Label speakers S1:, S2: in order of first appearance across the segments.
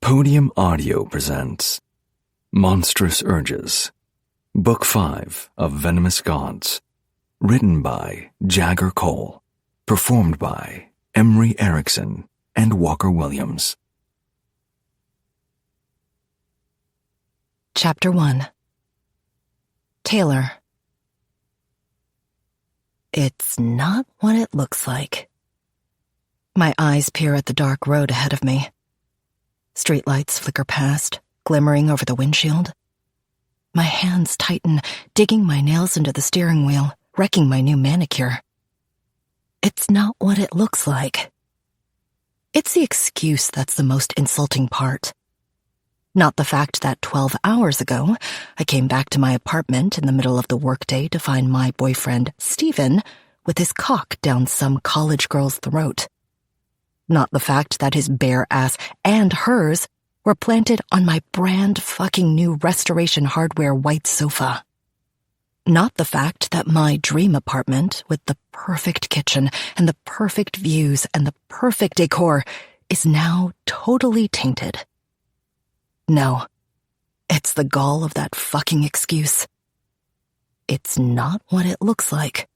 S1: Podium Audio presents Monstrous Urges, Book 5 of Venomous Gods, written by Jagger Cole, performed by Emery Erickson and Walker Williams.
S2: Chapter 1. Taylor. It's not what it looks like. My eyes peer at the dark road ahead of me. Streetlights flicker past, glimmering over the windshield. My hands tighten, digging my nails into the steering wheel, wrecking my new manicure. It's not what it looks like. It's the excuse that's the most insulting part. Not the fact that 12 hours ago, I came back to my apartment in the middle of the workday to find my boyfriend, Stephen, with his cock down some college girl's throat. Not the fact that his bare ass and hers were planted on my brand fucking new Restoration Hardware white sofa. Not the fact that my dream apartment with the perfect kitchen and the perfect views and the perfect decor is now totally tainted. No, it's the gall of that fucking excuse. It's not what it looks like.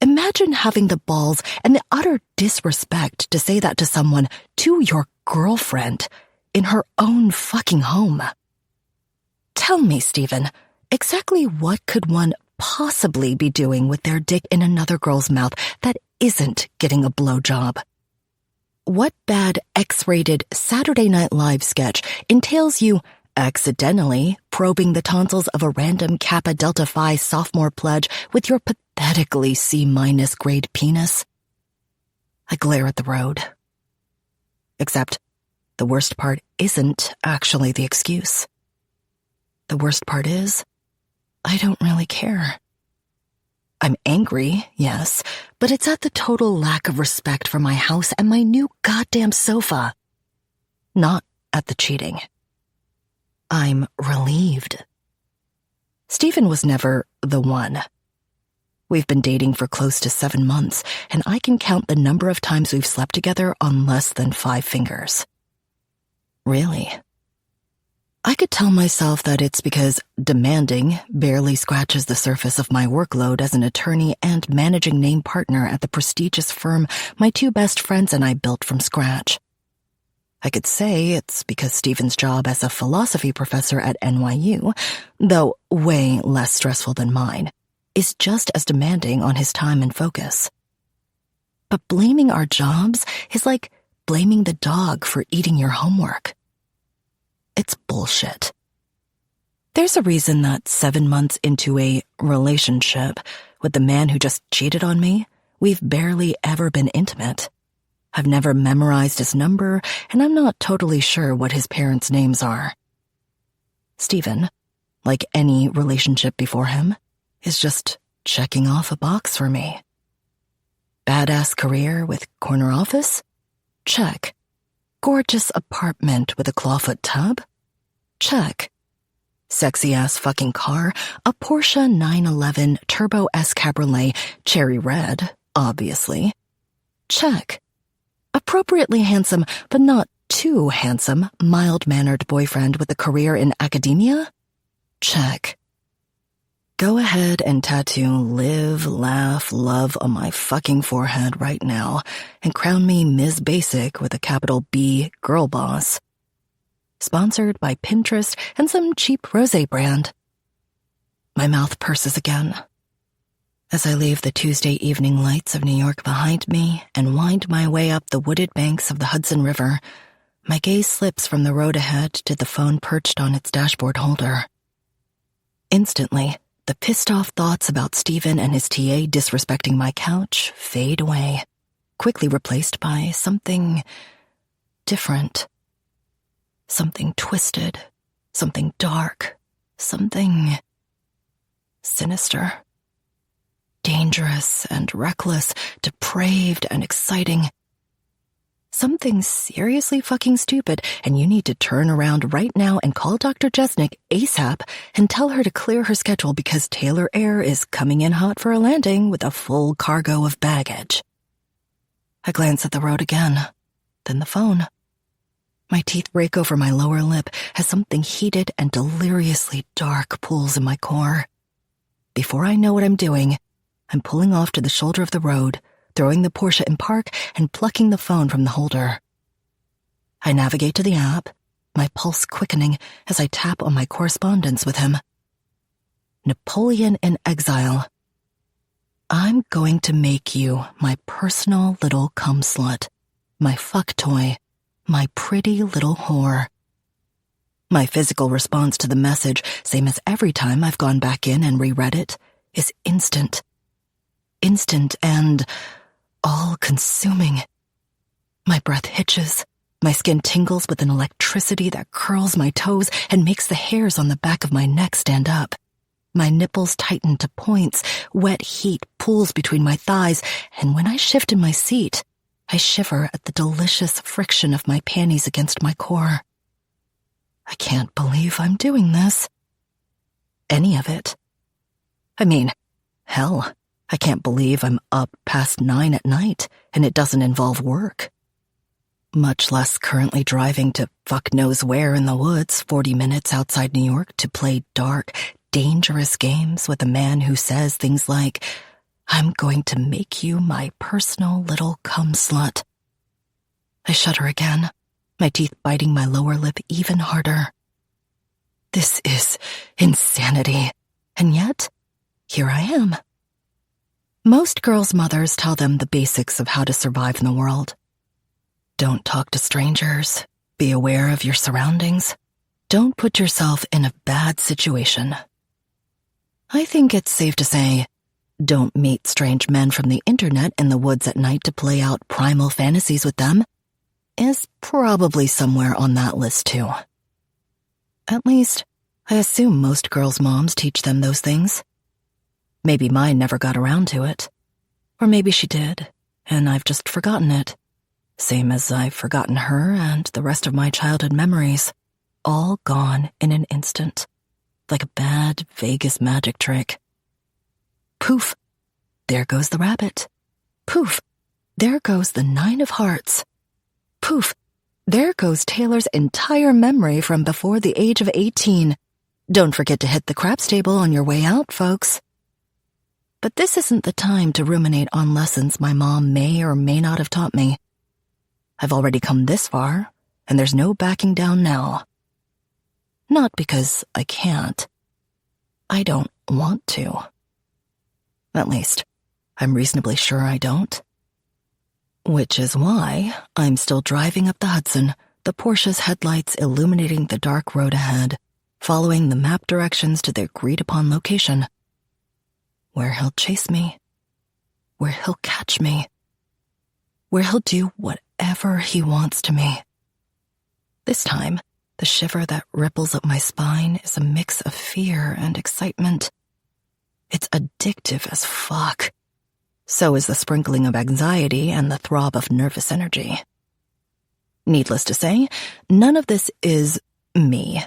S2: Imagine having the balls and the utter disrespect to say that to someone, to your girlfriend, in her own fucking home. Tell me, Stephen, exactly what could one possibly be doing with their dick in another girl's mouth that isn't getting a blowjob? What bad X-rated Saturday Night Live sketch entails you accidentally probing the tonsils of a random Kappa Delta Phi sophomore pledge with your pathetically C- grade penis? I glare at the road. Except, the worst part isn't actually the excuse. The worst part is, I don't really care. I'm angry, yes, but it's at the total lack of respect for my house and my new goddamn sofa. Not at the cheating. I'm relieved. Stephen was never the one. We've been dating for close to 7 months, and I can count the number of times we've slept together on less than 5 fingers. Really? I could tell myself that it's because demanding barely scratches the surface of my workload as an attorney and managing name partner at the prestigious firm my 2 best friends and I built from scratch. I could say it's because Stephen's job as a philosophy professor at NYU, though way less stressful than mine, is just as demanding on his time and focus. But blaming our jobs is like blaming the dog for eating your homework. It's bullshit. There's a reason that 7 months into a relationship with the man who just cheated on me, we've barely ever been intimate. I've never memorized his number, and I'm not totally sure what his parents' names are. Stephen, like any relationship before him, is just checking off a box for me. Badass career with corner office? Check. Gorgeous apartment with a clawfoot tub? Check. Sexy-ass fucking car, a Porsche 911 Turbo S Cabriolet, cherry red, obviously. Check. Appropriately handsome, but not too handsome, mild-mannered boyfriend with a career in academia? Check. Go ahead and tattoo live, laugh, love on my fucking forehead right now and crown me Ms. Basic with a capital B girl boss. Sponsored by Pinterest and some cheap rosé brand. My mouth purses again. As I leave the Tuesday evening lights of New York behind me and wind my way up the wooded banks of the Hudson River, my gaze slips from the road ahead to the phone perched on its dashboard holder. Instantly, the pissed-off thoughts about Stephen and his TA disrespecting my couch fade away, quickly replaced by something different. Something twisted, something dark, something sinister. Dangerous and reckless, depraved and exciting. Something seriously fucking stupid, and you need to turn around right now and call Dr. Jesnick ASAP and tell her to clear her schedule because Taylor Air is coming in hot for a landing with a full cargo of baggage. I glance at the road again, then the phone. My teeth break over my lower lip as something heated and deliriously dark pulls in my core. Before I know what I'm doing, I'm pulling off to the shoulder of the road, throwing the Porsche in park and plucking the phone from the holder. I navigate to the app, my pulse quickening as I tap on my correspondence with him. Napoleon in exile. I'm going to make you my personal little cum slut, my fuck toy, my pretty little whore. My physical response to the message, same as every time I've gone back in and reread it, is instant. Instant and all-consuming. My breath hitches. My skin tingles with an electricity that curls my toes and makes the hairs on the back of my neck stand up. My nipples tighten to points, wet heat pools between my thighs, and when I shift in my seat, I shiver at the delicious friction of my panties against my core. I can't believe I'm doing this. Any of it. I mean, hell, I can't believe I'm up past 9 at night and it doesn't involve work. Much less currently driving to fuck knows where in the woods 40 minutes outside New York to play dark, dangerous games with a man who says things like, "I'm going to make you my personal little cum slut." I shudder again, my teeth biting my lower lip even harder. This is insanity, and yet, here I am. Most girls' mothers tell them the basics of how to survive in the world. Don't talk to strangers. Be aware of your surroundings. Don't put yourself in a bad situation. I think it's safe to say, don't meet strange men from the internet in the woods at night to play out primal fantasies with them is probably somewhere on that list too. At least, I assume most girls' moms teach them those things. Maybe mine never got around to it. Or maybe she did, and I've just forgotten it. Same as I've forgotten her and the rest of my childhood memories. All gone in an instant. Like a bad Vegas magic trick. Poof! There goes the rabbit. Poof! There goes the 9 of hearts. Poof! There goes Taylor's entire memory from before the age of 18. Don't forget to hit the craps table on your way out, folks. But this isn't the time to ruminate on lessons my mom may or may not have taught me. I've already come this far, and there's no backing down now. Not because I can't. I don't want to. At least, I'm reasonably sure I don't. Which is why I'm still driving up the Hudson, the Porsche's headlights illuminating the dark road ahead, following the map directions to their agreed-upon location. Where he'll chase me. Where he'll catch me. Where he'll do whatever he wants to me. This time, the shiver that ripples up my spine is a mix of fear and excitement. It's addictive as fuck. So is the sprinkling of anxiety and the throb of nervous energy. Needless to say, none of this is me.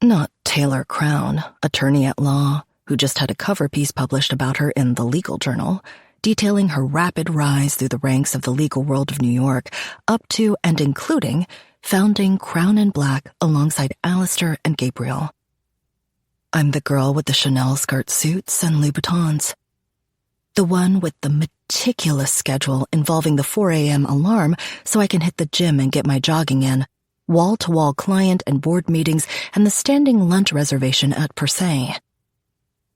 S2: Not Taylor Crown, attorney at law, who just had a cover piece published about her in the Legal Journal, detailing her rapid rise through the ranks of the legal world of New York, up to and including founding Crown and Black alongside Alistair and Gabriel. I'm the girl with the Chanel skirt suits and Louboutins. The one with the meticulous schedule involving the 4 a.m. alarm so I can hit the gym and get my jogging in, wall-to-wall client and board meetings, and the standing lunch reservation at Per Se.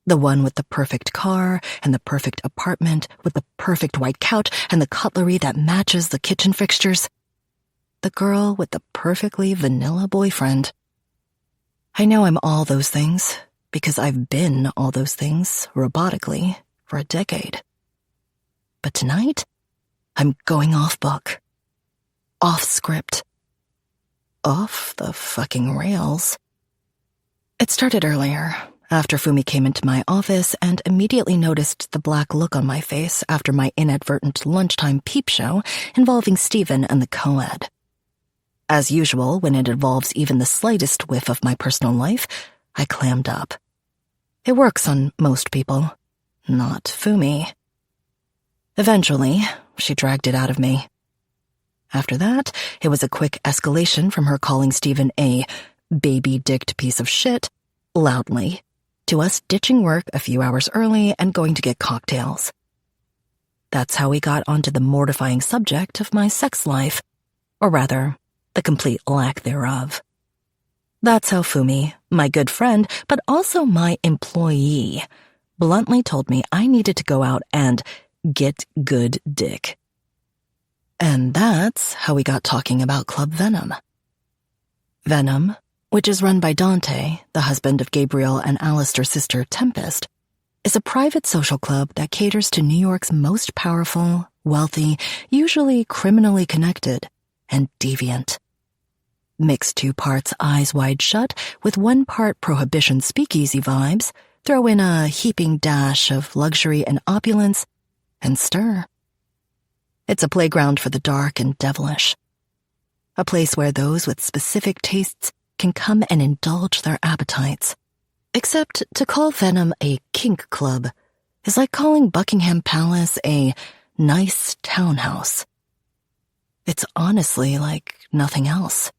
S2: The one with the perfect car and the perfect apartment with the perfect white couch and the cutlery that matches the kitchen fixtures. The girl with the perfectly vanilla boyfriend. I know I'm all those things because I've been all those things, robotically, for a decade. But tonight, I'm going off book. Off script. Off the fucking rails. It started earlier, after Fumi came into my office and immediately noticed the black look on my face after my inadvertent lunchtime peep show involving Stephen and the co-ed. As usual, when it involves even the slightest whiff of my personal life, I clammed up. It works on most people, not Fumi. Eventually, she dragged it out of me. After that, it was a quick escalation from her calling Stephen a baby-dicked piece of shit, loudly, to us ditching work a few hours early and going to get cocktails. That's how we got onto the mortifying subject of my sex life, or rather, the complete lack thereof. That's how Fumi, my good friend, but also my employee, bluntly told me I needed to go out and get good dick. And that's how we got talking about Club Venom. Venom, which is run by Dante, the husband of Gabriel and Alistair's sister Tempest, is a private social club that caters to New York's most powerful, wealthy, usually criminally connected, and deviant. Mix 2 parts Eyes Wide Shut with 1 part Prohibition speakeasy vibes, throw in a heaping dash of luxury and opulence, and stir. It's a playground for the dark and devilish. A place where those with specific tastes can come and indulge their appetites. Except to call Venom a kink club is like calling Buckingham Palace a nice townhouse. It's honestly like nothing else.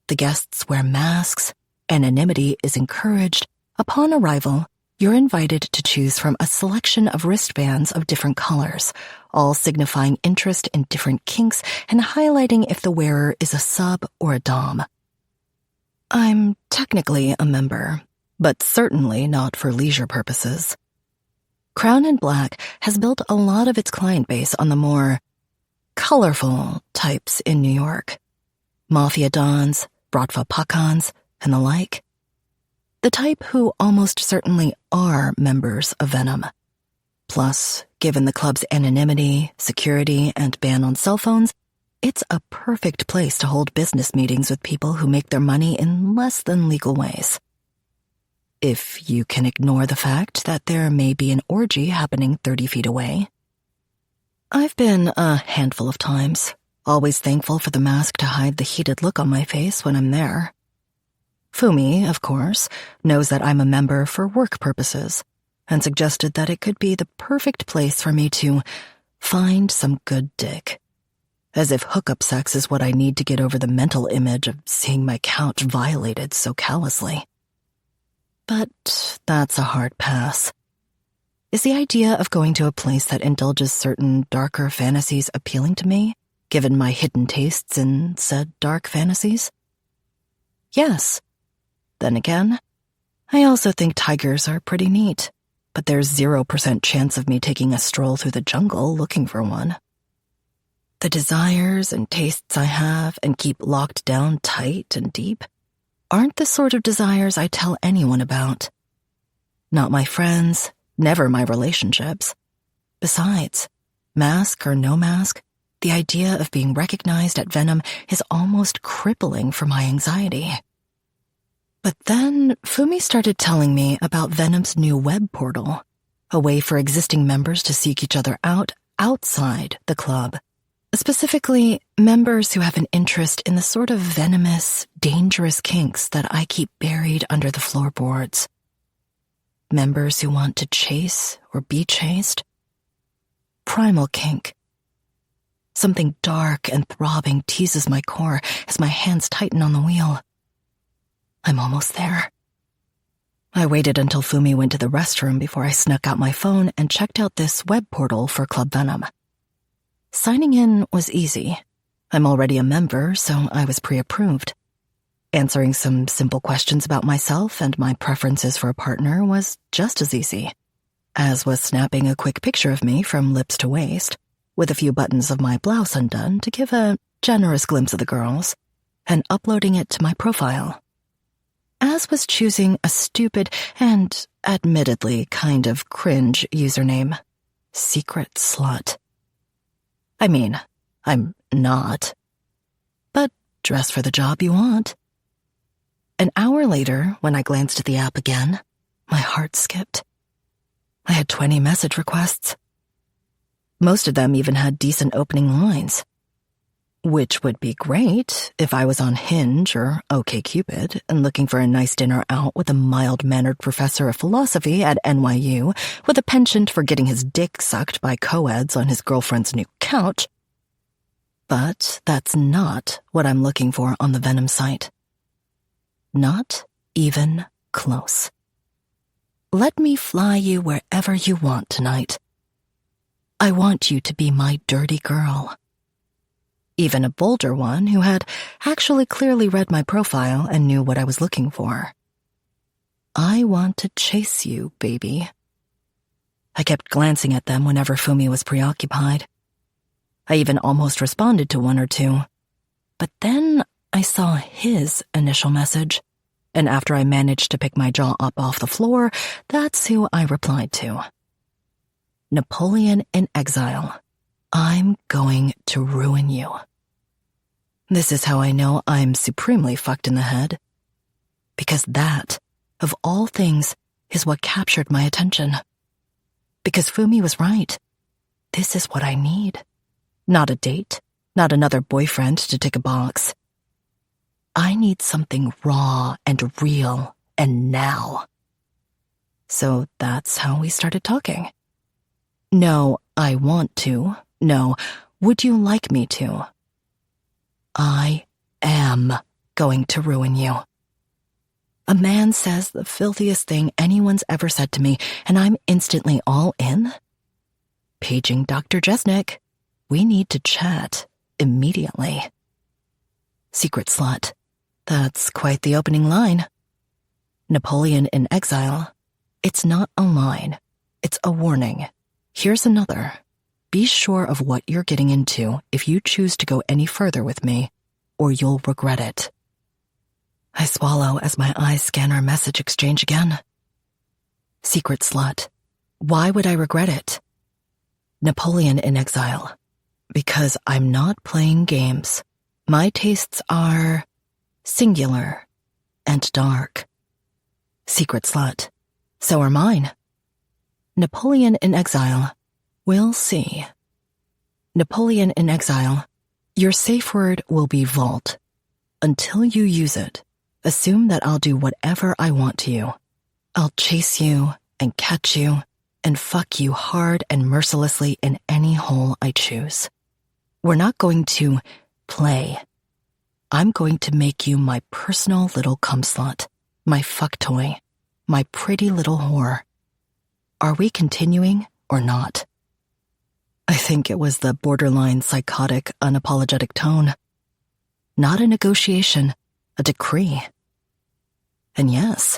S2: The guests wear masks, anonymity is encouraged. Upon arrival, you're invited to choose from a selection of wristbands of different colors, all signifying interest in different kinks and highlighting if the wearer is a sub or a dom. I'm technically a member, but certainly not for leisure purposes. Crown and Black has built a lot of its client base on the more colorful types in New York. Mafia Dons, Bratva Pakans, and the like. The type who almost certainly are members of Venom. Plus, given the club's anonymity, security, and ban on cell phones, it's a perfect place to hold business meetings with people who make their money in less than legal ways. If you can ignore the fact that there may be an orgy happening 30 feet away. I've been a handful of times, always thankful for the mask to hide the heated look on my face when I'm there. Fumi, of course, knows that I'm a member for work purposes, and suggested that it could be the perfect place for me to find some good dick. As if hookup sex is what I need to get over the mental image of seeing my couch violated so callously. But that's a hard pass. Is the idea of going to a place that indulges certain darker fantasies appealing to me, given my hidden tastes in said dark fantasies? Yes. Then again, I also think tigers are pretty neat, but there's 0% chance of me taking a stroll through the jungle looking for one. The desires and tastes I have and keep locked down tight and deep aren't the sort of desires I tell anyone about. Not my friends, never my relationships. Besides, mask or no mask, the idea of being recognized at Venom is almost crippling for my anxiety. But then Fumi started telling me about Venom's new web portal, a way for existing members to seek each other out outside the club. Specifically, members who have an interest in the sort of venomous, dangerous kinks that I keep buried under the floorboards. Members who want to chase or be chased. Primal kink. Something dark and throbbing teases my core as my hands tighten on the wheel. I'm almost there. I waited until Fumi went to the restroom before I snuck out my phone and checked out this web portal for Club Venom. Signing in was easy. I'm already a member, so I was pre-approved. Answering some simple questions about myself and my preferences for a partner was just as easy, as was snapping a quick picture of me from lips to waist, with a few buttons of my blouse undone to give a generous glimpse of the girls, and uploading it to my profile. As was choosing a stupid and, admittedly, kind of cringe username. Secret Slut. I mean, I'm not. But dress for the job you want. An hour later, when I glanced at the app again, my heart skipped. I had 20 message requests. Most of them even had decent opening lines. Which would be great if I was on Hinge or OkCupid and looking for a nice dinner out with a mild-mannered professor of philosophy at NYU with a penchant for getting his dick sucked by co-eds on his girlfriend's new couch. But that's not what I'm looking for on the Venom site. Not even close. Let me fly you wherever you want tonight. I want you to be my dirty girl. Even a bolder one who had actually clearly read my profile and knew what I was looking for. I want to chase you, baby. I kept glancing at them whenever Fumi was preoccupied. I even almost responded to one or two. But then I saw his initial message, and after I managed to pick my jaw up off the floor, that's who I replied to. Napoleon in exile. I'm going to ruin you. This is how I know I'm supremely fucked in the head. Because that, of all things, is what captured my attention. Because Fumi was right. This is what I need. Not a date, not another boyfriend to tick a box. I need something raw and real and now. So that's how we started talking. No, I want to. No, would you like me to? I am going to ruin you. A man says the filthiest thing anyone's ever said to me, and I'm instantly all in? Paging Dr. Jesnick. We need to chat immediately. Secret slut. That's quite the opening line. Napoleon in exile. It's not a line. It's a warning. Here's another. Be sure of what you're getting into if you choose to go any further with me, or you'll regret it. I swallow as my eyes scan our message exchange again. Secret slut. Why would I regret it? Napoleon in exile. Because I'm not playing games. My tastes are singular and dark. Secret slut. So are mine. Napoleon in exile. We'll see. Napoleon in exile. Your safe word will be vault. Until you use it, assume that I'll do whatever I want to you. I'll chase you and catch you and fuck you hard and mercilessly in any hole I choose. We're not going to play. I'm going to make you my personal little cum slut, my fuck toy, my pretty little whore. Are we continuing or not? I think it was the borderline psychotic, unapologetic tone. Not a negotiation, a decree. And yes,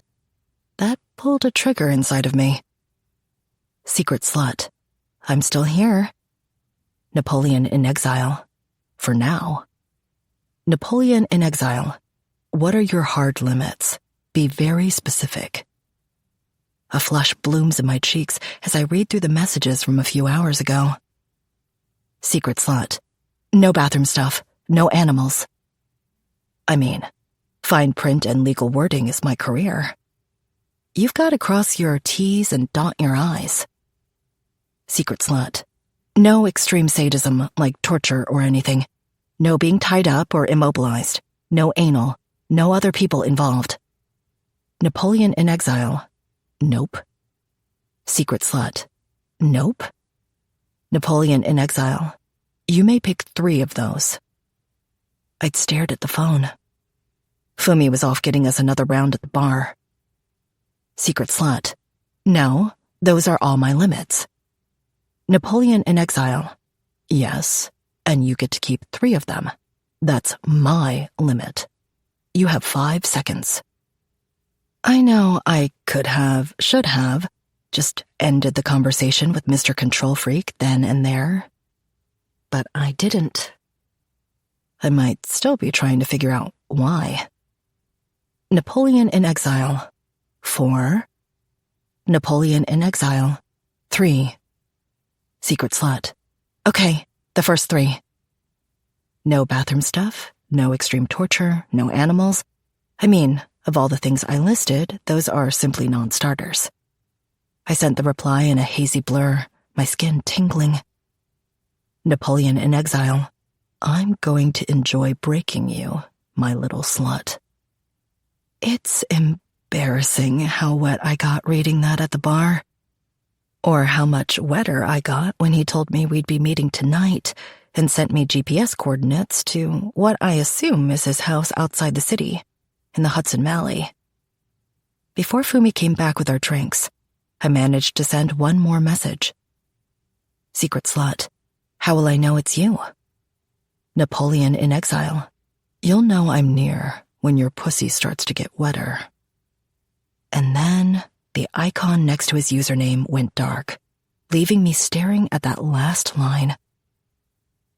S2: that pulled a trigger inside of me. Secret slut. I'm still here. Napoleon in exile. For now. Napoleon in exile. What are your hard limits? Be very specific. A flush blooms in my cheeks as I read through the messages from a few hours ago. Secret slut. No bathroom stuff. No animals. I mean, fine print and legal wording is my career. You've got to cross your T's and dot your I's. Secret slut. No extreme sadism like torture or anything. No being tied up or immobilized. No anal. No other people involved. Napoleon in exile. Nope. Secret slut. Nope. Napoleon in exile. You may pick 3 of those. I'd stared at the phone. Fumi was off getting us another round at the bar. Secret slut. No, those are all my limits. Napoleon in exile. Yes, and you get to keep 3 of them. That's my limit. You have 5 seconds. I know I could have, should have, just ended the conversation with Mr. Control Freak then and there. But I didn't. I might still be trying to figure out why. Napoleon in exile. 4. Napoleon in exile. 3. Secret slut. Okay, the first 3. No bathroom stuff, no extreme torture, no animals. I mean, of all the things I listed, those are simply non-starters. I sent the reply in a hazy blur, my skin tingling. Napoleon in exile. I'm going to enjoy breaking you, my little slut. It's embarrassing how wet I got reading that at the bar. Or how much wetter I got when he told me we'd be meeting tonight and sent me GPS coordinates to what I assume is his house outside the city, in the Hudson Valley. Before Fumi came back with our drinks, I managed to send one more message. Secret slut, how will I know it's you? Napoleon in exile, you'll know I'm near when your pussy starts to get wetter. And then the icon next to his username went dark, leaving me staring at that last line.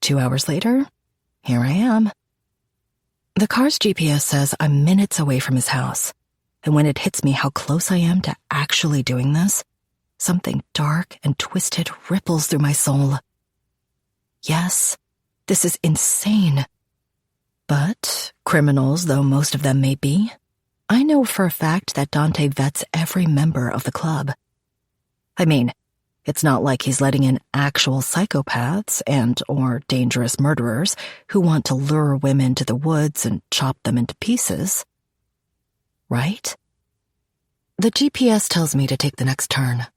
S2: 2 hours later, here I am. The car's GPS says I'm minutes away from his house, and when it hits me how close I am to actually doing this, something dark and twisted ripples through my soul. Yes, this is insane. But, criminals though most of them may be, I know for a fact that Dante vets every member of the club. I mean, it's not like he's letting in actual psychopaths and/or dangerous murderers who want to lure women to the woods and chop them into pieces. Right? The GPS tells me to take the next turn.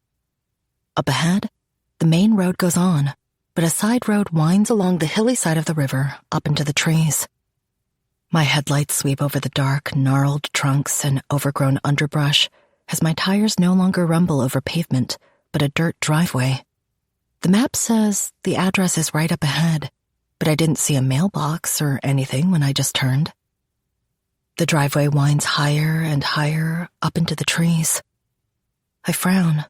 S2: Up ahead, the main road goes on, but a side road winds along the hilly side of the river up into the trees. My headlights sweep over the dark, gnarled trunks and overgrown underbrush as my tires no longer rumble over pavement, but a dirt driveway. The map says the address is right up ahead, but I didn't see a mailbox or anything when I just turned. The driveway winds higher and higher up into the trees. I frown,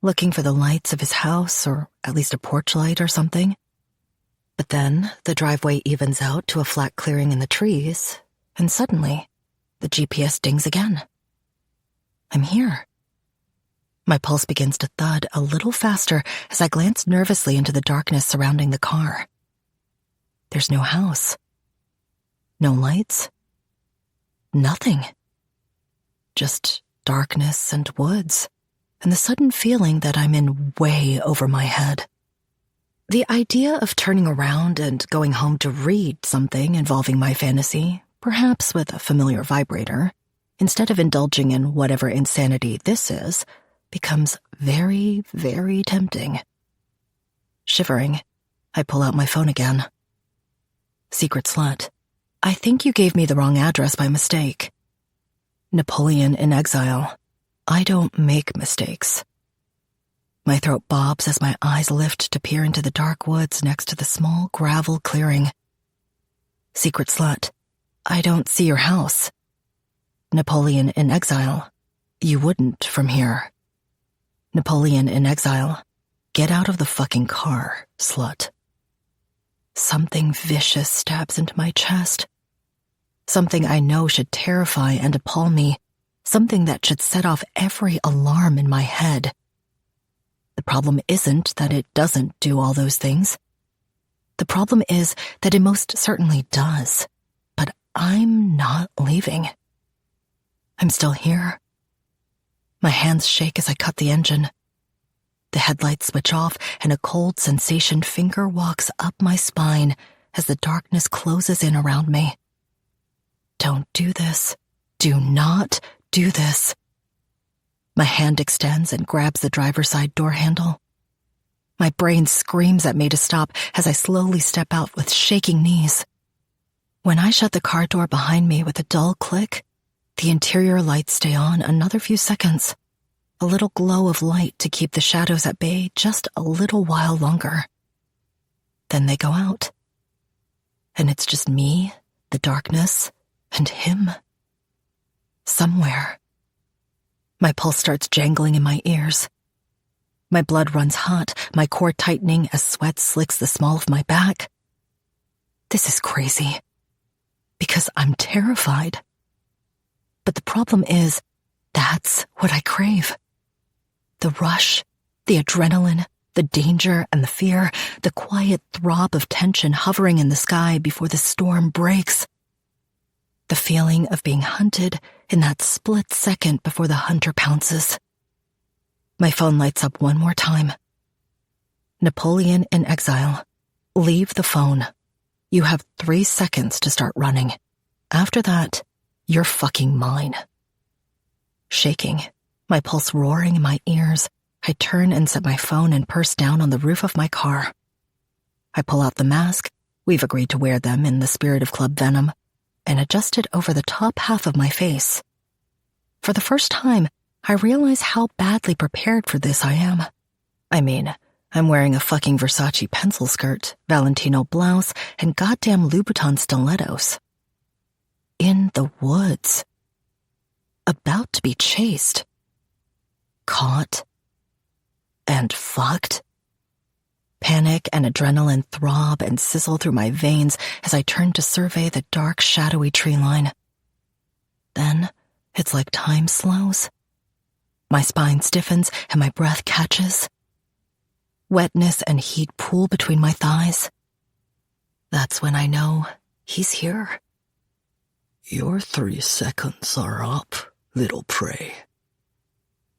S2: looking for the lights of his house or at least a porch light or something. But then the driveway evens out to a flat clearing in the trees, and suddenly the GPS dings again. I'm here. My pulse begins to thud a little faster as I glance nervously into the darkness surrounding the car. There's no house. No lights. Nothing. Just darkness and woods, and the sudden feeling that I'm in way over my head. The idea of turning around and going home to read something involving my fantasy, perhaps with a familiar vibrator, instead of indulging in whatever insanity this is, becomes very, very tempting. Shivering, I pull out my phone again. Secret slut, I think you gave me the wrong address by mistake. Napoleon in exile. I don't make mistakes. My throat bobs as my eyes lift to peer into the dark woods next to the small gravel clearing. Secret slut, I don't see your house. Napoleon in exile. You wouldn't from here. Napoleon in exile. Get out of the fucking car, slut. Something vicious stabs into my chest. Something I know should terrify and appall me. Something that should set off every alarm in my head. The problem isn't that it doesn't do all those things. The problem is that it most certainly does. But I'm not leaving. I'm still here. My hands shake as I cut the engine. The headlights switch off and a cold sensation finger walks up my spine as the darkness closes in around me. Don't do this. Do not do this. My hand extends and grabs the driver's side door handle. My brain screams at me to stop as I slowly step out with shaking knees. When I shut the car door behind me with a dull click, the interior lights stay on another few seconds. A little glow of light to keep the shadows at bay just a little while longer. Then they go out. And it's just me, the darkness, and him. Somewhere. My pulse starts jangling in my ears. My blood runs hot, my core tightening as sweat slicks the small of my back. This is crazy. Because I'm terrified. But the problem is, that's what I crave. The rush, the adrenaline, the danger and the fear, the quiet throb of tension hovering in the sky before the storm breaks. The feeling of being hunted in that split second before the hunter pounces. My phone lights up one more time. Napoleon in exile. Leave the phone. You have 3 seconds to start running. After that, you're fucking mine. Shaking, my pulse roaring in my ears, I turn and set my phone and purse down on the roof of my car. I pull out the mask, we've agreed to wear them in the spirit of Club Venom, and adjust it over the top half of my face. For the first time, I realize how badly prepared for this I am. I mean, I'm wearing a fucking Versace pencil skirt, Valentino blouse, and goddamn Louboutin stilettos. In the woods. About to be chased. Caught. And fucked. Panic and adrenaline throb and sizzle through my veins as I turn to survey the dark, shadowy tree line. Then, it's like time slows. My spine stiffens and my breath catches. Wetness and heat pool between my thighs. That's when I know he's here.
S3: Your 3 seconds are up, little prey.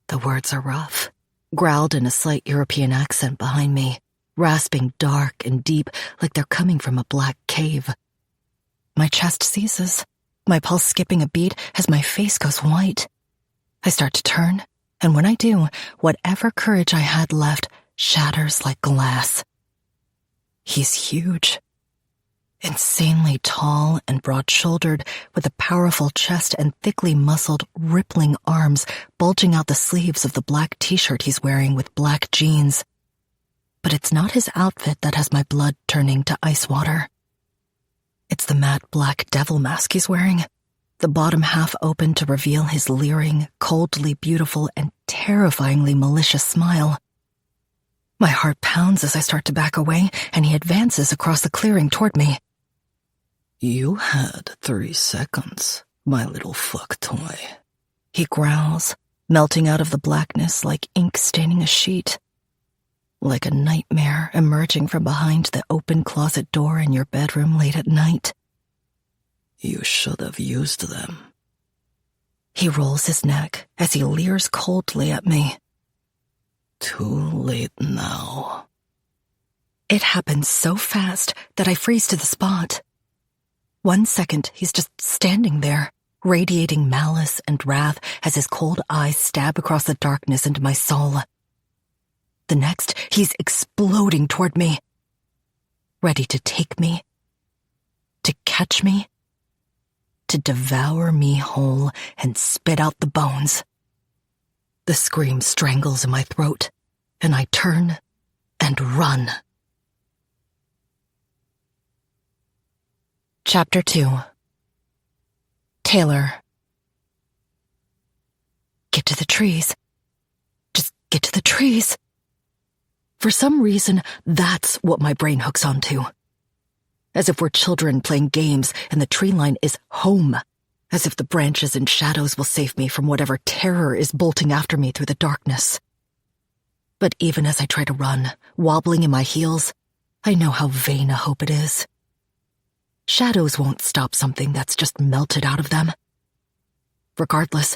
S2: The words are rough, growled in a slight European accent behind me, rasping dark and deep like they're coming from a black cave. My chest seizes, my pulse skipping a beat as my face goes white. I start to turn, and when I do, whatever courage I had left shatters like glass. He's huge. Insanely tall and broad-shouldered, with a powerful chest and thickly muscled, rippling arms bulging out the sleeves of the black t-shirt he's wearing with black jeans. But it's not his outfit that has my blood turning to ice water. It's the matte black devil mask he's wearing, the bottom half open to reveal his leering, coldly beautiful, and terrifyingly malicious smile. My heart pounds as I start to back away, and he advances across the clearing toward me.
S3: You had 3 seconds, my little fuck toy.
S2: He growls, melting out of the blackness like ink staining a sheet. Like a nightmare emerging from behind the open closet door in your bedroom late at night.
S3: You should have used them.
S2: He rolls his neck as he leers coldly at me.
S3: Too late now.
S2: It happens so fast that I freeze to the spot. 1 second, he's just standing there, radiating malice and wrath as his cold eyes stab across the darkness into my soul. The next, he's exploding toward me. Ready to take me. To catch me. To devour me whole and spit out the bones. The scream strangles in my throat, and I turn and run. Chapter 2. Taylor. Get to the trees. Just get to the trees. For some reason, that's what my brain hooks onto. As if we're children playing games and the tree line is home. As if the branches and shadows will save me from whatever terror is bolting after me through the darkness. But even as I try to run, wobbling in my heels, I know how vain a hope it is. Shadows won't stop something that's just melted out of them. Regardless,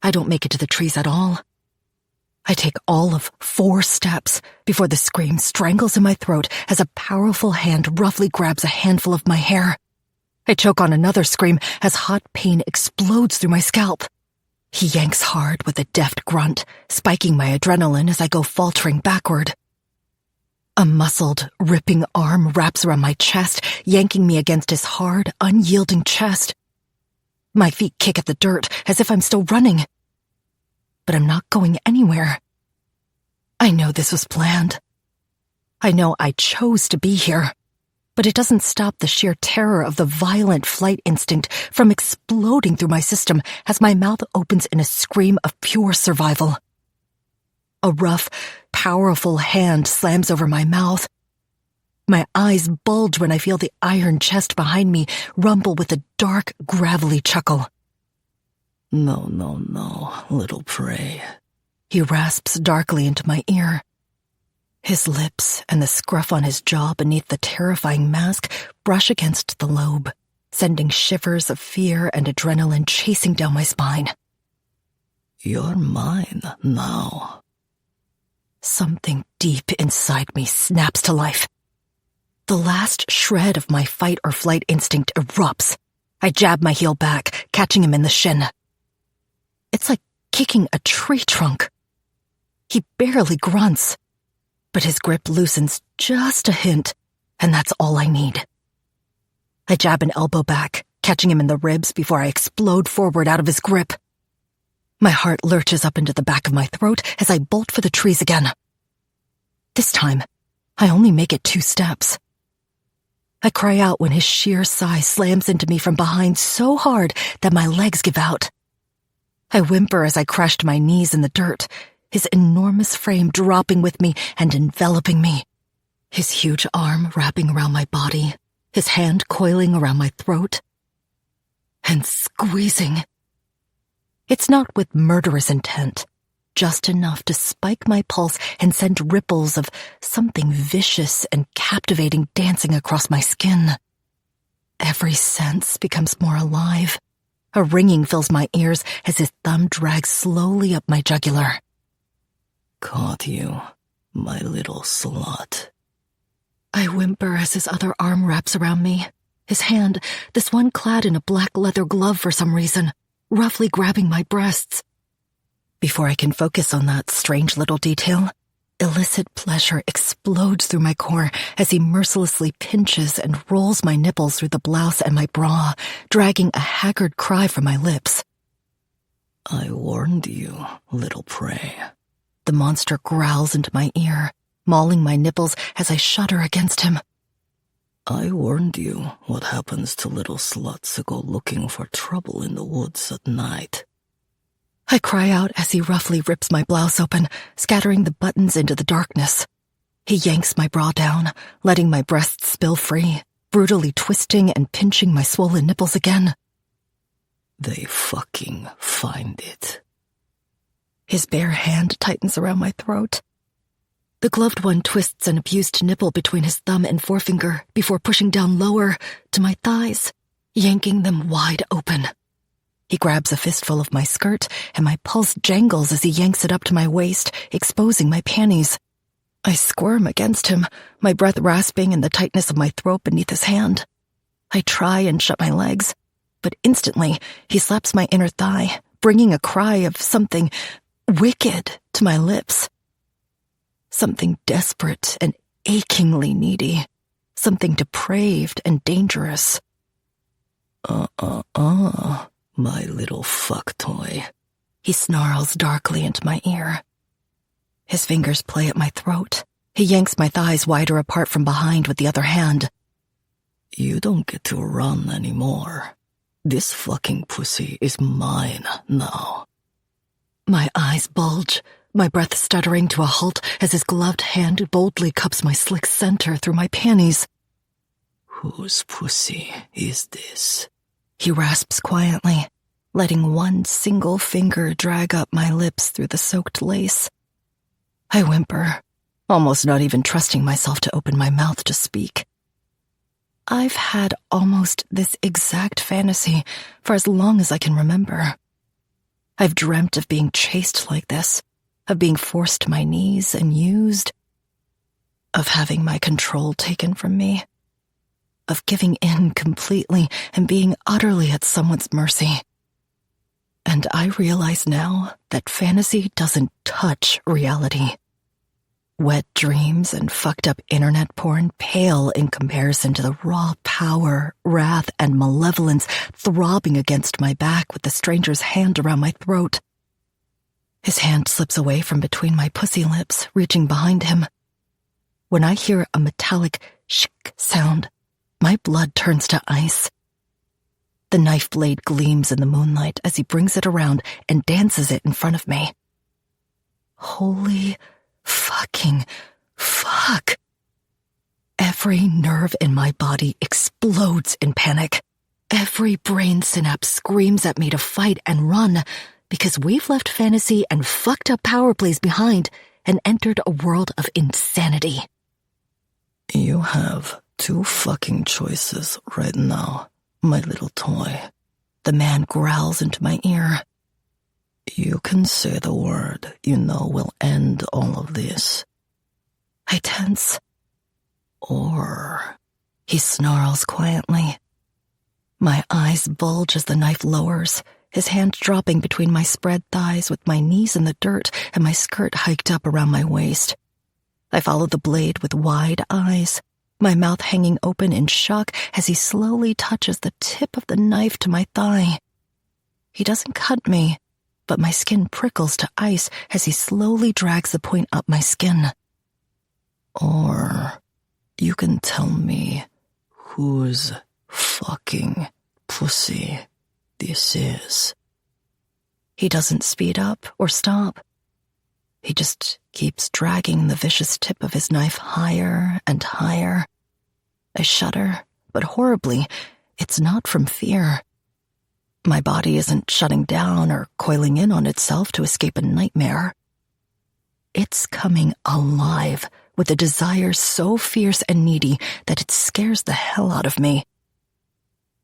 S2: I don't make it to the trees at all. I take all of 4 steps before the scream strangles in my throat as a powerful hand roughly grabs a handful of my hair. I choke on another scream as hot pain explodes through my scalp. He yanks hard with a deft grunt, spiking my adrenaline as I go faltering backward. A muscled, ripping arm wraps around my chest, yanking me against his hard, unyielding chest. My feet kick at the dirt as if I'm still running. But I'm not going anywhere. I know this was planned. I know I chose to be here. But it doesn't stop the sheer terror of the violent flight instinct from exploding through my system as my mouth opens in a scream of pure survival. A rough, powerful hand slams over my mouth. My eyes bulge when I feel the iron chest behind me rumble with a dark, gravelly chuckle.
S3: No, little prey.
S2: He rasps darkly into my ear. His lips and the scruff on his jaw beneath the terrifying mask brush against the lobe, sending shivers of fear and adrenaline chasing down my spine.
S3: You're mine now.
S2: Something deep inside me snaps to life. The last shred of my fight or flight instinct erupts. I jab my heel back, catching him in the shin. It's like kicking a tree trunk. He barely grunts, but his grip loosens just a hint and that's all I need. I jab an elbow back, catching him in the ribs before I explode forward out of his grip. My heart lurches up into the back of my throat as I bolt for the trees again. This time, I only make it 2 steps. I cry out when his sheer size slams into me from behind so hard that my legs give out. I whimper as I crash to my knees in the dirt, his enormous frame dropping with me and enveloping me. His huge arm wrapping around my body, his hand coiling around my throat, and squeezing. It's not with murderous intent, just enough to spike my pulse and send ripples of something vicious and captivating dancing across my skin. Every sense becomes more alive. A ringing fills my ears as his thumb drags slowly up my jugular.
S3: Caught you, my little slut.
S2: I whimper as his other arm wraps around me, his hand, this one clad in a black leather glove for some reason, roughly grabbing my breasts. Before I can focus on that strange little detail, illicit pleasure explodes through my core as he mercilessly pinches and rolls my nipples through the blouse and my bra, dragging a haggard cry from my lips.
S3: I warned you, little prey.
S2: The monster growls into my ear, mauling my nipples as I shudder against him.
S3: I warned you what happens to little sluts who go looking for trouble in the woods at night.
S2: I cry out as he roughly rips my blouse open, scattering the buttons into the darkness. He yanks my bra down, letting my breasts spill free, brutally twisting and pinching my swollen nipples again.
S3: They fucking find it.
S2: His bare hand tightens around my throat. The gloved one twists an abused nipple between his thumb and forefinger before pushing down lower to my thighs, yanking them wide open. He grabs a fistful of my skirt, and my pulse jangles as he yanks it up to my waist, exposing my panties. I squirm against him, my breath rasping in the tightness of my throat beneath his hand. I try and shut my legs, but instantly he slaps my inner thigh, bringing a cry of something wicked to my lips. Something desperate and achingly needy. Something depraved and dangerous.
S3: My little fuck toy.
S2: He snarls darkly into my ear. His fingers play at my throat. He yanks my thighs wider apart from behind with the other hand.
S3: You don't get to run anymore. This fucking pussy is mine now.
S2: My eyes bulge, my breath stuttering to a halt as his gloved hand boldly cups my slick center through my panties.
S3: Whose pussy is this?
S2: He rasps quietly, letting one single finger drag up my lips through the soaked lace. I whimper, almost not even trusting myself to open my mouth to speak. I've had almost this exact fantasy for as long as I can remember. I've dreamt of being chased like this, of being forced to my knees and used, of having my control taken from me, of giving in completely and being utterly at someone's mercy. And I realize now that fantasy doesn't touch reality. Wet dreams and fucked up internet porn pale in comparison to the raw power, wrath, and malevolence throbbing against my back with the stranger's hand around my throat. His hand slips away from between my pussy lips, reaching behind him. When I hear a metallic shk sound, my blood turns to ice. The knife blade gleams in the moonlight as he brings it around and dances it in front of me. Holy fucking fuck. Every nerve in my body explodes in panic. Every brain synapse screams at me to fight and run because we've left fantasy and fucked up power plays behind and entered a world of insanity.
S3: You have 2 fucking choices right now, my little toy.
S2: The man growls into my ear.
S3: You can say the word you know will end all of this.
S2: I tense.
S3: Or...
S2: He snarls quietly. My eyes bulge as the knife lowers, his hand dropping between my spread thighs with my knees in the dirt and my skirt hiked up around my waist. I follow the blade with wide eyes, my mouth hanging open in shock as he slowly touches the tip of the knife to my thigh. He doesn't cut me, but my skin prickles to ice as he slowly drags the point up my skin.
S3: Or you can tell me whose fucking pussy this is.
S2: He doesn't speed up or stop. He just keeps dragging the vicious tip of his knife higher and higher. I shudder, but horribly, it's not from fear. My body isn't shutting down or coiling in on itself to escape a nightmare. It's coming alive with a desire so fierce and needy that it scares the hell out of me.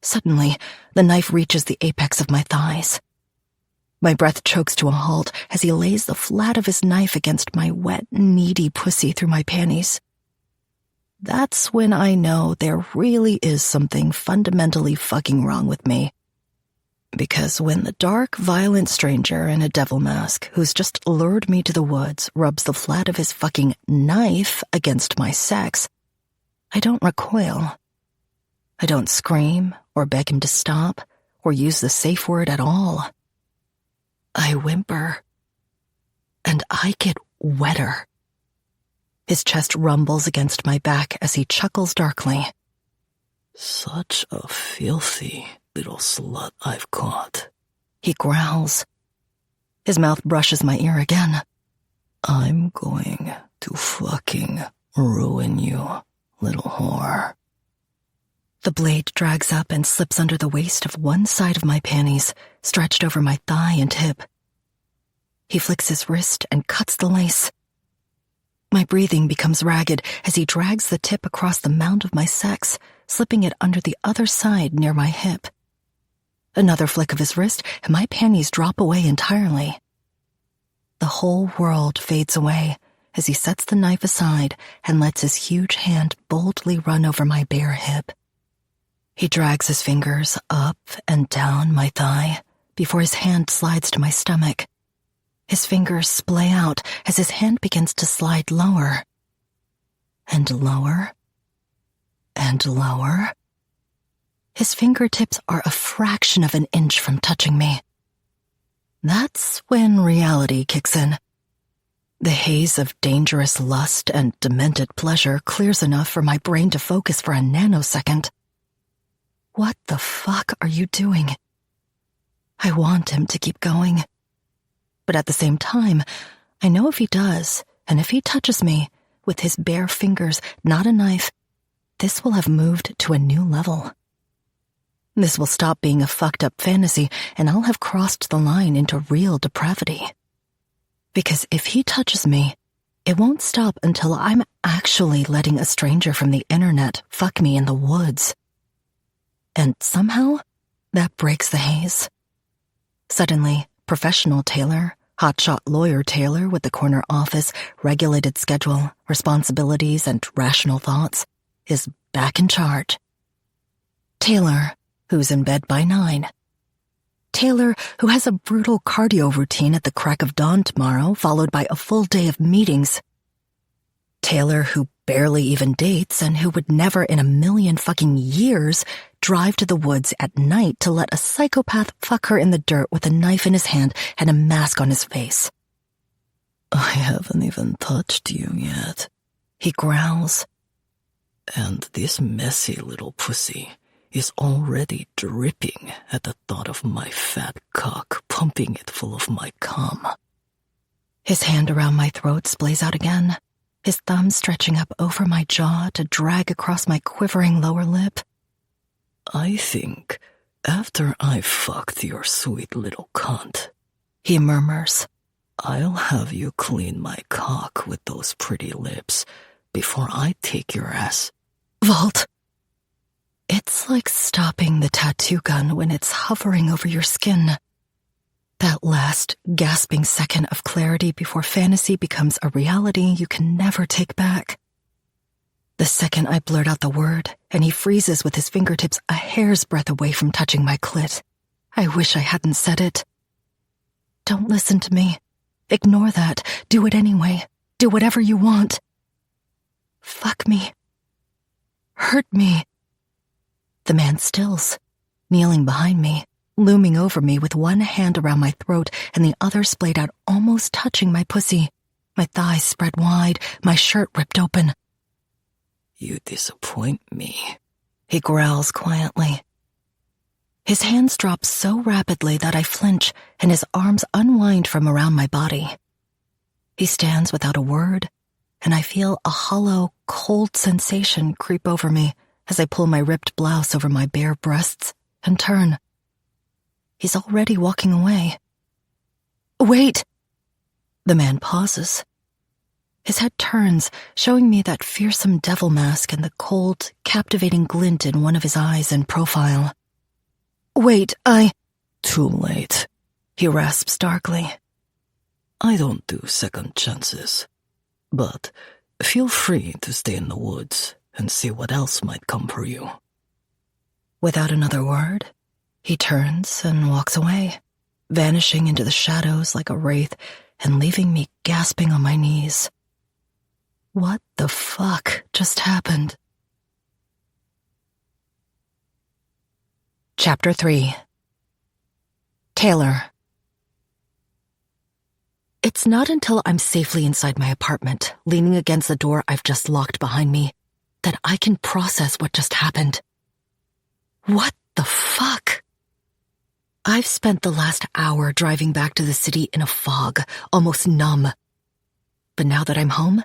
S2: Suddenly, the knife reaches the apex of my thighs. My breath chokes to a halt as he lays the flat of his knife against my wet, needy pussy through my panties. That's when I know there really is something fundamentally fucking wrong with me. Because when the dark, violent stranger in a devil mask who's just lured me to the woods rubs the flat of his fucking knife against my sex, I don't recoil. I don't scream or beg him to stop or use the safe word at all. I whimper, and I get wetter. His chest rumbles against my back as he chuckles darkly.
S3: Such a filthy little slut I've caught,
S2: he growls. His mouth brushes my ear again.
S3: I'm going to fucking ruin you, little whore.
S2: The blade drags up and slips under the waist of one side of my panties, stretched over my thigh and hip. He flicks his wrist and cuts the lace. My breathing becomes ragged as he drags the tip across the mound of my sex, slipping it under the other side near my hip. Another flick of his wrist, and my panties drop away entirely. The whole world fades away as he sets the knife aside and lets his huge hand boldly run over my bare hip. He drags his fingers up and down my thigh before his hand slides to my stomach. His fingers splay out as his hand begins to slide lower. And lower. And lower. His fingertips are a fraction of an inch from touching me. That's when reality kicks in. The haze of dangerous lust and demented pleasure clears enough for my brain to focus for a nanosecond. What the fuck are you doing? I want him to keep going. But at the same time, I know if he does, and if he touches me, with his bare fingers, not a knife, this will have moved to a new level. This will stop being a fucked up fantasy, and I'll have crossed the line into real depravity. Because if he touches me, it won't stop until I'm actually letting a stranger from the internet fuck me in the woods. And somehow, that breaks the haze. Suddenly, professional Taylor, hotshot lawyer Taylor with the corner office, regulated schedule, responsibilities, and rational thoughts, is back in charge. Taylor, who's in bed by 9. Taylor, who has a brutal cardio routine at the crack of dawn tomorrow, followed by a full day of meetings. Taylor, who barely even dates and who would never in a million fucking years drive to the woods at night to let a psychopath fuck her in the dirt with a knife in his hand and a mask on his face.
S3: I haven't even touched you yet,
S2: he growls.
S3: And this messy little pussy is already dripping at the thought of my fat cock pumping it full of my cum.
S2: His hand around my throat splays out again, his thumb stretching up over my jaw to drag across my quivering lower lip.
S3: I think after I've fucked your sweet little cunt,
S2: he murmurs,
S3: I'll have you clean my cock with those pretty lips before I take your ass.
S2: Vault. It's like stopping the tattoo gun when it's hovering over your skin. That last, gasping second of clarity before fantasy becomes a reality you can never take back. The second I blurt out the word, and he freezes with his fingertips a hair's breadth away from touching my clit. I wish I hadn't said it. Don't listen to me. Ignore that. Do it anyway. Do whatever you want. Fuck me. hurt me." The man stills, kneeling behind me, looming over me with one hand around my throat and the other splayed out, almost touching my pussy. My thighs spread wide, my shirt ripped open.
S3: "You disappoint me,"
S2: he growls quietly. His hands drop so rapidly that I flinch and his arms unwind from around my body. He stands without a word, and I feel a hollow, cold sensation creep over me as I pull my ripped blouse over my bare breasts and turn. He's already walking away. "Wait!" The man pauses. His head turns, showing me that fearsome devil mask and the cold, captivating glint in one of his eyes in profile. "Wait,
S3: Too late,"
S2: he rasps darkly.
S3: "I don't do second chances. But feel free to stay in the woods and see what else might come for you."
S2: Without another word, he turns and walks away, vanishing into the shadows like a wraith and leaving me gasping on my knees. What the fuck just happened? Chapter 3. Taylor. It's not until I'm safely inside my apartment, leaning against the door I've just locked behind me, that I can process what just happened. What the fuck? I've spent the last hour driving back to the city in a fog, almost numb. But now that I'm home,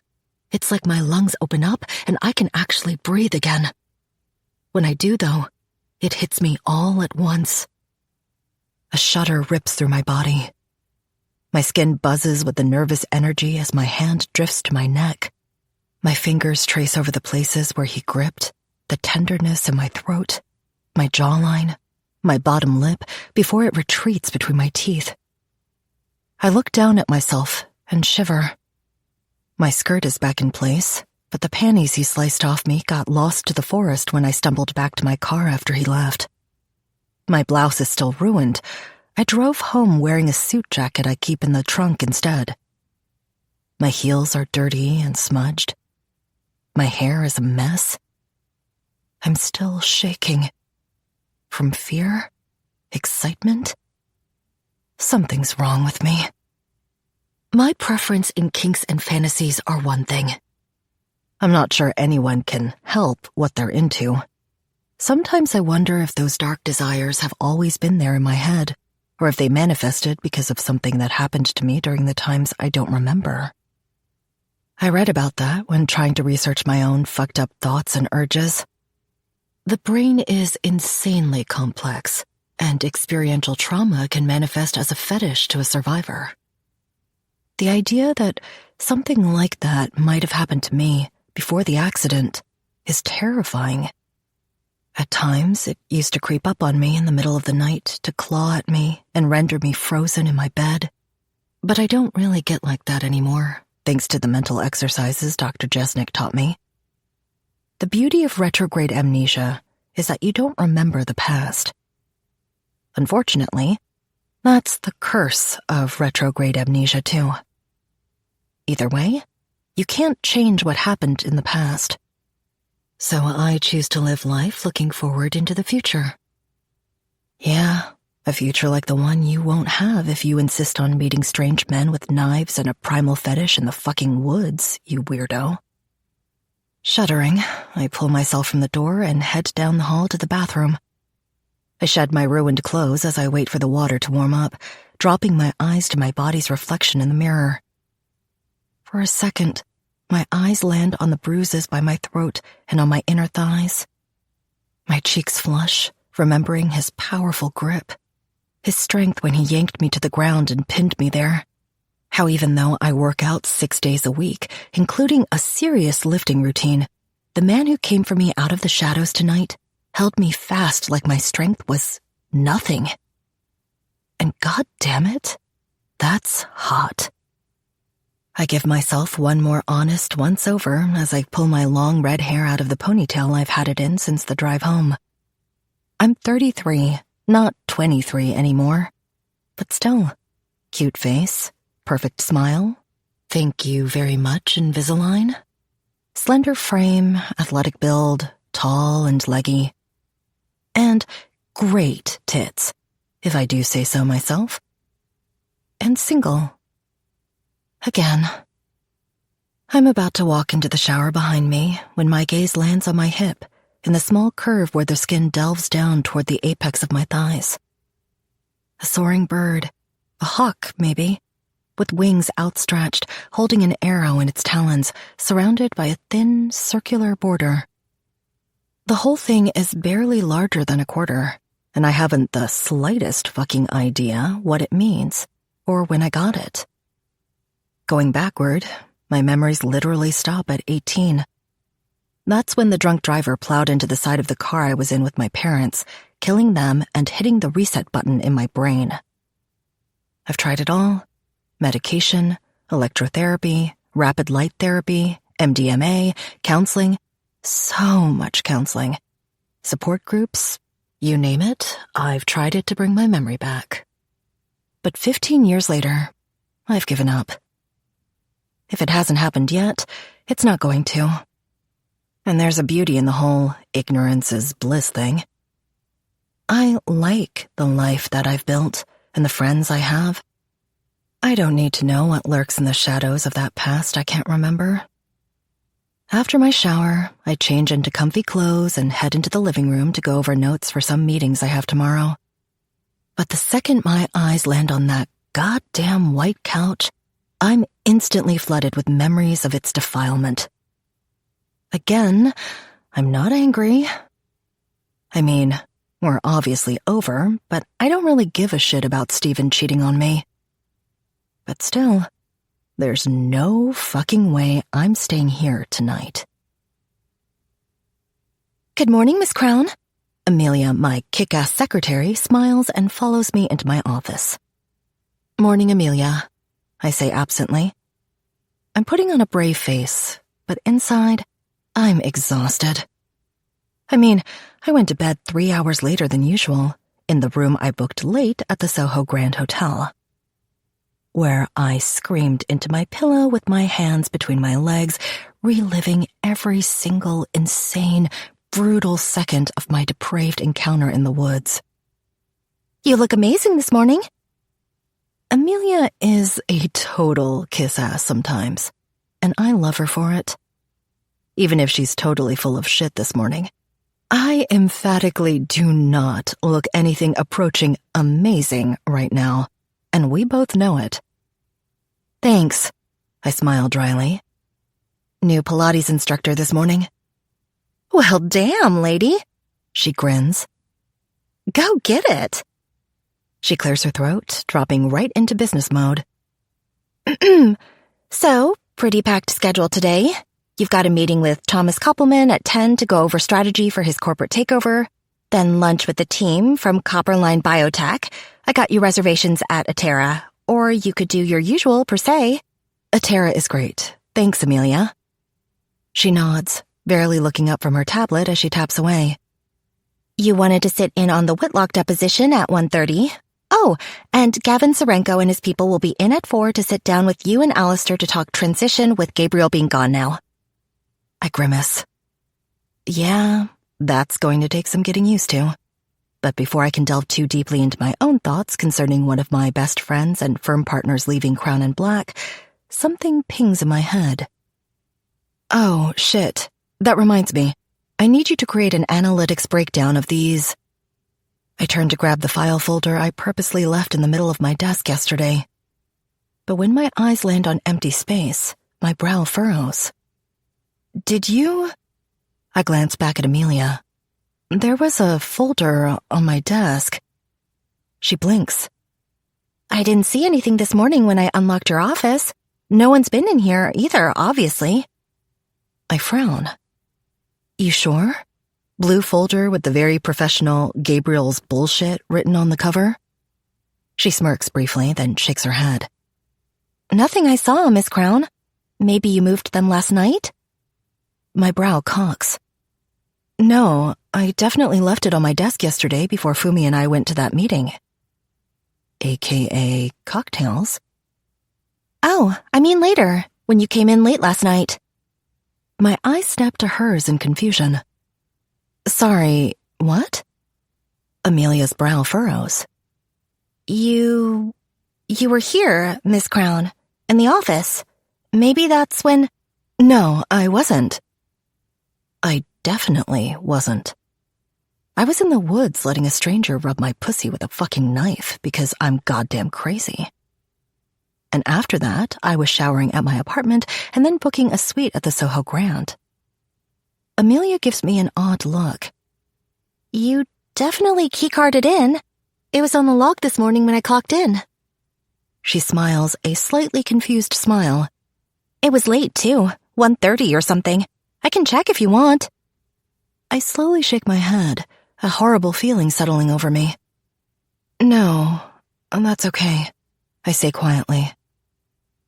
S2: it's like my lungs open up and I can actually breathe again. When I do, though, it hits me all at once. A shudder rips through my body. My skin buzzes with the nervous energy as my hand drifts to my neck. My fingers trace over the places where he gripped, the tenderness in my throat, my jawline, my bottom lip, before it retreats between my teeth. I look down at myself and shiver. My skirt is back in place, but the panties he sliced off me got lost to the forest when I stumbled back to my car after he left. My blouse is still ruined. I drove home wearing a suit jacket I keep in the trunk instead. My heels are dirty and smudged. My hair is a mess. I'm still shaking. From fear? Excitement? Something's wrong with me. My preference in kinks and fantasies are one thing. I'm not sure anyone can help what they're into. Sometimes I wonder if those dark desires have always been there in my head, or if they manifested because of something that happened to me during the times I don't remember. I read about that when trying to research my own fucked up thoughts and urges. The brain is insanely complex, and experiential trauma can manifest as a fetish to a survivor. The idea that something like that might have happened to me before the accident is terrifying. At times, it used to creep up on me in the middle of the night to claw at me and render me frozen in my bed. But I don't really get like that anymore, thanks to the mental exercises Dr. Jesnick taught me. The beauty of retrograde amnesia is that you don't remember the past. Unfortunately, that's the curse of retrograde amnesia too. Either way, you can't change what happened in the past. So I choose to live life looking forward into the future. Yeah, a future like the one you won't have if you insist on meeting strange men with knives and a primal fetish in the fucking woods, you weirdo. Shuddering, I pull myself from the door and head down the hall to the bathroom. I shed my ruined clothes as I wait for the water to warm up, dropping my eyes to my body's reflection in the mirror. For a second, my eyes land on the bruises by my throat and on my inner thighs. My cheeks flush, remembering his powerful grip, his strength when he yanked me to the ground and pinned me there. How even though I work out 6 days a week, including a serious lifting routine, the man who came for me out of the shadows tonight held me fast like my strength was nothing. And god damn it, that's hot. I give myself one more honest once over as I pull my long red hair out of the ponytail I've had it in since the drive home. I'm 33, not 23 anymore. But still, cute face, perfect smile, thank you very much Invisalign. Slender frame, athletic build, tall and leggy. And great tits, if I do say so myself. And single. Again. I'm about to walk into the shower behind me when my gaze lands on my hip in the small curve where the skin delves down toward the apex of my thighs. A soaring bird, a hawk maybe, with wings outstretched, holding an arrow in its talons, surrounded by a thin, circular border. The whole thing is barely larger than a quarter, and I haven't the slightest fucking idea what it means or when I got it. Going backward, my memories literally stop at 18. That's when the drunk driver plowed into the side of the car I was in with my parents, killing them and hitting the reset button in my brain. I've tried it all. Medication, electrotherapy, rapid light therapy, MDMA, counseling, so much counseling. Support groups, you name it, I've tried it to bring my memory back. But 15 years later, I've given up. If it hasn't happened yet, it's not going to. And there's a beauty in the whole ignorance is bliss thing. I like the life that I've built and the friends I have. I don't need to know what lurks in the shadows of that past I can't remember. After my shower, I change into comfy clothes and head into the living room to go over notes for some meetings I have tomorrow. But the second my eyes land on that goddamn white couch, I'm instantly flooded with memories of its defilement. Again, I'm not angry. I mean, we're obviously over, but I don't really give a shit about Steven cheating on me. But still, there's no fucking way I'm staying here tonight. Good morning, Miss Crown. Amelia, my kick-ass secretary, smiles and follows me into my office. Morning, Amelia, I say absently. I'm putting on a brave face, but inside, I'm exhausted. I mean, I went to bed 3 hours later than usual, in the room I booked late at the Soho Grand Hotel, where I screamed into my pillow with my hands between my legs, reliving every single insane, brutal second of my depraved encounter in the woods. You look amazing this morning. Amelia is a total kiss-ass sometimes, and I love her for it. Even if she's totally full of shit this morning, I emphatically do not look anything approaching amazing right now, and we both know it. Thanks, I smile dryly. New Pilates instructor this morning. Well, damn, lady, she grins. Go get it. She clears her throat, dropping right into business mode. So, pretty packed schedule today. You've got a meeting with Thomas Koppelman at 10 to go over strategy for his corporate takeover, then lunch with the team from Copperline Biotech. I got you reservations at Atera, or you could do your usual per se. Atera is great. Thanks, Amelia. She nods, barely looking up from her tablet as she taps away. You wanted to sit in on the Whitlock deposition at 1:30. Oh, and Gavin Serenko and his people will be in at 4 to sit down with you and Alistair to talk transition with Gabriel being gone now. I grimace. Yeah, that's going to take some getting used to. But before I can delve too deeply into my own thoughts concerning one of my best friends and firm partners leaving Crown and Black, something pings in my head. Oh, shit. That reminds me. I need you to create an analytics breakdown of these. I turn to grab the file folder I purposely left in the middle of my desk yesterday. But when my eyes land on empty space, my brow furrows. Did you? I glance back at Amelia. There was a folder on my desk. She blinks. I didn't see anything this morning when I unlocked your office. No one's been in here either, obviously. I frown. You sure? Blue folder with the very professional Gabriel's bullshit written on the cover? She smirks briefly, then shakes her head. Nothing I saw, Miss Crown. Maybe you moved them last night? My brow cocks. No, I definitely left it on my desk yesterday before Fumi and I went to that meeting. AKA cocktails? Oh, I mean later, when you came in late last night. My eyes snapped to hers in confusion. Sorry, what? Amelia's brow furrows. You were here, Miss Crown, in the office. Maybe that's when... No, I wasn't. I definitely wasn't. I was in the woods letting a stranger rub my pussy with a fucking knife because I'm goddamn crazy. And after that, I was showering at my apartment and then booking a suite at the Soho Grand. Amelia gives me an odd look. You definitely keycarded in. It was on the log this morning when I clocked in. She smiles a slightly confused smile. It was late, too. 1:30 or something. I can check if you want. I slowly shake my head, a horrible feeling settling over me. No, that's okay, I say quietly.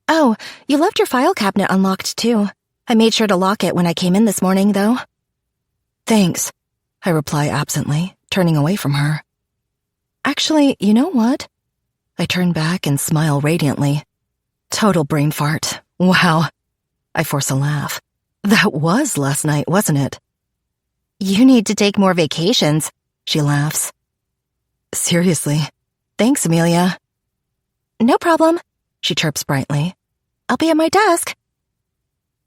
S2: Oh, you left your file cabinet unlocked, too. I made sure to lock it when I came in this morning, though. Thanks, I reply absently, turning away from her. Actually, you know what? I turn back and smile radiantly. Total brain fart. Wow. I force a laugh. That was last night, wasn't it? You need to take more vacations, she laughs. Seriously. Thanks, Amelia. No problem, she chirps brightly. I'll be at my desk.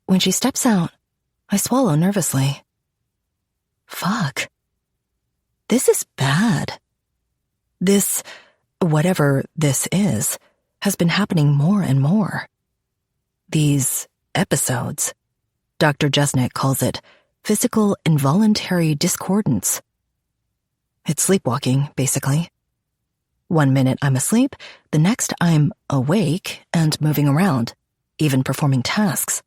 S2: When she steps out, I swallow nervously. Fuck. This is bad. This, whatever this is, has been happening more and more. These episodes, Dr. Jesnick calls it physical involuntary discordance. It's sleepwalking, basically. 1 minute I'm asleep, the next I'm awake and moving around, even performing tasks.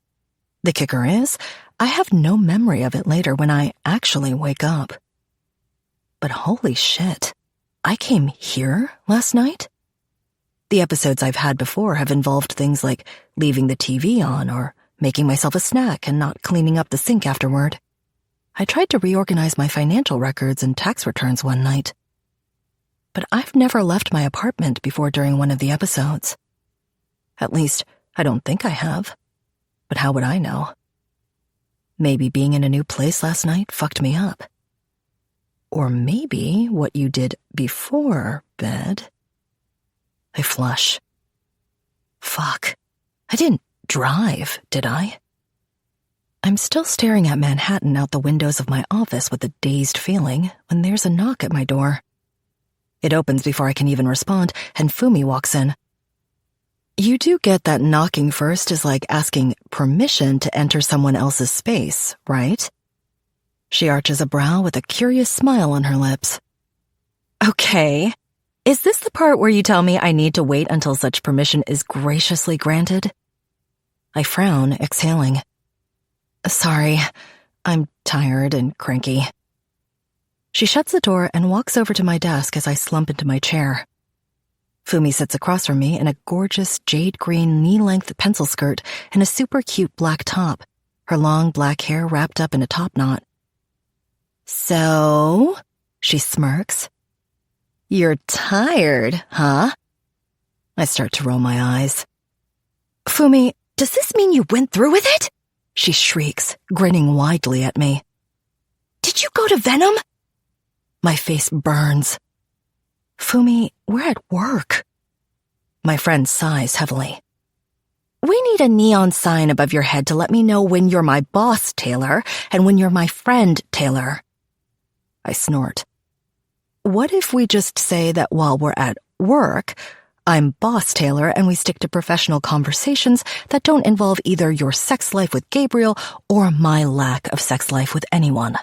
S2: The kicker is, I have no memory of it later when I actually wake up. But holy shit, I came here last night? The episodes I've had before have involved things like leaving the TV on or making myself a snack and not cleaning up the sink afterward. I tried to reorganize my financial records and tax returns one night. But I've never left my apartment before during one of the episodes. At least, I don't think I have. But how would I know? Maybe being in a new place last night fucked me up. Or maybe what you did before bed. I flush. Fuck. I didn't drive, did I? I'm still staring at Manhattan out the windows of my office with a dazed feeling when there's a knock at my door. It opens before I can even respond, and Fumi walks in. You do get that knocking first is like asking permission to enter someone else's space, right? She arches a brow with a curious smile on her lips. Okay. Is this the part where you tell me I need to wait until such permission is graciously granted? I frown, exhaling. Sorry, I'm tired and cranky. She shuts the door and walks over to my desk as I slump into my chair. Fumi sits across from me in a gorgeous jade green knee-length pencil skirt and a super cute black top, her long black hair wrapped up in a top knot. So, she smirks. You're tired, huh? I start to roll my eyes. Fumi, does this mean you went through with it? She shrieks, grinning widely at me. Did you go to Venom? My face burns. Fumi, we're at work. My friend sighs heavily. We need a neon sign above your head to let me know when you're my boss, Taylor, and when you're my friend, Taylor. I snort. What if we just say that while we're at work, I'm boss Taylor and we stick to professional conversations that don't involve either your sex life with Gabriel or my lack of sex life with anyone?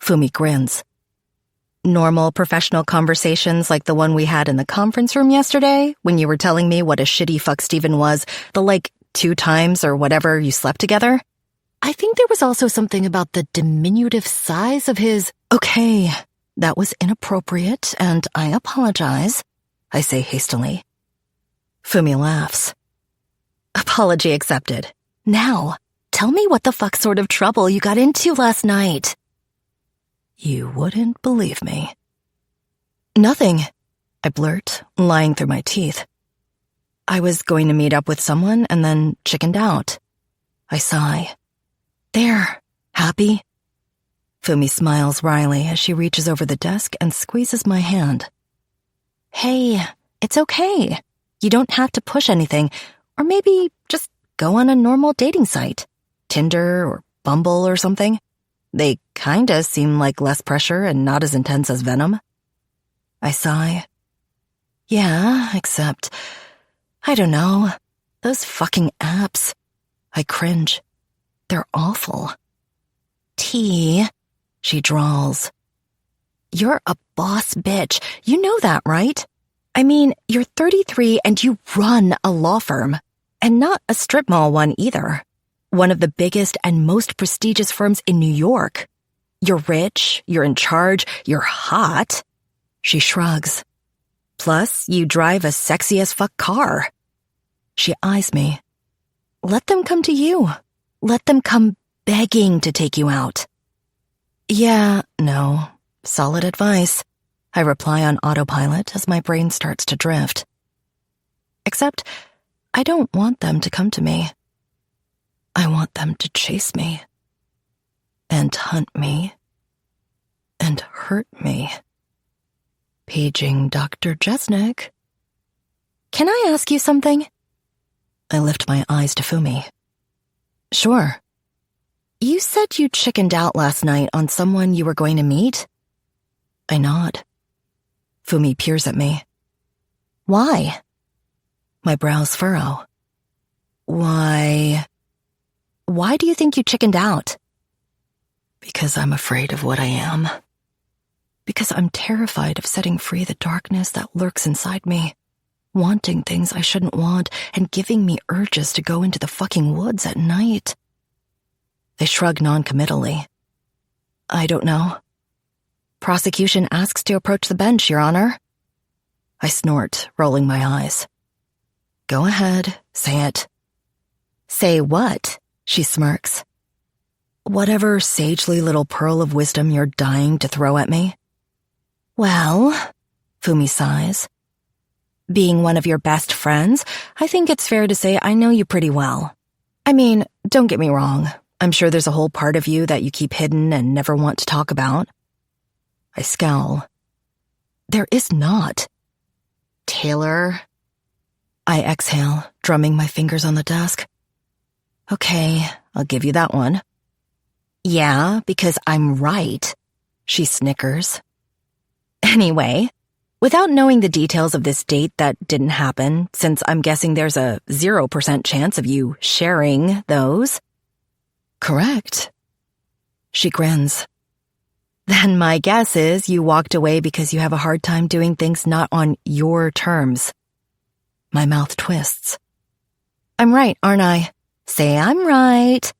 S2: Fumi grins. Normal professional conversations like the one we had in the conference room yesterday when you were telling me what a shitty fuck Steven was the 2 times or whatever you slept together? I think there was also something about the diminutive size of his... Okay, that was inappropriate and I apologize, I say hastily. Fumi laughs. Apology accepted. Now, tell me what the fuck sort of trouble you got into last night. You wouldn't believe me. Nothing, I blurt, lying through my teeth. I was going to meet up with someone and then chickened out. I sigh. There, happy? Fumi smiles wryly as she reaches over the desk and squeezes my hand. Hey, it's okay. You don't have to push anything, or maybe just go on a normal dating site. Tinder or Bumble or something. They kinda seem like less pressure and not as intense as Venom. I sigh. Yeah, except, I don't know, those fucking apps. I cringe. They're awful. T, she drawls. You're a boss bitch. You know that, right? I mean, you're 33 and you run a law firm. And not a strip mall one either. One of the biggest and most prestigious firms in New York. You're rich, you're in charge, you're hot. She shrugs. Plus, you drive a sexy as fuck car. She eyes me. Let them come to you. Let them come begging to take you out. Yeah, no. Solid advice. I reply on autopilot as my brain starts to drift. Except, I don't want them to come to me. I want them to chase me. And hunt me. And hurt me. Paging Dr. Jesnick. Can I ask you something? I lift my eyes to Fumi. Sure. You said you chickened out last night on someone you were going to meet? I nod. Fumi peers at me. Why? My brows furrow. Why do you think you chickened out? Because I'm afraid of what I am. Because I'm terrified of setting free the darkness that lurks inside me, wanting things I shouldn't want and giving me urges to go into the fucking woods at night. I shrug non-committally. I don't know. Prosecution asks to approach the bench, Your Honor. I snort, rolling my eyes. Go ahead, say it. Say what? She smirks. Whatever sagely little pearl of wisdom you're dying to throw at me. Well, Fumi sighs. Being one of your best friends, I think it's fair to say I know you pretty well. I mean, don't get me wrong. I'm sure there's a whole part of you that you keep hidden and never want to talk about. I scowl. There is not. Taylor. I exhale, drumming my fingers on the desk. Okay, I'll give you that one. Yeah, because I'm right. She snickers. Anyway, without knowing the details of this date that didn't happen, since I'm guessing there's a 0% chance of you sharing those. Correct. She grins. Then my guess is you walked away because you have a hard time doing things not on your terms. My mouth twists. I'm right, aren't I? Say I'm right.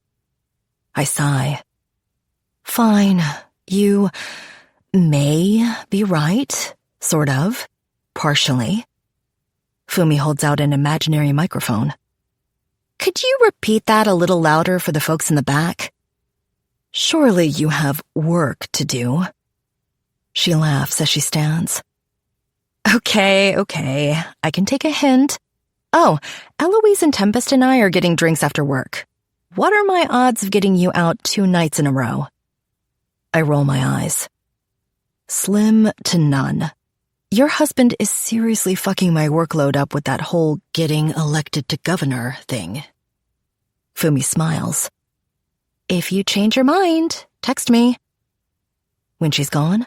S2: I sigh. Fine, you may be right, sort of, partially. Fumi holds out an imaginary microphone. Could you repeat that a little louder for the folks in the back? Surely you have work to do. She laughs as she stands. Okay, I can take a hint. Oh, Eloise and Tempest and I are getting drinks after work. What are my odds of getting you out 2 nights in a row? I roll my eyes. Slim to none. Your husband is seriously fucking my workload up with that whole getting elected to governor thing. Fumi smiles. If you change your mind, text me. When she's gone,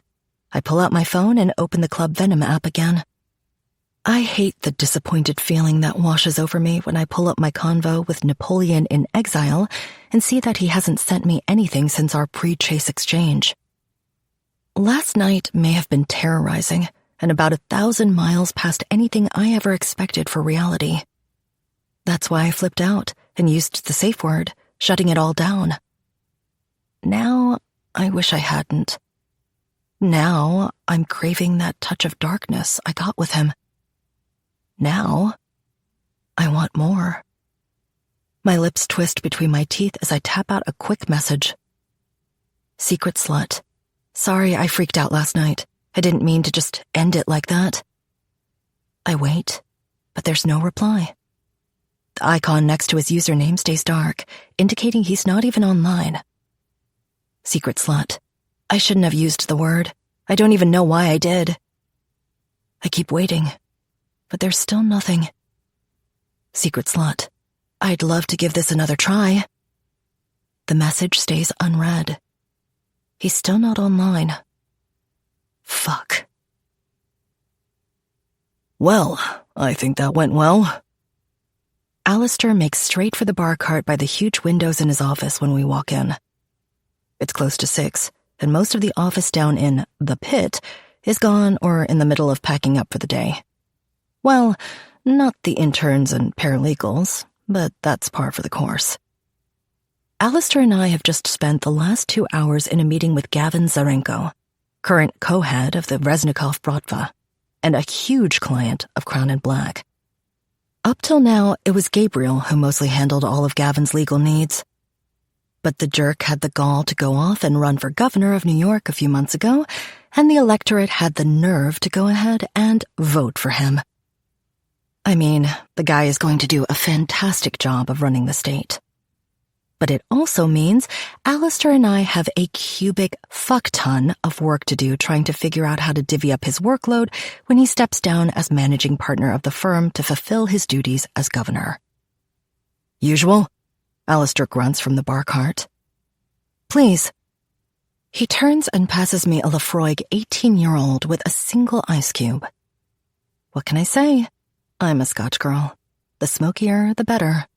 S2: I pull out my phone and open the Club Venom app again. I hate the disappointed feeling that washes over me when I pull up my convo with Napoleon in exile and see that he hasn't sent me anything since our pre-chase exchange. Last night may have been terrorizing and about 1,000 miles past anything I ever expected for reality. That's why I flipped out and used the safe word, shutting it all down. Now, I wish I hadn't. Now, I'm craving that touch of darkness I got with him. Now, I want more. My lips twist between my teeth as I tap out a quick message. Secret slut. Sorry I freaked out last night. I didn't mean to just end it like that. I wait, but there's no reply. The icon next to his username stays dark, indicating he's not even online. Secret slut. I shouldn't have used the word. I don't even know why I did. I keep waiting, but there's still nothing. Secret slut. I'd love to give this another try. The message stays unread. He's still not online. Fuck.
S3: Well, I think that went well.
S2: Alistair makes straight for the bar cart by the huge windows in his office when we walk in. It's close to 6, and most of the office down in the pit is gone or in the middle of packing up for the day. Well, not the interns and paralegals, but that's par for the course. Alistair and I have just spent the last 2 hours in a meeting with Gavin Zarenko, current co-head of the Reznikov Bratva, and a huge client of Crown and Black. Up till now, it was Gabriel who mostly handled all of Gavin's legal needs. But the jerk had the gall to go off and run for governor of New York a few months ago, and the electorate had the nerve to go ahead and vote for him. I mean, the guy is going to do a fantastic job of running the state. But it also means Alistair and I have a cubic fuck-ton of work to do trying to figure out how to divvy up his workload when he steps down as managing partner of the firm to fulfill his duties as governor.
S3: Usual?
S2: Alistair grunts from the bar cart. Please. He turns and passes me a Lafroig 18-year-old with a single ice cube. What can I say? I'm a Scotch girl. The smokier, the better.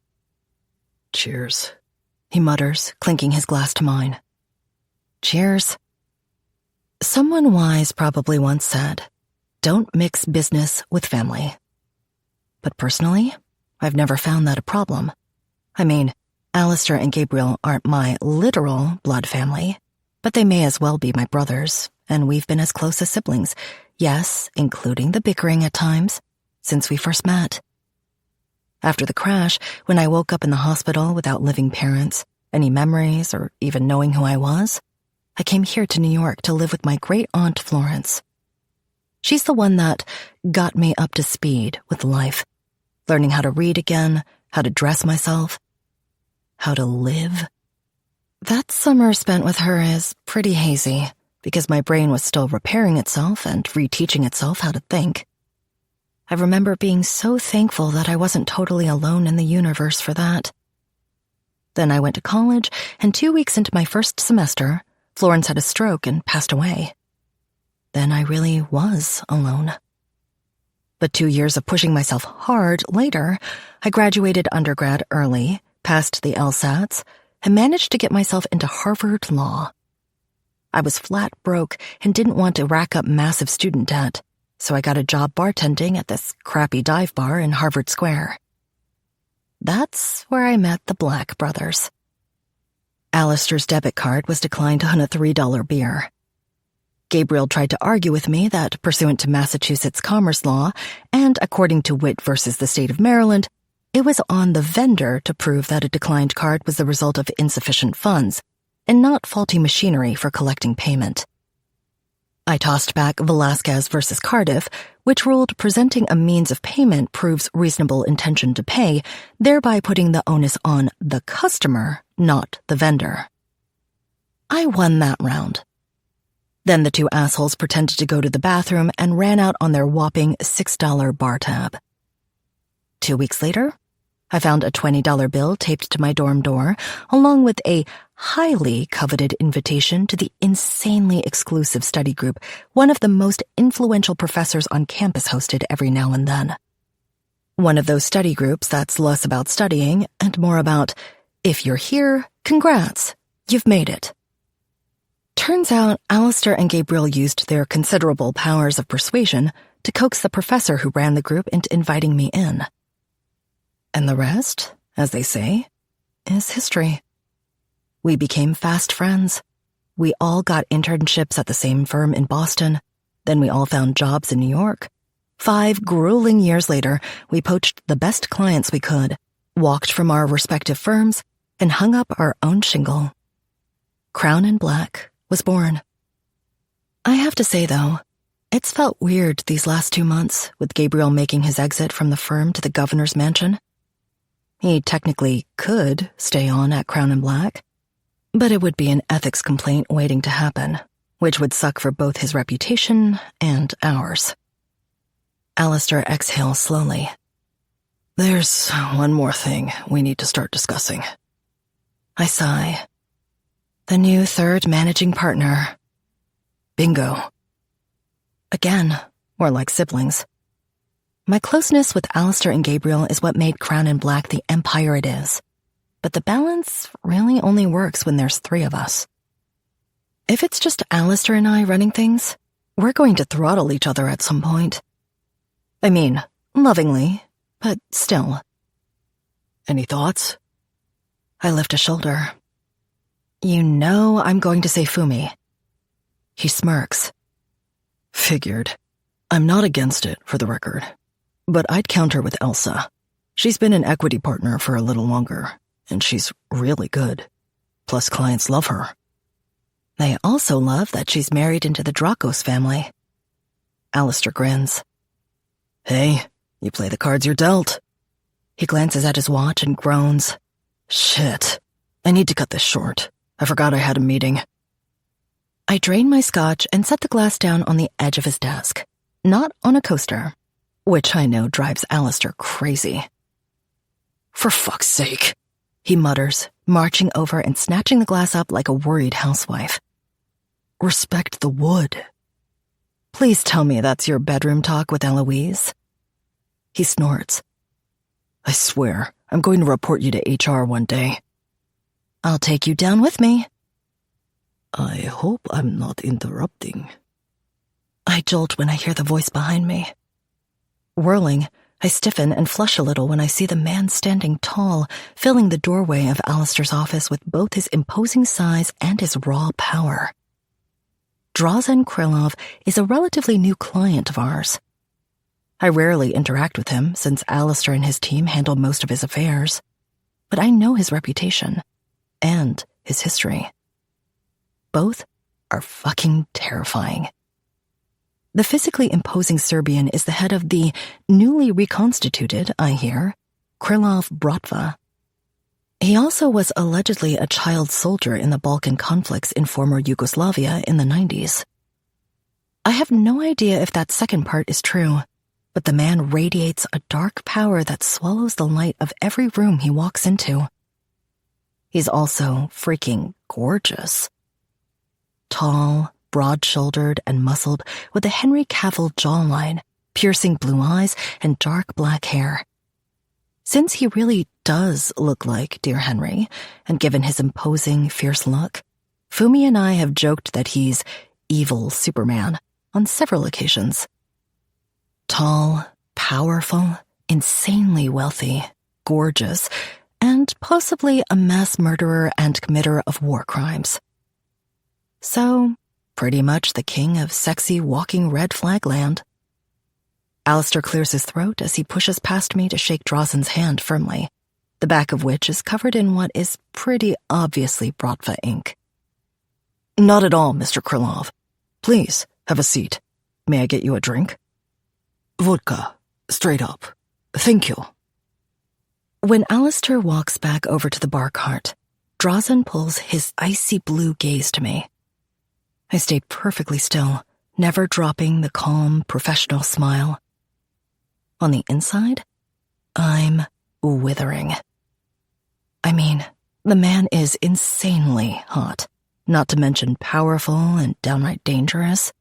S3: Cheers,
S2: he mutters, clinking his glass to mine. Cheers. Someone wise probably once said, don't mix business with family. But personally, I've never found that a problem. I mean, Alistair and Gabriel aren't my literal blood family, but they may as well be my brothers, and we've been as close as siblings, yes, including the bickering at times, since we first met. After the crash, when I woke up in the hospital without living parents, any memories, or even knowing who I was, I came here to New York to live with my great-aunt Florence. She's the one that got me up to speed with life, learning how to read again, how to dress myself, how to live. That summer spent with her is pretty hazy, because my brain was still repairing itself and reteaching itself how to think. I remember being so thankful that I wasn't totally alone in the universe for that. Then I went to college, and 2 weeks into my first semester, Florence had a stroke and passed away. Then I really was alone. But 2 years of pushing myself hard later, I graduated undergrad early, passed the LSATs, and managed to get myself into Harvard Law. I was flat broke and didn't want to rack up massive student debt, so I got a job bartending at this crappy dive bar in Harvard Square. That's where I met the Black brothers. Alistair's debit card was declined on a $3 beer. Gabriel tried to argue with me that, pursuant to Massachusetts commerce law, and according to Witt versus the state of Maryland, it was on the vendor to prove that a declined card was the result of insufficient funds, and not faulty machinery for collecting payment. I tossed back Velasquez versus Cardiff, which ruled presenting a means of payment proves reasonable intention to pay, thereby putting the onus on the customer, not the vendor. I won that round. Then the two assholes pretended to go to the bathroom and ran out on their whopping $6 bar tab. 2 weeks later, I found a $20 bill taped to my dorm door, along with a highly coveted invitation to the insanely exclusive study group one of the most influential professors on campus hosted every now and then. One of those study groups that's less about studying and more about, if you're here, congrats, you've made it. Turns out Alistair and Gabriel used their considerable powers of persuasion to coax the professor who ran the group into inviting me in. And the rest, as they say, is history. We became fast friends. We all got internships at the same firm in Boston. Then we all found jobs in New York. 5 grueling years later, we poached the best clients we could, walked from our respective firms, and hung up our own shingle. Crown and Black was born. I have to say, though, it's felt weird these last 2 months, with Gabriel making his exit from the firm to the governor's mansion. He technically could stay on at Crown and Black, but it would be an ethics complaint waiting to happen, which would suck for both his reputation and ours. Alistair exhales slowly.
S3: There's one more thing we need to start discussing.
S2: I sigh. The new third managing partner.
S3: Bingo.
S2: Again, we're like siblings. My closeness with Alistair and Gabriel is what made Crown and Black the empire it is. But the balance really only works when there's 3 of us. If it's just Alistair and I running things, we're going to throttle each other at some point. I mean, lovingly, but still.
S3: Any thoughts?
S2: I lift a shoulder. You know I'm going to say Fumi. He smirks.
S3: Figured. I'm not against it, for the record. But I'd counter with Elsa. She's been an equity partner for a little longer, and she's really good. Plus clients love her.
S2: They also love that she's married into the Dracos family. Alistair grins.
S3: Hey, you play the cards you're dealt.
S2: He glances at his watch and groans.
S3: Shit. I need to cut this short. I forgot I had a meeting.
S2: I drain my scotch and set the glass down on the edge of his desk, not on a coaster, which I know drives Alistair crazy.
S3: For fuck's sake,
S2: he mutters, marching over and snatching the glass up like a worried housewife.
S3: Respect the wood.
S2: Please tell me that's your bedroom talk with Eloise.
S3: He snorts. I swear, I'm going to report you to HR one day.
S2: I'll take you down with me.
S3: I hope I'm not interrupting.
S2: I jolt when I hear the voice behind me. Whirling, I stiffen and flush a little when I see the man standing tall, filling the doorway of Alistair's office with both his imposing size and his raw power. Drazen Krylov is a relatively new client of ours. I rarely interact with him since Alistair and his team handle most of his affairs, but I know his reputation and his history. Both are fucking terrifying. The physically imposing Serbian is the head of the newly reconstituted, I hear, Krylov Bratva. He also was allegedly a child soldier in the Balkan conflicts in former Yugoslavia in the 90s. I have no idea if that second part is true, but the man radiates a dark power that swallows the light of every room he walks into. He's also freaking gorgeous. Tall, broad-shouldered and muscled, with a Henry Cavill jawline, piercing blue eyes, and dark black hair. Since he really does look like dear Henry, and given his imposing, fierce look, Fumi and I have joked that he's evil Superman on several occasions. Tall, powerful, insanely wealthy, gorgeous, and possibly a mass murderer and committer of war crimes. So, pretty much the king of sexy walking red flag land. Alistair clears his throat as he pushes past me to shake Drazen's hand firmly, the back of which is covered in what is pretty obviously Bratva ink.
S3: Not at all, Mr. Krylov. Please, have a seat. May I get you a drink? Vodka, straight up. Thank you.
S2: When Alistair walks back over to the bar cart, Drazen pulls his icy blue gaze to me. I stay perfectly still, never dropping the calm, professional smile. On the inside, I'm withering. I mean, the man is insanely hot, not to mention powerful and downright dangerous.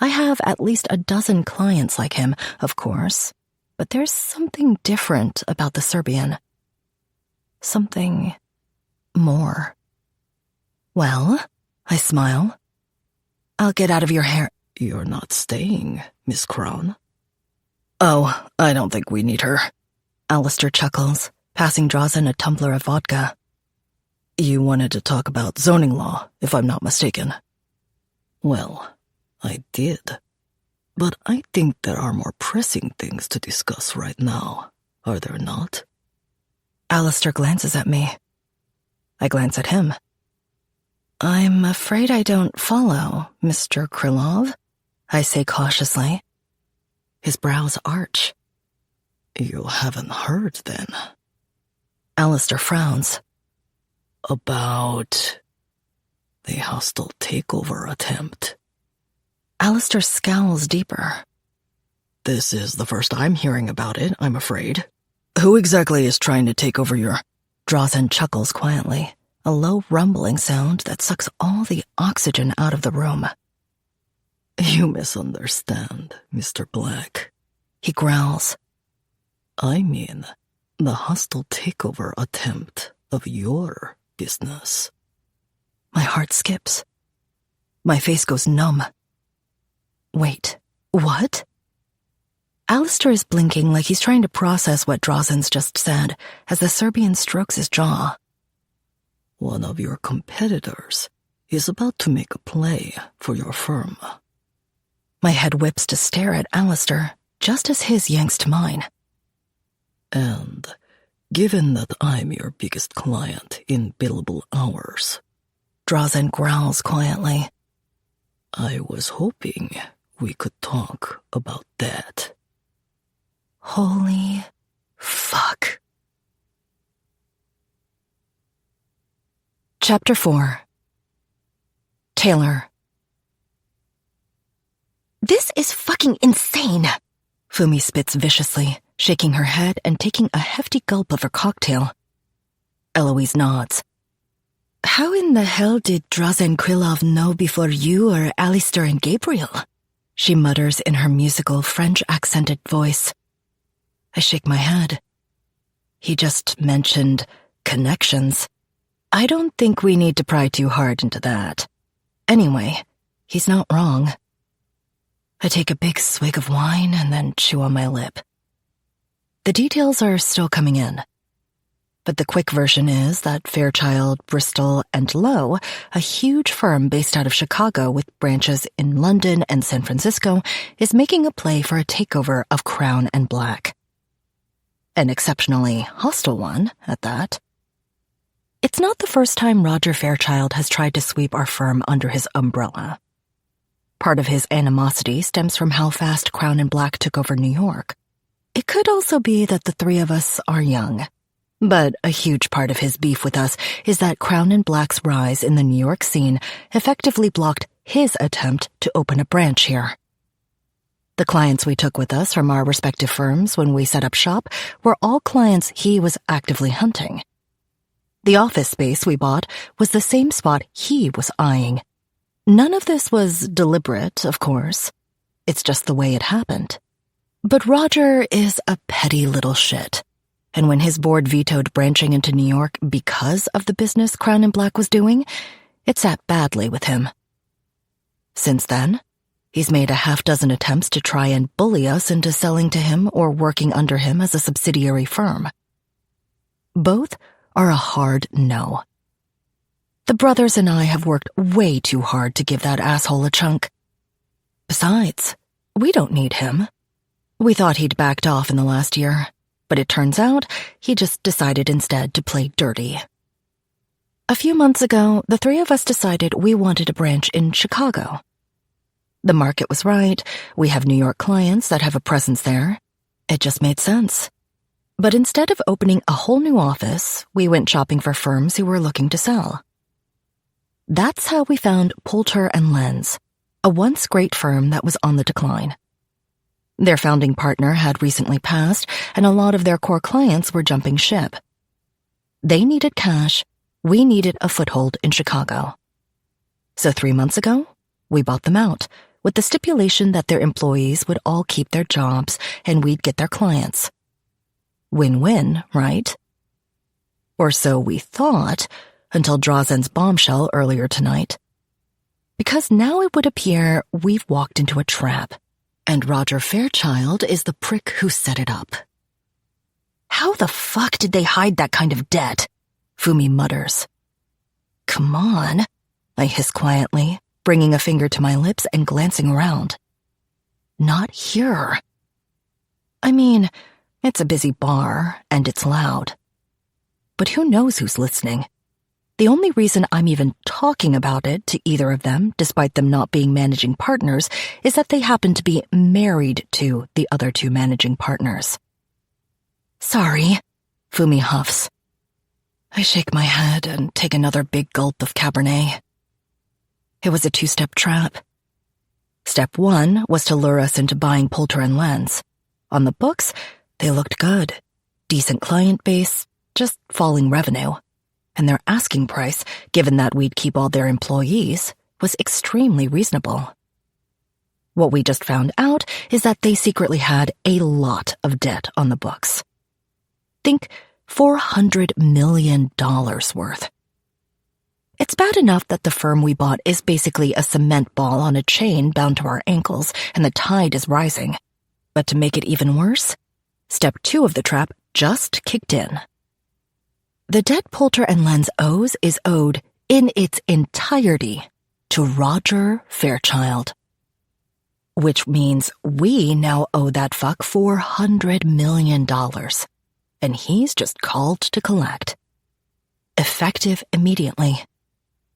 S2: I have at least a dozen clients like him, of course, but there's something different about the Serbian. Something more. Well, I smile. I'll get out of your hair.
S3: You're not staying, Miss Crown. Oh, I don't think we need her.
S2: Alistair chuckles, passing Drazen a tumbler of vodka.
S3: You wanted to talk about zoning law, if I'm not mistaken. Well, I did. But I think there are more pressing things to discuss right now, are there not?
S2: Alistair glances at me. I glance at him. I'm afraid I don't follow, Mr. Krylov, I say cautiously. His brows arch.
S3: You haven't heard, then?
S2: Alistair frowns.
S3: About... The hostile takeover attempt.
S2: Alistair scowls deeper.
S3: This is the first I'm hearing about it, I'm afraid. Who exactly is trying to take over your...
S2: Drazen chuckles quietly, a low rumbling sound that sucks all the oxygen out of the room.
S3: You misunderstand, Mr. Black.
S2: He growls.
S3: I mean, the hostile takeover attempt of your business.
S2: My heart skips. My face goes numb. Wait, what? Alistair is blinking like he's trying to process what Drazen's just said as the Serbian strokes his jaw.
S3: One of your competitors is about to make a play for your firm.
S2: My head whips to stare at Alistair, just as his yanks to mine.
S3: And given that I'm your biggest client in billable hours,
S2: Drazen growls quietly.
S3: I was hoping we could talk about that.
S2: Holy fuck. Chapter 4. Taylor. This is fucking insane, Fumi spits viciously, shaking her head and taking a hefty gulp of her cocktail. Eloise nods. How in the hell did Drazen Krylov know before you or Alistair and Gabriel? She mutters in her musical French-accented voice. I shake my head. He just mentioned connections. I don't think we need to pry too hard into that. Anyway, he's not wrong. I take a big swig of wine and then chew on my lip. The details are still coming in. But the quick version is that Fairchild, Bristol, and Lowe, a huge firm based out of Chicago with branches in London and San Francisco, is making a play for a takeover of Crown and Black. An exceptionally hostile one, at that. It's not the first time Roger Fairchild has tried to sweep our firm under his umbrella. Part of his animosity stems from how fast Crown and Black took over New York. It could also be that the three of us are young. But a huge part of his beef with us is that Crown and Black's rise in the New York scene effectively blocked his attempt to open a branch here. The clients we took with us from our respective firms when we set up shop were all clients he was actively hunting. The office space we bought was the same spot he was eyeing. None of this was deliberate, of course. It's just the way it happened. But Roger is a petty little shit. And when his board vetoed branching into New York because of the business Crown and Black was doing, it sat badly with him. Since then, he's made a half-dozen attempts to try and bully us into selling to him or working under him as a subsidiary firm. Both are a hard no. The brothers and I have worked way too hard to give that asshole a chunk. Besides, we don't need him. We thought he'd backed off in the last year. But it turns out he just decided instead to play dirty. A few months ago, the three of us decided we wanted a branch in Chicago. The market was right. We have New York clients that have a presence there. It just made sense. But instead of opening a whole new office, we went shopping for firms who were looking to sell. That's how we found Poulter and Lenz, a once great firm that was on the decline. Their founding partner had recently passed, and a lot of their core clients were jumping ship. They needed cash, we needed a foothold in Chicago. So 3 months ago, we bought them out, with the stipulation that their employees would all keep their jobs and we'd get their clients. Win-win, right? Or so we thought, until Drazen's bombshell earlier tonight. Because now it would appear we've walked into a trap. And Roger Fairchild is the prick who set it up. How the fuck did they hide that kind of debt? Fumi mutters. Come on, I hiss quietly, bringing a finger to my lips and glancing around. Not here. I mean, it's a busy bar, and it's loud. But who knows who's listening? The only reason I'm even talking about it to either of them, despite them not being managing partners, is that they happen to be married to the other two managing partners. Sorry, Fumi huffs. I shake my head and take another big gulp of Cabernet. It was a two-step trap. Step 1 was to lure us into buying Poulter and Lens. On the books, they looked good. Decent client base, just falling revenue. And their asking price, given that we'd keep all their employees, was extremely reasonable. What we just found out is that they secretly had a lot of debt on the books. Think $400 million worth. It's bad enough that the firm we bought is basically a cement ball on a chain bound to our ankles and the tide is rising. But to make it even worse, step 2 of the trap just kicked in. The debt Poulter and Lens owes is owed in its entirety to Roger Fairchild. Which means we now owe that fuck $400 million. And he's just called to collect. Effective immediately.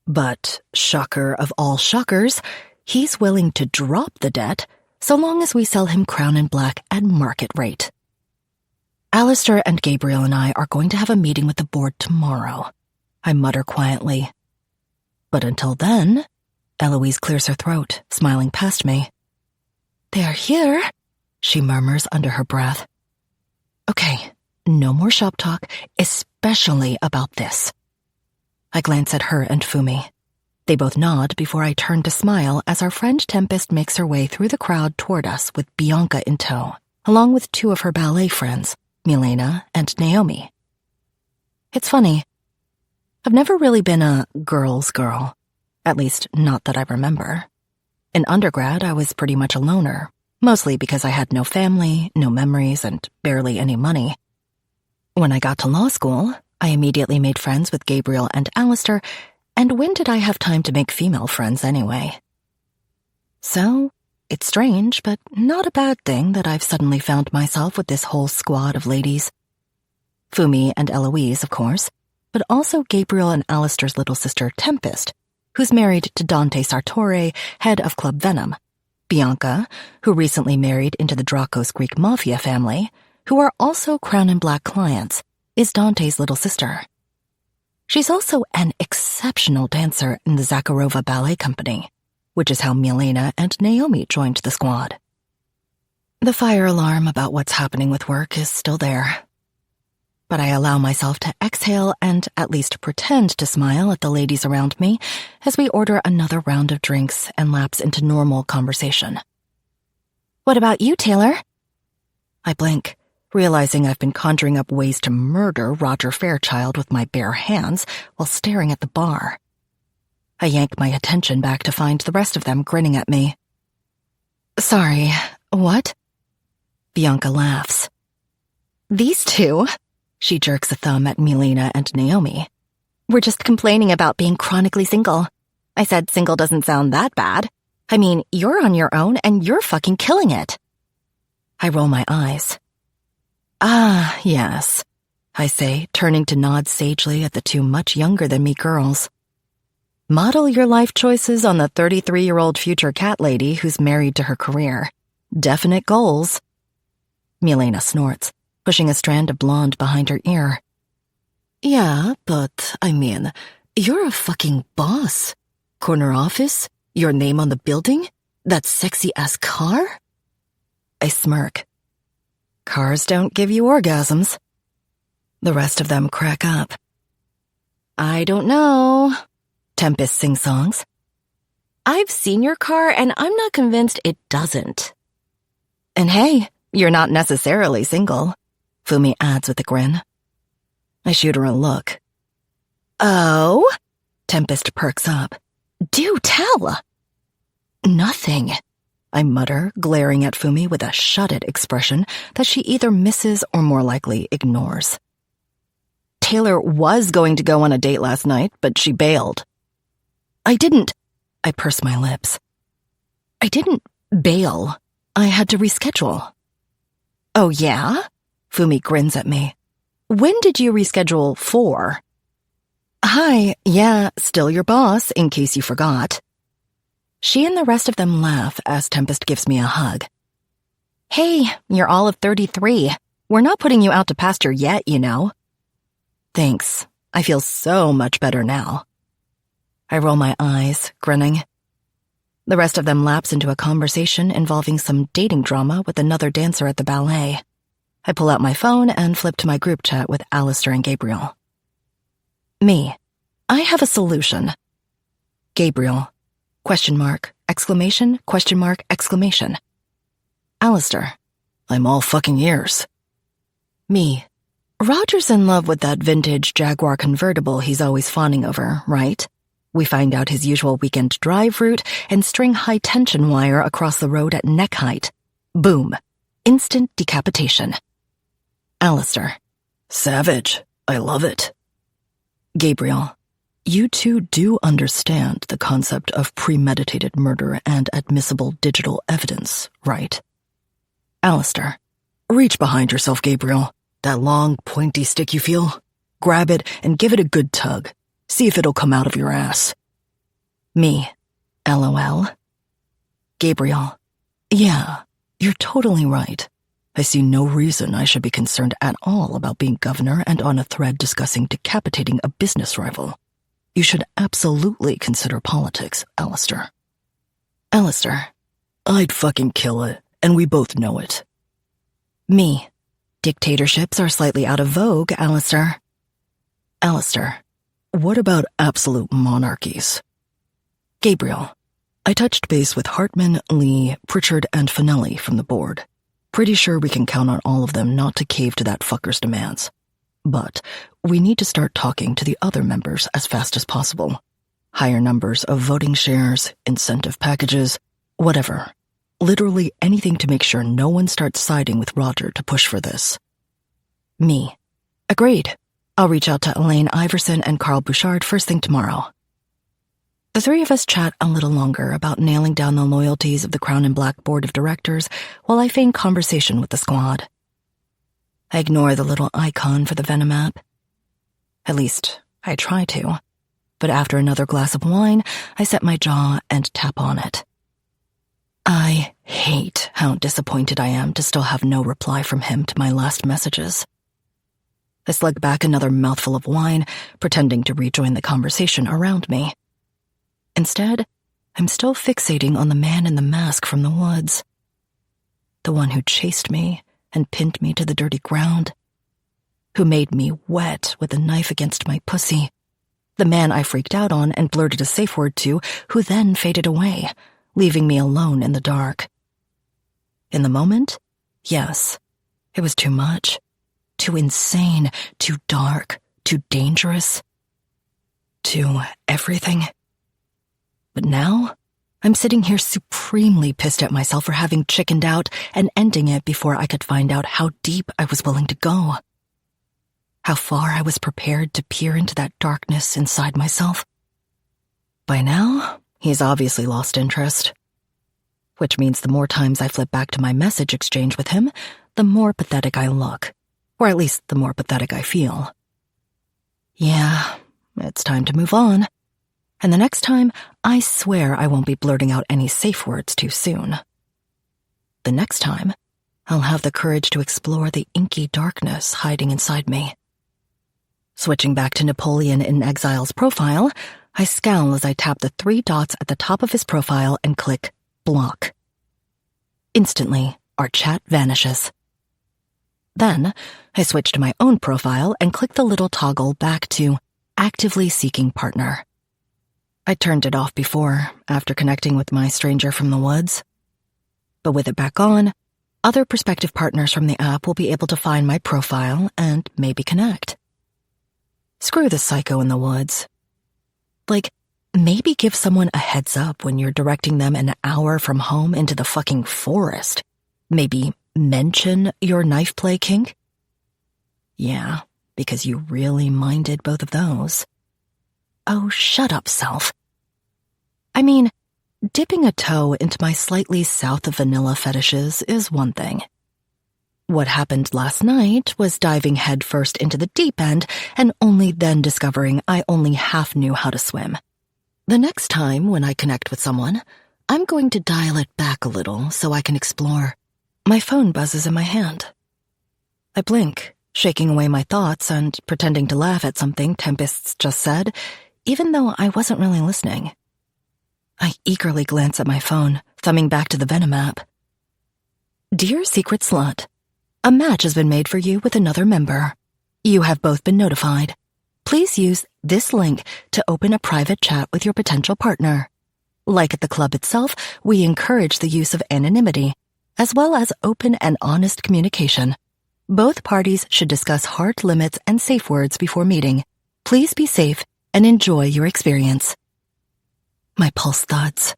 S2: But, shocker of all shockers, he's willing to drop the debt so long as we sell him Crown and Black at market rate. Alistair and Gabriel and I are going to have a meeting with the board tomorrow, I mutter quietly. But until then, Eloise clears her throat, smiling past me. "They're here," she murmurs under her breath. Okay, no more shop talk, especially about this. I glance at her and Fumi. They both nod before I turn to smile as our friend Tempest makes her way through the crowd toward us with Bianca in tow, along with 2 of her ballet friends, Milena and Naomi. It's funny. I've never really been a girl's girl, at least not that I remember. In undergrad, I was pretty much a loner, mostly because I had no family, no memories, and barely any money. When I got to law school, I immediately made friends with Gabriel and Alistair, and when did I have time to make female friends anyway? So, it's strange, but not a bad thing that I've suddenly found myself with this whole squad of ladies. Fumi and Eloise, of course, but also Gabriel and Alistair's little sister Tempest, who's married to Dante Sartore, head of Club Venom, Bianca, who recently married into the Dracos Greek Mafia family, who are also Crown and Black clients, is Dante's little sister. She's also an exceptional dancer in the Zakharova Ballet Company, which is how Milena and Naomi joined the squad. The fire alarm about what's happening with work is still there. But I allow myself to exhale and at least pretend to smile at the ladies around me as we order another round of drinks and lapse into normal conversation. "What about you, Taylor?" I blink, realizing I've been conjuring up ways to murder Roger Fairchild with my bare hands while staring at the bar. I yank my attention back to find the rest of them grinning at me. "Sorry, what?" Bianca laughs. "These 2," she jerks a thumb at Milena and Naomi, "were just complaining about being chronically single. I said single doesn't sound that bad. I mean, you're on your own and you're fucking killing it." I roll my eyes. "Ah, yes," I say, turning to nod sagely at the 2 much younger than me girls. Model your life choices on the 33-year-old future cat lady who's married to her career. Definite goals. Milena snorts, pushing a strand of blonde behind her ear. "Yeah, but, I mean, you're a fucking boss. Corner office, your name on the building, that sexy-ass car?" I smirk. "Cars don't give you orgasms." The rest of them crack up. "I don't know," Tempest sing-songs. "I've seen your car and I'm not convinced it doesn't." "And hey, you're not necessarily single," Fumi adds with a grin. I shoot her a look. "Oh?" Tempest perks up. "Do tell." "Nothing," I mutter, glaring at Fumi with a shut-it expression that she either misses or more likely ignores. "Taylor was going to go on a date last night, but she bailed." I purse my lips. "I didn't bail. I had to reschedule." "Oh yeah?" Fumi grins at me. "When did you reschedule for?" "Hi, yeah, still your boss, in case you forgot." She and the rest of them laugh as Tempest gives me a hug. "Hey, you're all of 33. We're not putting you out to pasture yet, you know." "Thanks. I feel so much better now." I roll my eyes, grinning. The rest of them lapse into a conversation involving some dating drama with another dancer at the ballet. I pull out my phone and flip to my group chat with Alistair and Gabriel. Me. I have a solution. Gabriel. Question mark, exclamation, question mark, exclamation. Alistair. I'm all fucking ears. Me. Roger's in love with that vintage Jaguar convertible he's always fawning over, right? We find out his usual weekend drive route and string high-tension wire across the road at neck height. Boom. Instant decapitation. Alistair.
S3: Savage. I love it.
S2: Gabriel.
S3: You two do understand the concept of premeditated murder and admissible digital evidence, right?
S2: Alistair.
S3: Reach behind yourself, Gabriel. That long, pointy stick you feel? Grab it and give it a good tug. See if it'll come out of your ass.
S2: Me. LOL. Gabriel.
S3: Yeah, you're totally right. I see no reason I should be concerned at all about being governor and on a thread discussing decapitating a business rival. You should absolutely consider politics, Alistair.
S2: Alistair.
S3: I'd fucking kill it, and we both know it.
S2: Me. Dictatorships are slightly out of vogue, Alistair.
S3: Alistair. What about absolute monarchies?
S2: Gabriel.
S3: I touched base with Hartman, Lee, Pritchard, and Finelli from the board. Pretty sure we can count on all of them not to cave to that fucker's demands. But we need to start talking to the other members as fast as possible. Higher numbers of voting shares, incentive packages, whatever. Literally anything to make sure no one starts siding with Roger to push for this.
S2: Me. Agreed. I'll reach out to Elaine Iverson and Carl Bouchard first thing tomorrow. The three of us chat a little longer about nailing down the loyalties of the Crown and Black Board of Directors while I feign conversation with the squad. I ignore the little icon for the Venom app. At least, I try to. But after another glass of wine, I set my jaw and tap on it. I hate how disappointed I am to still have no reply from him to my last messages. I slug back another mouthful of wine, pretending to rejoin the conversation around me. Instead, I'm still fixating on the man in the mask from the woods. The one who chased me and pinned me to the dirty ground. Who made me wet with a knife against my pussy. The man I freaked out on and blurted a safe word to, who then faded away, leaving me alone in the dark. In the moment, yes, it was too much. Too insane, too dark, too dangerous. Too everything. But now, I'm sitting here supremely pissed at myself for having chickened out and ending it before I could find out how deep I was willing to go. How far I was prepared to peer into that darkness inside myself. By now, he's obviously lost interest. Which means the more times I flip back to my message exchange with him, the more pathetic I look. Or at least the more pathetic I feel. Yeah, it's time to move on. And the next time, I swear I won't be blurting out any safe words too soon. The next time, I'll have the courage to explore the inky darkness hiding inside me. Switching back to Napoleon in Exile's profile, I scowl as I tap the 3 dots at the top of his profile and click block. Instantly, our chat vanishes. Then, I switch to my own profile and click the little toggle back to actively seeking partner. I turned it off before, after connecting with my stranger from the woods. But with it back on, other prospective partners from the app will be able to find my profile and maybe connect. Screw the psycho in the woods. Like, maybe give someone a heads up when you're directing them an hour from home into the fucking forest. Maybe mention your knife play kink? Yeah, because you really minded both of those. Oh, shut up, self. I mean, dipping a toe into my slightly south of vanilla fetishes is one thing. What happened last night was diving headfirst into the deep end and only then discovering I only half knew how to swim. The next time when I connect with someone, I'm going to dial it back a little so I can explore. My phone buzzes in my hand. I blink, shaking away my thoughts and pretending to laugh at something Tempests just said, even though I wasn't really listening. I eagerly glance at my phone, thumbing back to the Venom app. Dear Secret Slut, a match has been made for you with another member. You have both been notified. Please use this link to open a private chat with your potential partner. Like at the club itself, we encourage the use of anonymity, as well as open and honest communication. Both parties should discuss hard limits and safe words before meeting. Please be safe and enjoy your experience. My pulse thuds.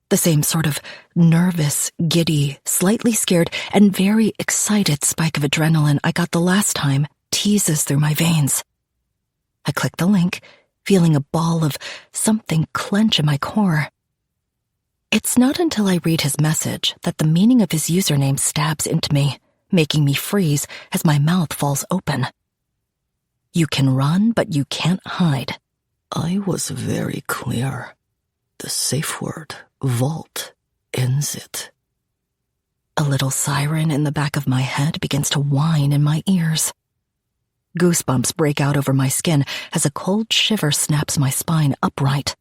S2: The same sort of nervous, giddy, slightly scared, and very excited spike of adrenaline I got the last time teases through my veins. I click the link, feeling a ball of something clench in my core. It's not until I read his message that the meaning of his username stabs into me, making me freeze as my mouth falls open. You can run, but you can't hide.
S3: I was very clear. The safe word, vault, ends it.
S2: A little siren in the back of my head begins to whine in my ears. Goosebumps break out over my skin as a cold shiver snaps my spine upright.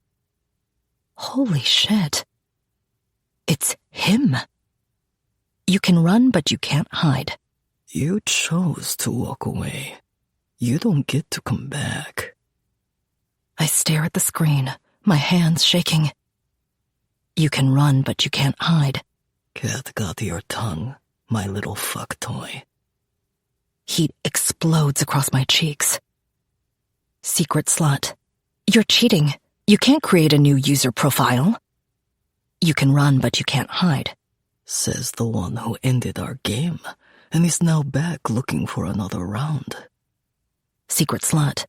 S2: Holy shit. It's him. You can run, but you can't hide.
S3: You chose to walk away. You don't get to come back.
S2: I stare at the screen, my hands shaking. You can run, but you can't hide.
S3: Cat got your tongue, my little fuck toy.
S2: Heat explodes across my cheeks. Secret Slut. You're cheating. You can't create a new user profile. You can run, but you can't hide.
S3: Says the one who ended our game and is now back looking for another round.
S2: Secret Slut.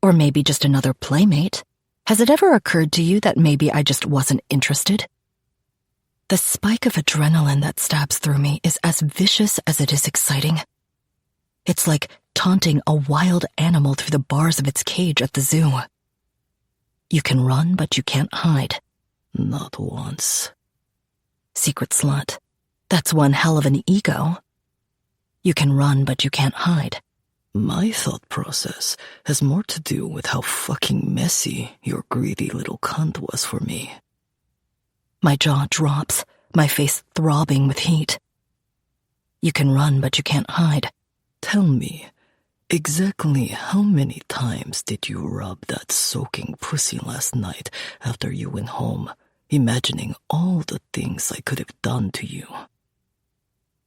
S2: Or maybe just another playmate. Has it ever occurred to you that maybe I just wasn't interested? The spike of adrenaline that stabs through me is as vicious as it is exciting. It's like taunting a wild animal through the bars of its cage at the zoo. You can run, but you can't hide.
S3: Not once.
S2: Secret Slut. That's one hell of an ego. You can run, but you can't hide.
S3: My thought process has more to do with how fucking messy your greedy little cunt was for me.
S2: My jaw drops, my face throbbing with heat. You can run, but you can't hide.
S3: Tell me, exactly how many times did you rub that soaking pussy last night after you went home, imagining all the things I could have done to you?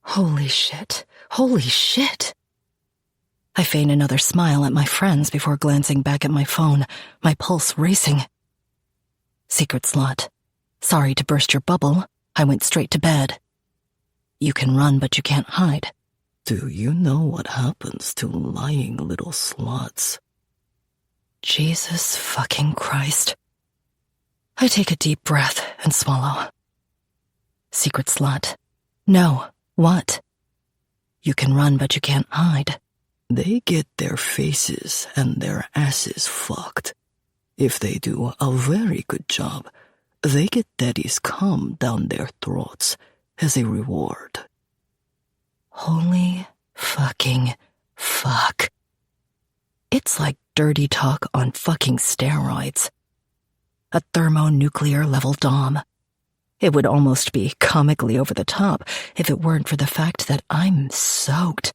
S2: Holy shit. Holy shit. I feign another smile at my friends before glancing back at my phone, my pulse racing. Secret Slut. Sorry to burst your bubble. I went straight to bed. You can run, but you can't hide.
S3: Do you know what happens to lying little sluts?
S2: Jesus fucking Christ. I take a deep breath and swallow. Secret Slut. No. What? You can run, but you can't hide.
S3: They get their faces and their asses fucked. If they do a very good job, they get daddy's cum down their throats as a reward.
S2: Holy fucking fuck. It's like dirty talk on fucking steroids. A thermonuclear level dom. It would almost be comically over the top if it weren't for the fact that I'm soaked.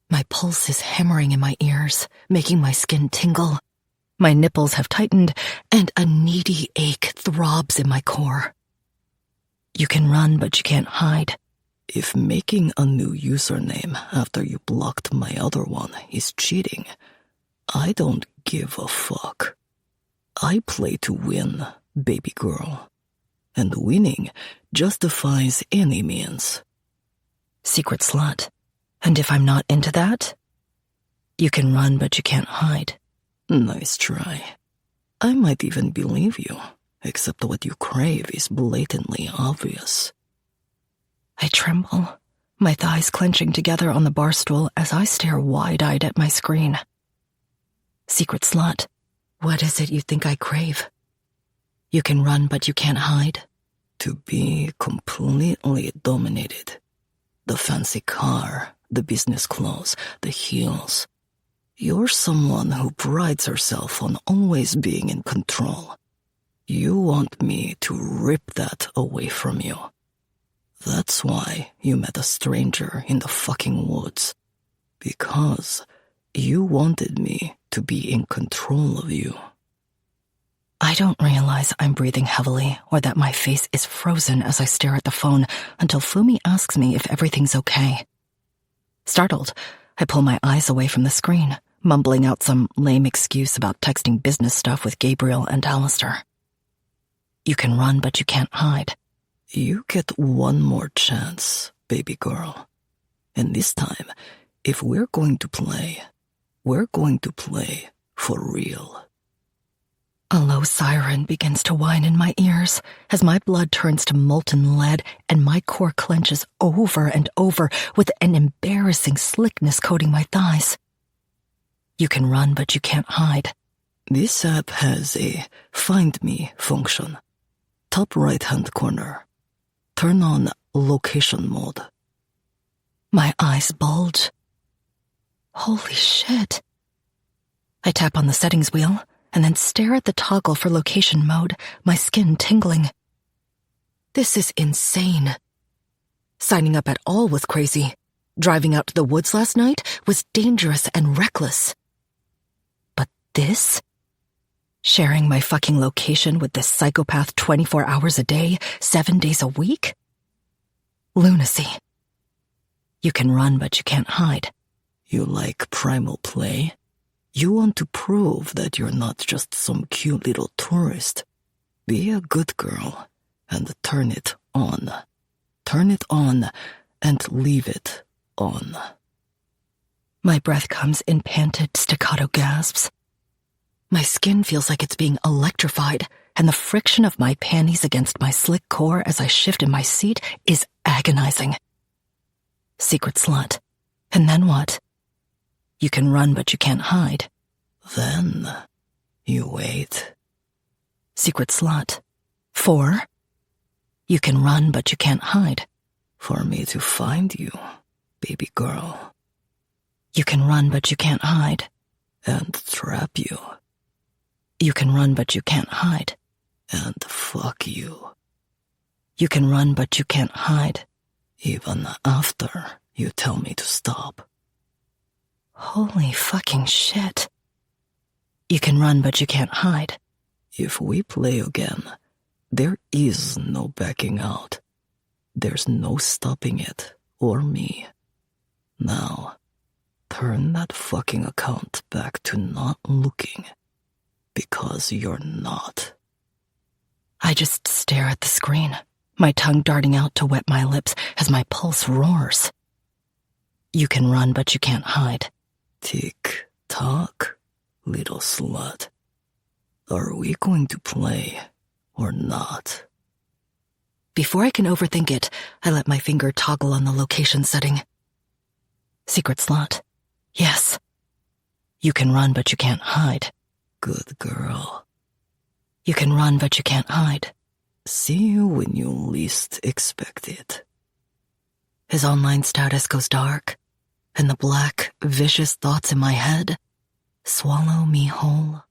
S2: My pulse is hammering in my ears, making my skin tingle. My nipples have tightened, and a needy ache throbs in my core. You can run, but you can't hide.
S3: If making a new username after you blocked my other one is cheating, I don't give a fuck. I play to win, baby girl. And winning justifies any means.
S2: Secret Slut. And if I'm not into that? You can run, but you can't hide.
S3: Nice try. I might even believe you, except what you crave is blatantly obvious.
S2: I tremble, my thighs clenching together on the bar stool as I stare wide-eyed at my screen. Secret Slut, what is it you think I crave? You can run, but you can't hide?
S3: To be completely dominated. The fancy car, the business clothes, the heels. You're someone who prides herself on always being in control. You want me to rip that away from you. That's why you met a stranger in the fucking woods. Because you wanted me to be in control of you.
S2: I don't realize I'm breathing heavily or that my face is frozen as I stare at the phone until Fumi asks me if everything's okay. Startled, I pull my eyes away from the screen, mumbling out some lame excuse about texting business stuff with Gabriel and Alistair. You can run, but you can't hide.
S3: You get one more chance, baby girl. And this time, if we're going to play for real.
S2: A low siren begins to whine in my ears as my blood turns to molten lead and my core clenches over and over with an embarrassing slickness coating my thighs. You can run, but you can't hide.
S3: This app has a Find Me function. Top right-hand corner. Turn on location mode.
S2: My eyes bulge. Holy shit. I tap on the settings wheel and then stare at the toggle for location mode, my skin tingling. This is insane. Signing up at all was crazy. Driving out to the woods last night was dangerous and reckless. But this? Sharing my fucking location with this psychopath 24 hours a day, 7 days a week? Lunacy. You can run, but you can't hide.
S3: You like primal play? You want to prove that you're not just some cute little tourist. Be a good girl and turn it on. Turn it on and leave it on.
S2: My breath comes in panted staccato gasps. My skin feels like it's being electrified, and the friction of my panties against my slick core as I shift in my seat is agonizing. Secret slut. And then what? You can run, but you can't hide.
S3: Then you wait.
S2: Secret slut. 4. You can run, but you can't hide.
S3: For me to find you, baby girl.
S2: You can run, but you can't hide.
S3: And trap you.
S2: You can run, but you can't hide.
S3: And fuck you.
S2: You can run, but you can't hide.
S3: Even after you tell me to stop.
S2: Holy fucking shit. You can run, but you can't hide.
S3: If we play again, there is no backing out. There's no stopping it, or me. Now, turn that fucking account back to not looking. Because you're not.
S2: I just stare at the screen, my tongue darting out to wet my lips as my pulse roars. You can run, but you can't hide.
S3: Tick tock, little slut. Are we going to play or not?
S2: Before I can overthink it, I let my finger toggle on the location setting. Secret slut. Yes. You can run, but you can't hide.
S3: Good girl.
S2: You can run, but you can't hide.
S3: See you when you least expect it.
S2: His online status goes dark, and the black, vicious thoughts in my head swallow me whole.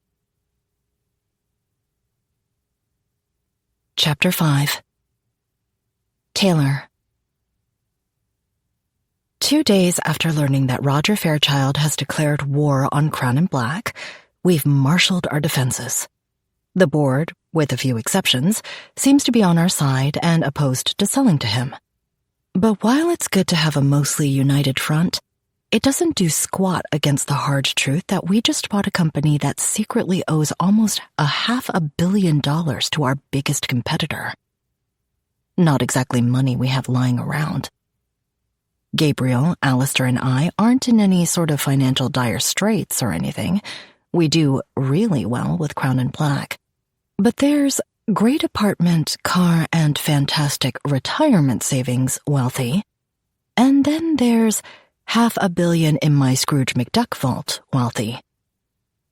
S2: Chapter 5. Taylor. 2 days after learning that Roger Fairchild has declared war on Crown and Black, we've marshaled our defenses. The board, with a few exceptions, seems to be on our side and opposed to selling to him. But while it's good to have a mostly united front, it doesn't do squat against the hard truth that we just bought a company that secretly owes almost $500 million to our biggest competitor. Not exactly money we have lying around. Gabriel, Alistair, and I aren't in any sort of financial dire straits or anything. We do really well with Crown and Black. But there's great apartment, car, and fantastic retirement savings wealthy. And then there's $500 million in my Scrooge McDuck vault wealthy.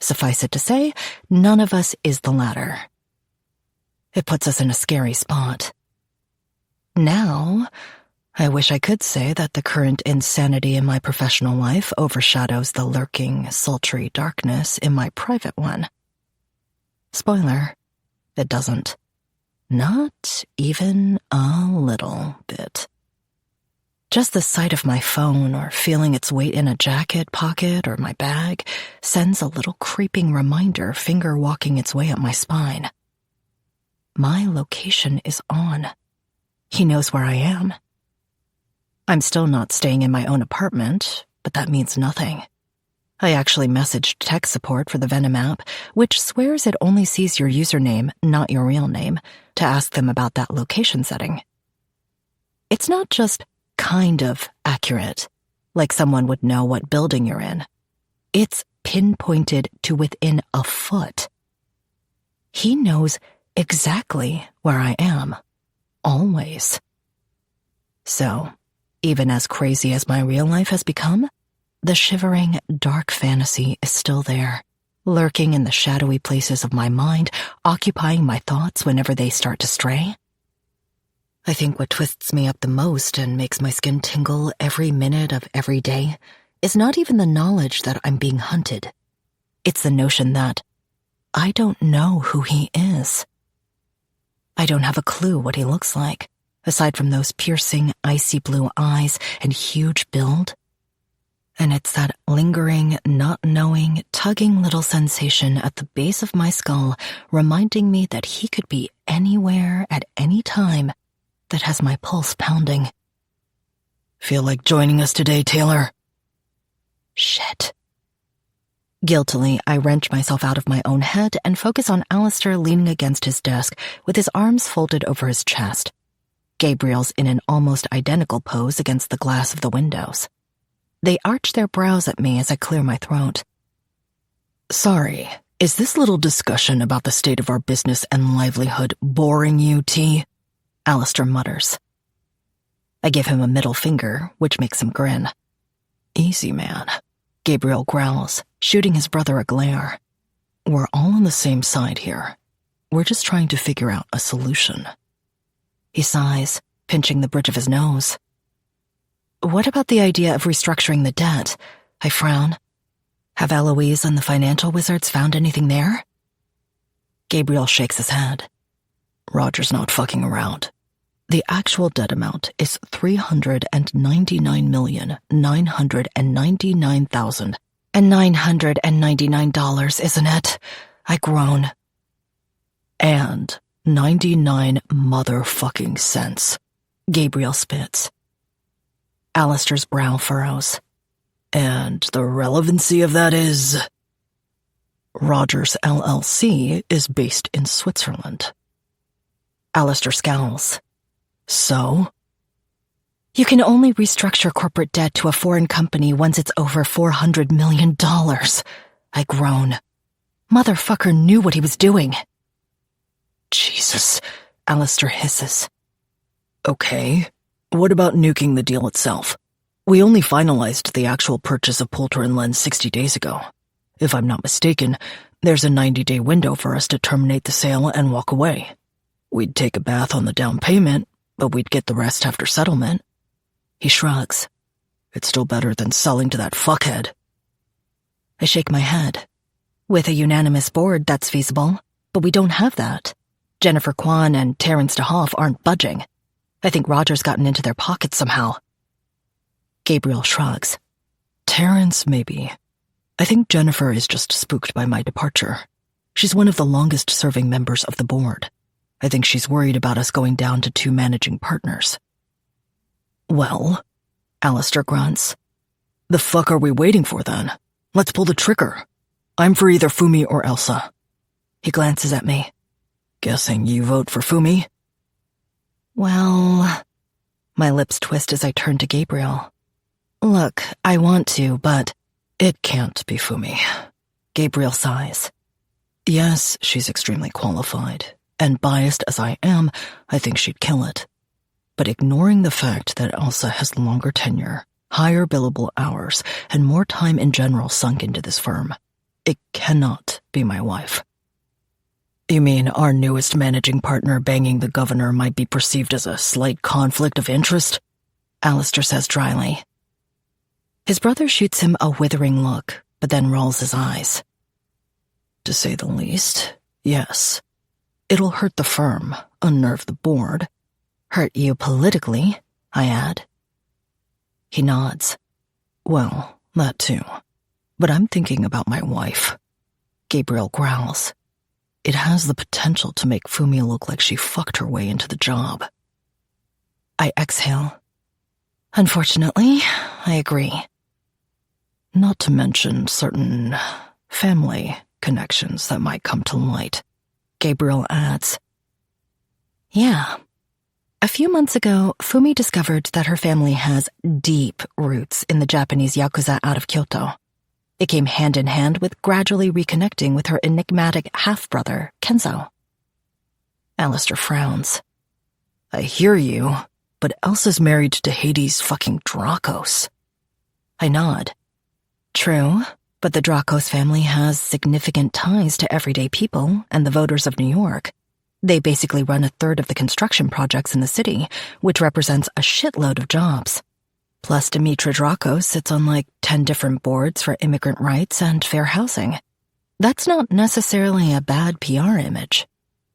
S2: Suffice it to say, none of us is the latter. It puts us in a scary spot. Now, I wish I could say that the current insanity in my professional life overshadows the lurking, sultry darkness in my private one. Spoiler, It doesn't. Not even a little bit. Just the sight of my phone or feeling its weight in a jacket pocket or my bag sends a little creeping reminder finger walking its way up my spine. My location is on. He knows where I am. I'm still not staying in my own apartment, but that means nothing. I actually messaged tech support for the Venom app, which swears it only sees your username, not your real name, to ask them about that location setting. It's not just kind of accurate, like someone would know what building you're in. It's pinpointed to within a foot. He knows exactly where I am, always. So, even as crazy as my real life has become, the shivering, dark fantasy is still there, lurking in the shadowy places of my mind, occupying my thoughts whenever they start to stray. I think what twists me up the most and makes my skin tingle every minute of every day is not even the knowledge that I'm being hunted. It's the notion that I don't know who he is. I don't have a clue what he looks like, aside from those piercing, icy blue eyes and huge build. And it's that lingering, not knowing, tugging little sensation at the base of my skull reminding me that he could be anywhere at any time that has my pulse pounding.
S3: Feel like joining us today, Taylor?
S2: Shit. Guiltily, I wrench myself out of my own head and focus on Alistair leaning against his desk with his arms folded over his chest. Gabriel's in an almost identical pose against the glass of the windows. They arch their brows at me as I clear my throat.
S3: Sorry, is this little discussion about the state of our business and livelihood boring you, T?
S2: Alistair mutters. I give him a middle finger, which makes him grin.
S3: Easy, man, Gabriel growls, shooting his brother a glare. We're all on the same side here. We're just trying to figure out a solution.
S2: He sighs, pinching the bridge of his nose. What about the idea of restructuring the debt? I frown. Have Eloise and the financial wizards found anything there? Gabriel shakes his head.
S3: Roger's not fucking around. The actual debt amount is
S2: $399,999,999, isn't it? I groan.
S3: And 99 motherfucking cents.
S2: Gabriel spits. Alistair's brow furrows.
S3: And the relevancy of that is... Rogers LLC is based in Switzerland.
S2: Alistair scowls.
S3: So?
S2: You can only restructure corporate debt to a foreign company once it's over $400 million. I groan. Motherfucker knew what he was doing.
S3: Jesus,
S2: Alistair hisses.
S3: Okay, what about nuking the deal itself? We only finalized the actual purchase of Poulter and Lens 60 days ago. If I'm not mistaken, there's a 90-day window for us to terminate the sale and walk away. We'd take a bath on the down payment, but we'd get the rest after settlement.
S2: He shrugs.
S3: It's still better than selling to that fuckhead.
S2: I shake my head. With a unanimous board, that's feasible, but we don't have that. Jennifer Kwan and Terrence DeHoff aren't budging. I think Roger's gotten into their pockets somehow. Gabriel shrugs.
S3: Terrence, maybe. I think Jennifer is just spooked by my departure. She's one of the longest-serving members of the board. I think she's worried about us going down to 2 managing partners.
S2: Well, Alistair grunts.
S3: The fuck are we waiting for, then? Let's pull the trigger. I'm for either Fumi or Elsa.
S2: He glances at me.
S3: Guessing you vote for Fumi?
S2: Well... My lips twist as I turn to Gabriel. Look, I want to, but...
S3: It can't be Fumi.
S2: Gabriel sighs.
S3: Yes, she's extremely qualified, and biased as I am, I think she'd kill it. But ignoring the fact that Elsa has longer tenure, higher billable hours, and more time in general sunk into this firm, it cannot be my wife. You mean our newest managing partner banging the governor might be perceived as a slight conflict of interest?
S2: Alistair says dryly. His brother shoots him a withering look, but then rolls his eyes.
S3: To say the least, yes.
S2: It'll hurt the firm, unnerve the board. Hurt you politically, I add. He nods. Well, that too. But I'm thinking about my wife. Gabriel growls. It has the potential to make Fumi look like she fucked her way into the job. I exhale. Unfortunately, I agree. Not to mention certain family connections that might come to light, Gabriel adds. Yeah. A few months ago, Fumi discovered that her family has deep roots in the Japanese Yakuza out of Kyoto. It came hand in hand with gradually reconnecting with her enigmatic half-brother, Kenzo. Alistair frowns. I hear you, but Elsa's married to Hades' fucking Dracos. I nod. True, but the Dracos family has significant ties to everyday people and the voters of New York. They basically run a third of the construction projects in the city, which represents a shitload of jobs. Plus, Dimitra Dracos sits on like 10 different boards for immigrant rights and fair housing. That's not necessarily a bad PR image.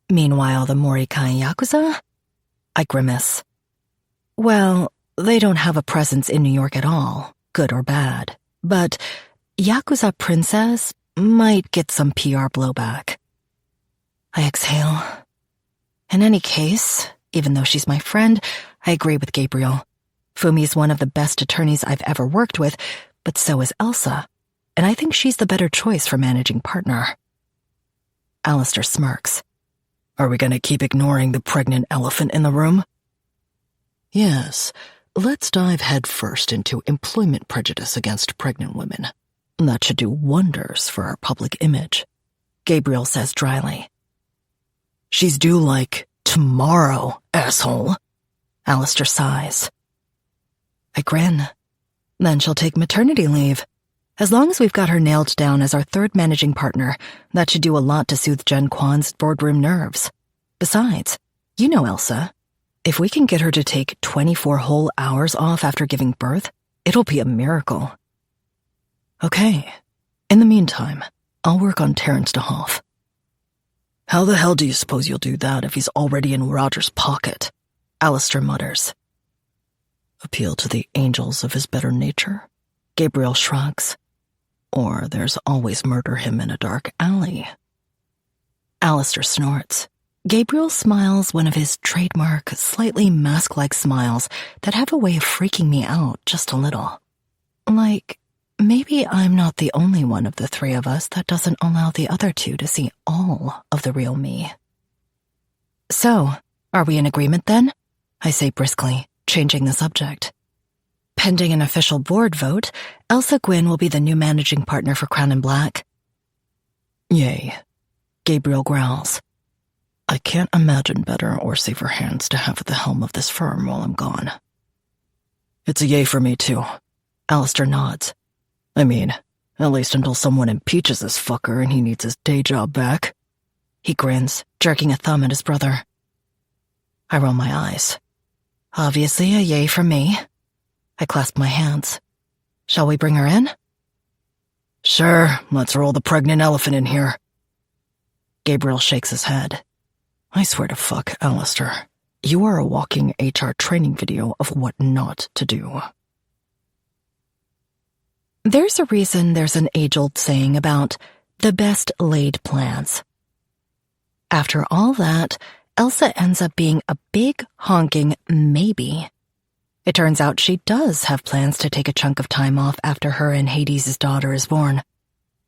S2: Meanwhile, the Morikai Yakuza? I grimace. Well, they don't have a presence in New York at all, good or bad. But Yakuza Princess might get some PR blowback. I exhale. In any case, even though she's my friend, I agree with Gabriel. Fumi's one of the best attorneys I've ever worked with, but so is Elsa, and I think she's the better choice for managing partner. Alistair smirks. Are we gonna keep ignoring the pregnant elephant in the room? Yes, let's dive headfirst into employment prejudice against pregnant women. That should do wonders for our public image, Gabriel says dryly. She's due like tomorrow, asshole. Alistair sighs. I grin. Then she'll take maternity leave. As long as we've got her nailed down as our third managing partner, that should do a lot to soothe Jen Kwan's boardroom nerves. Besides, you know Elsa. If we can get her to take 24 whole hours off after giving birth, it'll be a miracle. Okay. In the meantime, I'll work on Terrence DeHoff. How the hell do you suppose you'll do that if he's already in Roger's pocket? Alistair mutters. Appeal to the angels of his better nature? Gabriel shrugs. Or there's always murder him in a dark alley. Alistair snorts. Gabriel smiles one of his trademark, slightly mask-like smiles that have a way of freaking me out just a little. Like, maybe I'm not the only one of the three of us that doesn't allow the other two to see all of the real me. So, are we in agreement then? I say briskly, changing the subject. Pending an official board vote, Elsa Gwynn will be the new managing partner for Crown and Black. Yay. Gabriel growls. I can't imagine better or safer hands to have at the helm of this firm while I'm gone. It's a yay for me too. Alistair nods. I mean, at least until someone impeaches this fucker and he needs his day job back. He grins, jerking a thumb at his brother. I roll my eyes. Obviously a yay for me. I clasp my hands. Shall we bring her in? Sure, let's roll the pregnant elephant in here. Gabriel shakes his head. I swear to fuck, Alistair. You are a walking HR training video of what not to do. There's a reason there's an age-old saying about the best laid plans. After all that, Elsa ends up being a big, honking maybe. It turns out she does have plans to take a chunk of time off after her and Hades' daughter is born.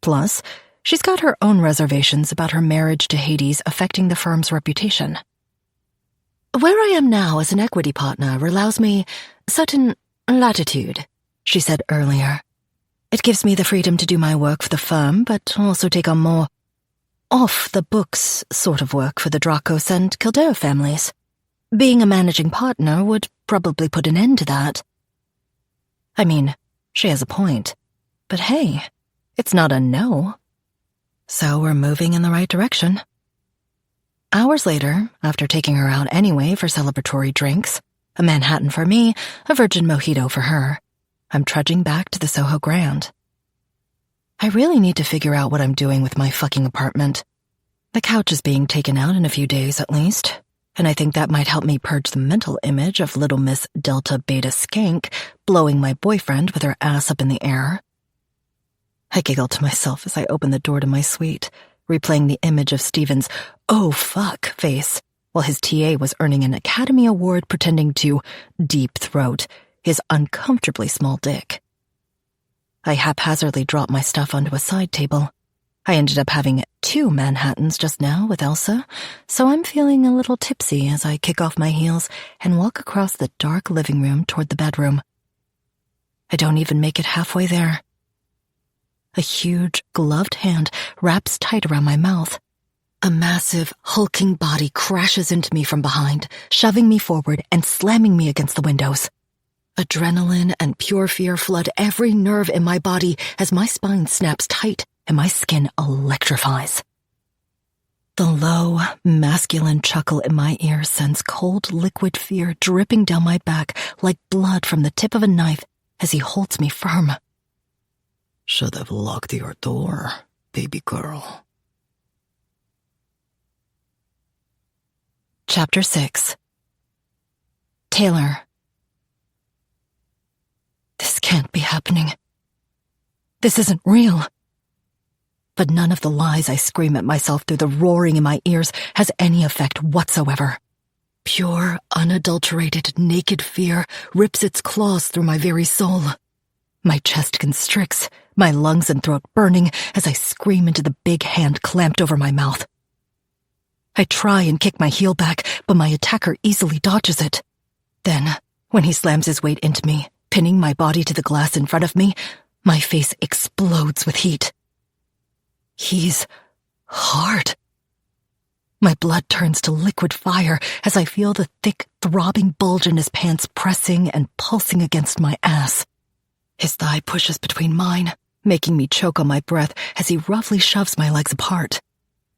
S2: Plus, she's got her own reservations about her marriage to Hades affecting the firm's reputation. Where I am now as an equity partner allows me certain latitude, she said earlier. It gives me the freedom to do my work for the firm, but also take on more off-the-books sort of work for the Dracos and Kildare families. Being a managing partner would probably put an end to that. I mean, she has a point. But hey, it's not a no. So we're moving in the right direction. Hours later, after taking her out anyway for celebratory drinks, a Manhattan for me, a virgin mojito for her, I'm trudging back to the Soho Grand. I really need to figure out what I'm doing with my fucking apartment. The couch is being taken out in a few days at least, and I think that might help me purge the mental image of little Miss Delta Beta Skank blowing my boyfriend with her ass up in the air. I giggle to myself as I open the door to my suite, replaying the image of Steven's "oh fuck" face, while his TA was earning an Academy Award pretending to deep throat his uncomfortably small dick. I haphazardly drop my stuff onto a side table. I ended up having 2 Manhattans just now with Elsa, so I'm feeling a little tipsy as I kick off my heels and walk across the dark living room toward the bedroom. I don't even make it halfway there. A huge, gloved hand wraps tight around my mouth. A massive, hulking body crashes into me from behind, shoving me forward and slamming me against the windows. Adrenaline and pure fear flood every nerve in my body as my spine snaps tight and my skin electrifies. The low, masculine chuckle in my ear sends cold, liquid fear dripping down my back like blood from the tip of a knife as he holds me firm.
S3: Should have locked your door, baby girl.
S2: Chapter 6. Taylor. This can't be happening. This isn't real. But none of the lies I scream at myself through the roaring in my ears has any effect whatsoever. Pure, unadulterated, naked fear rips its claws through my very soul. My chest constricts, my lungs and throat burning as I scream into the big hand clamped over my mouth. I try and kick my heel back, but my attacker easily dodges it. Then, when he slams his weight into me, pinning my body to the glass in front of me, my face explodes with heat. He's hard. My blood turns to liquid fire as I feel the thick, throbbing bulge in his pants pressing and pulsing against my ass. His thigh pushes between mine, making me choke on my breath as he roughly shoves my legs apart.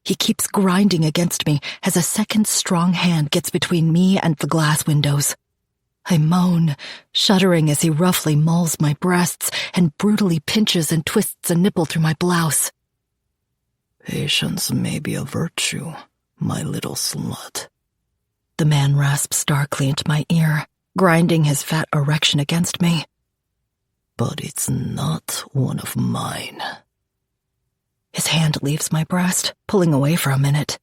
S2: He keeps grinding against me as a second strong hand gets between me and the glass windows. I moan, shuddering as he roughly mauls my breasts and brutally pinches and twists a nipple through my blouse.
S3: Patience may be a virtue, my little slut.
S2: The man rasps darkly into my ear, grinding his fat erection against me.
S3: But it's not one of mine.
S2: His hand leaves my breast, pulling away for a minute.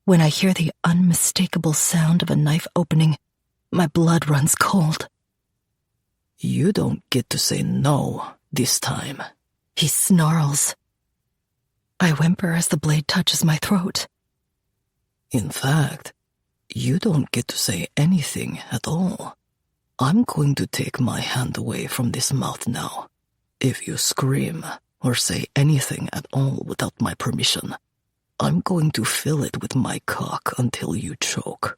S2: When I hear the unmistakable sound of a knife opening, my blood runs cold.
S3: You don't get to say no this time.
S2: He snarls. I whimper as the blade touches my throat.
S3: In fact, you don't get to say anything at all. I'm going to take my hand away from this mouth now. If you scream or say anything at all without my permission, I'm going to fill it with my cock until you choke.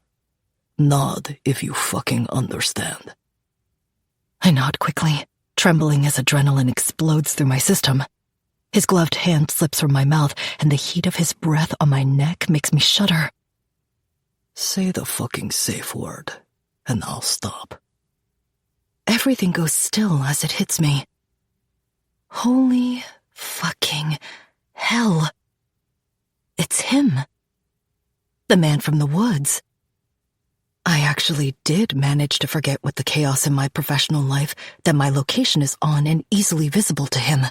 S3: Nod if you fucking understand.
S2: I nod quickly, trembling as adrenaline explodes through my system. His gloved hand slips from my mouth, and the heat of his breath on my neck makes me shudder.
S3: Say the fucking safe word, and I'll stop.
S2: Everything goes still as it hits me. Holy fucking hell. It's him. The man from the woods. I actually did manage to forget with the chaos in my professional life that my location is on and easily visible to him.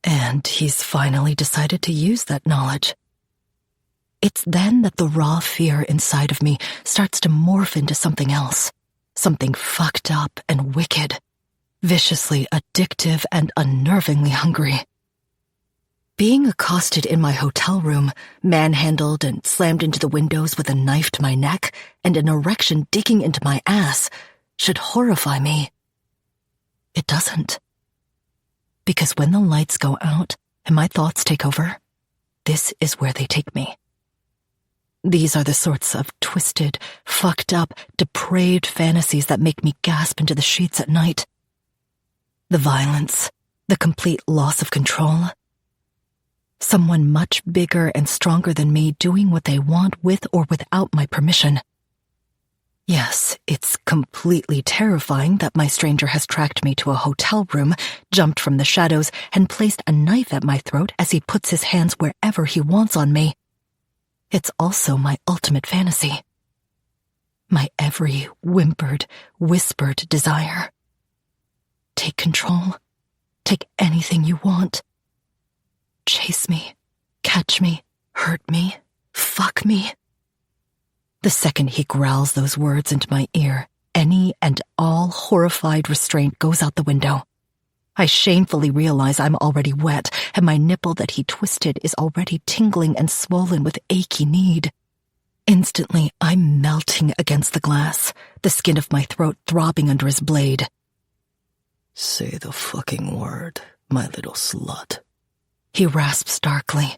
S2: And he's finally decided to use that knowledge. It's then that the raw fear inside of me starts to morph into something else, something fucked up and wicked, viciously addictive and unnervingly hungry. Being accosted in my hotel room, manhandled and slammed into the windows with a knife to my neck and an erection digging into my ass should horrify me. It doesn't. Because when the lights go out and my thoughts take over, this is where they take me. These are the sorts of twisted, fucked up, depraved fantasies that make me gasp into the sheets at night. The violence, the complete loss of control. Someone much bigger and stronger than me doing what they want with or without my permission. Yes, it's completely terrifying that my stranger has tracked me to a hotel room, jumped from the shadows, and placed a knife at my throat as he puts his hands wherever he wants on me. It's also my ultimate fantasy. My every whimpered, whispered desire. Take control. Take anything you want. Chase me. Catch me. Hurt me. Fuck me. The second he growls those words into my ear, any and all horrified restraint goes out the window. I shamefully realize I'm already wet, and my nipple that he twisted is already tingling and swollen with achy need. Instantly, I'm melting against the glass, the skin of my throat throbbing under his blade.
S3: Say the fucking word, my little slut.
S2: He rasps darkly.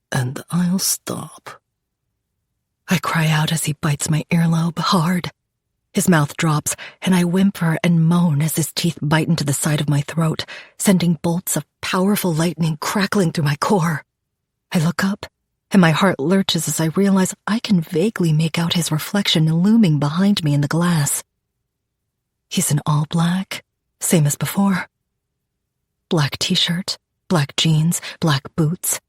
S3: And I'll stop.
S2: I cry out as he bites my earlobe hard. His mouth drops, and I whimper and moan as his teeth bite into the side of my throat, sending bolts of powerful lightning crackling through my core. I look up, and my heart lurches as I realize I can vaguely make out his reflection looming behind me in the glass. He's in all black, same as before. Black t-shirt, black jeans, black boots.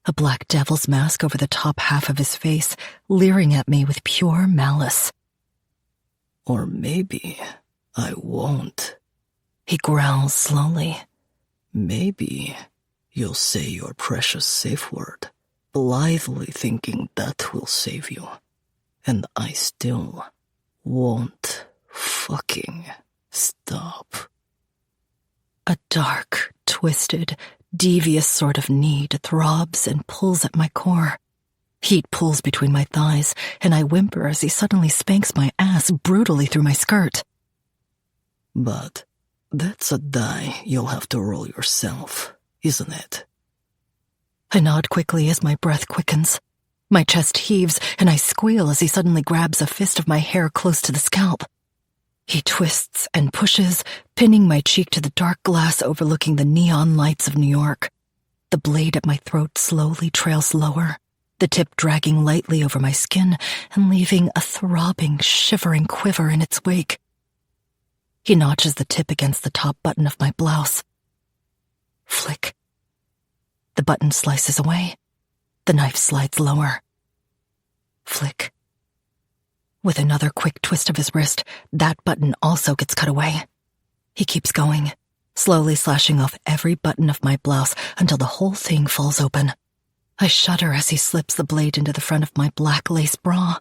S2: A black devil's mask over the top half of his face, leering at me with pure malice.
S3: Or maybe I won't.
S2: He growls slowly.
S3: Maybe you'll say your precious safe word, blithely thinking that will save you. And I still won't fucking stop.
S2: A dark, twisted, devious sort of need throbs and pulls at my core. Heat pulls between my thighs, and I whimper as he suddenly spanks my ass brutally through my skirt.
S3: But that's a die you'll have to roll yourself, isn't it?
S2: I nod quickly as my breath quickens. My chest heaves, and I squeal as he suddenly grabs a fist of my hair close to the scalp. He twists and pushes, pinning my cheek to the dark glass overlooking the neon lights of New York. The blade at my throat slowly trails lower, the tip dragging lightly over my skin and leaving a throbbing, shivering quiver in its wake. He notches the tip against the top button of my blouse. Flick. The button slices away. The knife slides lower. Flick. With another quick twist of his wrist, that button also gets cut away. He keeps going, slowly slashing off every button of my blouse until the whole thing falls open. I shudder as he slips the blade into the front of my black lace bra.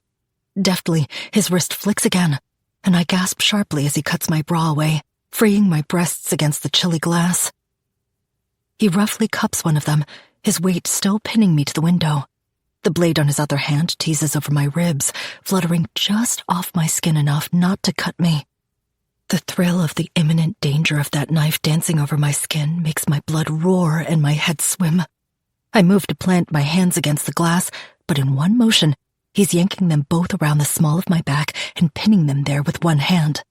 S2: Deftly, his wrist flicks again, and I gasp sharply as he cuts my bra away, freeing my breasts against the chilly glass. He roughly cups one of them, his weight still pinning me to the window. The blade on his other hand teases over my ribs, fluttering just off my skin enough not to cut me. The thrill of the imminent danger of that knife dancing over my skin makes my blood roar and my head swim. I move to plant my hands against the glass, but in one motion, he's yanking them both around the small of my back and pinning them there with one hand.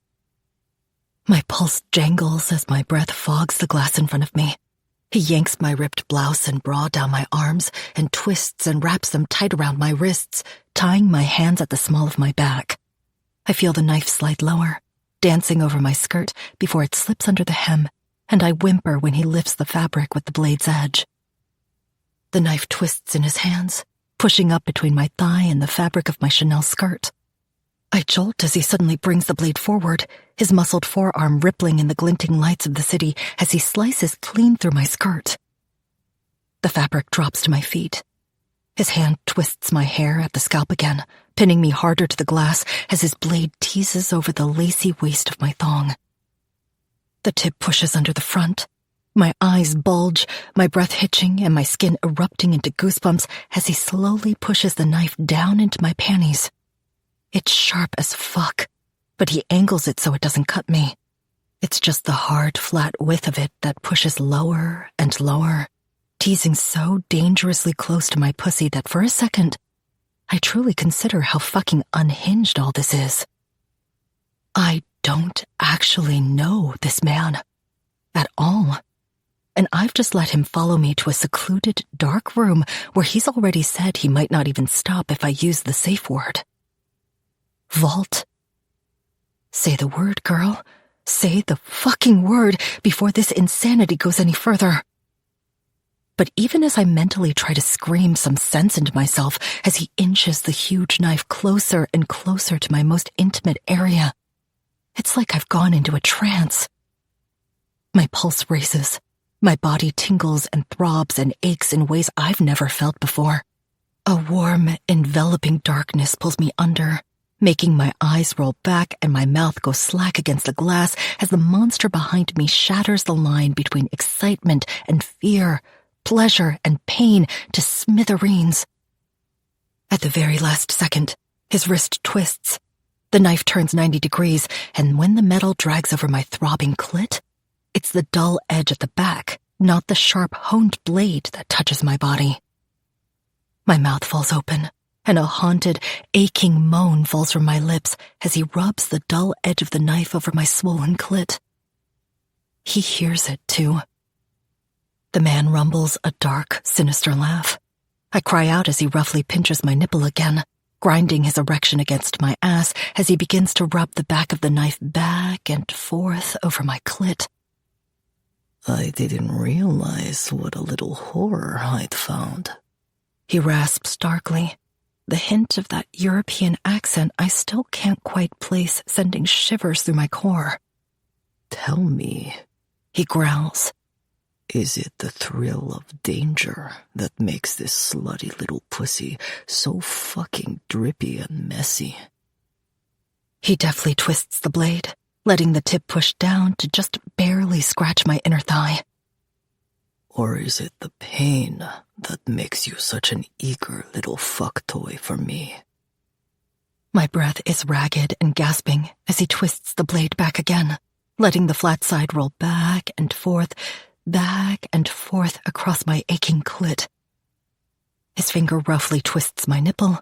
S2: My pulse jangles as my breath fogs the glass in front of me. He yanks my ripped blouse and bra down my arms and twists and wraps them tight around my wrists, tying my hands at the small of my back. I feel the knife slide lower, dancing over my skirt before it slips under the hem, and I whimper when he lifts the fabric with the blade's edge. The knife twists in his hands, pushing up between my thigh and the fabric of my Chanel skirt. I jolt as he suddenly brings the blade forward, his muscled forearm rippling in the glinting lights of the city as he slices clean through my skirt. The fabric drops to my feet. His hand twists my hair at the scalp again, pinning me harder to the glass as his blade teases over the lacy waist of my thong. The tip pushes under the front. My eyes bulge, my breath hitching and my skin erupting into goosebumps as he slowly pushes the knife down into my panties. It's sharp as fuck, but he angles it so it doesn't cut me. It's just the hard, flat width of it that pushes lower and lower, teasing so dangerously close to my pussy that for a second, I truly consider how fucking unhinged all this is. I don't actually know this man. At all. And I've just let him follow me to a secluded, dark room where he's already said he might not even stop if I use the safe word. Vault. Say the word, girl. Say the fucking word before this insanity goes any further. But even as I mentally try to scream some sense into myself as he inches the huge knife closer and closer to my most intimate area, it's like I've gone into a trance. My pulse races. My body tingles and throbs and aches in ways I've never felt before. A warm, enveloping darkness pulls me under, making my eyes roll back and my mouth go slack against the glass as the monster behind me shatters the line between excitement and fear, pleasure and pain to smithereens. At the very last second, his wrist twists. The knife turns 90 degrees, and when the metal drags over my throbbing clit, it's the dull edge at the back, not the sharp, honed blade that touches my body. My mouth falls open, and a haunted, aching moan falls from my lips as he rubs the dull edge of the knife over my swollen clit. He hears it, too. The man rumbles a dark, sinister laugh. I cry out as he roughly pinches my nipple again, grinding his erection against my ass as he begins to rub the back of the knife back and forth over my clit.
S3: I didn't realize what a little horror I'd found.
S2: He rasps darkly, the hint of that European accent I still can't quite place, sending shivers through my core.
S3: Tell me,
S2: he growls.
S3: Is it the thrill of danger that makes this slutty little pussy so fucking drippy and messy?
S2: He deftly twists the blade, letting the tip push down to just barely scratch my inner thigh.
S3: Or is it the pain that makes you such an eager little fuck toy for me?
S2: My breath is ragged and gasping as he twists the blade back again, letting the flat side roll back and forth across my aching clit. His finger roughly twists my nipple.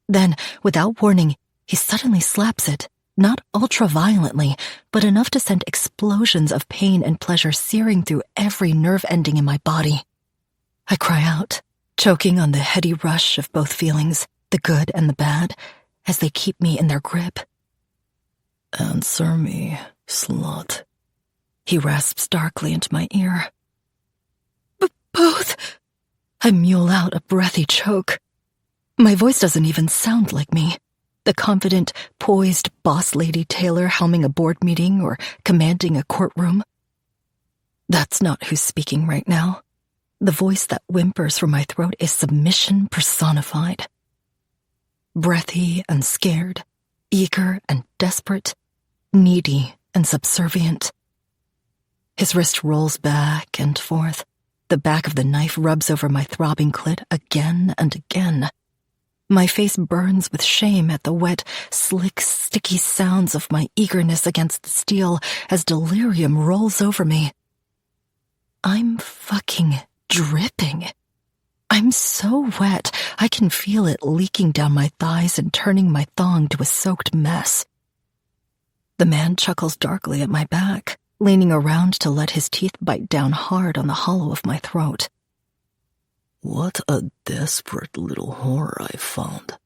S2: Then, without warning, he suddenly slaps it, not ultra-violently, but enough to send explosions of pain and pleasure searing through every nerve ending in my body. I cry out, choking on the heady rush of both feelings, the good and the bad, as they keep me in their grip.
S3: Answer me, slut.
S2: He rasps darkly into my ear. Both. I mule out a breathy choke. My voice doesn't even sound like me. The confident, poised boss lady Taylor helming a board meeting or commanding a courtroom. That's not who's speaking right now. The voice that whimpers from my throat is submission personified. Breathy and scared, eager and desperate, needy and subservient. His wrist rolls back and forth. The back of the knife rubs over my throbbing clit again and again. My face burns with shame at the wet, slick, sticky sounds of my eagerness against the steel as delirium rolls over me. I'm fucking dripping. I'm so wet, I can feel it leaking down my thighs and turning my thong to a soaked mess. The man chuckles darkly at my back, leaning around to let his teeth bite down hard on the hollow of my throat.
S3: What a desperate little whore I've found.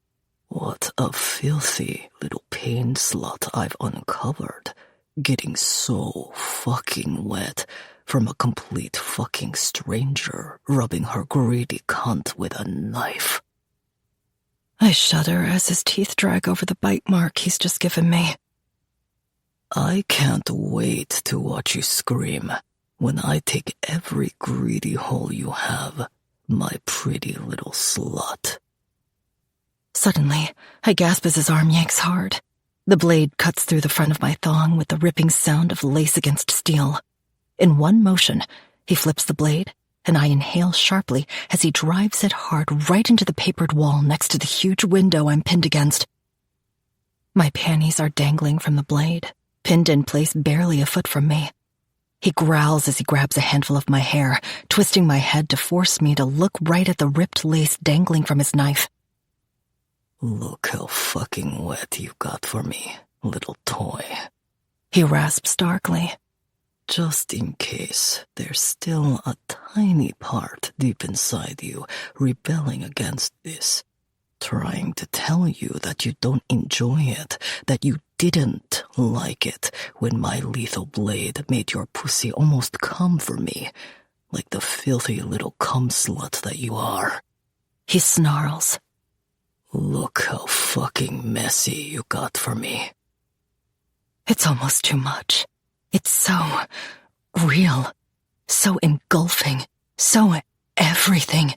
S3: What a filthy little pain slut I've uncovered, getting so fucking wet from a complete fucking stranger rubbing her greedy cunt with a knife.
S2: I shudder as his teeth drag over the bite mark he's just given me.
S3: I can't wait to watch you scream when I take every greedy hole you have, my pretty little slut.
S2: Suddenly, I gasp as his arm yanks hard. The blade cuts through the front of my thong with the ripping sound of lace against steel. In one motion, he flips the blade, and I inhale sharply as he drives it hard right into the papered wall next to the huge window I'm pinned against. My panties are dangling from the blade, pinned in place barely a foot from me. He growls as he grabs a handful of my hair, twisting my head to force me to look right at the ripped lace dangling from his knife.
S3: Look how fucking wet you got for me, little toy.
S2: He rasps darkly.
S3: Just in case there's still a tiny part deep inside you rebelling against this, trying to tell you that you don't enjoy it, that you didn't like it when my lethal blade made your pussy almost come for me. like the filthy little cum slut that you are.
S2: He snarls.
S3: Look how fucking messy you got for me.
S2: It's almost too much. It's so real, so engulfing, so everything.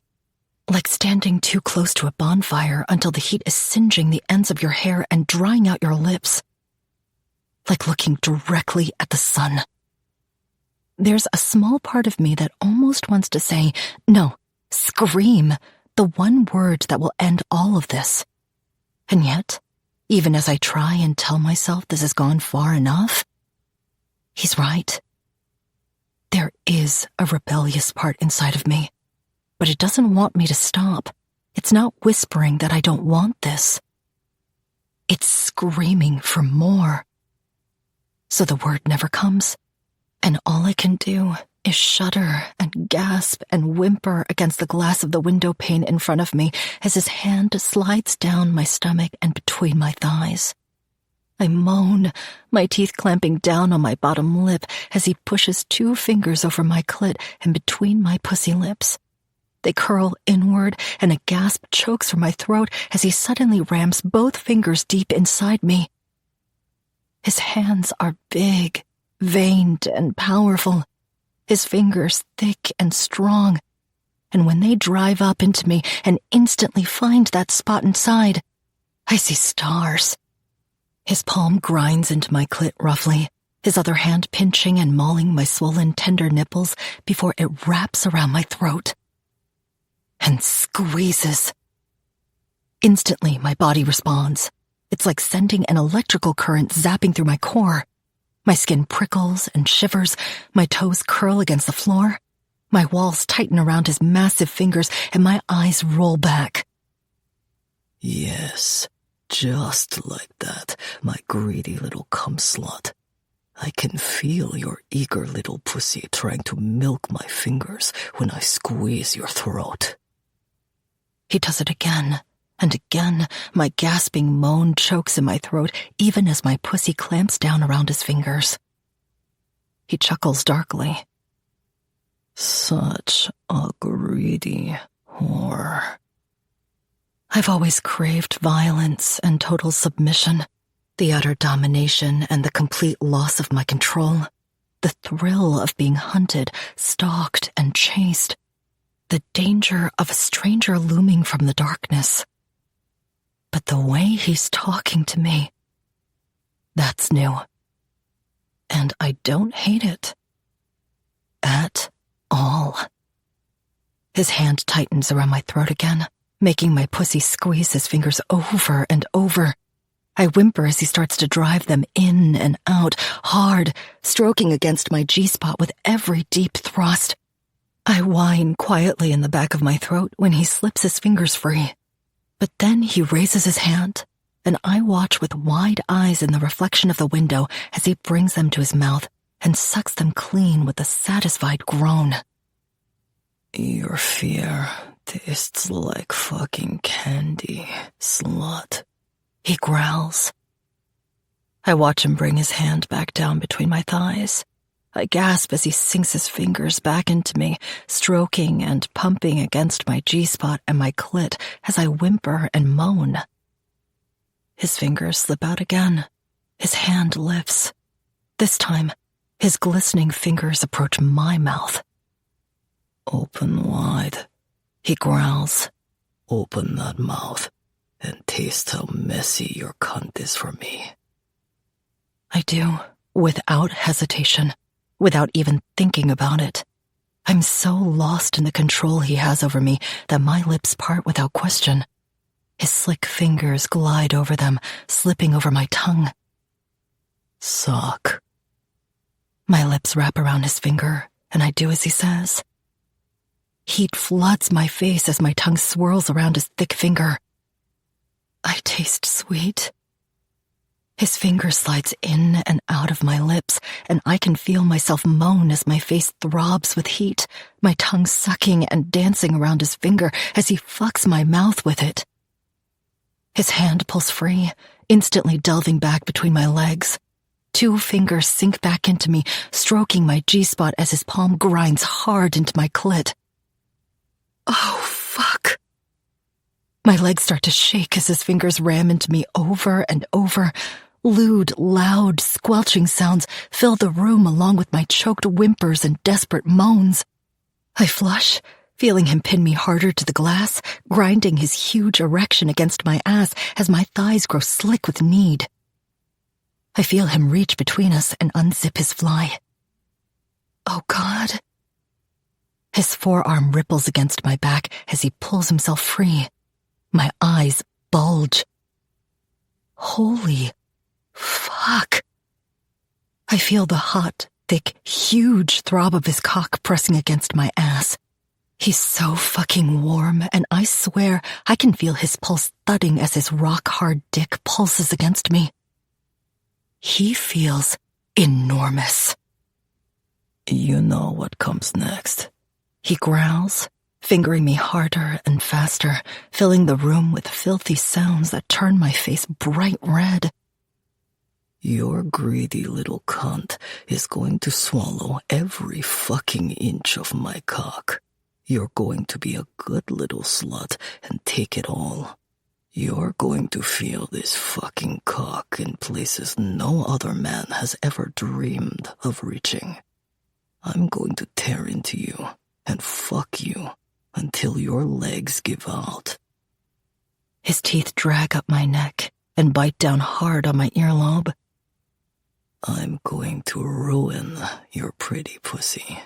S2: Like standing too close to a bonfire until the heat is singeing the ends of your hair and drying out your lips. Like looking directly at the sun. There's a small part of me that almost wants to say, no, scream, the one word that will end all of this. And yet, even as I try and tell myself this has gone far enough, he's right. There is a rebellious part inside of me, but it doesn't want me to stop. It's not whispering that I don't want this. It's screaming for more. So the word never comes, and all I can do is shudder and gasp and whimper against the glass of the window pane in front of me as his hand slides down my stomach and between my thighs. I moan, my teeth clamping down on my bottom lip as he pushes 2 fingers over my clit and between my pussy lips. They curl inward, and a gasp chokes from my throat as he suddenly rams both fingers deep inside me. His hands are big, veined, and powerful. His fingers thick and strong. And when they drive up into me and instantly find that spot inside, I see stars. His palm grinds into my clit roughly, his other hand pinching and mauling my swollen, tender nipples before it wraps around my throat. And squeezes. Instantly, my body responds. It's like sending an electrical current zapping through my core. My skin prickles and shivers, my toes curl against the floor. My walls tighten around his massive fingers, and my eyes roll back.
S3: Yes, just like that, my greedy little cum slut. I can feel your eager little pussy trying to milk my fingers when I squeeze your throat.
S2: He does it again, and again, my gasping moan chokes in my throat even as my pussy clamps down around his fingers. He chuckles darkly.
S3: Such a greedy whore.
S2: I've always craved violence and total submission, the utter domination and the complete loss of my control, the thrill of being hunted, stalked, and chased, the danger of a stranger looming from the darkness. But the way he's talking to me, that's new. And I don't hate it. At all. His hand tightens around my throat again, making my pussy squeeze his fingers over and over. I whimper as he starts to drive them in and out, hard, stroking against my G-spot with every deep thrust. I whine quietly in the back of my throat when he slips his fingers free. But then he raises his hand, and I watch with wide eyes in the reflection of the window as he brings them to his mouth and sucks them clean with a satisfied groan.
S3: Your fear tastes like fucking candy, slut.
S2: He growls. I watch him bring his hand back down between my thighs. I gasp as he sinks his fingers back into me, stroking and pumping against my G-spot and my clit as I whimper and moan. His fingers slip out again. His hand lifts. This time, his glistening fingers approach my mouth.
S3: Open wide, he growls. Open that mouth and taste how messy your cunt is for me.
S2: I do, without hesitation. Without even thinking about it. I'm so lost in the control he has over me that my lips part without question. His slick fingers glide over them, slipping over my tongue.
S3: Suck.
S2: My lips wrap around his finger, and I do as he says. Heat floods my face as my tongue swirls around his thick finger. I taste sweet. His finger slides in and out of my lips, and I can feel myself moan as my face throbs with heat, my tongue sucking and dancing around his finger as he fucks my mouth with it. His hand pulls free, instantly delving back between my legs. 2 fingers sink back into me, stroking my G-spot as his palm grinds hard into my clit. Oh, fuck. My legs start to shake as his fingers ram into me over and over. Lewd, loud, squelching sounds fill the room along with my choked whimpers and desperate moans. I flush, feeling him pin me harder to the glass, grinding his huge erection against my ass as my thighs grow slick with need. I feel him reach between us and unzip his fly. Oh, God. His forearm ripples against my back as he pulls himself free. My eyes bulge. Holy fuck. I feel the hot, thick, huge throb of his cock pressing against my ass. He's so fucking warm, and I swear I can feel his pulse thudding as his rock-hard dick pulses against me. He feels enormous.
S3: You know what comes next.
S2: He growls, fingering me harder and faster, filling the room with filthy sounds that turn my face bright red.
S3: Your greedy little cunt is going to swallow every fucking inch of my cock. You're going to be a good little slut and take it all. You're going to feel this fucking cock in places no other man has ever dreamed of reaching. I'm going to tear into you and fuck you until your legs give out.
S2: His teeth drag up my neck and bite down hard on my earlobe.
S3: I'm going to ruin your pretty pussy.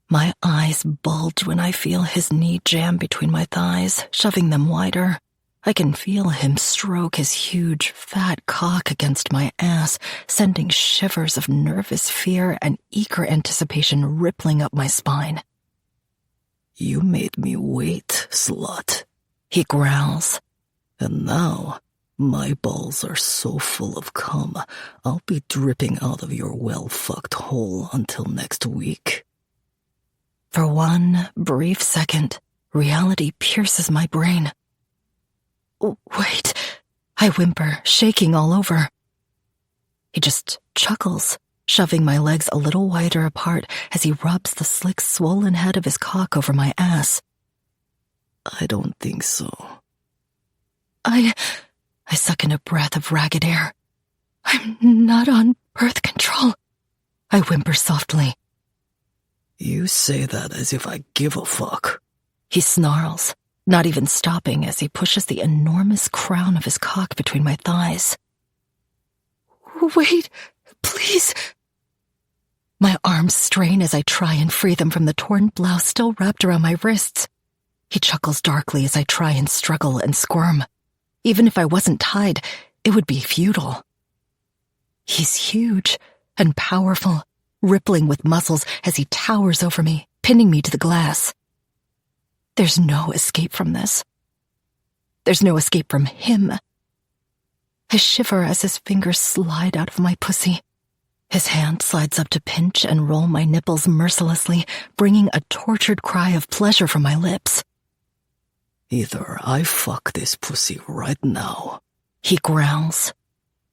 S2: My eyes bulge when I feel his knee jam between my thighs, shoving them wider. I can feel him stroke his huge, fat cock against my ass, sending shivers of nervous fear and eager anticipation rippling up my spine.
S3: You made me wait, slut,
S2: he growls.
S3: And now, my balls are so full of cum, I'll be dripping out of your well-fucked hole until next week.
S2: For one brief second, reality pierces my brain. Wait, I whimper, shaking all over. He just chuckles, shoving my legs a little wider apart as he rubs the slick, swollen head of his cock over my ass.
S3: I don't think so.
S2: I suck in a breath of ragged air. I'm not on birth control, I whimper softly.
S3: You say that as if I give a fuck.
S2: He snarls, not even stopping as he pushes the enormous crown of his cock between my thighs. Wait, please. My arms strain as I try and free them from the torn blouse still wrapped around my wrists. He chuckles darkly as I try and struggle and squirm. Even if I wasn't tied, it would be futile. He's huge and powerful, rippling with muscles as he towers over me, pinning me to the glass. There's no escape from this. There's no escape from him. I shiver as his fingers slide out of my pussy. His hand slides up to pinch and roll my nipples mercilessly, bringing a tortured cry of pleasure from my lips.
S3: Either I fuck this pussy right now,
S2: he growls,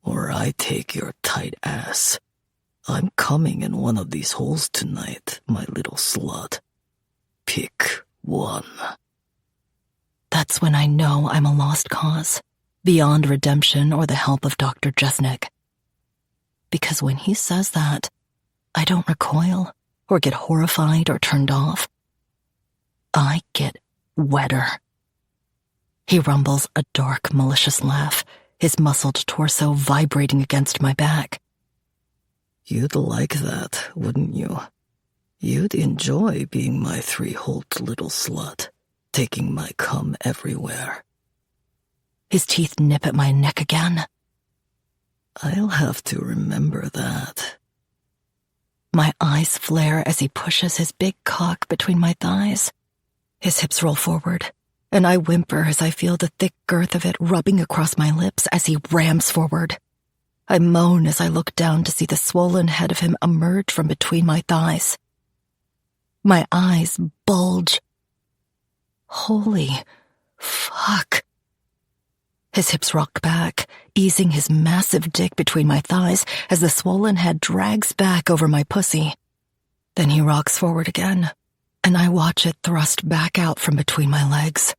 S3: or I take your tight ass. I'm coming in one of these holes tonight, my little slut. Pick one.
S2: That's when I know I'm a lost cause, beyond redemption or the help of Dr. Jesnick. Because when he says that, I don't recoil or get horrified or turned off. I get wetter. He rumbles a dark, malicious laugh, his muscled torso vibrating against my back.
S3: You'd like that, wouldn't you? You'd enjoy being my three-holed little slut, taking my cum everywhere.
S2: His teeth nip at my neck again.
S3: I'll have to remember that.
S2: My eyes flare as he pushes his big cock between my thighs. His hips roll forward, and I whimper as I feel the thick girth of it rubbing across my lips as he rams forward. I moan as I look down to see the swollen head of him emerge from between my thighs. My eyes bulge. Holy fuck. His hips rock back, easing his massive dick between my thighs as the swollen head drags back over my pussy. Then he rocks forward again, and I watch it thrust back out from between my legs.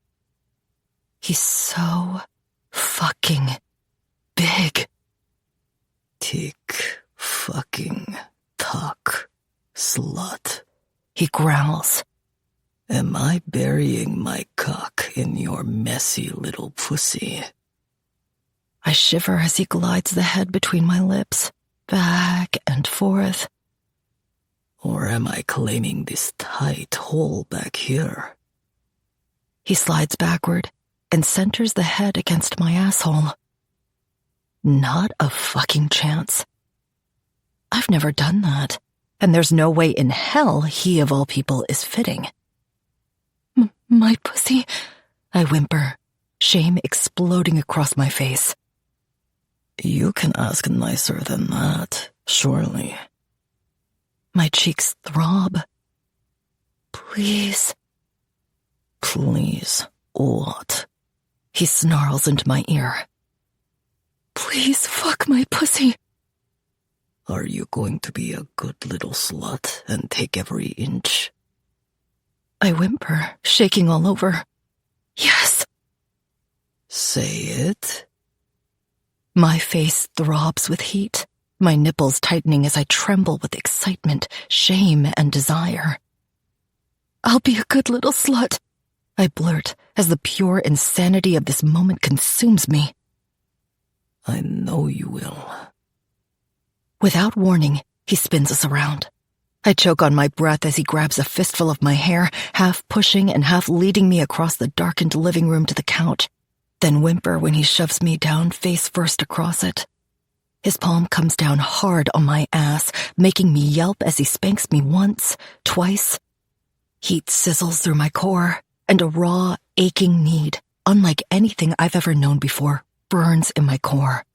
S2: He's so fucking big.
S3: Tick, fucking, tock, slut,
S2: He growls.
S3: am I burying my cock in your messy little pussy?
S2: I shiver as he glides the head between my lips, back and forth.
S3: Or am I claiming this tight hole back here?
S2: He slides backward and centers the head against my asshole. Not a fucking chance. I've never done that, and there's no way in hell he of all people is fitting. My pussy, I whimper, shame exploding across my face.
S3: You can ask nicer than that, surely.
S2: My cheeks throb. Please.
S3: Please, what?
S2: He snarls into my ear. Please fuck my pussy.
S3: Are you going to be a good little slut and take every inch?
S2: I whimper, shaking all over. Yes.
S3: Say it.
S2: My face throbs with heat, my nipples tightening as I tremble with excitement, shame, and desire. I'll be a good little slut, I blurt as the pure insanity of this moment consumes me.
S3: I know you will.
S2: Without warning, he spins us around. I choke on my breath as he grabs a fistful of my hair, half pushing and half leading me across the darkened living room to the couch, then whimper when he shoves me down face first across it. His palm comes down hard on my ass, making me yelp as he spanks me once, twice. Heat sizzles through my core, and a raw, aching need, unlike anything I've ever known before, burns in my core.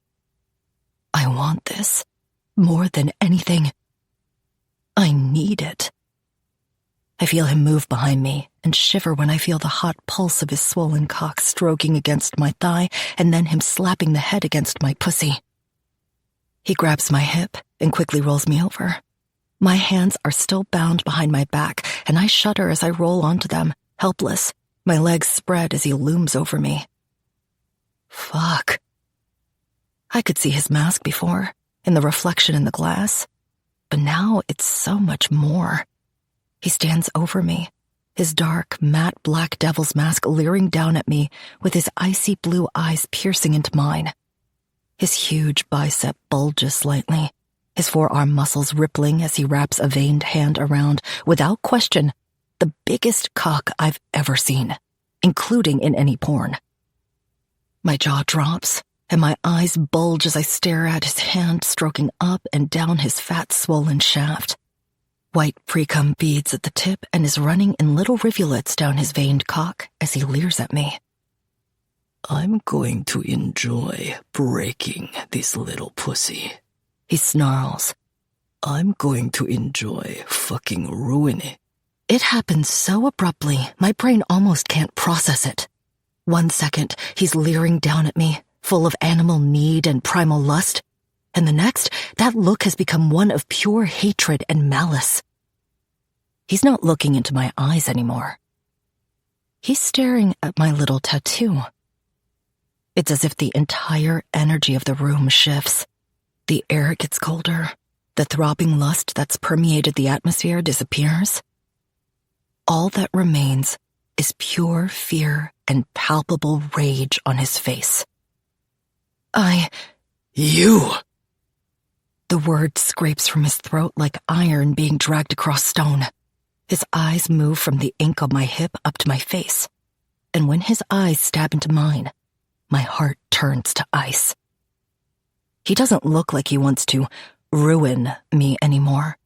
S2: I want this, more than anything. I need it. I feel him move behind me and shiver when I feel the hot pulse of his swollen cock stroking against my thigh and then him slapping the head against my pussy. He grabs my hip and quickly rolls me over. My hands are still bound behind my back, and I shudder as I roll onto them, helpless, my legs spread as he looms over me. Fuck. I could see his mask before, in the reflection in the glass, but now it's so much more. He stands over me, his dark, matte black devil's mask leering down at me with his icy blue eyes piercing into mine. His huge bicep bulges slightly, his forearm muscles rippling as he wraps a veined hand around, without question, the biggest cock I've ever seen, including in any porn. My jaw drops, and my eyes bulge as I stare at his hand stroking up and down his fat, swollen shaft. White pre-cum beads at the tip and is running in little rivulets down his veined cock as he leers at me.
S3: I'm going to enjoy breaking this little pussy.
S2: He snarls.
S3: I'm going to enjoy fucking ruining it.
S2: It happens so abruptly, my brain almost can't process it. 1 second, he's leering down at me, full of animal need and primal lust, and the next, that look has become one of pure hatred and malice. He's not looking into my eyes anymore. He's staring at my little tattoo. It's as if the entire energy of the room shifts. The air gets colder. The throbbing lust that's permeated the atmosphere disappears. All that remains is pure fear and palpable rage on his face.
S3: You!
S2: The word scrapes from his throat like iron being dragged across stone. His eyes move from the ink on my hip up to my face, and when his eyes stab into mine, my heart turns to ice. He doesn't look like he wants to ruin me anymore,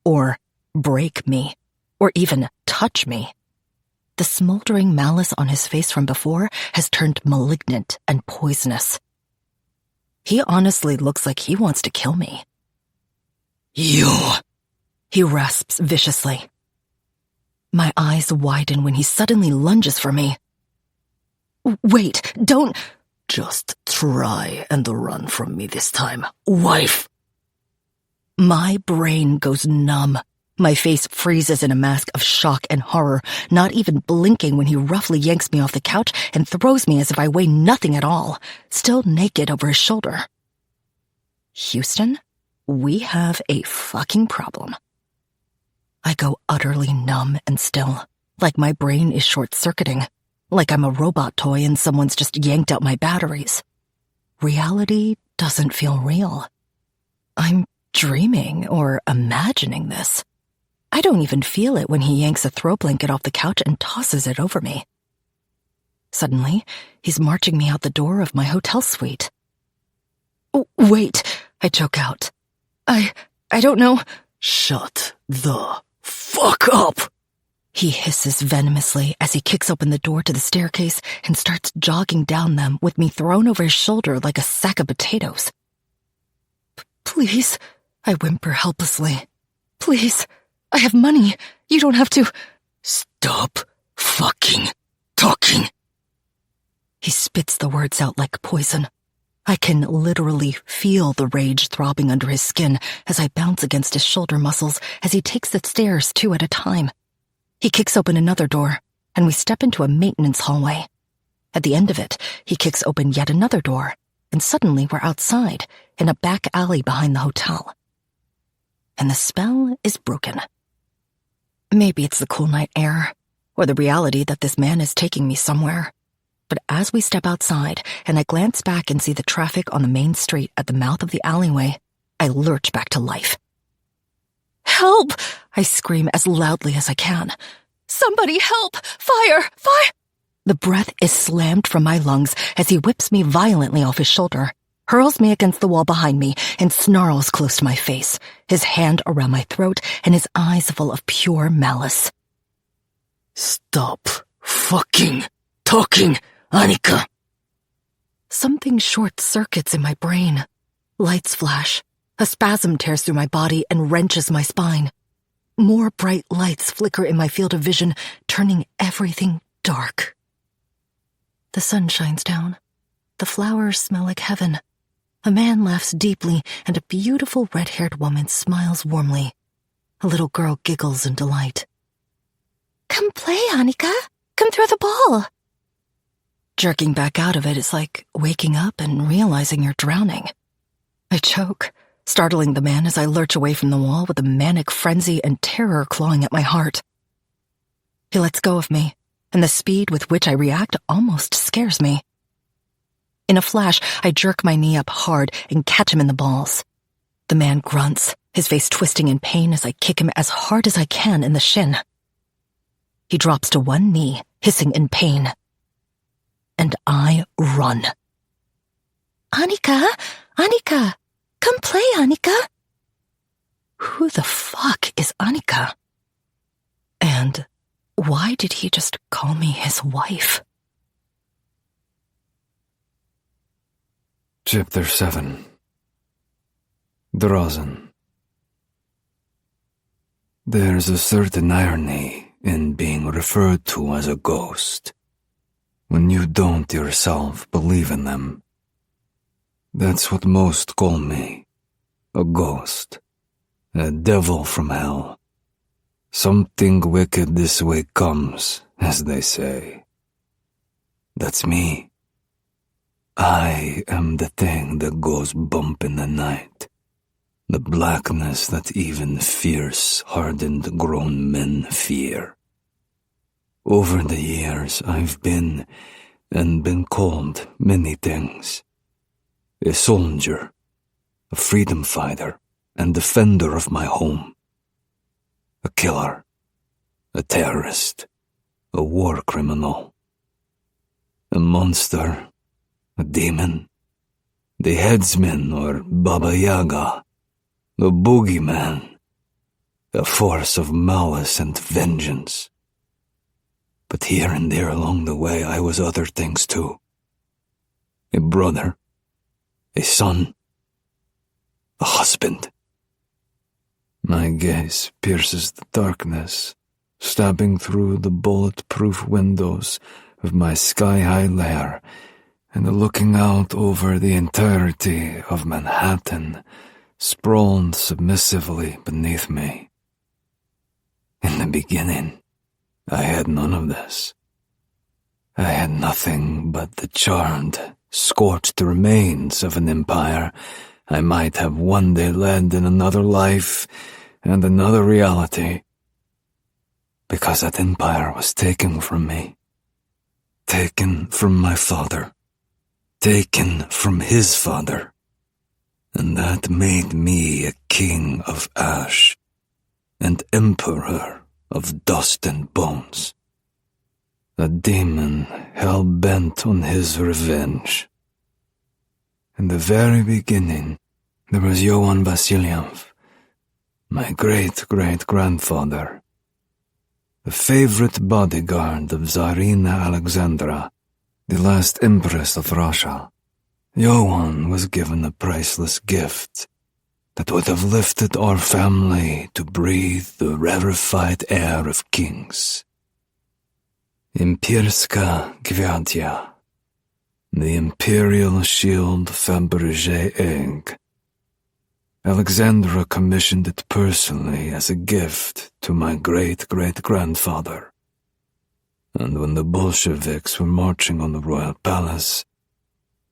S2: or break me, or even touch me. The smoldering malice on his face from before has turned malignant and poisonous. He honestly looks like he wants to kill me.
S3: You!
S2: He rasps viciously. My eyes widen when he suddenly lunges for me. Wait, don't...
S3: just try and run from me this time, wife.
S2: My brain goes numb. My face freezes in a mask of shock and horror, not even blinking when he roughly yanks me off the couch and throws me as if I weigh nothing at all, still naked over his shoulder. Houston, we have a fucking problem. I go utterly numb and still, like my brain is short-circuiting, like I'm a robot toy and someone's just yanked out my batteries. Reality doesn't feel real. I'm dreaming or imagining this. I don't even feel it when he yanks a throw blanket off the couch and tosses it over me. Suddenly, he's marching me out the door of my hotel suite. Oh, wait, I choke out. I don't know.
S3: Shut the fuck up!
S2: He hisses venomously as he kicks open the door to the staircase and starts jogging down them with me thrown over his shoulder like a sack of potatoes. Please, I whimper helplessly. Please, I have money. You don't have to.
S3: Stop fucking talking.
S2: He spits the words out like poison. I can literally feel the rage throbbing under his skin as I bounce against his shoulder muscles as he takes the stairs 2 at a time. He kicks open another door, and we step into a maintenance hallway. At the end of it, he kicks open yet another door, and suddenly we're outside, in a back alley behind the hotel. And the spell is broken. Maybe it's the cool night air, or the reality that this man is taking me somewhere. But as we step outside, and I glance back and see the traffic on the main street at the mouth of the alleyway, I lurch back to life. Help! I scream as loudly as I can. Somebody help! Fire! Fire! The breath is slammed from my lungs as he whips me violently off his shoulder, hurls me against the wall behind me, and snarls close to my face, his hand around my throat and his eyes full of pure malice.
S3: Stop fucking talking, Annika.
S2: Something short-circuits in my brain. Lights flash. A spasm tears through my body and wrenches my spine. More bright lights flicker in my field of vision, turning everything dark. The sun shines down. The flowers smell like heaven. A man laughs deeply, and a beautiful red-haired woman smiles warmly. A little girl giggles in delight. Come play, Annika. Come throw the ball. Jerking back out of it is like waking up and realizing you're drowning. I choke, startling the man as I lurch away from the wall with a manic frenzy and terror clawing at my heart. He lets go of me, and the speed with which I react almost scares me. In a flash, I jerk my knee up hard and catch him in the balls. The man grunts, his face twisting in pain as I kick him as hard as I can in the shin. He drops to one knee, hissing in pain. And I run. Annika! Annika! Come play, Annika! Who the fuck is Annika? And why did he just call me his wife?
S1: Chapter 7. Drazen. There's a certain irony in being referred to as a ghost when you don't yourself believe in them. That's what most call me, a ghost, a devil from hell. Something wicked this way comes, as they say. That's me. I am the thing that goes bump in the night, the blackness that even fierce, hardened grown men fear. Over the years I've been called many things. A soldier, a freedom fighter, and defender of my home. A killer, a terrorist, a war criminal, a monster, a demon, the headsman or Baba Yaga, the boogeyman, a force of malice and vengeance. But here and there along the way I was other things too. A brother, a son, a husband. My gaze pierces the darkness, stabbing through the bulletproof windows of my sky-high lair and looking out over the entirety of Manhattan sprawled submissively beneath me. In the beginning, I had none of this. I had nothing but the charred, scorched remains of an empire I might have one day led in another life and another reality, because that empire was taken from me, taken from my father, taken from his father, and that made me a king of ash and emperor of dust and bones, a demon hell-bent on his revenge. In the very beginning, there was Johann Vasilyev, my great-great-grandfather, the favorite bodyguard of Tsarina Alexandra, the last empress of Russia. Johann was given a priceless gift that would have lifted our family to breathe the rarefied air of kings. Imperska Gviadia, the imperial shield Fabergé egg. Alexandra commissioned it personally as a gift to my great-great-grandfather. And when the Bolsheviks were marching on the royal palace,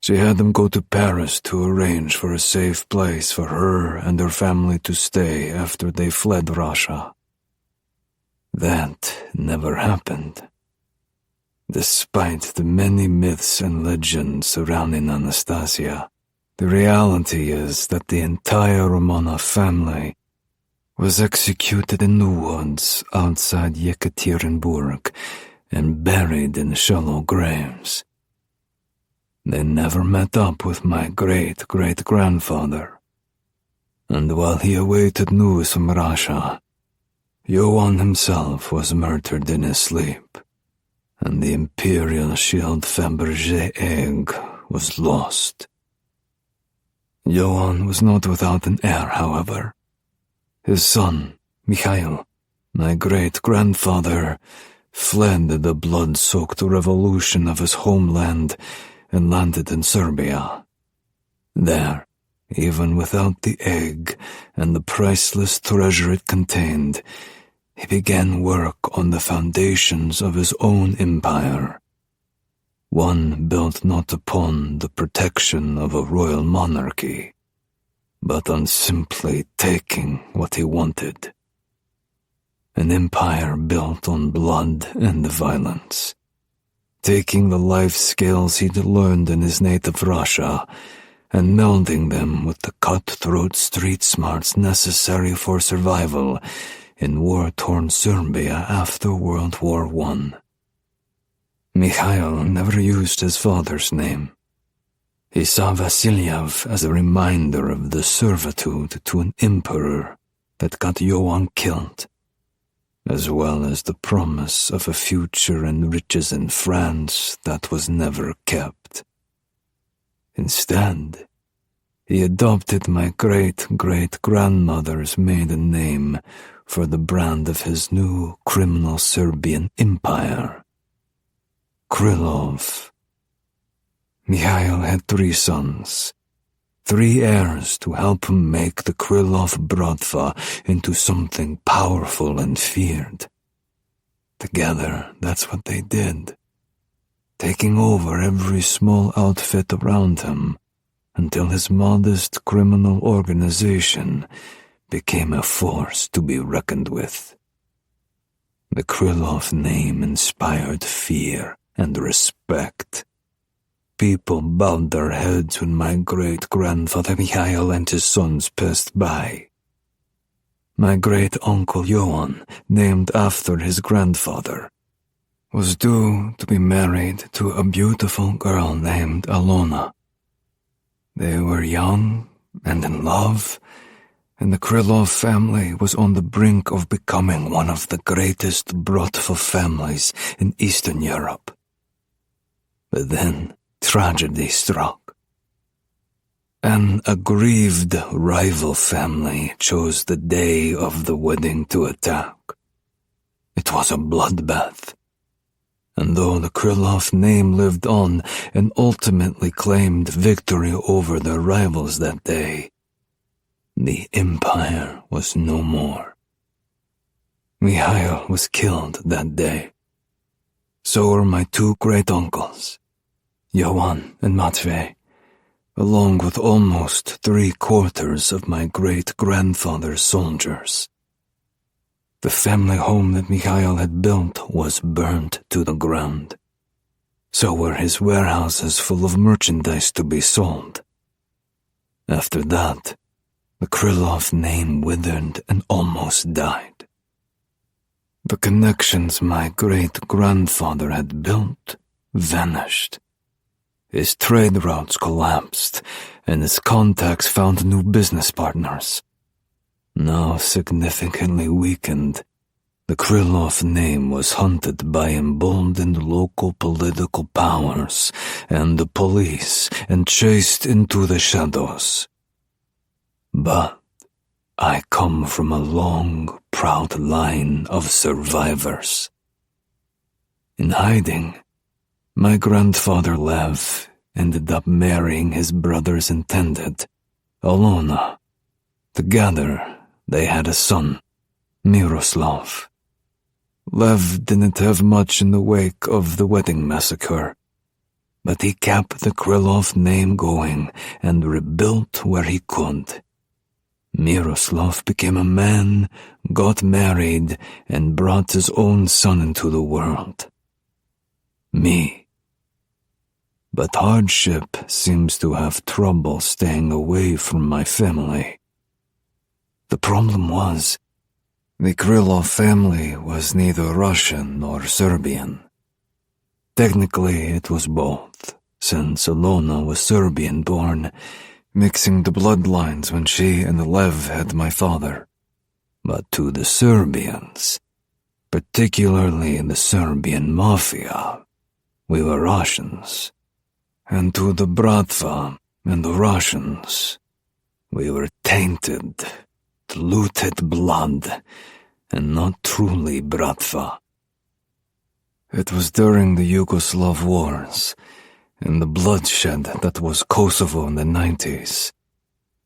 S1: she had them go to Paris to arrange for a safe place for her and her family to stay after they fled Russia. That never happened. Despite the many myths and legends surrounding Anastasia, the reality is that the entire Romanov family was executed in the woods outside Yekaterinburg and buried in shallow graves. They never met up with my great-great-grandfather, and while he awaited news from Russia, Johann himself was murdered in his sleep, and the imperial shield Fabergé egg was lost. Johann was not without an heir, however. His son, Mikhail, my great-grandfather, fled the blood-soaked revolution of his homeland and landed in Serbia. There, even without the egg and the priceless treasure it contained, he began work on the foundations of his own empire, one built not upon the protection of a royal monarchy, but on simply taking what he wanted. An empire built on blood and violence, taking the life skills he'd learned in his native Russia and melding them with the cutthroat street smarts necessary for survival in war-torn Serbia after World War I. Mikhail never used his father's name. He saw Vasilyev as a reminder of the servitude to an emperor that got Johann killed, as well as the promise of a future and riches in France that was never kept. Instead, he adopted my great-great-grandmother's maiden name for the brand of his new criminal Serbian empire, Krylov. Mikhail had 3 sons, 3 heirs to help him make the Krylov Bratva into something powerful and feared. Together, that's what they did, taking over every small outfit around him until his modest criminal organization became a force to be reckoned with. The Krylov name inspired fear and respect. People bowed their heads when my great-grandfather Mikhail and his sons passed by. My great-uncle Johann, named after his grandfather, was due to be married to a beautiful girl named Alona. They were young and in love, and the Krylov family was on the brink of becoming one of the greatest Bratva families in Eastern Europe. But then tragedy struck. An aggrieved rival family chose the day of the wedding to attack. It was a bloodbath. And though the Krylov name lived on and ultimately claimed victory over their rivals that day, the empire was no more. Mikhail was killed that day. So were my two great-uncles, Johann and Matvey, along with almost 3/4 of my great-grandfather's soldiers. The family home that Mikhail had built was burnt to the ground. So were his warehouses full of merchandise to be sold. After that, the Krylov name withered and almost died. The connections my great-grandfather had built vanished. His trade routes collapsed, and his contacts found new business partners. Now significantly weakened, the Krylov name was hunted by emboldened local political powers and the police and chased into the shadows. But I come from a long, proud line of survivors. In hiding, my grandfather Lev ended up marrying his brother's intended, Alona. Together, they had a son, Miroslav. Lev didn't have much in the wake of the wedding massacre, but he kept the Krylov name going and rebuilt where he could. Miroslav became a man, got married, and brought his own son into the world. Me. But hardship seems to have trouble staying away from my family. The problem was, the Krylov family was neither Russian nor Serbian. Technically, it was both, since Alona was Serbian-born, mixing the bloodlines when she and Lev had my father. But to the Serbians, particularly the Serbian Mafia, we were Russians. And to the Bratva and the Russians, we were tainted, diluted blood, and not truly Bratva. It was during the Yugoslav wars, and the bloodshed that was Kosovo in the 90s,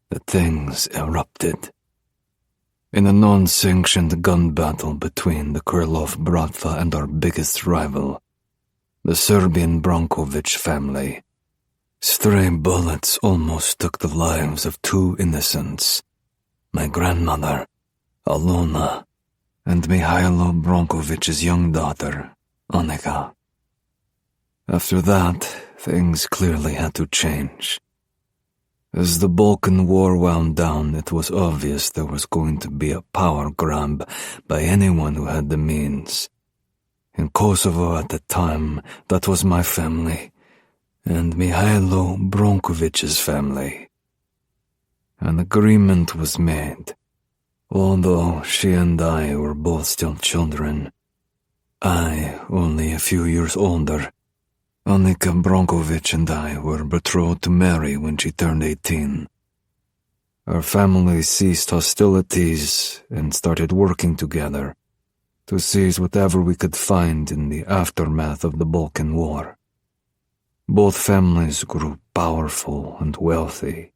S1: that things erupted. In a non-sanctioned gun battle between the Krylov Bratva and our biggest rival, the Serbian Brankovic family, stray bullets almost took the lives of two innocents, my grandmother, Alona, and Mihailo Brankovic's young daughter, Annika. After that, things clearly had to change. As the Balkan War wound down, it was obvious there was going to be a power grab by anyone who had the means. In Kosovo at the time, that was my family, and Mihailo Brankovic's family. An agreement was made, although she and I were both still children. I, only a few years older. Annika Brankovic and I were betrothed to marry when she turned 18. Our families ceased hostilities and started working together to seize whatever we could find in the aftermath of the Balkan War. Both families grew powerful and wealthy,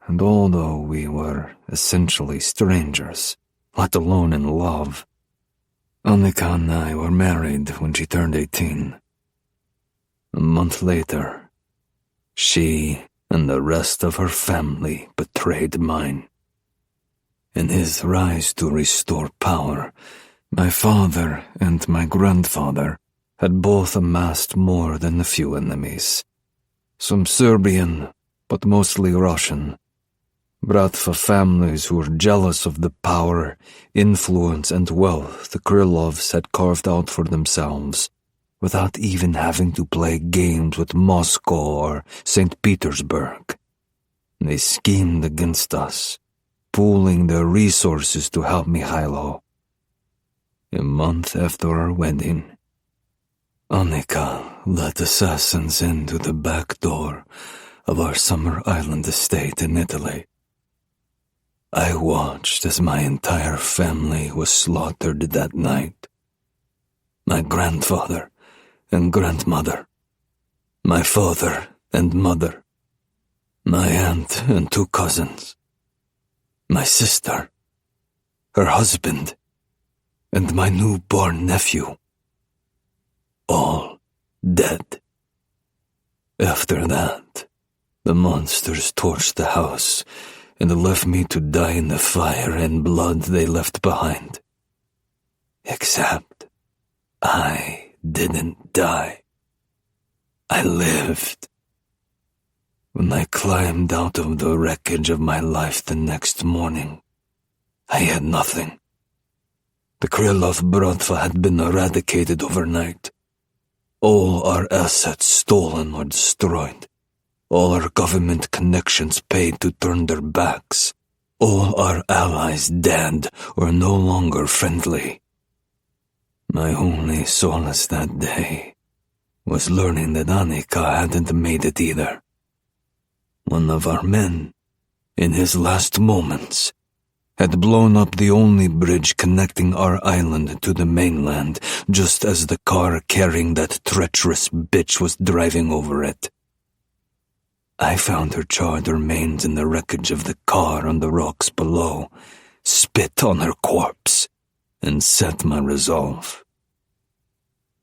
S1: and although we were essentially strangers, let alone in love, Annika and I were married when she turned 18. A month later, she and the rest of her family betrayed mine. In his rise to restore power, my father and my grandfather had both amassed more than a few enemies. Some Serbian, but mostly Russian. Bratva families who were jealous of the power, influence, and wealth the Krylovs had carved out for themselves, without even having to play games with Moscow or St. Petersburg. They schemed against us, pooling their resources to help Mihailo. A month after our wedding, Annika let assassins into the back door of our summer island estate in Italy. I watched as my entire family was slaughtered that night. My grandfather, and grandmother, my father and mother, my aunt and 2 cousins, my sister, her husband, and my newborn nephew. All dead. After that, the monsters torched the house and left me to die in the fire and blood they left behind. Except I didn't die. I lived. When I climbed out of the wreckage of my life the next morning, I had nothing. The Krylov Bratva had been eradicated overnight. All our assets stolen or destroyed. All our government connections paid to turn their backs. All our allies dead or no longer friendly. My only solace that day was learning that Annika hadn't made it either. One of our men, in his last moments, had blown up the only bridge connecting our island to the mainland just as the car carrying that treacherous bitch was driving over it. I found her charred remains in the wreckage of the car on the rocks below, spit on her corpse, and set my resolve.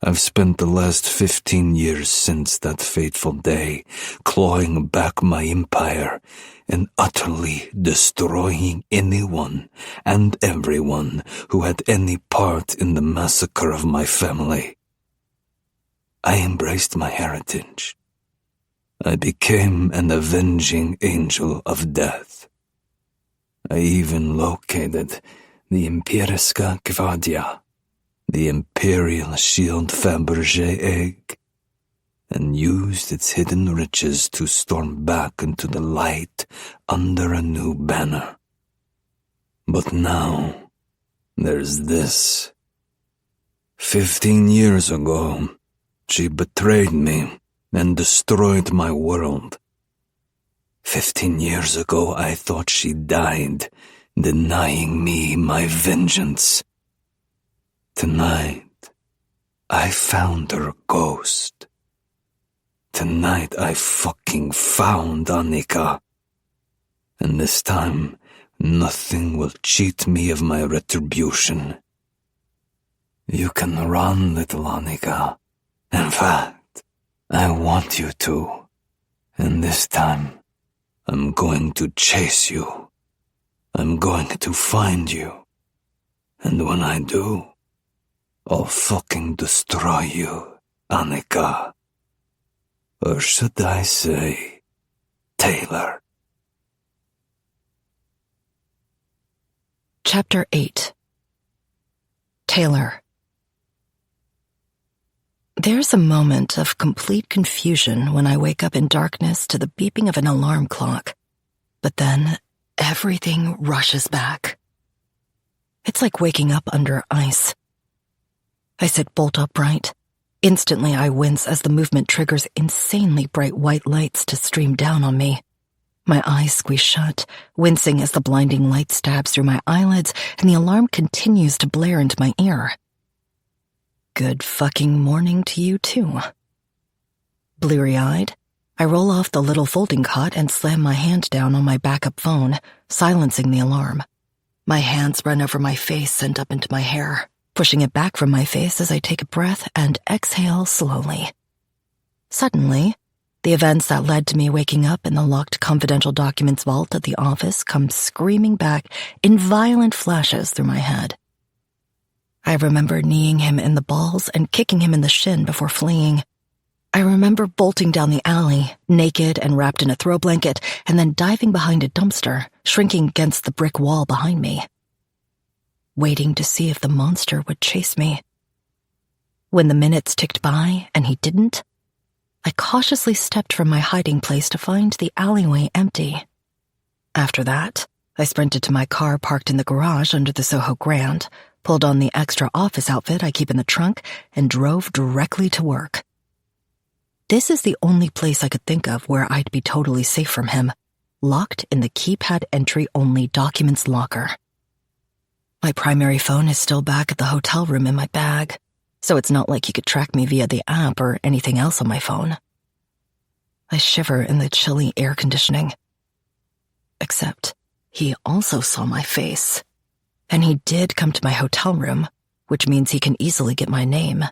S1: I've spent the last 15 years since that fateful day clawing back my empire and utterly destroying anyone and everyone who had any part in the massacre of my family. I embraced my heritage. I became an avenging angel of death. I even located the Imperiska Gvardia, the Imperial Shield Fabergé egg, and used its hidden riches to storm back into the light under a new banner. But now, there's this. 15 years ago, she betrayed me and destroyed my world. 15 years ago, I thought she died, denying me my vengeance. Tonight, I found her ghost. Tonight I fucking found Annika. And this time, nothing will cheat me of my retribution. You can run, little Annika. In fact, I want you to. And this time, I'm going to chase you. I'm going to find you. And when I do, I'll fucking destroy you, Annika. Or should I say, Taylor?
S2: Chapter 8. Taylor. There's a moment of complete confusion when I wake up in darkness to the beeping of an alarm clock. But then, everything rushes back. It's like waking up under ice. I sit bolt upright. Instantly I wince as the movement triggers insanely bright white lights to stream down on me. My eyes squeeze shut, wincing as the blinding light stabs through my eyelids and the alarm continues to blare into my ear. Good fucking morning to you too. Bleary-eyed, I roll off the little folding cot and slam my hand down on my backup phone, silencing the alarm. My hands run over my face and up into my hair, pushing it back from my face as I take a breath and exhale slowly. Suddenly, the events that led to me waking up in the locked confidential documents vault at the office come screaming back in violent flashes through my head. I remember kneeing him in the balls and kicking him in the shin before fleeing. I remember bolting down the alley, naked and wrapped in a throw blanket, and then diving behind a dumpster, shrinking against the brick wall behind me, waiting to see if the monster would chase me. When the minutes ticked by and he didn't, I cautiously stepped from my hiding place to find the alleyway empty. After that, I sprinted to my car parked in the garage under the Soho Grand, pulled on the extra office outfit I keep in the trunk, and drove directly to work. This is the only place I could think of where I'd be totally safe from him, locked in the keypad entry-only documents locker. My primary phone is still back at the hotel room in my bag. so it's not like he could track me via the app or anything else on my phone. I shiver in the chilly air conditioning. Except he also saw my face, and he did come to my hotel room, which means he can easily get my name.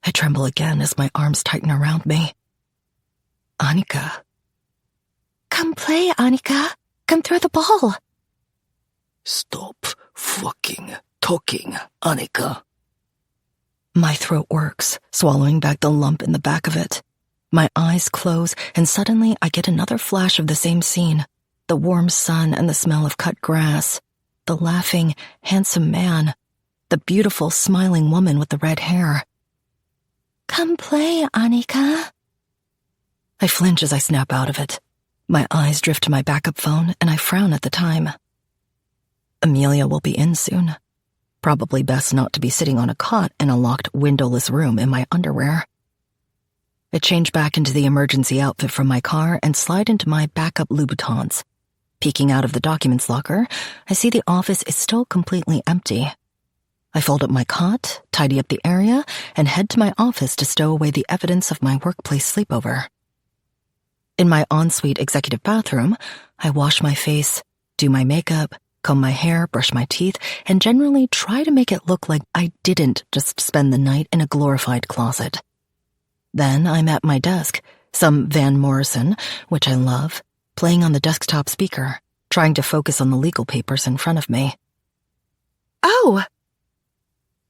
S2: I tremble again as my arms tighten around me. Annika. Come play, Annika. Come throw the ball.
S3: Stop fucking talking, Annika.
S2: My throat works, swallowing back the lump in the back of it. My eyes close, and suddenly I get another flash of the same scene. The warm sun and the smell of cut grass. The laughing, handsome man. The beautiful, smiling woman with the red hair. Come play, Annika. I flinch as I snap out of it. My eyes drift to my backup phone, and I frown at the time. Amelia will be in soon. Probably best not to be sitting on a cot in a locked, windowless room in my underwear. I change back into the emergency outfit from my car and slide into my backup Louboutins. Peeking out of the documents locker, I see the office is still completely empty. I fold up my cot, tidy up the area, and head to my office to stow away the evidence of my workplace sleepover. In my ensuite executive bathroom, I wash my face, do my makeup, comb my hair, brush my teeth, and generally try to make it look like I didn't just spend the night in a glorified closet. Then I'm at my desk, some Van Morrison, which I love, playing on the desktop speaker, trying to focus on the legal papers in front of me. Oh!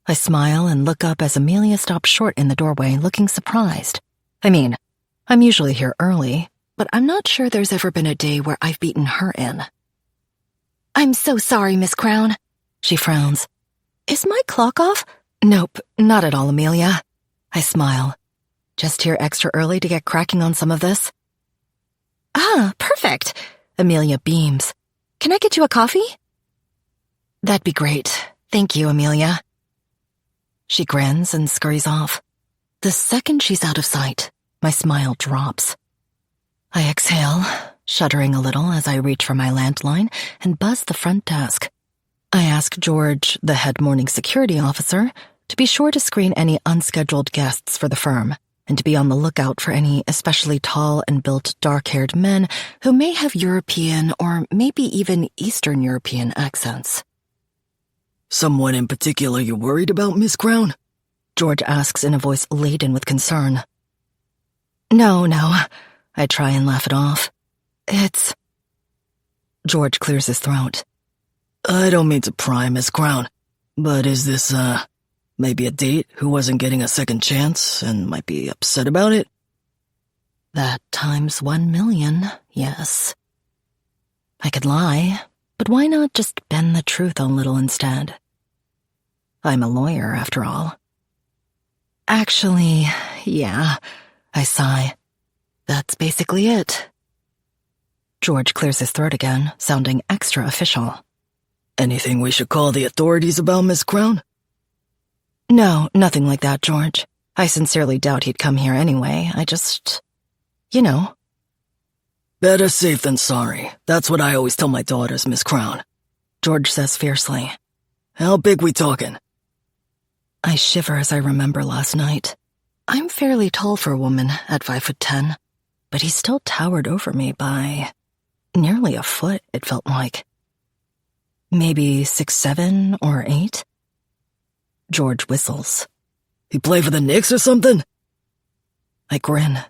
S2: I smile and look up as Amelia stops short in the doorway, looking surprised. I mean, I'm usually here early, but I'm not sure there's ever been a day where I've beaten her in. I'm so sorry, Miss Crown. She frowns. Is my clock off? Nope, not at all, Amelia. I smile. Just here extra early to get cracking on some of this? Ah, perfect. Amelia beams. Can I get you a coffee? That'd be great. Thank you, Amelia. She grins and scurries off. The second she's out of sight, my smile drops. I exhale, shuddering a little as I reach for my landline and buzz the front desk. I ask George, the head morning security officer, to be sure to screen any unscheduled guests for the firm, and to be on the lookout for any especially tall and built dark-haired men who may have European or maybe even Eastern European accents.
S3: Someone in particular you're worried about, Miss Crown?
S2: George asks in a voice laden with concern. No. I try and laugh it off. It's... George clears his throat.
S3: I don't mean to pry, Miss Crown, but is this, maybe a date who wasn't getting a second chance and might be upset about it?
S2: That times 1,000,000, yes. I could lie, but why not just bend the truth a little instead? I'm a lawyer, after all. Actually, yeah, I sigh. That's basically it. George clears his throat again, sounding extra official.
S3: Anything we should call the authorities about, Miss Crown?
S2: No, nothing like that, George. I sincerely doubt he'd come here anyway. I just... you know.
S3: Better safe than sorry. That's what I always tell my daughters, Miss Crown.
S2: George says fiercely.
S3: How big we talking?
S2: I shiver as I remember last night. I'm fairly tall for a woman at 5'10", but he still towered over me by nearly a foot, it felt like. Maybe 6'7" or 8. George whistles.
S3: He play for the Knicks or something?
S2: I grin.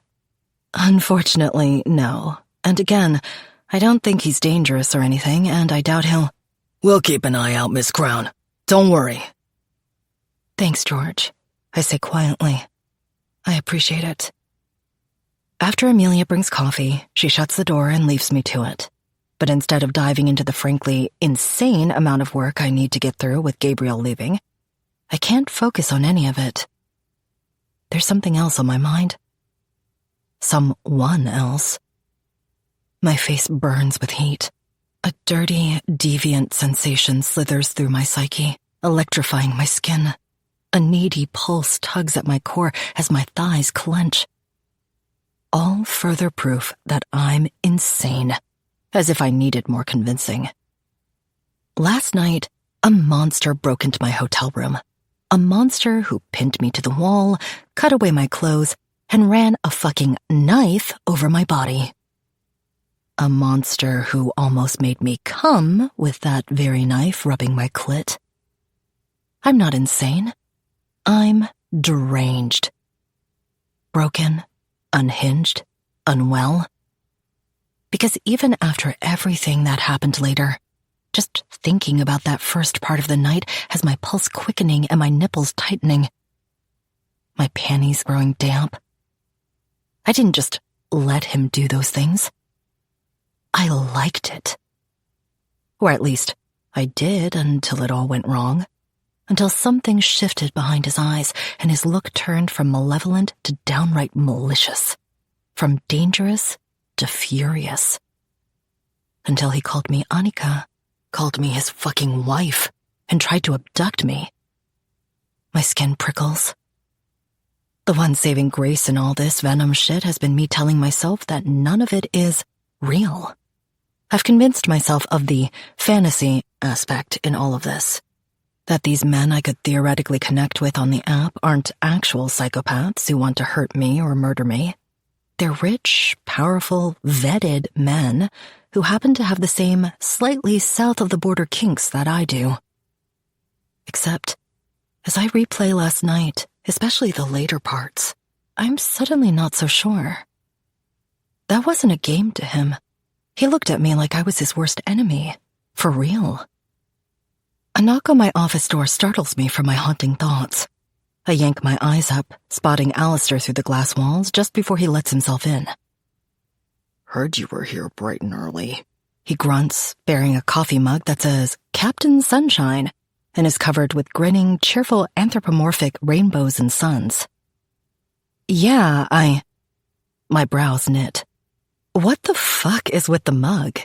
S2: Unfortunately, no. And again, I don't think he's dangerous or anything, and I doubt he'll...
S3: We'll keep an eye out, Miss Crown. Don't worry.
S2: Thanks, George, I say quietly. I appreciate it. After Amelia brings coffee, she shuts the door and leaves me to it. But instead of diving into the frankly insane amount of work I need to get through with Gabriel leaving, I can't focus on any of it. There's something else on my mind. Someone else. My face burns with heat. A dirty, deviant sensation slithers through my psyche, electrifying my skin. A needy pulse tugs at my core as my thighs clench. All further proof that I'm insane, as if I needed more convincing. Last night, a monster broke into my hotel room. A monster who pinned me to the wall, cut away my clothes, and ran a fucking knife over my body. A monster who almost made me come with that very knife rubbing my clit. I'm not insane. I'm deranged. Broken, unhinged, unwell. Because even after everything that happened later, just thinking about that first part of the night has my pulse quickening and my nipples tightening. My panties growing damp. I didn't just let him do those things. I liked it. Or at least, I did until it all went wrong. Until something shifted behind his eyes and his look turned from malevolent to downright malicious. From dangerous to furious. Until he called me Annika, called me his fucking wife, and tried to abduct me. My skin prickles. The one saving grace in all this venom shit has been me telling myself that none of it is real. I've convinced myself of the fantasy aspect in all of this. That these men I could theoretically connect with on the app aren't actual psychopaths who want to hurt me or murder me. They're rich, powerful, vetted men who happen to have the same slightly south-of-the-border kinks that I do. Except, as I replay last night, especially the later parts, I'm suddenly not so sure. That wasn't a game to him. He looked at me like I was his worst enemy. For real. A knock on my office door startles me from my haunting thoughts. I yank my eyes up, spotting Alistair through the glass walls just before he lets himself in.
S3: Heard you were here bright and early.
S2: He grunts, bearing a coffee mug that says Captain Sunshine and is covered with grinning, cheerful anthropomorphic rainbows and suns. Yeah, My brows knit. What the fuck is with the mug?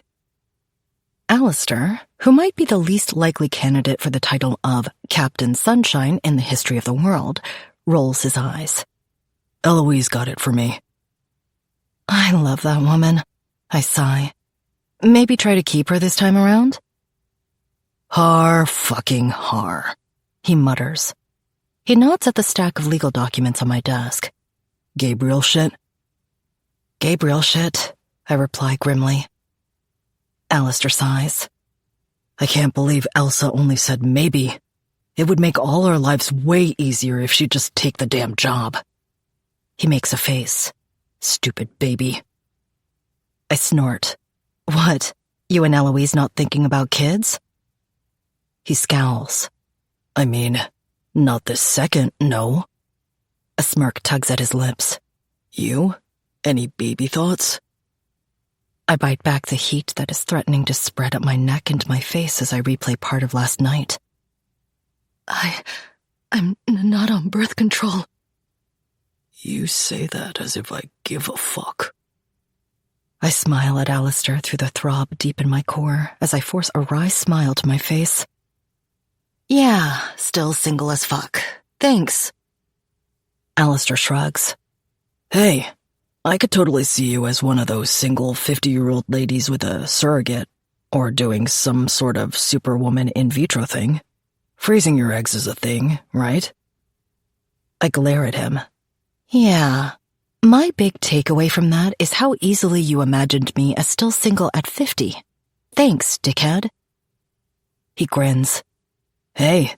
S2: Alistair, who might be the least likely candidate for the title of Captain Sunshine in the history of the world, rolls his eyes.
S3: Eloise got it for me.
S2: I love that woman. I sigh. Maybe try to keep her this time around?
S3: Har fucking har,
S2: he mutters. He nods at the stack of legal documents on my desk.
S3: Gabriel shit?
S2: Gabriel shit, I reply grimly. Alistair sighs.
S3: I can't believe Elsa only said maybe. It would make all our lives way easier if she'd just take the damn job.
S2: He makes a face.
S3: Stupid baby.
S2: I snort. What, you and Eloise not thinking about kids? He scowls.
S3: I mean, not this second, no.
S2: A smirk tugs at his lips.
S3: You? Any baby thoughts?
S2: I bite back the heat that is threatening to spread up my neck and my face as I replay part of last night. I'm not on birth control.
S3: You say that as if I give a fuck.
S2: I smile at Alistair through the throb deep in my core as I force a wry smile to my face. Yeah, still single as fuck. Thanks. Alistair shrugs.
S3: Hey, I could totally see you as one of those single 50-year-old ladies with a surrogate, or doing some sort of superwoman in vitro thing. Freezing your eggs is a thing, right?
S2: I glare at him. Yeah. My big takeaway from that is how easily you imagined me as still single at 50. Thanks, dickhead. He grins.
S3: Hey,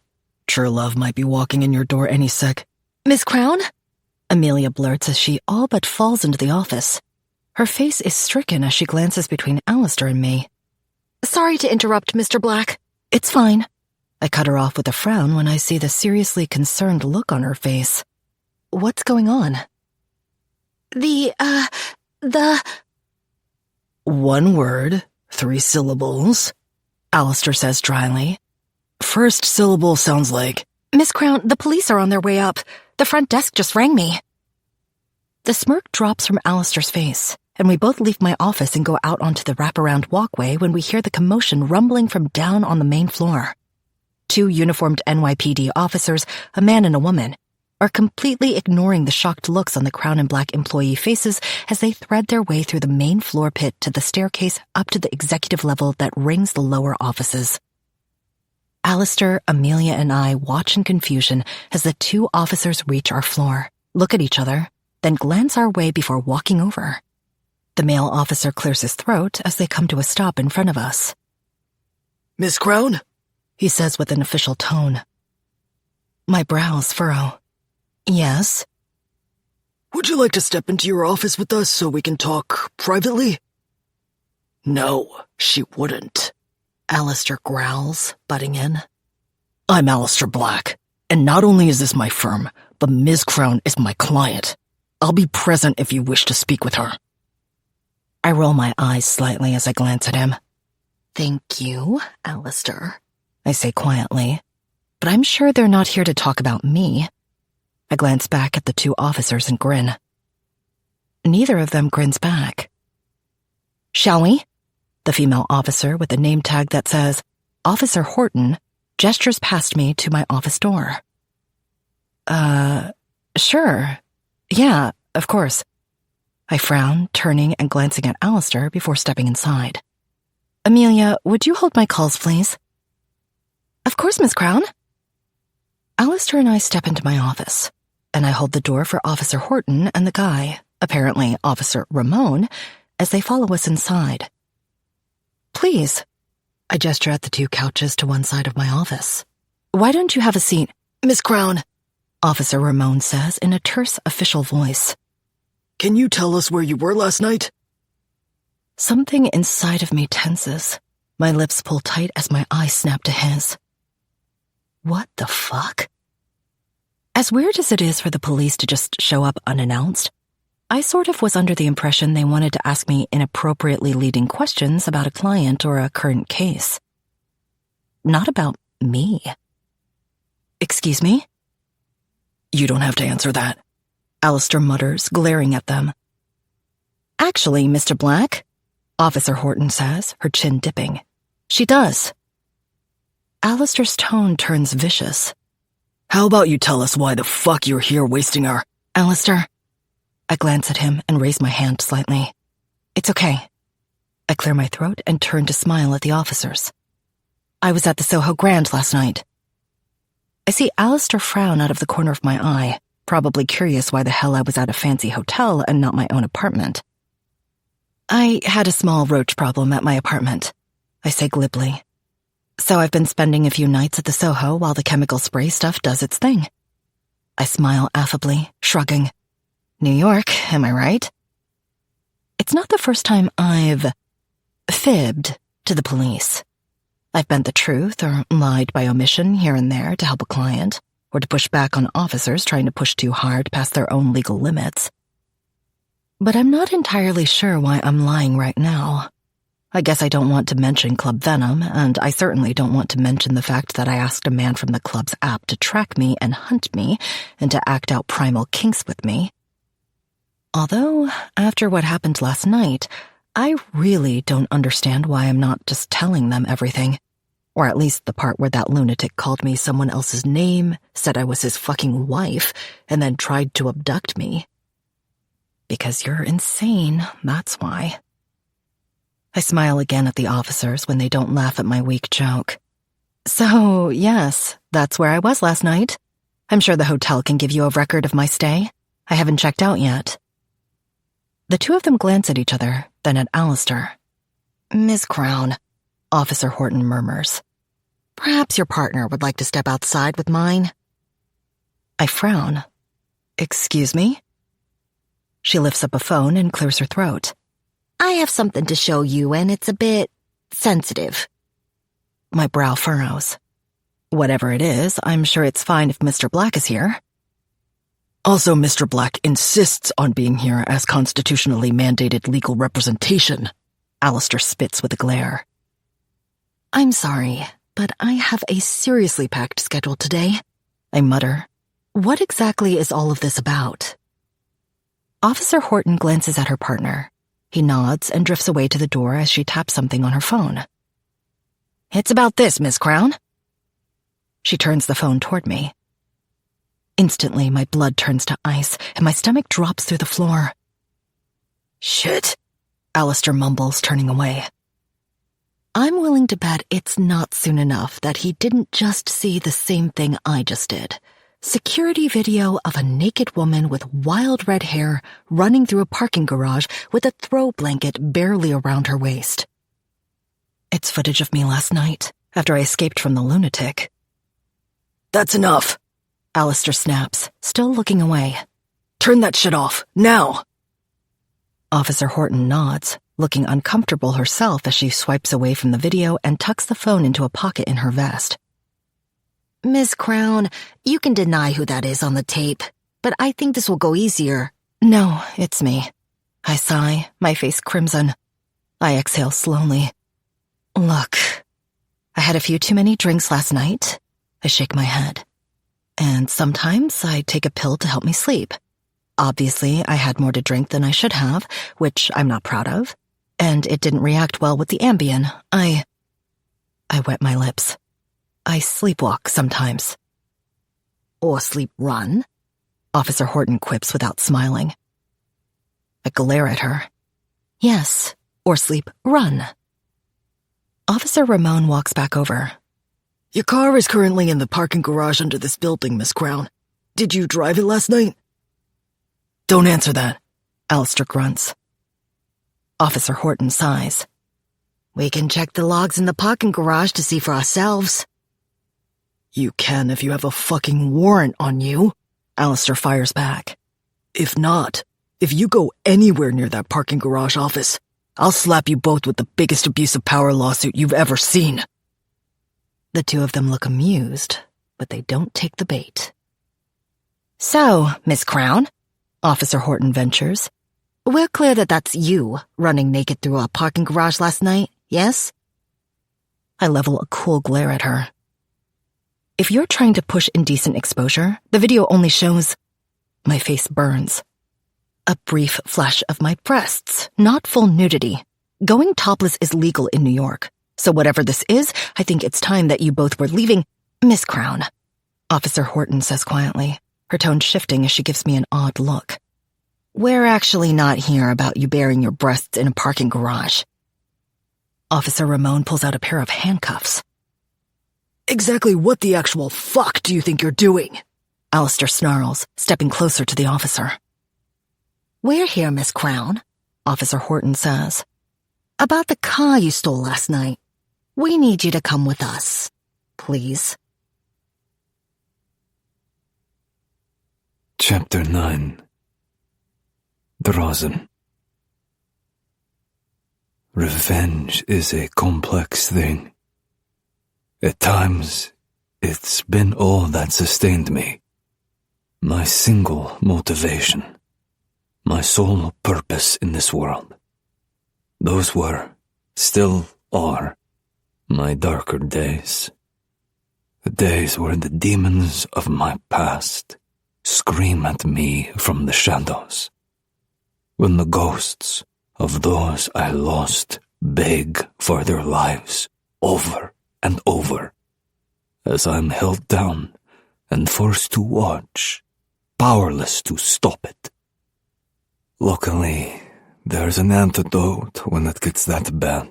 S3: true love might be walking in your door any sec.
S2: Miss Crown? Amelia blurts as she all but falls into the office. Her face is stricken as she glances between Alistair and me. Sorry to interrupt, Mr. Black. It's fine. I cut her off with a frown when I see the seriously concerned look on her face. What's going on? The...
S3: One word, 3 syllables, Alistair says dryly. First syllable sounds like...
S2: Miss Crown, the police are on their way up. The front desk just rang me. The smirk drops from Alistair's face, and we both leave my office and go out onto the wraparound walkway when we hear the commotion rumbling from down on the main floor. 2 uniformed NYPD officers, a man and a woman, are completely ignoring the shocked looks on the Crown and Black employee faces as they thread their way through the main floor pit to the staircase up to the executive level that rings the lower offices. Alistair, Amelia, and I watch in confusion as the two officers reach our floor, look at each other, then glance our way before walking over. The male officer clears his throat as they come to a stop in front of us.
S3: Miss Crown?
S2: He says with an official tone. My brows furrow. Yes?
S3: Would you like to step into your office with us so we can talk privately? No, she wouldn't.
S2: Alistair growls, butting in.
S3: I'm Alistair Black, and not only is this my firm, but Ms. Crown is my client. I'll be present if you wish to speak with her.
S2: I roll my eyes slightly as I glance at him. Thank you, Alistair, I say quietly, but I'm sure they're not here to talk about me. I glance back at the two officers and grin. Neither of them grins back. Shall we? The female officer with a name tag that says, Officer Horton, gestures past me to my office door. Sure. Yeah, of course. I frown, turning and glancing at Alistair before stepping inside. Amelia, would you hold my calls, please? Of course, Miss Crown. Alistair and I step into my office, and I hold the door for Officer Horton and the guy, apparently Officer Ramon, as they follow us inside. Please. I gesture at the two couches to one side of my office. Why don't you have a seat?
S3: Miss Crown,
S2: Officer Ramon says in a terse official voice.
S3: Can you tell us where you were last night?
S2: Something inside of me tenses. My lips pull tight as my eyes snap to his. What the fuck? As weird as it is for the police to just show up unannounced, I sort of was under the impression they wanted to ask me inappropriately leading questions about a client or a current case. Not about me. Excuse me?
S3: You don't have to answer that,
S2: Alistair mutters, glaring at them. Actually, Mr. Black, Officer Horton says, her chin dipping. She does. Alistair's tone turns vicious.
S3: How about you tell us why the fuck you're here wasting our...
S2: Alistair. I glance at him and raise my hand slightly. It's okay. I clear my throat and turn to smile at the officers. I was at the Soho Grand last night. I see Alistair frown out of the corner of my eye, probably curious why the hell I was at a fancy hotel and not my own apartment. I had a small roach problem at my apartment, I say glibly. So I've been spending a few nights at the Soho while the chemical spray stuff does its thing. I smile affably, shrugging. New York, am I right? It's not the first time I've fibbed to the police. I've bent the truth or lied by omission here and there to help a client, or to push back on officers trying to push too hard past their own legal limits. But I'm not entirely sure why I'm lying right now. I guess I don't want to mention Club Venom, and I certainly don't want to mention the fact that I asked a man from the club's app to track me and hunt me and to act out primal kinks with me. Although, after what happened last night, I really don't understand why I'm not just telling them everything. Or at least the part where that lunatic called me someone else's name, said I was his fucking wife, and then tried to abduct me. Because you're insane, that's why. I smile again at the officers when they don't laugh at my weak joke. So, yes, that's where I was last night. I'm sure the hotel can give you a record of my stay. I haven't checked out yet. The two of them glance at each other, then at Alistair. Miss Crown, Officer Horton murmurs. Perhaps your partner would like to step outside with mine. I frown. Excuse me? She lifts up a phone and clears her throat. I have something to show you, and it's a bit sensitive. My brow furrows. Whatever it is, I'm sure it's fine if Mr. Black is here.
S3: Also, Mr. Black insists on being here as constitutionally mandated legal representation.
S2: Alistair spits with a glare. I'm sorry, but I have a seriously packed schedule today. I mutter. What exactly is all of this about? Officer Horton glances at her partner. He nods and drifts away to the door as she taps something on her phone. It's about this, Miss Crown. She turns the phone toward me. Instantly, my blood turns to ice, and my stomach drops through the floor. Shit, Alistair mumbles, turning away. I'm willing to bet it's not soon enough that he didn't just see the same thing I just did. Security video of a naked woman with wild red hair running through a parking garage with a throw blanket barely around her waist. It's footage of me last night, after I escaped from the lunatic.
S3: That's enough,
S2: Alistair snaps, still looking away.
S3: Turn that shit off, now!
S2: Officer Horton nods, looking uncomfortable herself as she swipes away from the video and tucks the phone into a pocket in her vest.
S4: Miss Crown, you can deny who that is on the tape, but I think this will go easier.
S2: No, it's me. I sigh, my face crimson. I exhale slowly. Look, I had a few too many drinks last night. I shake my head. And sometimes I take a pill to help me sleep. Obviously, I had more to drink than I should have, which I'm not proud of. And it didn't react well with the Ambien. I wet my lips. I sleepwalk sometimes.
S4: Or sleep run?
S2: Officer Horton quips without smiling. I glare at her. Yes, or sleep run. Officer Ramon walks back over.
S3: Your car is currently in the parking garage under this building, Miss Crown. Did you drive it last night?
S2: Don't answer that, Alistair grunts. Officer Horton sighs.
S4: We can check the logs in the parking garage to see for ourselves.
S3: You can if you have a fucking warrant on you,
S2: Alistair fires back.
S3: If not, if you go anywhere near that parking garage office, I'll slap you both with the biggest abuse of power lawsuit you've ever seen.
S2: The two of them look amused, but they don't take the bait.
S4: So, Miss Crown,
S2: Officer Horton ventures,
S4: we're clear that that's you running naked through a parking garage last night, yes?
S2: I level a cool glare at her. If you're trying to push indecent exposure, the video only shows... My face burns. A brief flash of my breasts, not full nudity. Going topless is legal in New York. So whatever this is, I think it's time that you both were leaving...
S4: Miss Crown,
S2: Officer Horton says quietly, her tone shifting as she gives me an odd look.
S4: We're actually not here about you bearing your breasts in a parking garage.
S2: Officer Ramon pulls out a pair of handcuffs.
S3: Exactly what the actual fuck do you think you're doing?
S2: Alistair snarls, stepping closer to the officer.
S4: We're here, Miss Crown,
S2: Officer Horton says.
S4: About the car you stole last night. We need you to come with us, please.
S1: Chapter 9. Drazen. Revenge is a complex thing. At times, it's been all that sustained me. My single motivation. My sole purpose in this world. Those were, still are, my darker days. The days where the demons of my past scream at me from the shadows. When the ghosts of those I lost beg for their lives over and over, as I'm held down and forced to watch, powerless to stop it. Luckily, there's an antidote when it gets that bad.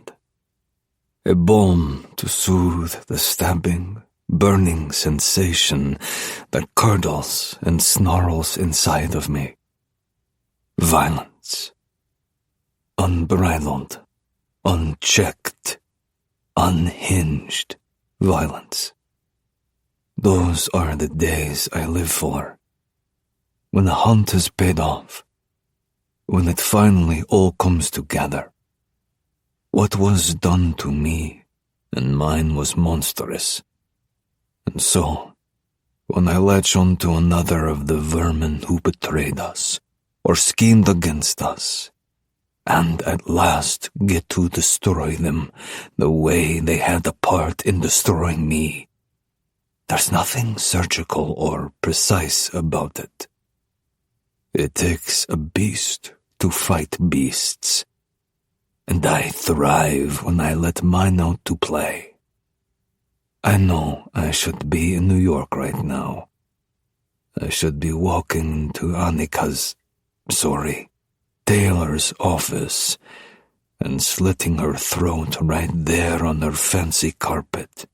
S1: A balm to soothe the stabbing, burning sensation that curdles and snarls inside of me. Violence. Unbridled, unchecked, unhinged violence. Those are the days I live for. When the hunt has paid off. When it finally all comes together. What was done to me and mine was monstrous. And so, when I latch on to another of the vermin who betrayed us, or schemed against us, and at last get to destroy them the way they had a part in destroying me, there's nothing surgical or precise about it. It takes a beast to fight beasts, and I thrive when I let mine out to play. I know I should be in New York right now. I should be walking to Annika's, Taylor's office, and slitting her throat right there on her fancy carpet,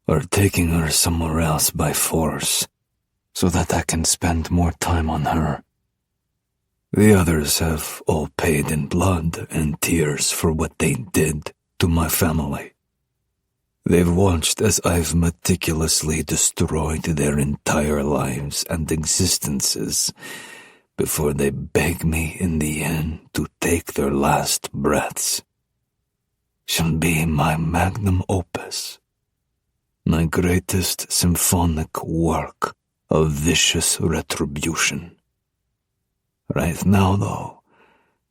S1: or taking her somewhere else by force so that I can spend more time on her. The others have all paid in blood and tears for what they did to my family. They've watched as I've meticulously destroyed their entire lives and existences before they beg me in the end to take their last breaths. Shall be my magnum opus, my greatest symphonic work of vicious retribution. Right now, though,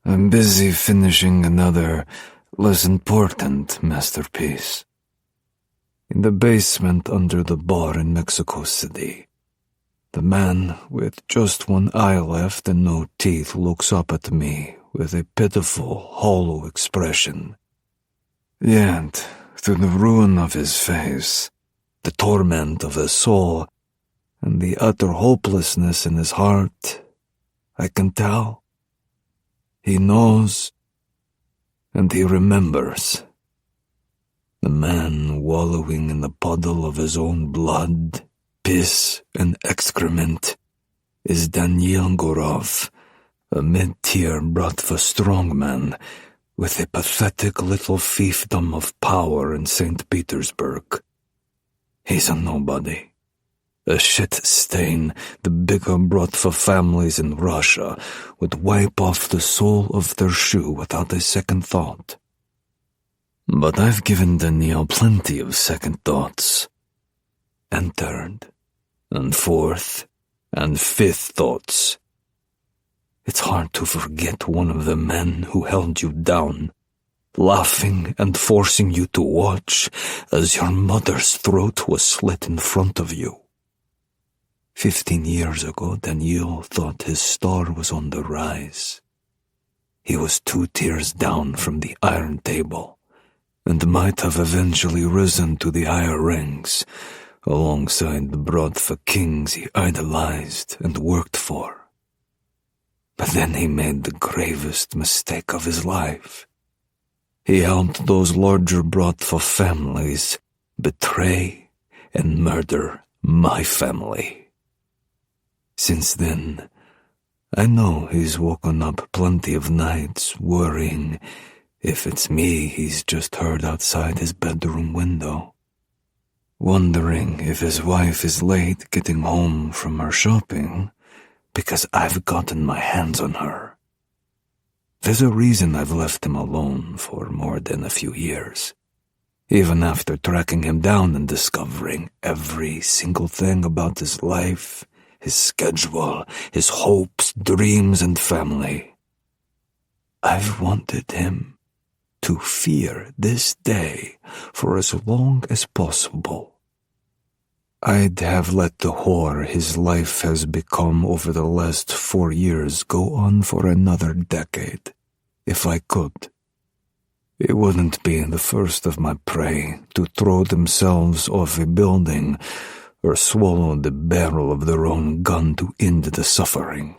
S1: I'm busy finishing another, less important masterpiece. In the basement under the bar in Mexico City, the man with just one eye left and no teeth looks up at me with a pitiful, hollow expression. Yet, through the ruin of his face, the torment of his soul, and the utter hopelessness in his heart, I can tell. He knows, and he remembers. The man wallowing in the puddle of his own blood, piss, and excrement is Daniel Gorov, a mid-tier Bratva strongman with a pathetic little fiefdom of power in St. Petersburg. He's a nobody. A shit stain the bigger Bratva families in Russia would wipe off the sole of their shoe without a second thought. But I've given Daniel plenty of second thoughts, and third, and fourth, and fifth thoughts. It's hard to forget one of the men who held you down, laughing and forcing you to watch as your mother's throat was slit in front of you. 15 years ago, Daniel thought his star was on the rise. He was 2 tiers down from the iron table, and might have eventually risen to the higher ranks, alongside the Bratva kings he idolized and worked for. But then he made the gravest mistake of his life. He helped those larger Bratva families betray and murder my family. Since then, I know he's woken up plenty of nights worrying if it's me he's just heard outside his bedroom window, wondering if his wife is late getting home from her shopping because I've gotten my hands on her. There's a reason I've left him alone for more than a few years, even after tracking him down and discovering every single thing about his life, his schedule, his hopes, dreams, and family. I've wanted him to fear this day for as long as possible. I'd have let the whore his life has become over the last 4 years go on for another decade, if I could. It wouldn't be the first of my prey to throw themselves off a building or swallow the barrel of their own gun to end the suffering.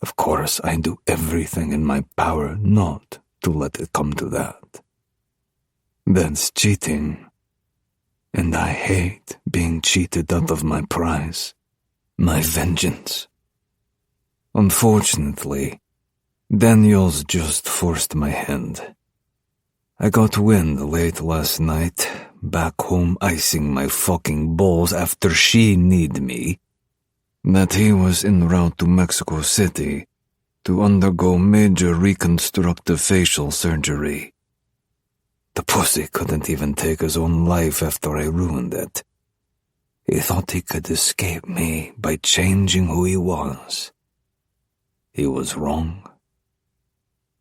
S1: Of course, I do everything in my power not to let it come to that. That's cheating, and I hate being cheated out of my prize, my vengeance. Unfortunately, Daniel's just forced my hand. I got wind late last night, back home icing my fucking balls after she kneed me, that he was en route to Mexico City to undergo major reconstructive facial surgery. The pussy couldn't even take his own life after I ruined it. He thought he could escape me by changing who he was. He was wrong.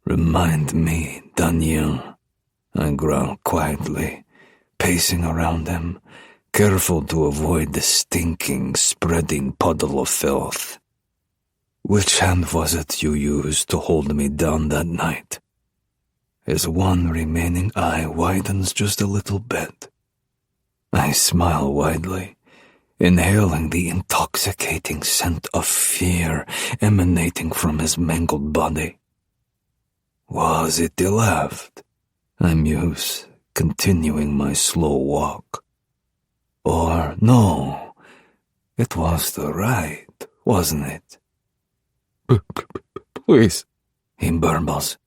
S1: Remind me, Daniel, I growled quietly, pacing around him, careful to avoid the stinking, spreading puddle of filth. Which hand was it you used to hold me down that night? His one remaining eye widens just a little bit. I smile widely, inhaling the intoxicating scent of fear emanating from his mangled body. Was it the left? I muse, continuing my slow walk. Or no, it was the right, wasn't it? Please, he burbles.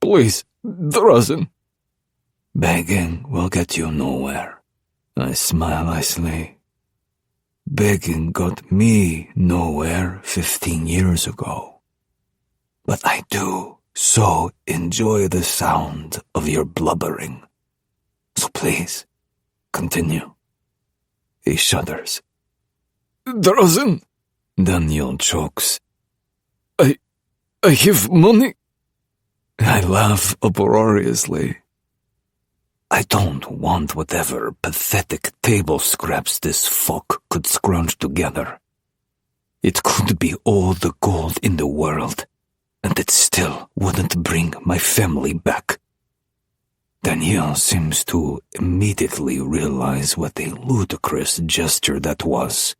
S1: Please, Drazen. Begging will get you nowhere. I smile icily. Begging got me nowhere 15 years ago. But I do so enjoy the sound of your blubbering. So please, continue. He shudders. Drazen, Daniel chokes. I have money. I laugh uproariously. I don't want whatever pathetic table scraps this folk could scrounge together. It could be all the gold in the world, and it still wouldn't bring my family back. Daniel seems to immediately realize what a ludicrous gesture that was,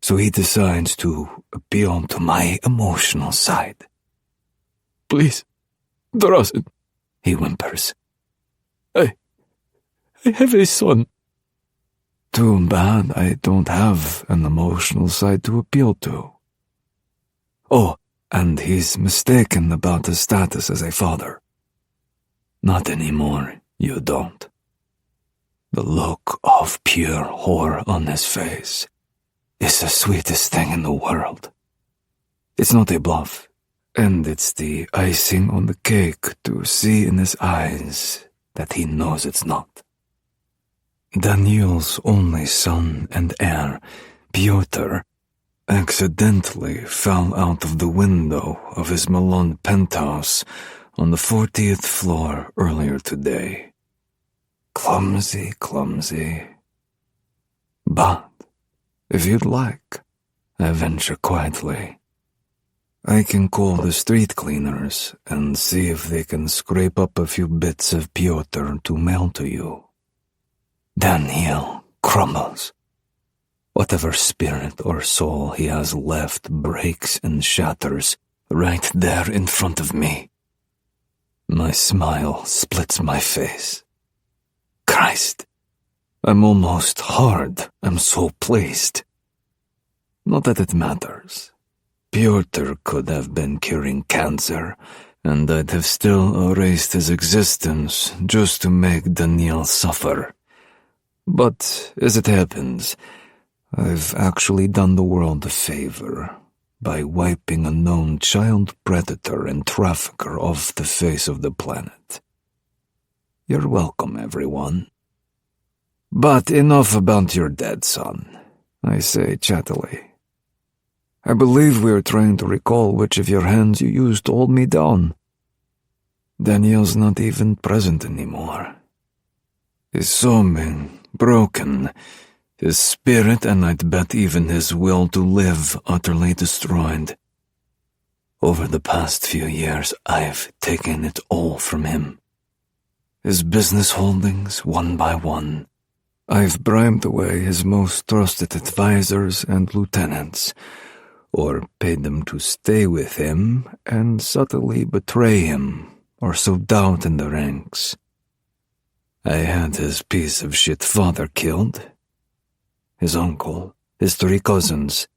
S1: so he decides to appeal to my emotional side. Please, Drazen, he whimpers. I have a son. Too bad I don't have an emotional side to appeal to. Oh, and he's mistaken about his status as a father. Not anymore, you don't. The look of pure horror on his face is the sweetest thing in the world. It's not a bluff, and it's the icing on the cake to see in his eyes that he knows it's not. Daniel's only son and heir, Piotr, accidentally fell out of the window of his Milan penthouse on the 40th floor earlier today. Clumsy. But, if you'd like, I venture quietly, I can call the street cleaners and see if they can scrape up a few bits of Piotr to mail to you. Daniel crumbles. Whatever spirit or soul he has left breaks and shatters right there in front of me. My smile splits my face. Christ, I'm almost hard. I'm so pleased. Not that it matters. Piotr could have been curing cancer, and I'd have still erased his existence just to make Daniel suffer. But, as it happens, I've actually done the world a favor by wiping a known child predator and trafficker off the face of the planet. You're welcome, everyone. But enough about your dead son, I say chattily. I believe we are trying to recall which of your hands you used to hold me down. Daniel's not even present anymore. His soul being broken, his spirit and I'd bet even his will to live utterly destroyed. Over the past few years, I've taken it all from him. His business holdings, one by one. I've bribed away his most trusted advisors and lieutenants, or paid them to stay with him and subtly betray him, or sow doubt in the ranks. I had his piece of shit father killed, his uncle, his 3 cousins.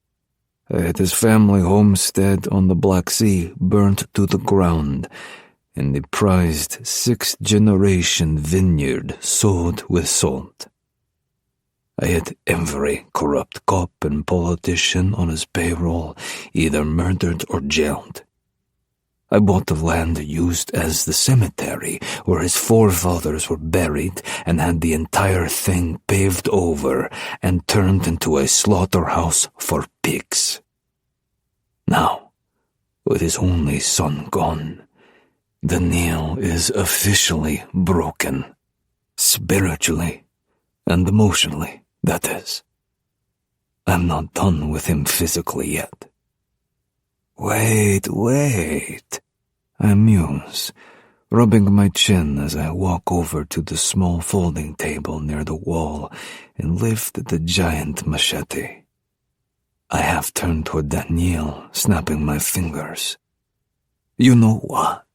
S1: I had his family homestead on the Black Sea burnt to the ground, and the prized 6th-generation vineyard sowed with salt. I had every corrupt cop and politician on his payroll either murdered or jailed. I bought the land used as the cemetery where his forefathers were buried and had the entire thing paved over and turned into a slaughterhouse for pigs. Now, with his only son gone, Daniel is officially broken. Spiritually and emotionally, that is. I'm not done with him physically yet. Wait, I muse, rubbing my chin as I walk over to the small folding table near the wall and lift the giant machete. I half turn toward Daniel, snapping my fingers. You know what?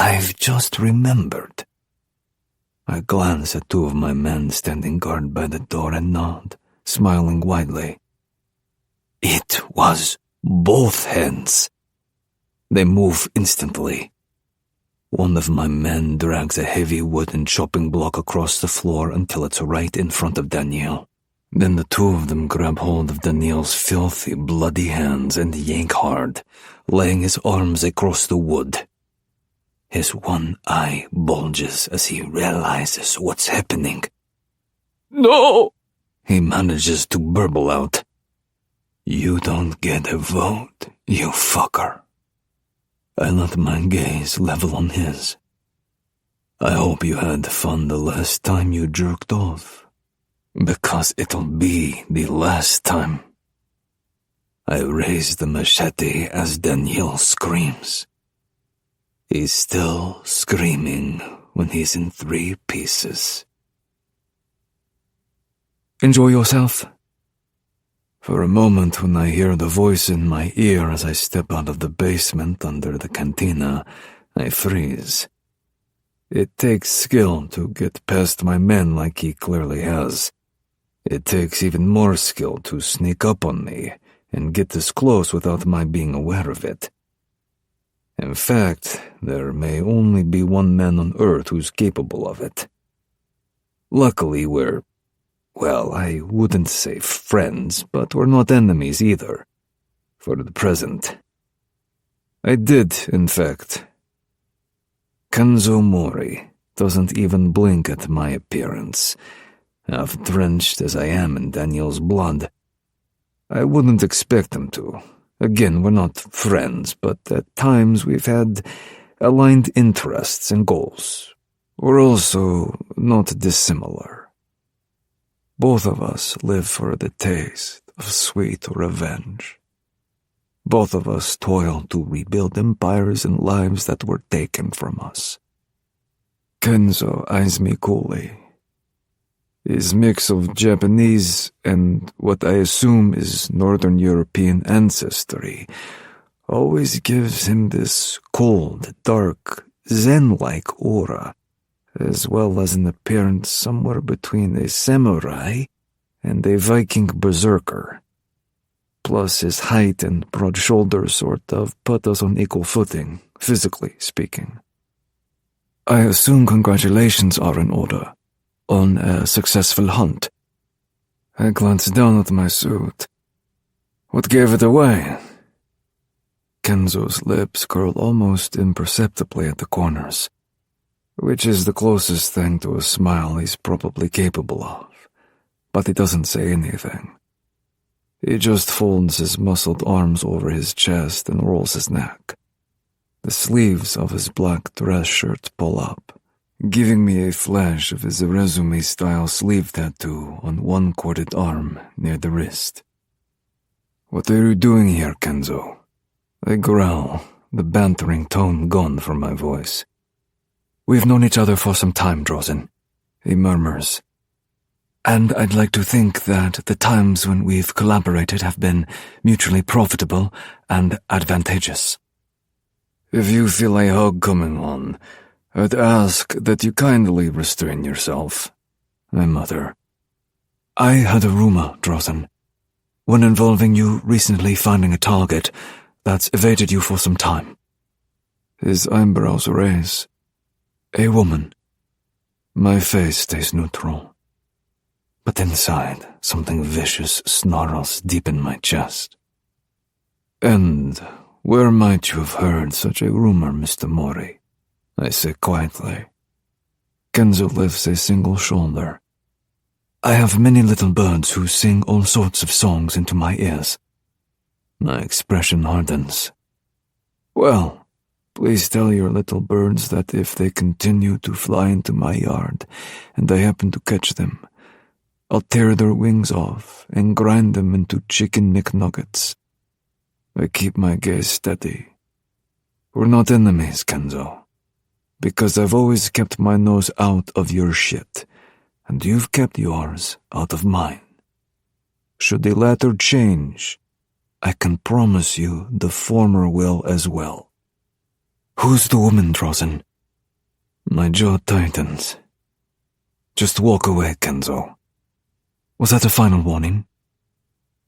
S1: I've just remembered. I glance at two of my men standing guard by the door and nod, smiling widely. It was both hands. They move instantly. One of my men drags a heavy wooden chopping block across the floor until it's right in front of Daniel. Then the two of them grab hold of Daniel's filthy, bloody hands and yank hard, laying his arms across the wood. His one eye bulges as he realizes what's happening. No! He manages to burble out. You don't get a vote, you fucker. I let my gaze level on his. I hope you had fun the last time you jerked off, because it'll be the last time. I raise the machete as Daniel screams. He's still screaming when he's in 3 pieces. Enjoy yourself? For a moment, when I hear the voice in my ear as I step out of the basement under the cantina, I freeze. It takes skill to get past my men like he clearly has. It takes even more skill to sneak up on me and get this close without my being aware of it. In fact, there may only be one man on Earth who's capable of it. Luckily, well, I wouldn't say friends, but we're not enemies either, for the present. I did, in fact. Kenzo Mori doesn't even blink at my appearance, half drenched as I am in Daniel's blood. I wouldn't expect him to. Again, we're not friends, but at times we've had aligned interests and goals. We're also not dissimilar. Both of us live for the taste of sweet revenge. Both of us toil to rebuild empires and lives that were taken from us. Kenzo eyes me coolly. His mix of Japanese and what I assume is Northern European ancestry always gives him this cold, dark, Zen-like aura, as well as an appearance somewhere between a samurai and a Viking berserker. Plus his height and broad shoulders sort of put us on equal footing, physically speaking. I assume congratulations are in order on a successful hunt. I glanced down at my suit. What gave it away? Kenzo's lips curl almost imperceptibly at the corners, which is the closest thing to a smile he's probably capable of, but he doesn't say anything. He just folds his muscled arms over his chest and rolls his neck. The sleeves of his black dress shirt pull up, giving me a flash of his resume-style sleeve tattoo on one corded arm near the wrist. What are you doing here, Kenzo? I growl, the bantering tone gone from my voice. We've known each other for some time, Drozen, he murmurs. And I'd like to think that the times when we've collaborated have been mutually profitable and advantageous. If you feel a hug coming on, I'd ask that you kindly restrain yourself, I mutter. I had a rumor, Drozen, one involving you recently finding a target that's evaded you for some time. His eyebrows raise. A woman. My face stays neutral. But inside, something vicious snarls deep in my chest. And where might you have heard such a rumor, Mr. Mori? I say quietly. Kenzo lifts a single shoulder. I have many little birds who sing all sorts of songs into my ears. My expression hardens. Well, please tell your little birds that if they continue to fly into my yard and I happen to catch them, I'll tear their wings off and grind them into chicken McNuggets. I keep my gaze steady. We're not enemies, Kenzo, because I've always kept my nose out of your shit, and you've kept yours out of mine. Should the latter change, I can promise you the former will as well. Who's the woman, Drozen? My jaw tightens. Just walk away, Kenzo. Was that a final warning?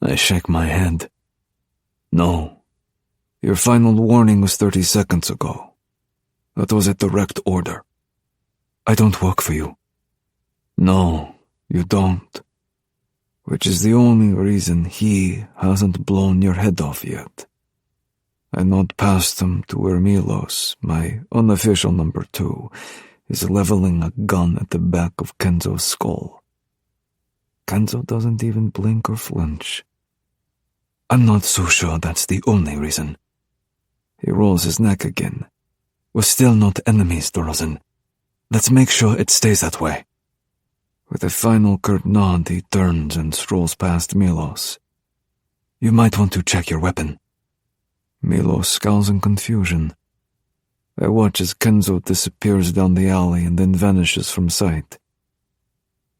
S1: I shake my head. No. Your final warning was 30 seconds ago. That was a direct order. I don't work for you. No, you don't. Which is the only reason he hasn't blown your head off yet. I nod past him to where Milos, my unofficial number 2, is leveling a gun at the back of Kenzo's skull. Kenzo doesn't even blink or flinch. I'm not so sure that's the only reason. He rolls his neck again. We're still not enemies, Dorozin. Let's make sure it stays that way. With a final curt nod, he turns and strolls past Milos. You might want to check your weapon. Milos scowls in confusion. I watch as Kenzo disappears down the alley and then vanishes from sight.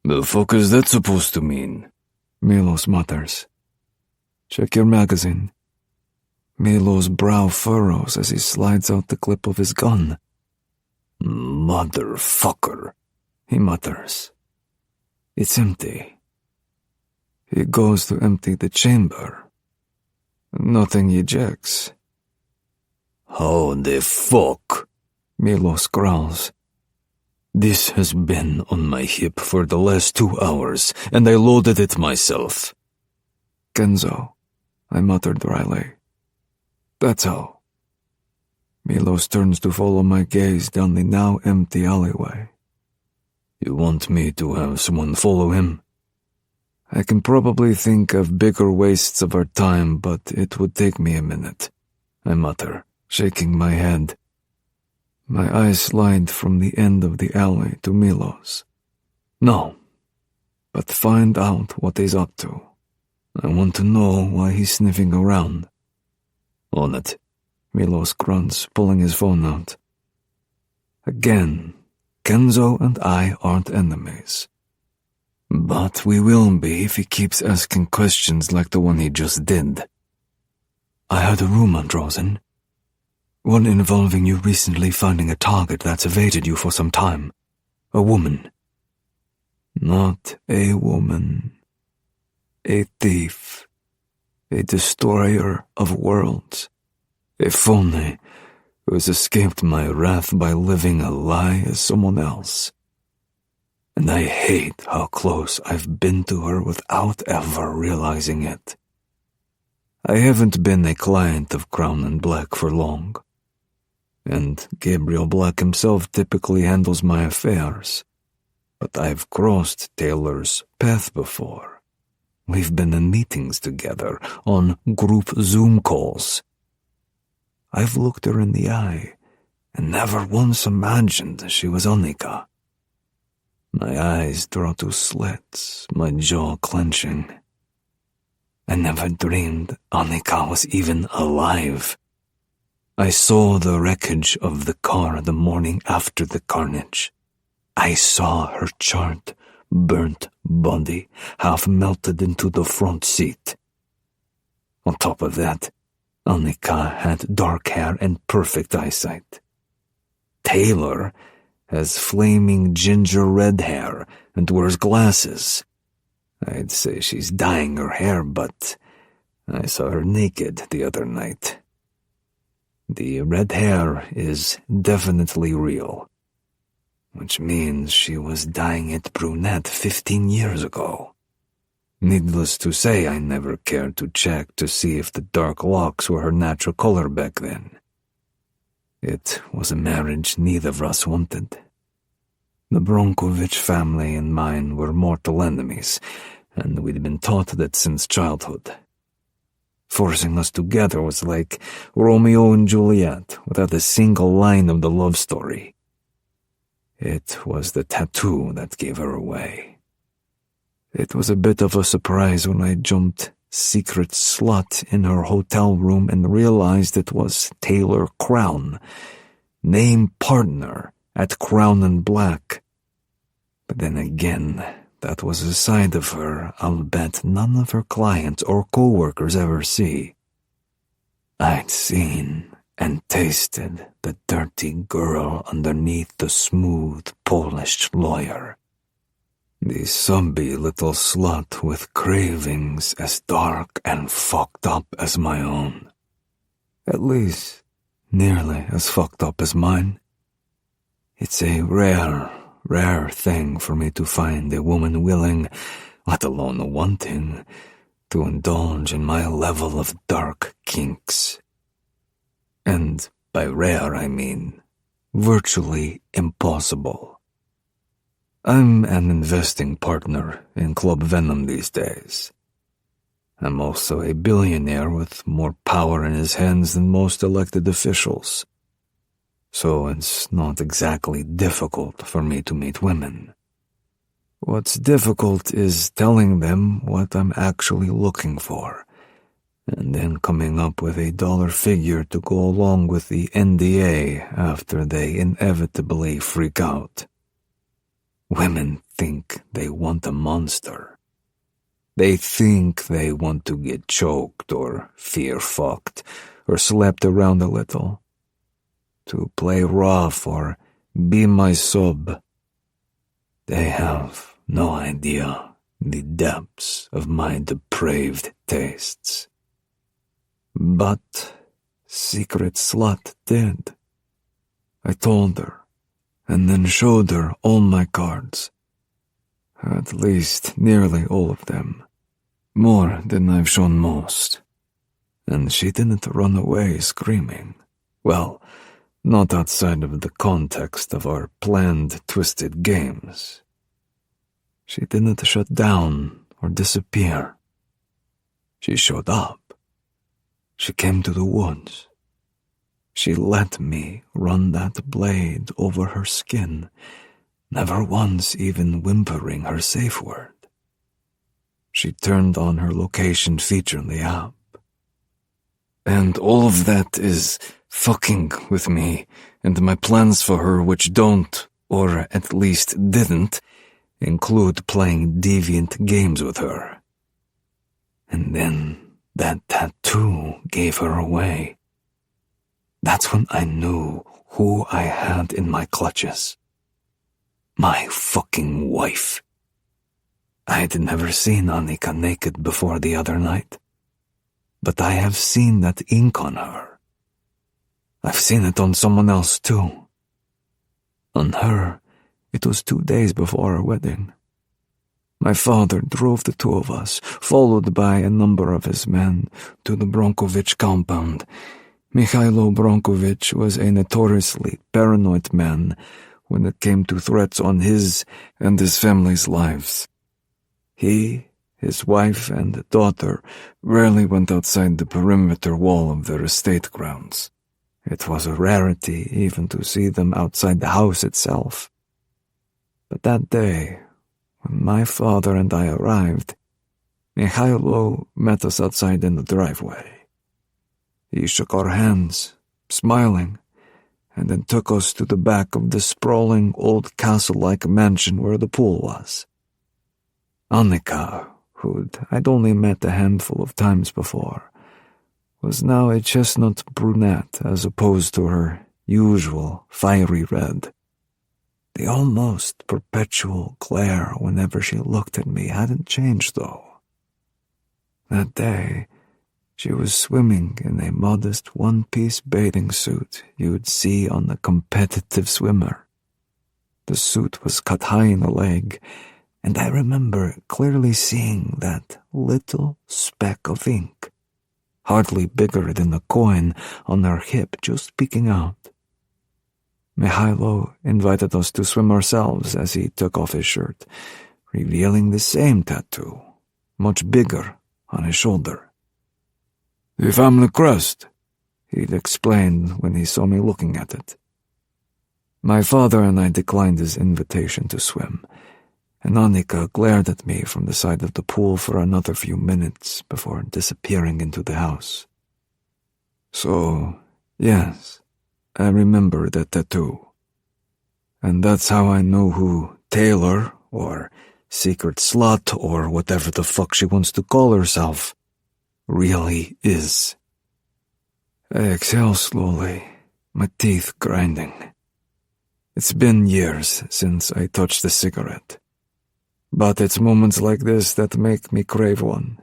S1: The fuck is that supposed to mean? Milos mutters. Check your magazine. Milos' brow furrows as he slides out the clip of his gun. Motherfucker, he mutters. It's empty. He goes to empty the chamber. Nothing ejects. How the fuck? Milos growls. This has been on my hip for the last 2 hours, and I loaded it myself. Kenzo, I muttered dryly. That's how. Milos turns to follow my gaze down the now empty alleyway. You want me to have someone follow him? I can probably think of bigger wastes of our time, but it would take me a minute, I mutter, shaking my head. My eyes slide from the end of the alley to Milos. No, but find out what he's up to. I want to know why he's sniffing around. On it, Milos grunts, pulling his phone out. Again, Kenzo and I aren't enemies. But we will be if he keeps asking questions like the one he just did. I heard a rumor, Drozen. One involving you recently finding a target that's evaded you for some time. A woman. Not a woman. A thief. A destroyer of worlds. A phony who has escaped my wrath by living a lie as someone else. And I hate how close I've been to her without ever realizing it. I haven't been a client of Crown and Black for long. And Gabriel Black himself typically handles my affairs. But I've crossed Taylor's path before. We've been in meetings together, on group Zoom calls. I've looked her in the eye, and never once imagined she was Annika. My eyes draw to slits, my jaw clenching. I never dreamed Annika was even alive. I saw the wreckage of the car the morning after the carnage. I saw her charred, burnt body half melted into the front seat. On top of that, Annika had dark hair and perfect eyesight. Taylor has flaming ginger red hair and wears glasses. I'd say she's dyeing her hair, but I saw her naked the other night. The red hair is definitely real, which means she was dyeing it brunette 15 years ago. Needless to say, I never cared to check to see if the dark locks were her natural color back then. It was a marriage neither of us wanted. The Bronkovich family and mine were mortal enemies, and we'd been taught that since childhood. Forcing us together was like Romeo and Juliet without a single line of the love story. It was the tattoo that gave her away. It was a bit of a surprise when I jumped secret slut in her hotel room and realized it was Taylor Crown, name partner at Crown and Black. But then again, that was a side of her I'll bet none of her clients or co-workers ever see. I'd seen and tasted the dirty girl underneath the smooth, polished lawyer. The subby little slut with cravings as dark and fucked up as my own. At least, nearly as fucked up as mine. It's a rare thing for me to find a woman willing, let alone wanting, to indulge in my level of dark kinks. And by rare I mean virtually impossible. I'm an investing partner in Club Venom these days. I'm also a billionaire with more power in his hands than most elected officials. So it's not exactly difficult for me to meet women. What's difficult is telling them what I'm actually looking for, and then coming up with a dollar figure to go along with the NDA after they inevitably freak out. Women think they want a monster. They think they want to get choked or fear-fucked or slapped around a little. To play rough or be my sub. They have no idea the depths of my depraved tastes. But Secret Slut did. I told her, and then showed her all my cards. At least nearly all of them. More than I've shown most. And she didn't run away screaming. Well, not outside of the context of our planned twisted games. She didn't shut down or disappear. She showed up. She came to the woods. She let me run that blade over her skin, never once even whimpering her safe word. She turned on her location feature in the app. And all of that is fucking with me and my plans for her, which don't, or at least didn't, include playing deviant games with her. And then that tattoo gave her away. That's when I knew who I had in my clutches. My fucking wife. I had never seen Annika naked before the other night, but I have seen that ink on her. I've seen it on someone else too. On her, it was 2 days before our wedding. My father drove the two of us, followed by a number of his men, to the Bronkovich compound. Mikhailo Bronkovich was a notoriously paranoid man when it came to threats on his and his family's lives. He, his wife, and daughter rarely went outside the perimeter wall of their estate grounds. It was a rarity even to see them outside the house itself. But that day, when my father and I arrived, Mikhailo met us outside in the driveway. He shook our hands, smiling, and then took us to the back of the sprawling old castle-like mansion where the pool was. Annika, who'd I'd only met a handful of times before, was now a chestnut brunette as opposed to her usual fiery red. The almost perpetual glare whenever she looked at me hadn't changed, though. That day, she was swimming in a modest one-piece bathing suit you'd see on a competitive swimmer. The suit was cut high in the leg, and I remember clearly seeing that little speck of ink, hardly bigger than a coin, on her hip just peeking out. Mikhailo invited us to swim ourselves as he took off his shirt, revealing the same tattoo, much bigger, on his shoulder. "The family crest," he'd explained when he saw me looking at it. My father and I declined his invitation to swim, and Annika glared at me from the side of the pool for another few minutes before disappearing into the house. So, yes, I remember that tattoo. And that's how I know who Taylor, or Secret Slut, or whatever the fuck she wants to call herself, really is. I exhale slowly, my teeth grinding. It's been years since I touched a cigarette, but it's moments like this that make me crave one.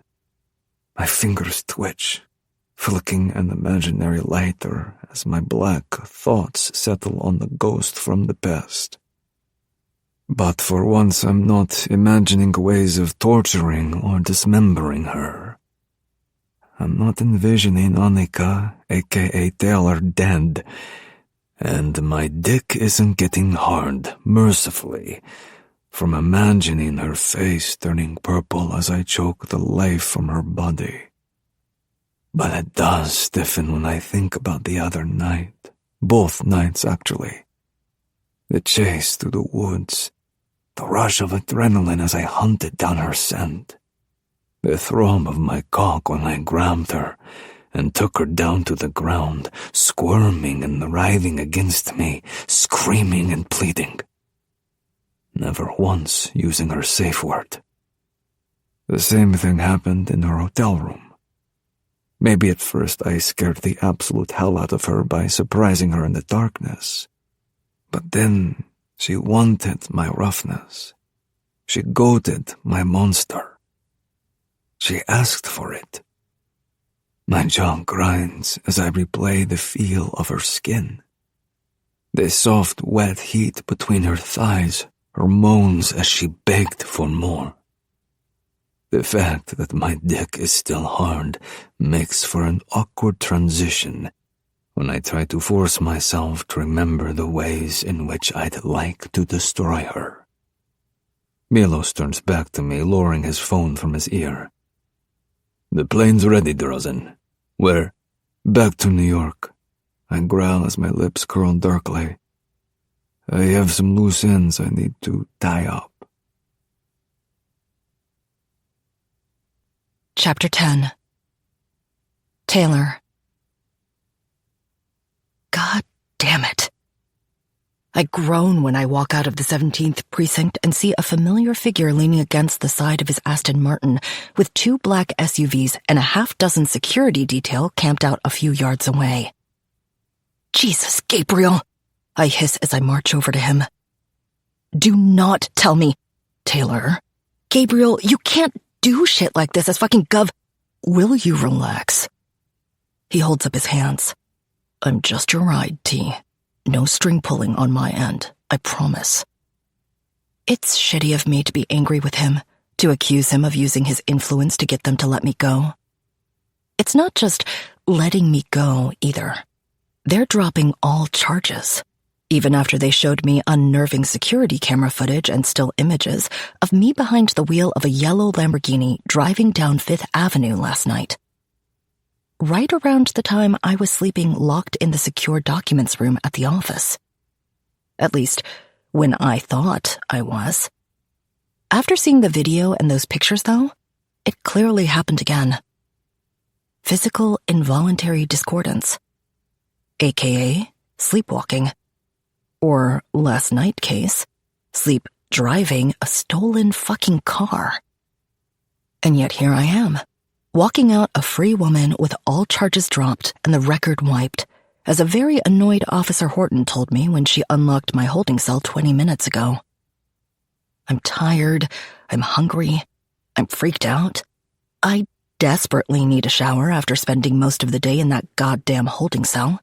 S1: My fingers twitch, flicking an imaginary lighter as my black thoughts settle on the ghost from the past. But for once I'm not imagining ways of torturing or dismembering her. I'm not envisioning Annika, aka Taylor, dead, and my dick isn't getting hard, mercifully, from imagining her face turning purple as I choke the life from her body. But it does stiffen when I think about the other night, both nights actually. The chase through the woods, the rush of adrenaline as I hunted down her scent, the throb of my cock when I grabbed her and took her down to the ground, squirming and writhing against me, screaming and pleading. Never once using her safe word. The same thing happened in her hotel room. Maybe at first I scared the absolute hell out of her by surprising her in the darkness. But then she wanted my roughness. She goaded my monster. She asked for it. My jaw grinds as I replay the feel of her skin. The soft, wet heat between her thighs, her moans as she begged for more. The fact that my dick is still hard makes for an awkward transition when I try to force myself to remember the ways in which I'd like to destroy her. Milos turns back to me, lowering his phone from his ear. The plane's ready, Drazen. Where? Back to New York. I growl as my lips curl darkly. I have some loose ends I need to tie up.
S2: Chapter 10. Taylor. God damn it. I groan when I walk out of the 17th precinct and see a familiar figure leaning against the side of his Aston Martin with 2 black SUVs and a half-dozen security detail camped out a few yards away. Jesus, Gabriel, I hiss as I march over to him. Do not tell me, Taylor. Gabriel, you can't do shit like this as fucking gov. Will you relax? He holds up his hands. I'm just your ride, T. No string pulling on my end, I promise. It's shitty of me to be angry with him, to accuse him of using his influence to get them to let me go. It's not just letting me go, either. They're dropping all charges, even after they showed me unnerving security camera footage and still images of me behind the wheel of a yellow Lamborghini driving down 5th Avenue last night. Right around the time I was sleeping locked in the secure documents room at the office. At least, when I thought I was. After seeing the video and those pictures, though, it clearly happened again. Physical involuntary discordance, aka sleepwalking, or last night case, sleep driving a stolen fucking car. And yet here I am, walking out a free woman with all charges dropped and the record wiped, as a very annoyed Officer Horton told me when she unlocked my holding cell 20 minutes ago. I'm tired, I'm hungry, I'm freaked out. I desperately need a shower after spending most of the day in that goddamn holding cell.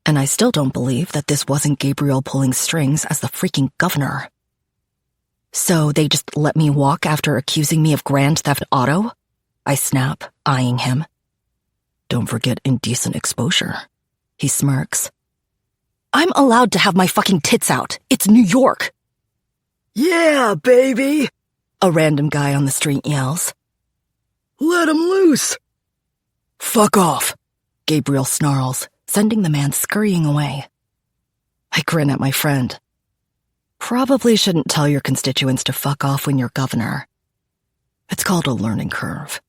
S2: And I still don't believe that this wasn't Gabriel pulling strings as the freaking governor. So they just let me walk after accusing me of grand theft auto? I snap, eyeing him. Don't forget indecent exposure. He smirks. I'm allowed to have my fucking tits out. It's New York.
S3: Yeah, baby,
S2: A random guy on the street yells.
S3: let him loose.
S2: Fuck off, Gabriel snarls, sending the man scurrying away. I grin at my friend. Probably shouldn't tell your constituents to fuck off when you're governor. It's called a learning curve,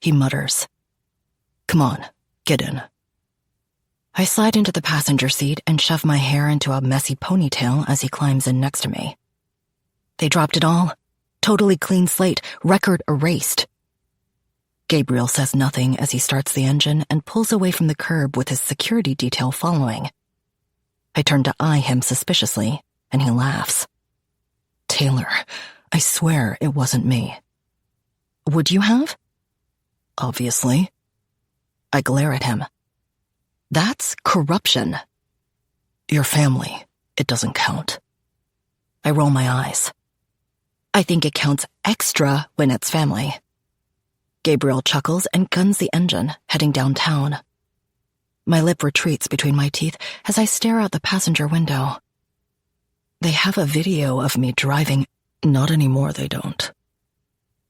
S2: he mutters. Come on, get in. I slide into the passenger seat and shove my hair into a messy ponytail as he climbs in next to me. They dropped it all. Totally clean slate, record erased. Gabriel says nothing as he starts the engine and pulls away from the curb with his security detail following. I turn to eye him suspiciously, and he laughs. Taylor, I swear it wasn't me. Would you have? Obviously. I glare at him. That's corruption. Your family, it doesn't count. I roll my eyes. I think it counts extra when it's family. Gabriel chuckles and guns the engine, heading downtown. My lip retreats between my teeth as I stare out the passenger window. They have a video of me driving. Not anymore, they don't.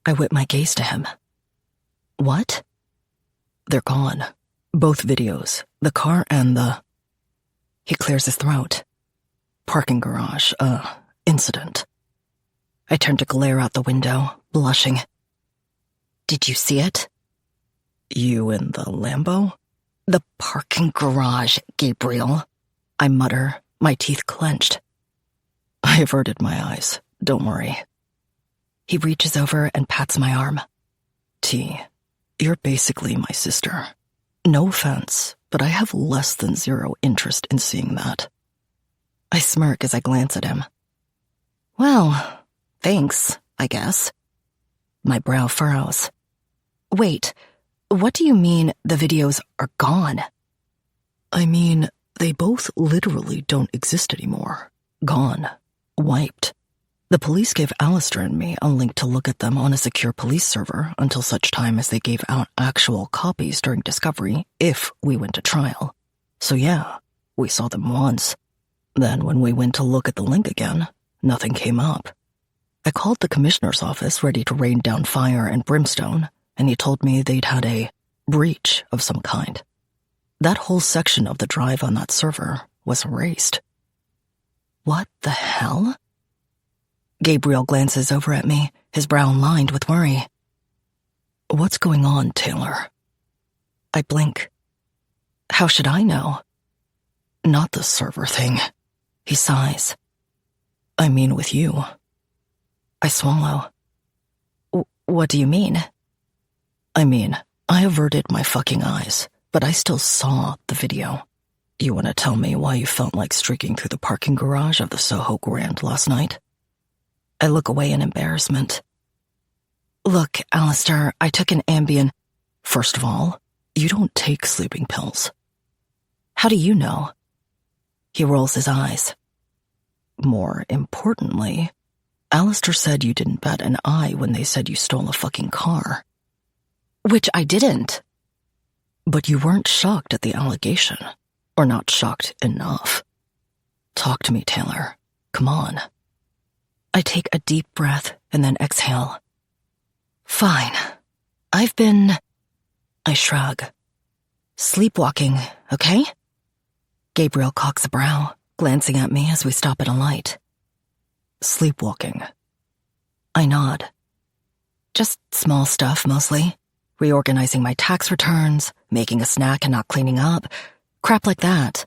S2: I whip my gaze to him. What? They're gone. Both videos, the car and the... He clears his throat. Parking garage, incident. I turn to glare out the window, blushing. Did you see it? You in the Lambo? The parking garage, Gabriel. I mutter, my teeth clenched. I averted my eyes, don't worry. He reaches over and pats my arm. T, you're basically my sister. No offense, but I have less than zero interest in seeing that. I smirk as I glance at him. Well, thanks, I guess. My brow furrows. Wait, what do you mean the videos are gone? I mean, they both literally don't exist anymore. Gone. Wiped. The police gave Alistair and me a link to look at them on a secure police server until such time as they gave out actual copies during discovery if we went to trial. So yeah, we saw them once. Then when we went to look at the link again, nothing came up. I called the commissioner's office ready to rain down fire and brimstone, and he told me they'd had a breach of some kind. That whole section of the drive on that server was erased. What the hell? Gabriel glances over at me, his brow lined with worry. What's going on, Taylor? I blink. How should I know? Not the server thing. He sighs. I mean with you. I swallow. What do you mean? I mean, I averted my fucking eyes, but I still saw the video. You want to tell me why you felt like streaking through the parking garage of the Soho Grand last night? I look away in embarrassment. Look, Alistair, I took an Ambien. First of all, you don't take sleeping pills. How do you know? He rolls his eyes. More importantly, Alistair said you didn't bat an eye when they said you stole a fucking car. Which I didn't. But you weren't shocked at the allegation. Or not shocked enough. Talk to me, Taylor. Come on. I take a deep breath and then exhale. Fine. I've been... I shrug. Sleepwalking, okay? Gabriel cocks a brow, glancing at me as we stop at a light. Sleepwalking. I nod. Just small stuff, mostly. Reorganizing my tax returns, making a snack and not cleaning up, crap like that.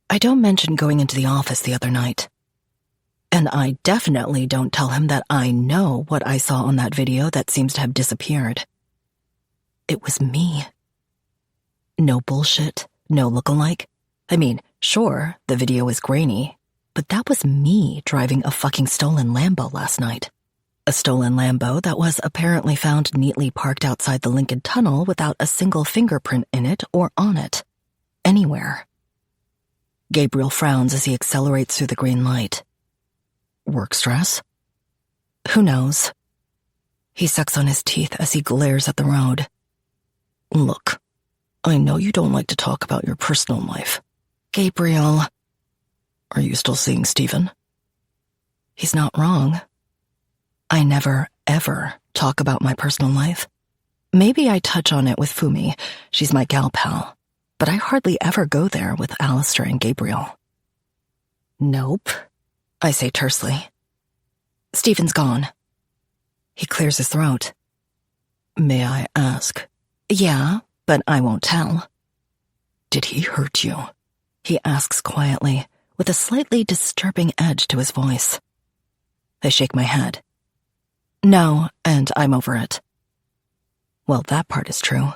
S2: I don't mention going into the office the other night. And I definitely don't tell him that I know what I saw on that video that seems to have disappeared. It was me. No bullshit, no look-alike. I mean, sure, the video is grainy, but that was me driving a fucking stolen Lambo last night. A stolen Lambo that was apparently found neatly parked outside the Lincoln Tunnel without a single fingerprint in it or on it. Anywhere. Gabriel frowns as he accelerates through the green light. Work stress? Who knows? He sucks on his teeth as he glares at the road. Look, I know you don't like to talk about your personal life. Gabriel. Are you still seeing Stephen? He's not wrong. I never, ever talk about my personal life. Maybe I touch on it with Fumi, she's my gal pal, but I hardly ever go there with Alistair and Gabriel. Nope, I say tersely. Stephen's gone. He clears his throat. May I ask? Yeah, but I won't tell. Did he hurt you? He asks quietly, with a slightly disturbing edge to his voice. I shake my head. No, and I'm over it. Well, that part is true.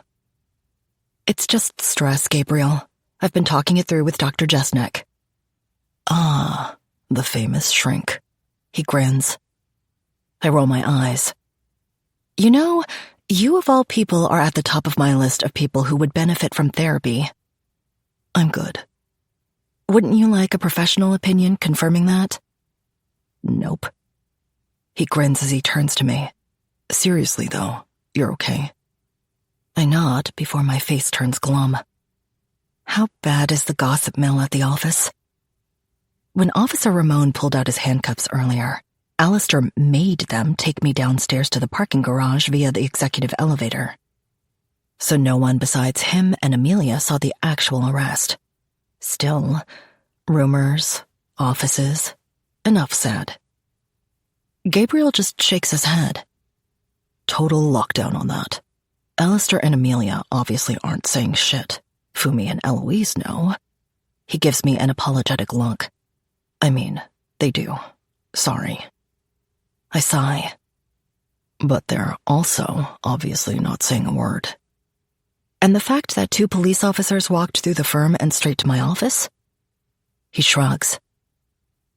S2: It's just stress, Gabriel. I've been talking it through with Dr. Jesnick.
S3: Ah, the famous shrink.
S2: He grins. I roll my eyes. You know, you of all people are at the top of my list of people who would benefit from therapy.
S3: I'm good.
S2: Wouldn't you like a professional opinion confirming that?
S3: Nope.
S2: He grins as he turns to me.
S3: Seriously, though, you're okay?
S2: I nod before my face turns glum. How bad is the gossip mill at the office? When Officer Ramon pulled out his handcuffs earlier, Alistair made them take me downstairs to the parking garage via the executive elevator. So no one besides him and Amelia saw the actual arrest. Still, rumors, offices, enough said. Gabriel just shakes his head.
S3: Total lockdown on that. Alistair and Amelia obviously aren't saying shit. Fumi and Eloise know.
S2: He gives me an apologetic look.
S3: I mean, they do. Sorry.
S2: I sigh.
S3: But they're also obviously not saying a word.
S2: And the fact that 2 police officers walked through the firm and straight to my office? He shrugs.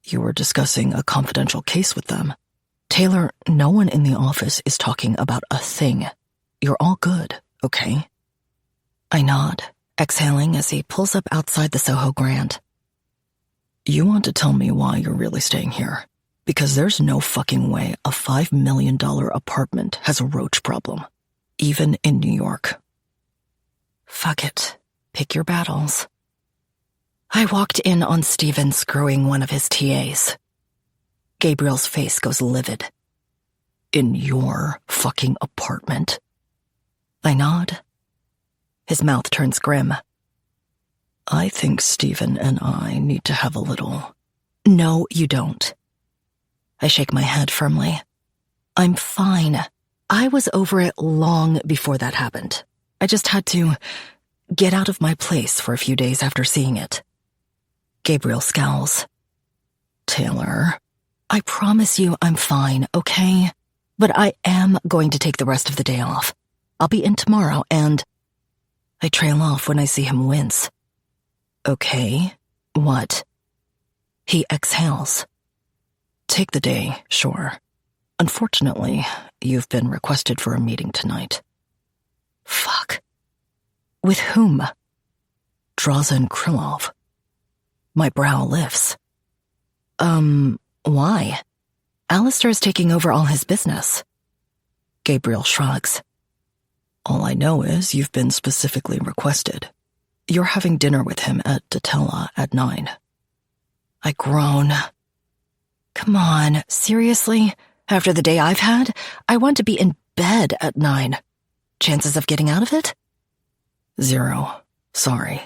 S3: You were discussing a confidential case with them. Taylor, no one in the office is talking about a thing. You're all good, okay?
S2: I nod, exhaling as he pulls up outside the Soho Grand.
S3: You want to tell me why you're really staying here? Because there's no fucking way a $5 million apartment has a roach problem, even in New York.
S2: Fuck it. Pick your battles. I walked in on Steven screwing one of his TAs. Gabriel's face goes livid.
S3: In your fucking apartment?
S2: I nod. His mouth turns grim.
S3: I think Steven and I need to have a little...
S2: No, you don't. I shake my head firmly. I'm fine. I was over it long before that happened. I just had to get out of my place for a few days after seeing it. Gabriel scowls.
S3: Taylor,
S2: I promise you I'm fine, okay? But I am going to take the rest of the day off. I'll be in tomorrow and... I trail off when I see him wince.
S3: Okay,
S2: what? He exhales.
S3: Take the day, sure. Unfortunately, you've been requested for a meeting tonight.
S2: Fuck. With whom?
S3: Draza and Krylov.
S2: My brow lifts. Why? Alistair is taking over all his business.
S3: Gabriel shrugs. All I know is you've been specifically requested. You're having dinner with him at Datella at 9.
S2: I groan. Come on, seriously? After the day I've had, I want to be in bed at 9. Chances of getting out of it?
S3: 0. Sorry.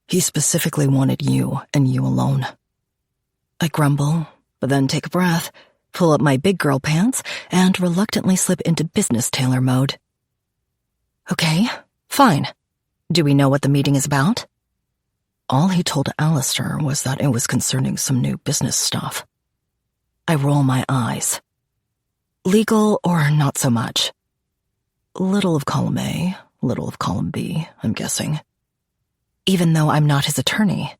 S3: He specifically wanted you and you alone.
S2: I grumble, but then take a breath, pull up my big girl pants, and reluctantly slip into business Taylor mode. Okay, fine. Do we know what the meeting is about?
S3: All he told Alistair was that it was concerning some new business stuff.
S2: I roll my eyes. Legal or not so much?
S3: Little of column A, little of column B, I'm guessing.
S2: Even though I'm not his attorney.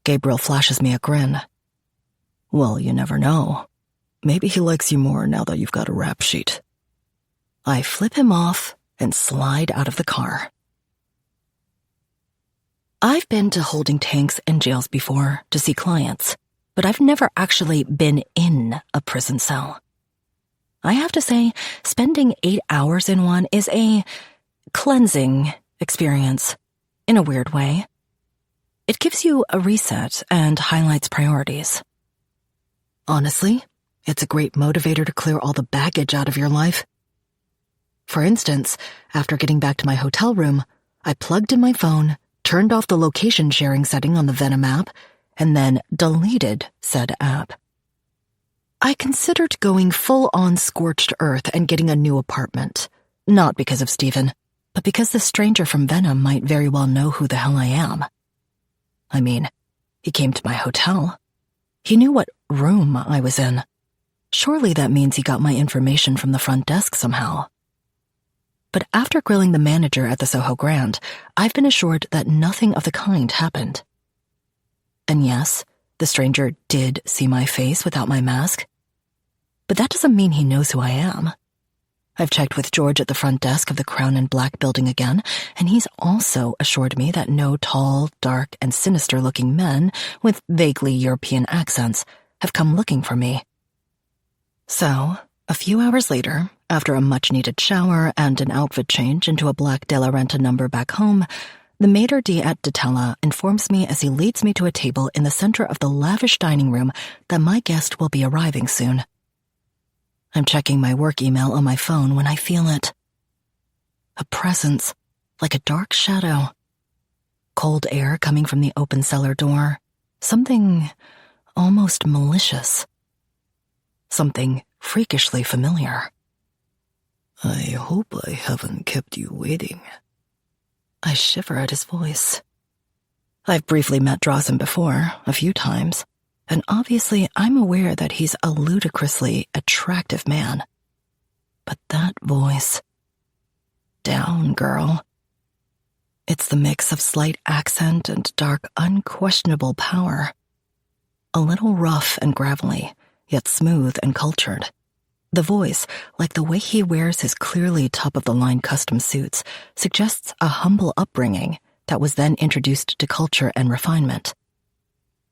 S2: Gabriel flashes me a grin.
S3: Well, you never know. Maybe he likes you more now that you've got a rap sheet.
S2: I flip him off and slide out of the car. I've been to holding tanks and jails before to see clients, but I've never actually been in a prison cell. I have to say, spending 8 hours in one is a cleansing experience, in a weird way. It gives you a reset and highlights priorities. Honestly, it's a great motivator to clear all the baggage out of your life. For instance, after getting back to my hotel room, I plugged in my phone, turned off the location sharing setting on the Venom app, and then deleted said app. I considered going full-on scorched earth and getting a new apartment, not because of Steven, but because the stranger from Venom might very well know who the hell I am. I mean, he came to my hotel. He knew what room I was in. Surely that means he got my information from the front desk somehow. But after grilling the manager at the Soho Grand, I've been assured that nothing of the kind happened. And yes, the stranger did see my face without my mask. But that doesn't mean he knows who I am. I've checked with George at the front desk of the Crown and Black building again, and he's also assured me that no tall, dark, and sinister-looking men with vaguely European accents have come looking for me. So, a few hours later, after a much-needed shower and an outfit change into a black De La Renta number back home, the maitre d' at Ditella informs me as he leads me to a table in the center of the lavish dining room that my guest will be arriving soon. I'm checking my work email on my phone when I feel it. A presence, like a dark shadow. Cold air coming from the open cellar door. Something almost malicious. Something freakishly familiar.
S3: I hope I haven't kept you waiting.
S2: I shiver at his voice. I've briefly met Drazen before, a few times, and obviously I'm aware that he's a ludicrously attractive man. But that voice... Down, girl. It's the mix of slight accent and dark, unquestionable power. A little rough and gravelly, yet smooth and cultured. The voice, like the way he wears his clearly top-of-the-line custom suits, suggests a humble upbringing that was then introduced to culture and refinement.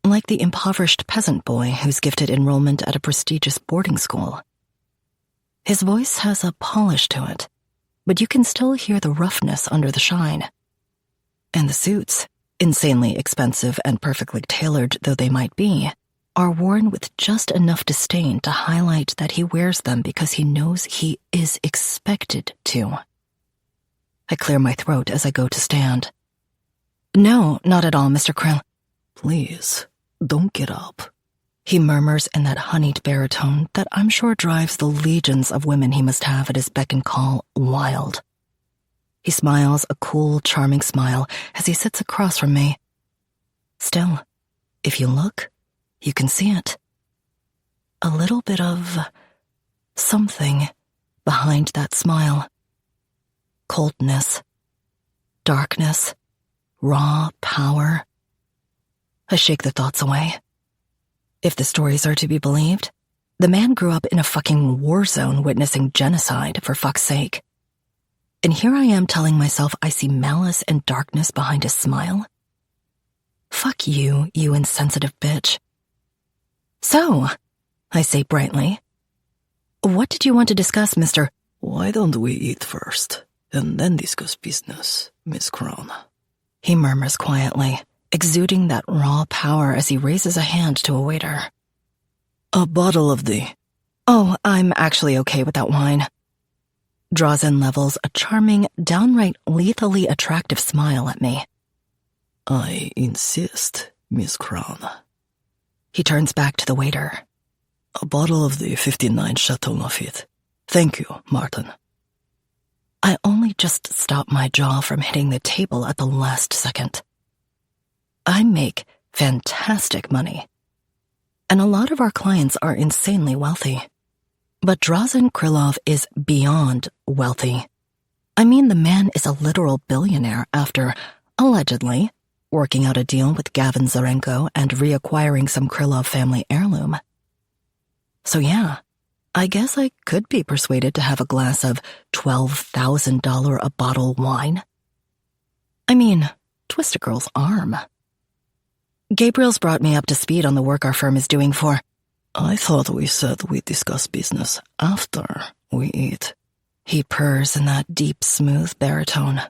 S2: Like the impoverished peasant boy who's gifted enrollment at a prestigious boarding school. His voice has a polish to it, but you can still hear the roughness under the shine. And the suits, insanely expensive and perfectly tailored though they might be, are worn with just enough disdain to highlight that he wears them because he knows he is expected to. I clear my throat as I go to stand. No, not at all, Mr. Krill.
S3: Please, don't get up.
S2: He murmurs in that honeyed baritone that I'm sure drives the legions of women he must have at his beck and call wild. He smiles a cool, charming smile as he sits across from me. Still, if you look, you can see it. A little bit of something behind that smile. Coldness, darkness, raw power. I shake the thoughts away. If the stories are to be believed, the man grew up in a fucking war zone witnessing genocide, for fuck's sake. And here I am telling myself I see malice and darkness behind his smile. Fuck you, you insensitive bitch. So, I say brightly, what did you want to discuss, Mr.
S3: Why don't we eat first, and then discuss business, Miss Crown?
S2: He murmurs quietly, exuding that raw power as he raises a hand to a waiter.
S3: A bottle of the...
S2: Oh, I'm actually okay with that wine. Drazen levels a charming, downright lethally attractive smile at me.
S3: I insist, Miss Crown.
S2: He turns back to the waiter.
S3: A bottle of the 59 Chateau Lafite. Thank you, Martin.
S2: I only just stopped my jaw from hitting the table at the last second. I make fantastic money. And a lot of our clients are insanely wealthy. But Drazen Krylov is beyond wealthy. I mean, the man is a literal billionaire after, allegedly, working out a deal with Gavin Zarenko and reacquiring some Krylov family heirloom. So yeah, I guess I could be persuaded to have a glass of $12,000 a bottle wine. I mean, twist a girl's arm. Gabriel's brought me up to speed on the work our firm is doing for...
S3: I thought we said we'd discuss business after we eat.
S2: He purrs in that deep, smooth baritone.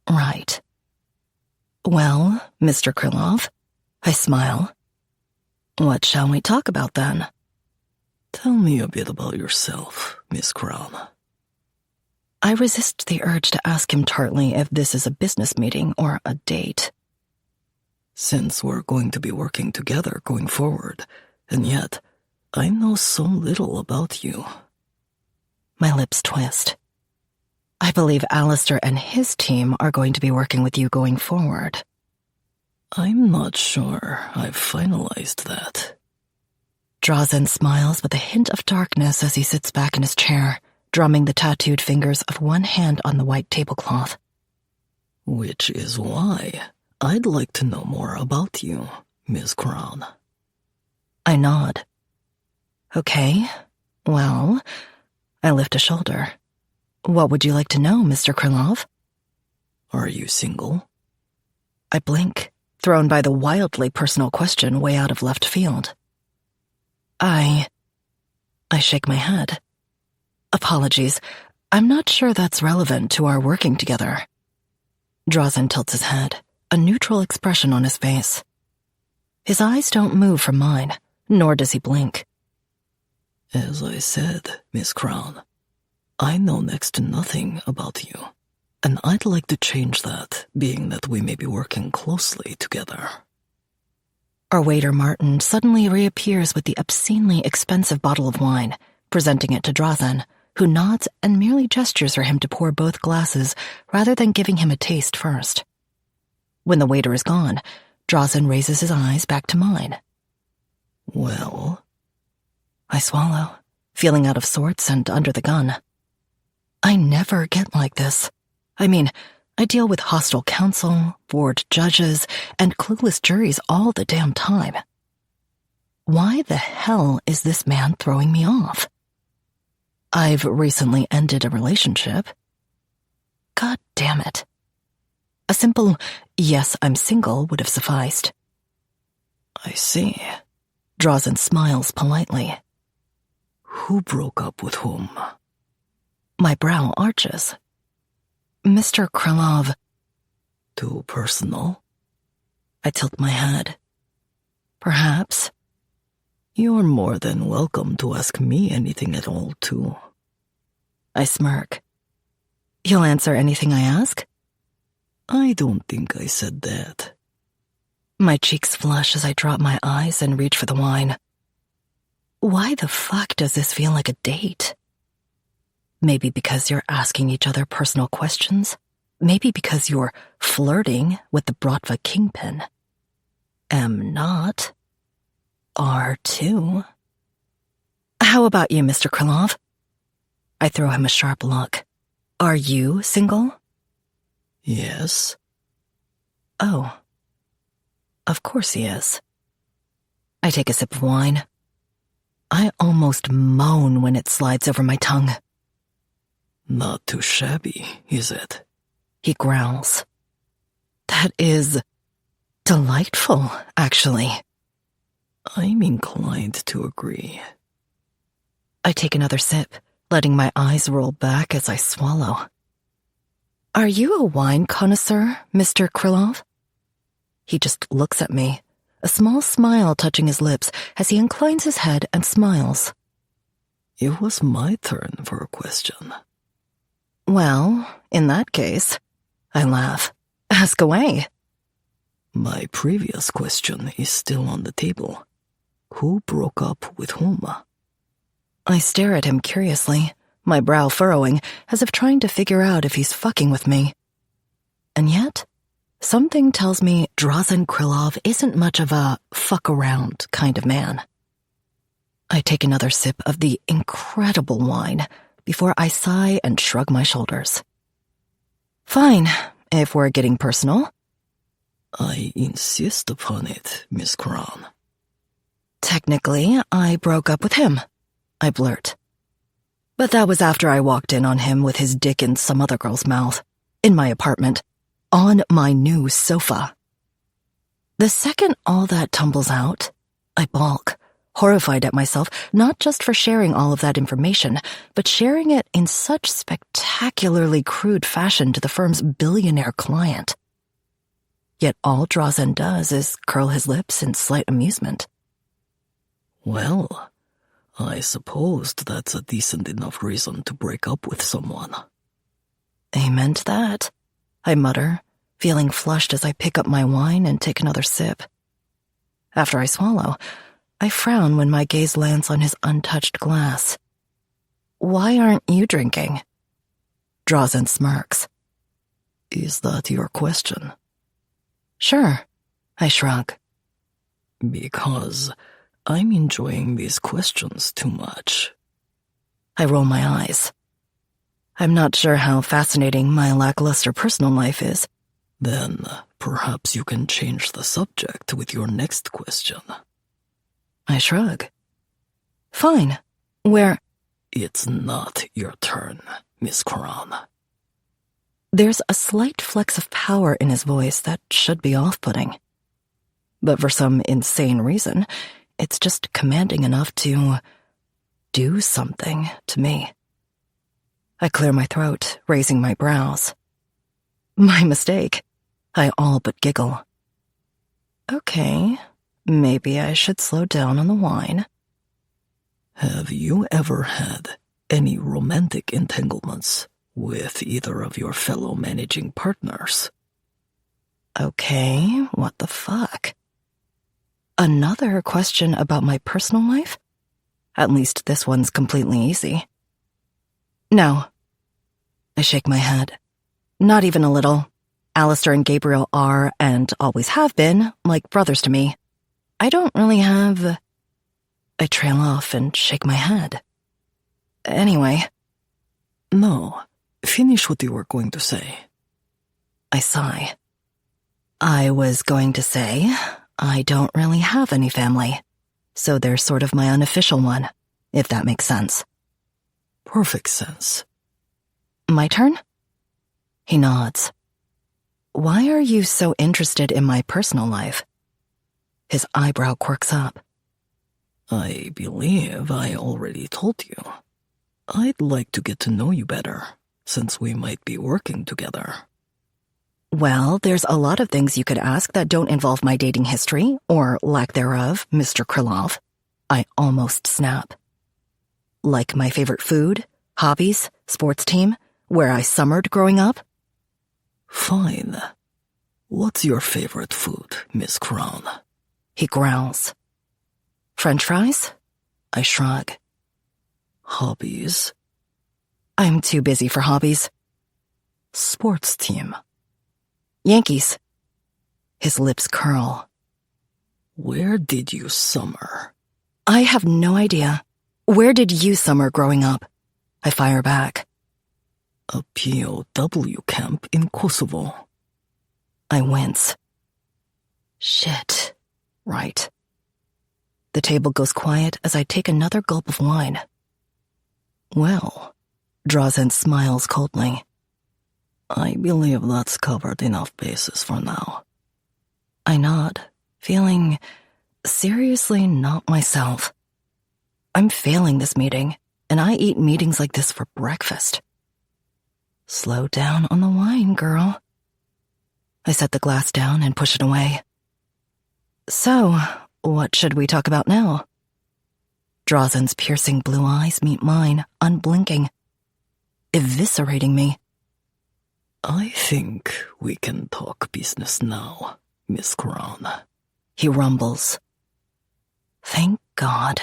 S2: Right. Well, Mr. Krylov, I smile. What shall we talk about then?
S3: Tell me a bit about yourself, Miss Crown.
S2: I resist the urge to ask him tartly if this is a business meeting or a date.
S3: Since we're going to be working together going forward, and yet I know so little about you.
S2: My lips twist. I believe Alistair and his team are going to be working with you going forward.
S3: I'm not sure I've finalized that.
S2: Drazen smiles with a hint of darkness as he sits back in his chair, drumming the tattooed fingers of one hand on the white tablecloth.
S3: Which is why I'd like to know more about you, Miss Crown.
S2: I nod. Okay, well, I lift a shoulder. What would you like to know, Mr. Krylov?
S3: Are you single?
S2: I blink, thrown by the wildly personal question way out of left field. I shake my head. Apologies, I'm not sure that's relevant to our working together. Drazen tilts his head, a neutral expression on his face. His eyes don't move from mine, nor does he blink.
S3: As I said, Miss Crown, I know next to nothing about you, and I'd like to change that, being that we may be working closely together.
S2: Our waiter Martin suddenly reappears with the obscenely expensive bottle of wine, presenting it to Drazen, who nods and merely gestures for him to pour both glasses rather than giving him a taste first. When the waiter is gone, Drazen raises his eyes back to mine.
S3: Well?
S2: I swallow, feeling out of sorts and under the gun. I never get like this. I mean, I deal with hostile counsel, bored judges, and clueless juries all the damn time. Why the hell is this man throwing me off? I've recently ended a relationship. God damn it. A simple, yes, I'm single would have sufficed.
S3: I see.
S2: Drazen smiles politely.
S3: Who broke up with whom?
S2: My brow arches. Mr. Krylov.
S3: Too personal?
S2: I tilt my head. Perhaps.
S3: You're more than welcome to ask me anything at all, too.
S2: I smirk. You'll answer anything I ask?
S3: I don't think I said that.
S2: My cheeks flush as I drop my eyes and reach for the wine. Why the fuck does this feel like a date? Maybe because you're asking each other personal questions. Maybe because you're flirting with the Bratva kingpin. Am not. Are too. How about you, Mr. Krylov? I throw him a sharp look. Are you single?
S3: Yes.
S2: Oh. Of course he is. I take a sip of wine. I almost moan when it slides over my tongue.
S3: Not too shabby, is it?
S2: He growls. That is delightful, actually.
S3: I'm inclined to agree.
S2: I take another sip, letting my eyes roll back as I swallow. Are you a wine connoisseur, Mr. Krylov? He just looks at me, a small smile touching his lips as he inclines his head and smiles.
S3: It was my turn for a question.
S2: Well, in that case, I laugh. Ask away.
S3: My previous question is still on the table. Who broke up with whom?
S2: I stare at him curiously, my brow furrowing, as if trying to figure out if he's fucking with me. And yet, something tells me Drazen Krylov isn't much of a fuck-around kind of man. I take another sip of the incredible wine before I sigh and shrug my shoulders. Fine, if we're getting personal.
S3: I insist upon it, Miss Crown.
S2: Technically, I broke up with him, I blurt. But that was after I walked in on him with his dick in some other girl's mouth, in my apartment, on my new sofa. The second all that tumbles out, I balk, horrified at myself, not just for sharing all of that information, but sharing it in such spectacularly crude fashion to the firm's billionaire client. Yet all Drazen does is curl his lips in slight amusement.
S3: Well, I supposed that's a decent enough reason to break up with someone.
S2: Amen to that, I mutter, feeling flushed as I pick up my wine and take another sip. After I swallow, I frown when my gaze lands on his untouched glass. Why aren't you drinking? Drazen smirks.
S3: Is that your question?
S2: Sure, I shrug.
S3: Because I'm enjoying these questions too much.
S2: I roll my eyes. I'm not sure how fascinating my lackluster personal life is.
S3: Then perhaps you can change the subject with your next question.
S2: I shrug. Fine. Where?
S3: It's not your turn, Miss Crown.
S2: There's a slight flex of power in his voice that should be off-putting. But for some insane reason, it's just commanding enough to do something to me. I clear my throat, raising my brows. My mistake. I all but giggle. Okay, maybe I should slow down on the wine.
S3: Have you ever had any romantic entanglements with either of your fellow managing partners?
S2: Okay, what the fuck? Another question about my personal life? At least this one's completely easy. No. I shake my head. Not even a little. Alistair and Gabriel are, and always have been, like brothers to me. I don't really have... I trail off and shake my head. Anyway.
S3: No, finish what you were going to say.
S2: I sigh. I was going to say, I don't really have any family, so they're sort of my unofficial one, if that makes sense.
S3: Perfect sense.
S2: My turn? He nods. Why are you so interested in my personal life? His eyebrow quirks up.
S3: I believe I already told you. I'd like to get to know you better, since we might be working together.
S2: Well, there's a lot of things you could ask that don't involve my dating history, or lack thereof, Mr. Krylov. I almost snap. Like my favorite food, hobbies, sports team, where I summered growing up?
S3: Fine. What's your favorite food, Miss Crown?
S2: He growls. French fries? I shrug.
S3: Hobbies?
S2: I'm too busy for hobbies.
S3: Sports team?
S2: Yankees. His lips curl.
S3: Where did you summer?
S2: I have no idea. Where did you summer growing up? I fire back.
S3: A POW camp in Kosovo.
S2: I wince. Shit. Right. The table goes quiet as I take another gulp of wine. Well, Drazen smiles coldly.
S3: I believe that's covered enough bases for now.
S2: I nod, feeling seriously not myself. I'm failing this meeting, and I eat meetings like this for breakfast. Slow down on the wine, girl. I set the glass down and push it away. So, what should we talk about now? Drazen's piercing blue eyes meet mine, unblinking, eviscerating me.
S3: I think we can talk business now, Miss Crown.
S2: He rumbles. Thank God.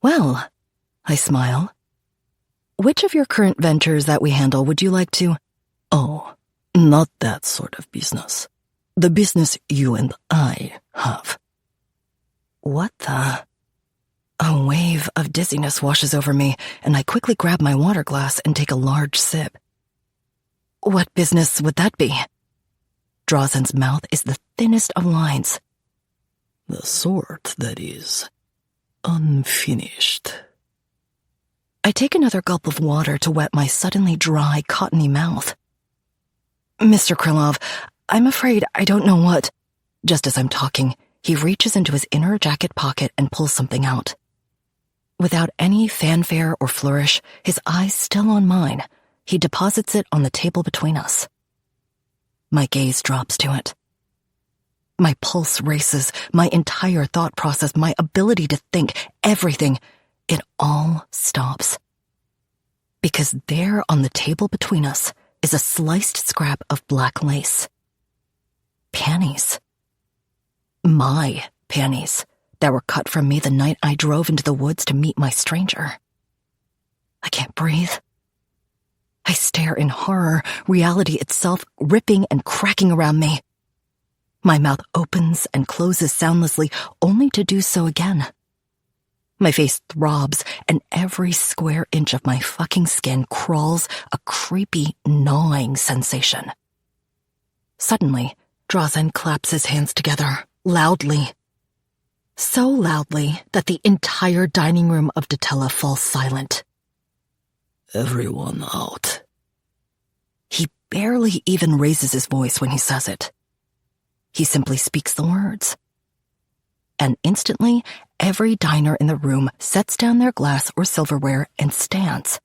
S2: Well, I smile. Which of your current ventures that we handle would you like to...
S3: Oh, not that sort of business. The business you and I have.
S2: What the... A wave of dizziness washes over me, and I quickly grab my water glass and take a large sip. What business would that be? Drazen's mouth is the thinnest of lines.
S3: The sort that is unfinished.
S2: I take another gulp of water to wet my suddenly dry, cottony mouth. Mr. Krylov, I'm afraid I don't know what... Just as I'm talking, he reaches into his inner jacket pocket and pulls something out. Without any fanfare or flourish, his eyes still on mine, he deposits it on the table between us. My gaze drops to it. My pulse races, my entire thought process, my ability to think, everything, it all stops. Because there on the table between us is a sliced scrap of black lace. Panties. My panties that were cut from me the night I drove into the woods to meet my stranger. I can't breathe. I stare in horror, reality itself ripping and cracking around me. My mouth opens and closes soundlessly, only to do so again. My face throbs, and every square inch of my fucking skin crawls a creepy, gnawing sensation. Suddenly, Drazen claps his hands together, loudly. So loudly that the entire dining room of Datella falls silent.
S3: Everyone out.
S2: He barely even raises his voice when he says it. He simply speaks the words. And instantly, every diner in the room sets down their glass or silverware and stands.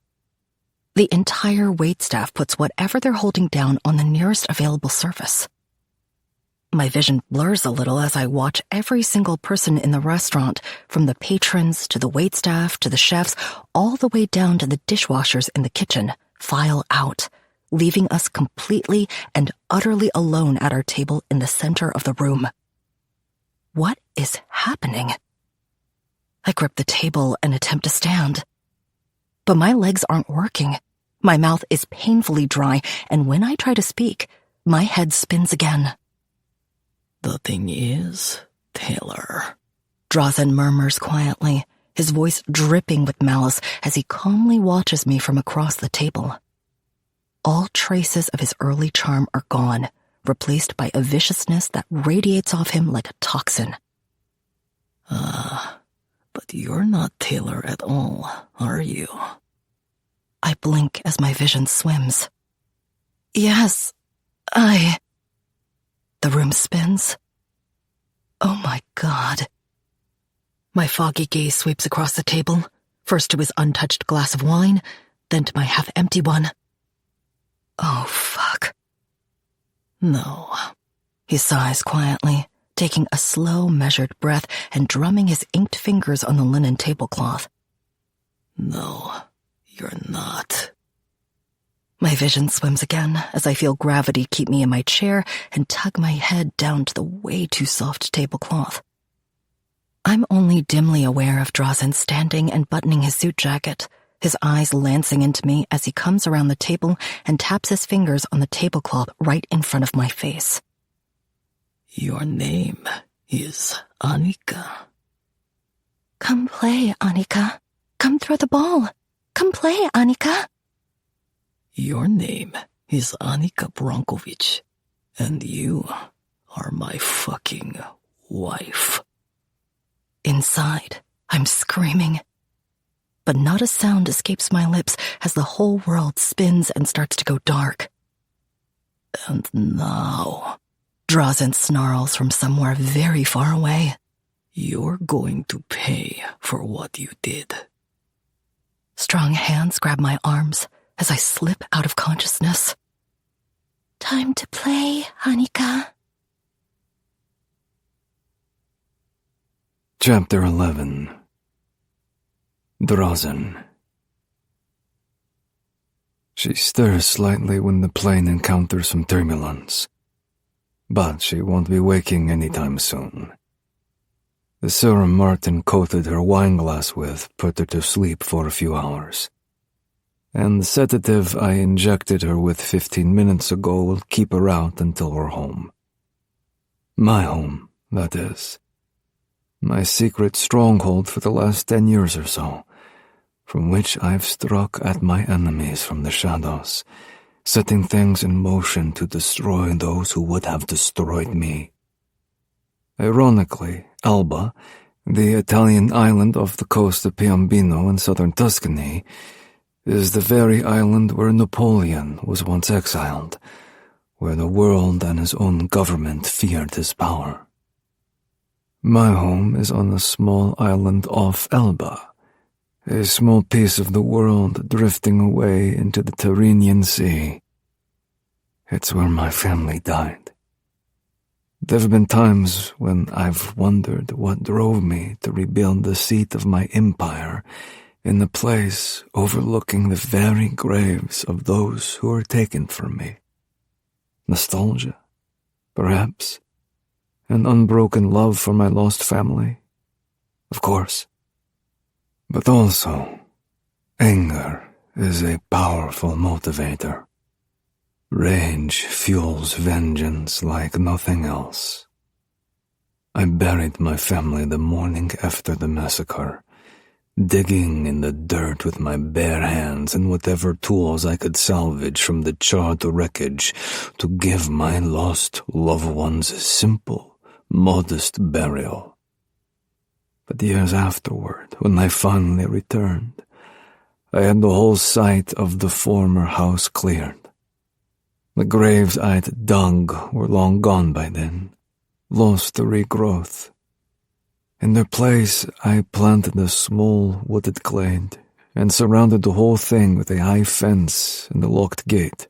S2: The entire waitstaff puts whatever they're holding down on the nearest available surface. My vision blurs a little as I watch every single person in the restaurant, from the patrons to the waitstaff to the chefs, all the way down to the dishwashers in the kitchen, file out, leaving us completely and utterly alone at our table in the center of the room. What is happening? I grip the table and attempt to stand. But my legs aren't working. My mouth is painfully dry, and when I try to speak, my head spins again.
S3: The thing is, Taylor,
S2: Drazen murmurs quietly, his voice dripping with malice as he calmly watches me from across the table. All traces of his early charm are gone, replaced by a viciousness that radiates off him like a toxin.
S3: But you're not Taylor at all, are you?
S2: I blink as my vision swims. Yes, The room spins. Oh my God. My foggy gaze sweeps across the table, first to his untouched glass of wine, then to my half-empty one. Oh, fuck.
S3: No.
S2: He sighs quietly, taking a slow, measured breath and drumming his inked fingers on the linen tablecloth.
S3: No, you're not.
S2: My vision swims again as I feel gravity keep me in my chair and tug my head down to the way too soft tablecloth. I'm only dimly aware of Drazen standing and buttoning his suit jacket, his eyes lancing into me as he comes around the table and taps his fingers on the tablecloth right in front of my face.
S3: Your name is Annika.
S4: Come play, Annika. Come throw the ball. Come play, Annika.
S3: Your name is Annika Brankovic, and you are my fucking wife.
S2: Inside, I'm screaming. But not a sound escapes my lips as the whole world spins and starts to go dark.
S3: And now,
S2: Drazen snarls from somewhere very far away.
S3: You're going to pay for what you did.
S2: Strong hands grab my arms as I slip out of consciousness.
S4: Time to play, Annika.
S1: Chapter 11. Drazen. She stirs slightly when the plane encounters some turbulence, but she won't be waking anytime soon. The serum Martin coated her wineglass with put her to sleep for a few hours, and the sedative I injected her with 15 minutes ago will keep her out until we're home. My home, that is. My secret stronghold for the last 10 years or so, from which I've struck at my enemies from the shadows, setting things in motion to destroy those who would have destroyed me. Ironically, Alba, the Italian island off the coast of Piombino in southern Tuscany, is the very island where Napoleon was once exiled, where the world and his own government feared his power. My home is on a small island off Elba, a small piece of the world drifting away into the Tyrrhenian Sea. It's where my family died. There have been times when I've wondered what drove me to rebuild the seat of my empire in the place overlooking the very graves of those who were taken from me. Nostalgia, perhaps. An unbroken love for my lost family, of course. But also, anger is a powerful motivator. Rage fuels vengeance like nothing else. I buried my family the morning after the massacre, digging in the dirt with my bare hands and whatever tools I could salvage from the charred wreckage to give my lost loved ones a simple, modest burial. But years afterward, when I finally returned, I had the whole site of the former house cleared. The graves I'd dug were long gone by then, lost to regrowth. In their place, I planted a small wooded glade and surrounded the whole thing with a high fence and a locked gate.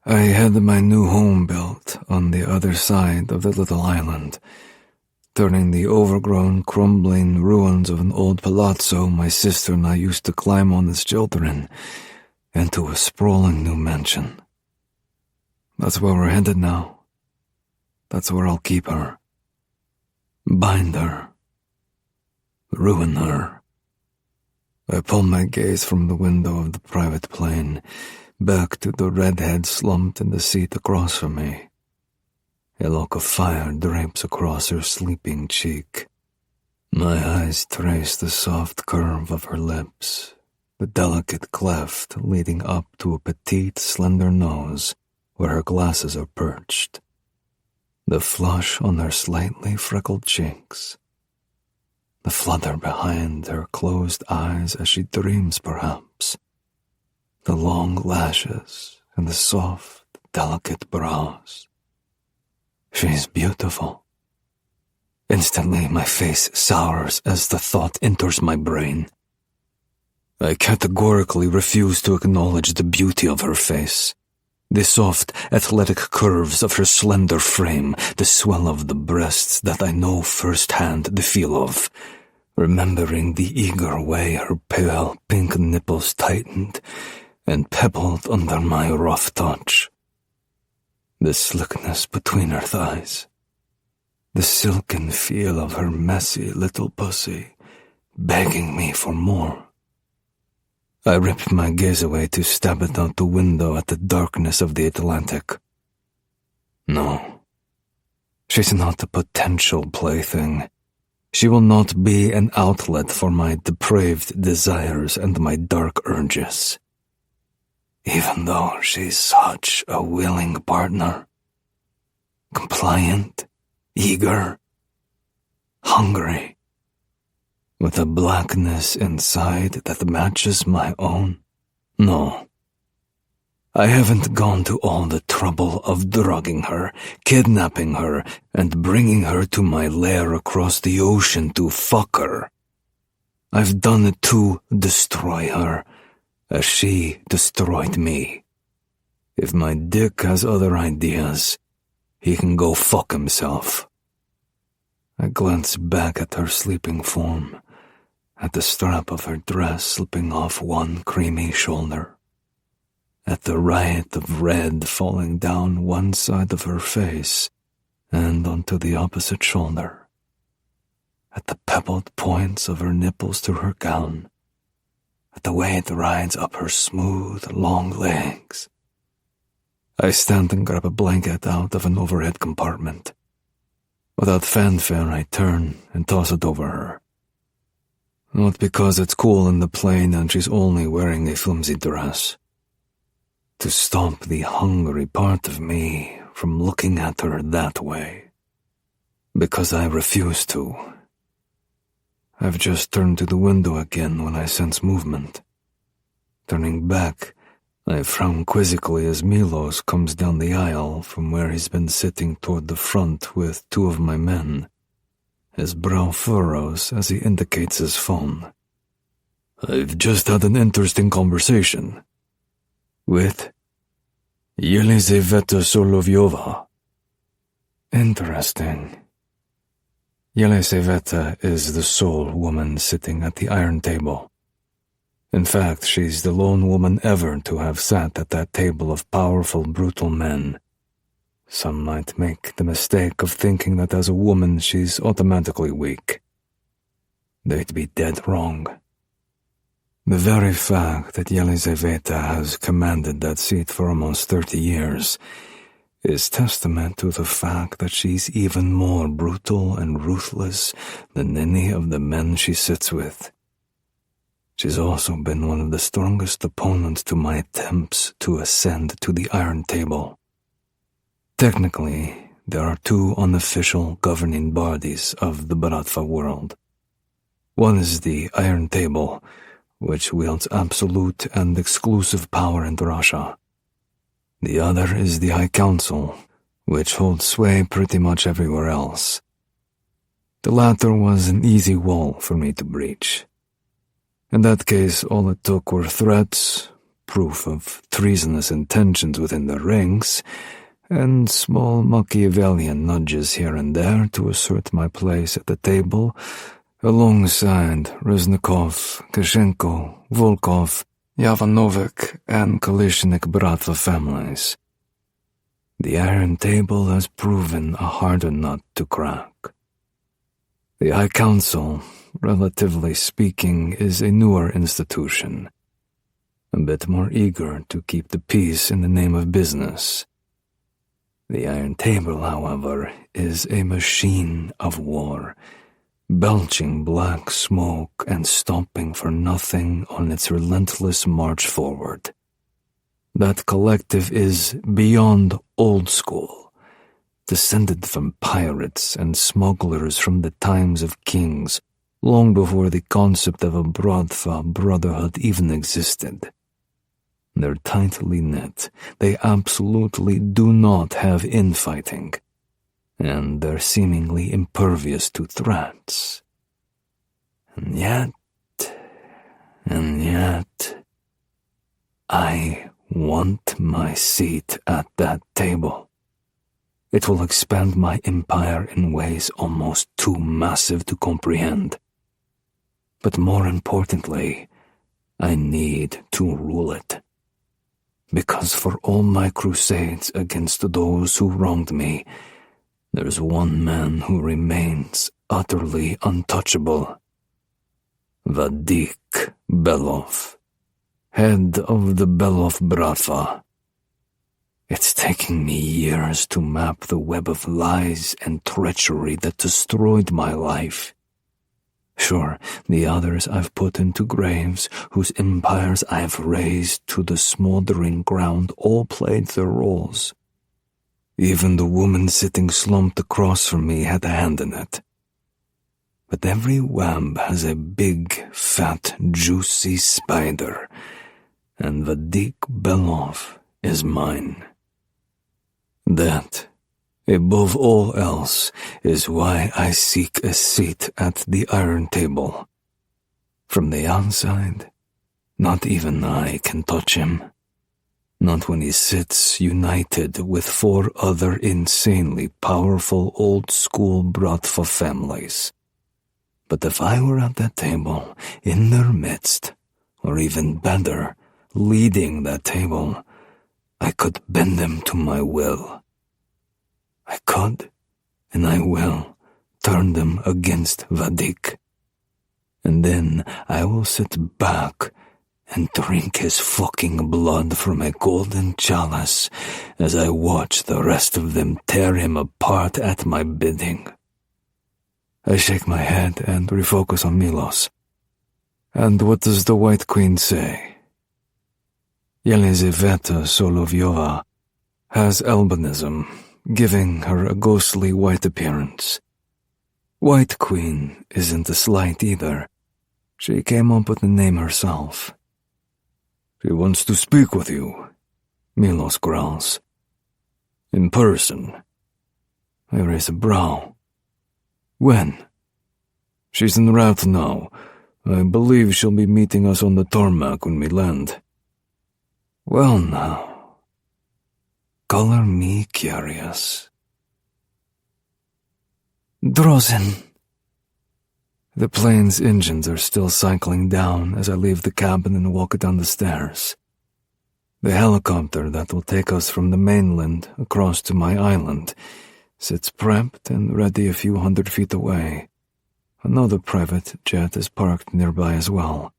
S1: I had my new home built on the other side of the little island, turning the overgrown, crumbling ruins of an old palazzo my sister and I used to climb on as children into a sprawling new mansion. That's where we're headed now. That's where I'll keep her. Bind her. Ruin her. I pull my gaze from the window of the private plane back to the redhead slumped in the seat across from me. A lock of fire drapes across her sleeping cheek. My eyes trace the soft curve of her lips, the delicate cleft leading up to a petite, slender nose where her glasses are perched, the flush on her slightly freckled cheeks, the flutter behind her closed eyes as she dreams perhaps, the long lashes and the soft, delicate brows. She's beautiful. Instantly my face sours as the thought enters my brain. I categorically refuse to acknowledge the beauty of her face. The soft, athletic curves of her slender frame, the swell of the breasts that I know firsthand the feel of, remembering the eager way her pale pink nipples tightened and pebbled under my rough touch. The slickness between her thighs, the silken feel of her messy little pussy, begging me for more. I ripped my gaze away to stab it out the window at the darkness of the Atlantic. No, she's not a potential plaything. She will not be an outlet for my depraved desires and my dark urges. Even though she's such a willing partner. Compliant, eager, hungry, with a blackness inside that matches my own. No, I haven't gone to all the trouble of drugging her, kidnapping her, and bringing her to my lair across the ocean to fuck her. I've done it to destroy her, as she destroyed me. If my dick has other ideas, he can go fuck himself. I glance back at her sleeping form, at the strap of her dress slipping off one creamy shoulder, at the riot of red falling down one side of her face and onto the opposite shoulder, at the pebbled points of her nipples to her gown, at the way it rides up her smooth, long legs. I stand and grab a blanket out of an overhead compartment. Without fanfare, I turn and toss it over her. Not because it's cool in the plane and she's only wearing a flimsy dress. To stop the hungry part of me from looking at her that way. Because I refuse to. I've just turned to the window again when I sense movement. Turning back, I frown quizzically as Milos comes down the aisle from where he's been sitting toward the front with two of my men. His brow furrows as he indicates his phone. I've just had an interesting conversation. With Yelizaveta Solovyova. Interesting. Yelizaveta is the sole woman sitting at the iron table. In fact, she's the lone woman ever to have sat at that table of powerful, brutal men. Some might make the mistake of thinking that as a woman she's automatically weak. They'd be dead wrong. The very fact that Yelizaveta has commanded that seat for almost 30 years is testament to the fact that she's even more brutal and ruthless than any of the men she sits with. She's also been one of the strongest opponents to my attempts to ascend to the Iron Table. Technically, there are two unofficial governing bodies of the Bratva world. One is the Iron Table, which wields absolute and exclusive power in Russia. The other is the High Council, which holds sway pretty much everywhere else. The latter was an easy wall for me to breach. In that case, all it took were threats, proof of treasonous intentions within the ranks, and small Machiavellian nudges here and there to assert my place at the table alongside Reznikov, Kashenko, Volkov, Yavanovik, and Kalishnik Bratva families. The Iron Table has proven a harder nut to crack. The High Council, relatively speaking, is a newer institution, a bit more eager to keep the peace in the name of business. The Iron Table, however, is a machine of war, belching black smoke and stopping for nothing on its relentless march forward. That collective is beyond old school, descended from pirates and smugglers from the times of kings, long before the concept of a Bratva brotherhood even existed. They're tightly knit. They absolutely do not have infighting, and they're seemingly impervious to threats. And yet, I want my seat at that table. It will expand my empire in ways almost too massive to comprehend. But more importantly, I need to rule it. Because for all my crusades against those who wronged me, there's one man who remains utterly untouchable. Vadik Belov, head of the Belov Bratva. It's taking me years to map the web of lies and treachery that destroyed my life. Sure, the others I've put into graves, whose empires I've razed to the smoldering ground, all played their roles. Even the woman sitting slumped across from me had a hand in it. But every web has a big, fat, juicy spider, and Vadik Belov is mine. That, above all else, is why I seek a seat at the Iron Table. From the outside, not even I can touch him. Not when he sits united with 4 other insanely powerful old-school Bratva families. But if I were at that table, in their midst, or even better, leading that table, I could bend them to my will. I could, and I will, turn them against Vadik. And then I will sit back and drink his fucking blood from a golden chalice as I watch the rest of them tear him apart at my bidding. I shake my head and refocus on Milos. And what does the White Queen say? Yelizaveta Solovyova has albinism, giving her a ghostly white appearance. White Queen isn't a slight either. She came up with the name herself. She wants to speak with you, Milos growls. In person. I raise a brow. When? She's en route now. I believe she'll be meeting us on the tarmac when we land. Well now. Color me curious. Drozen. The plane's engines are still cycling down as I leave the cabin and walk down the stairs. The helicopter that will take us from the mainland across to my island sits prepped and ready a few hundred feet away. Another private jet is parked nearby as well.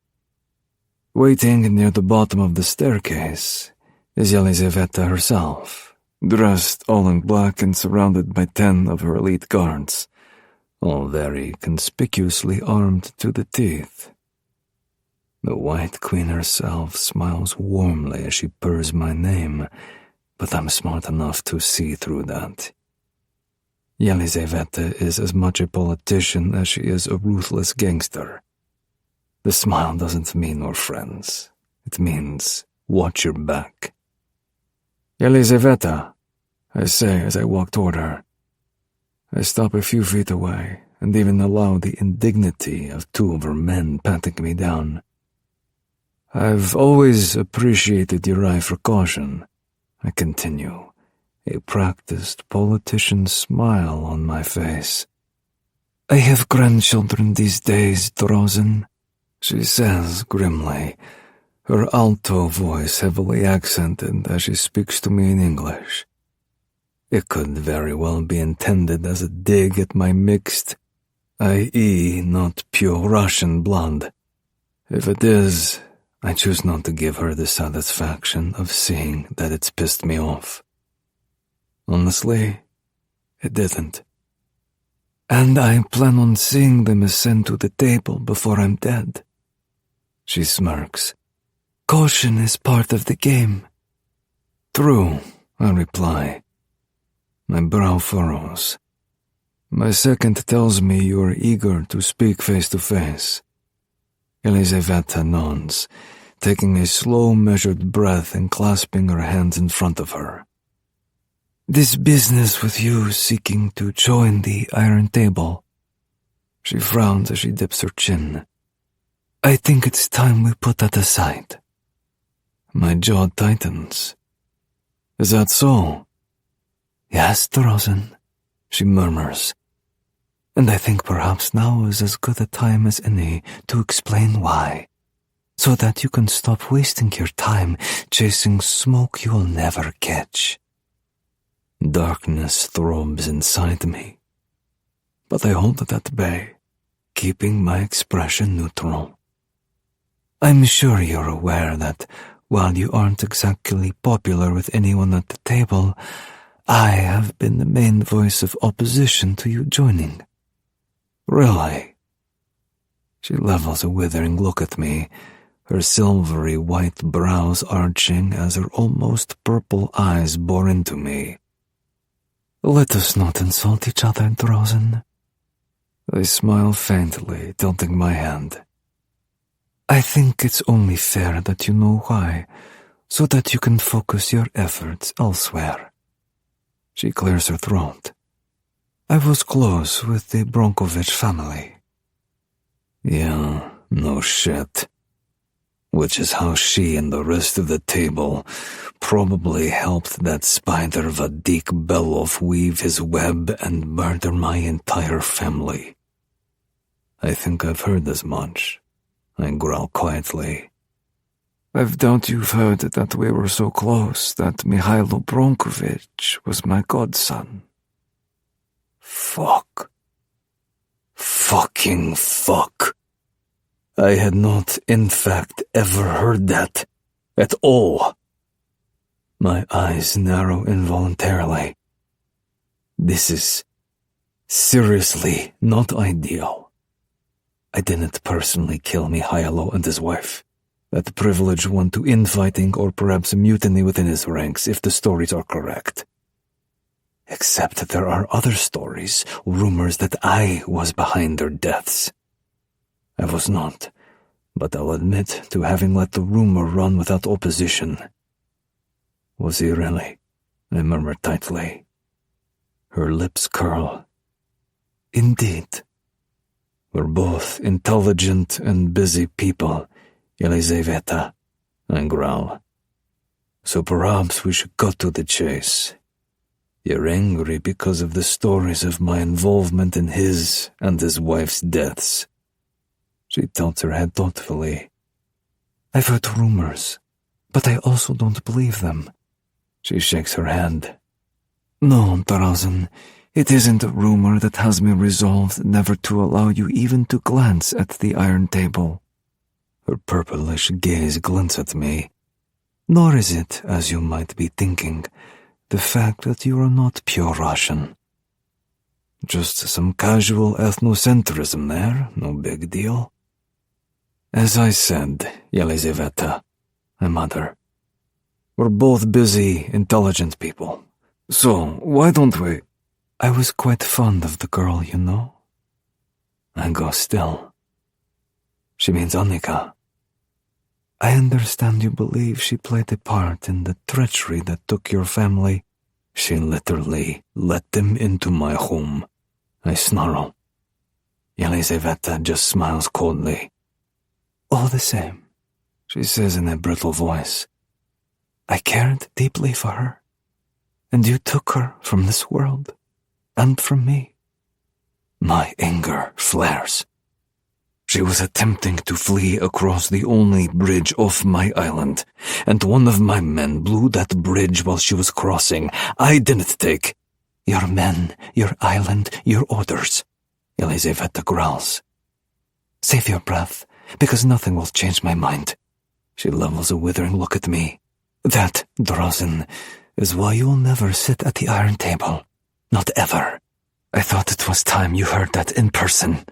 S1: Waiting near the bottom of the staircase is Yelizaveta herself, dressed all in black and surrounded by 10 of her elite guards, all very conspicuously armed to the teeth. The White Queen herself smiles warmly as she purrs my name, but I'm smart enough to see through that. Yelizaveta is as much a politician as she is a ruthless gangster. The smile doesn't mean we're friends. It means watch your back. Yelizaveta, I say as I walk toward her. I stop a few feet away and even allow the indignity of two of her men patting me down. I've always appreciated your eye for caution, I continue, a practiced politician's smile on my face. I have grandchildren these days, Drozen, she says grimly, her alto voice heavily accented as she speaks to me in English. It could very well be intended as a dig at my mixed, i.e. not pure Russian blood. If it is, I choose not to give her the satisfaction of seeing that it's pissed me off. Honestly, it didn't. And I plan on seeing them ascend to the table before I'm dead. She smirks. Caution is part of the game. True, I reply. My brow furrows. My second tells me you are eager to speak face to face. Yelizaveta nods, taking a slow, measured breath and clasping her hands in front of her. This business with you seeking to join the Iron Table. She frowns as she dips her chin. I think it's time we put that aside. My jaw tightens. Is that so? Yes, Drozen, she murmurs. And I think perhaps now is as good a time as any to explain why, so that you can stop wasting your time chasing smoke you'll never catch. Darkness throbs inside me, but I hold it at bay, keeping my expression neutral. I'm sure you're aware that while you aren't exactly popular with anyone at the table, I have been the main voice of opposition to you joining. Really? She levels a withering look at me, her silvery white brows arching as her almost purple eyes bore into me. Let us not insult each other, Drozen. I smile faintly, tilting my hand. I think it's only fair that you know why, so that you can focus your efforts elsewhere. She clears her throat. I was close with the Bronkovich family. Yeah, no shit. Which is how she and the rest of the table probably helped that spider Vadik Belov weave his web and murder my entire family. I think I've heard as much. I growl quietly. I doubt you've heard that we were so close that Mikhailo Bronkovich was my godson. Fuck. Fucking fuck. I had not, in fact, ever heard that. At all. My eyes narrow involuntarily. This is seriously not ideal. I didn't personally kill Mikhailo and his wife. That privilege won to infighting or perhaps mutiny within his ranks, if the stories are correct. Except that there are other stories, rumors that I was behind their deaths. I was not, but I'll admit to having let the rumor run without opposition. Was he really? I murmur tightly. Her lips curl. Indeed. We're both intelligent and busy people, Yelizaveta, I growl. So perhaps we should cut to the chase. You're angry because of the stories of my involvement in his and his wife's deaths. She tilts her head thoughtfully. I've heard rumors, but I also don't believe them. She shakes her hand. No, Drozen, it isn't a rumor that has me resolved never to allow you even to glance at the Iron Table. Her purplish gaze glints at me. Nor is it, as you might be thinking, the fact that you are not pure Russian. Just some casual ethnocentrism there, no big deal. As I said, Yelizaveta, my mother, we're both busy, intelligent people. So, why don't we... I was quite fond of the girl, you know. I go still. She means Annika. I understand you believe she played a part in the treachery that took your family. She literally let them into my home. I snarl. Yelizaveta just smiles coldly. All the same, she says in a brittle voice, I cared deeply for her, and you took her from this world, and from me. My anger flares. She was attempting to flee across the only bridge off my island, and one of my men blew that bridge while she was crossing. I didn't take. Your men, your island, your orders, Yelizaveta growls. Save your breath, because nothing will change my mind. She levels a withering look at me. That, Drazen, is why you will never sit at the iron table. Not ever. I thought it was time you heard that in person.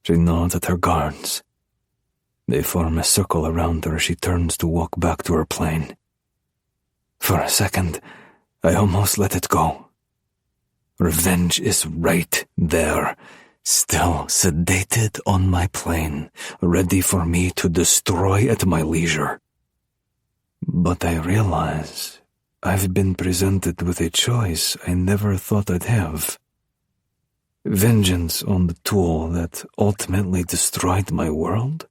S1: She nods at her guards. They form a circle around her as she turns to walk back to her plane. For a second, I almost let it go. Revenge is right there, still sedated on my plane, ready for me to destroy at my leisure. But I realize I've been presented with a choice I never thought I'd have. Vengeance on the tool that ultimately destroyed my world?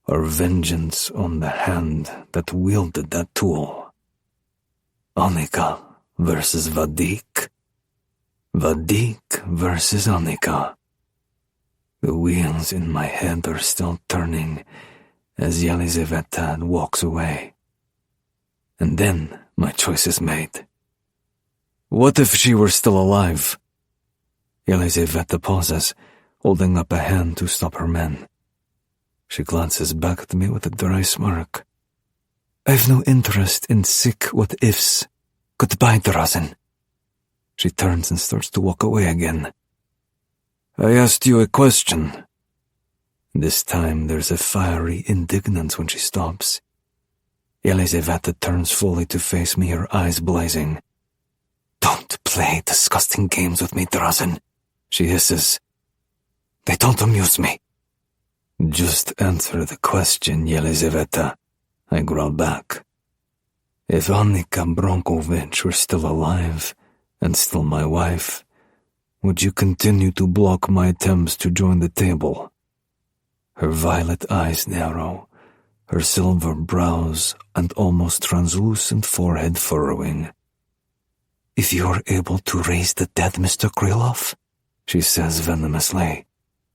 S1: Or vengeance on the hand that wielded that tool? Annika versus Vadik? Vadik versus Annika. The wheels in my head are still turning as Yelizaveta walks away. And then my choice is made. What if she were still alive? Yelizaveta pauses, holding up a hand to stop her men. She glances back at me with a dry smirk. I've no interest in sick what-ifs. Goodbye, Drazen. She turns and starts to walk away again. I asked you a question. This time there's a fiery indignance when she stops. Yelizaveta turns fully to face me, her eyes blazing. Don't play disgusting games with me, Drazen, she hisses. They don't amuse me. Just answer the question, Yelizaveta, I growl back. If Annika Bronkovich were still alive, and still my wife, would you continue to block my attempts to join the table? Her violet eyes narrow, her silver brows and almost translucent forehead furrowing. If you're able to raise the dead, Mr. Krylov, she says venomously,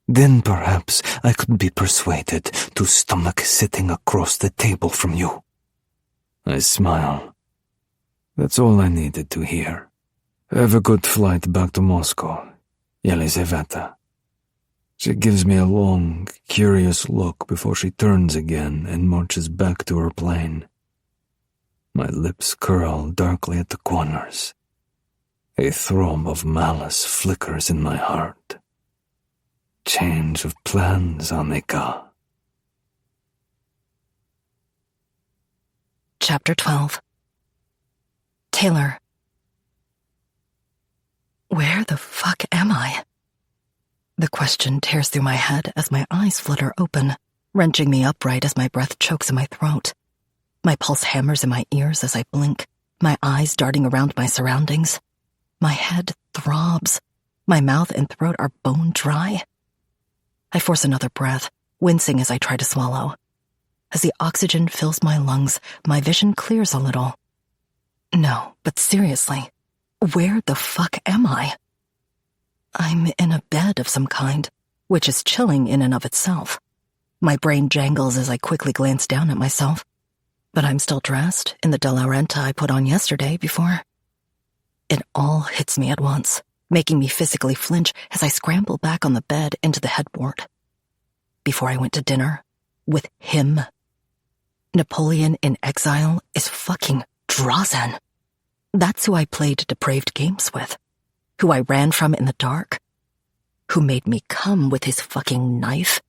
S1: then perhaps I could be persuaded to stomach sitting across the table from you. I smile. That's all I needed to hear. Have a good flight back to Moscow, Yelizaveta. She gives me a long, curious look before she turns again and marches back to her plane. My lips curl darkly at the corners. A throb of malice flickers in my heart. Change of plans, Annika.
S2: Chapter 12. Taylor. Where the fuck am I? The question tears through my head as my eyes flutter open, wrenching me upright as my breath chokes in my throat. My pulse hammers in my ears as I blink, my eyes darting around my surroundings. My head throbs. My mouth and throat are bone dry. I force another breath, wincing as I try to swallow. As the oxygen fills my lungs, my vision clears a little. No, but seriously, where the fuck am I? I'm in a bed of some kind, which is chilling in and of itself. My brain jangles as I quickly glance down at myself, but I'm still dressed in the De La Renta I put on yesterday before. It all hits me at once, making me physically flinch as I scramble back on the bed into the headboard. Before I went to dinner, with him. Napoleon in exile is fucking Drazen. That's who I played depraved games with, who I ran from in the dark, who made me come with his fucking knife.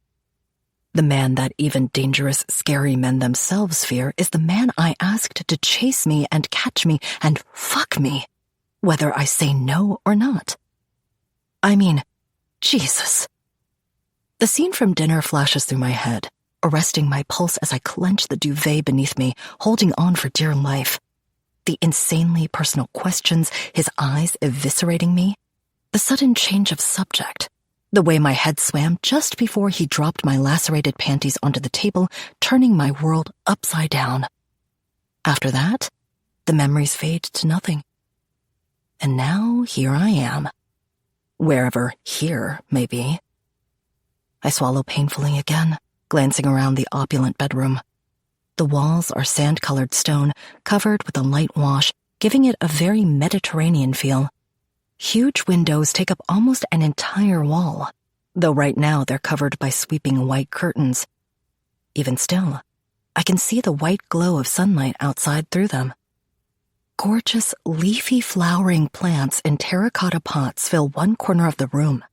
S2: The man that even dangerous, scary men themselves fear is the man I asked to chase me and catch me and fuck me, whether I say no or not. I mean, Jesus. The scene from dinner flashes through my head, arresting my pulse as I clench the duvet beneath me, holding on for dear life. The insanely personal questions, his eyes eviscerating me, the sudden change of subject, the way my head swam just before he dropped my lacerated panties onto the table, turning my world upside down. After that, the memories fade to nothing. And now here I am, wherever here may be. I swallow painfully again, glancing around the opulent bedroom. The walls are sand-colored stone, covered with a light wash, giving it a very Mediterranean feel. Huge windows take up almost an entire wall, though right now they're covered by sweeping white curtains. Even still, I can see the white glow of sunlight outside through them. Gorgeous, leafy flowering plants in terracotta pots fill one corner of the room.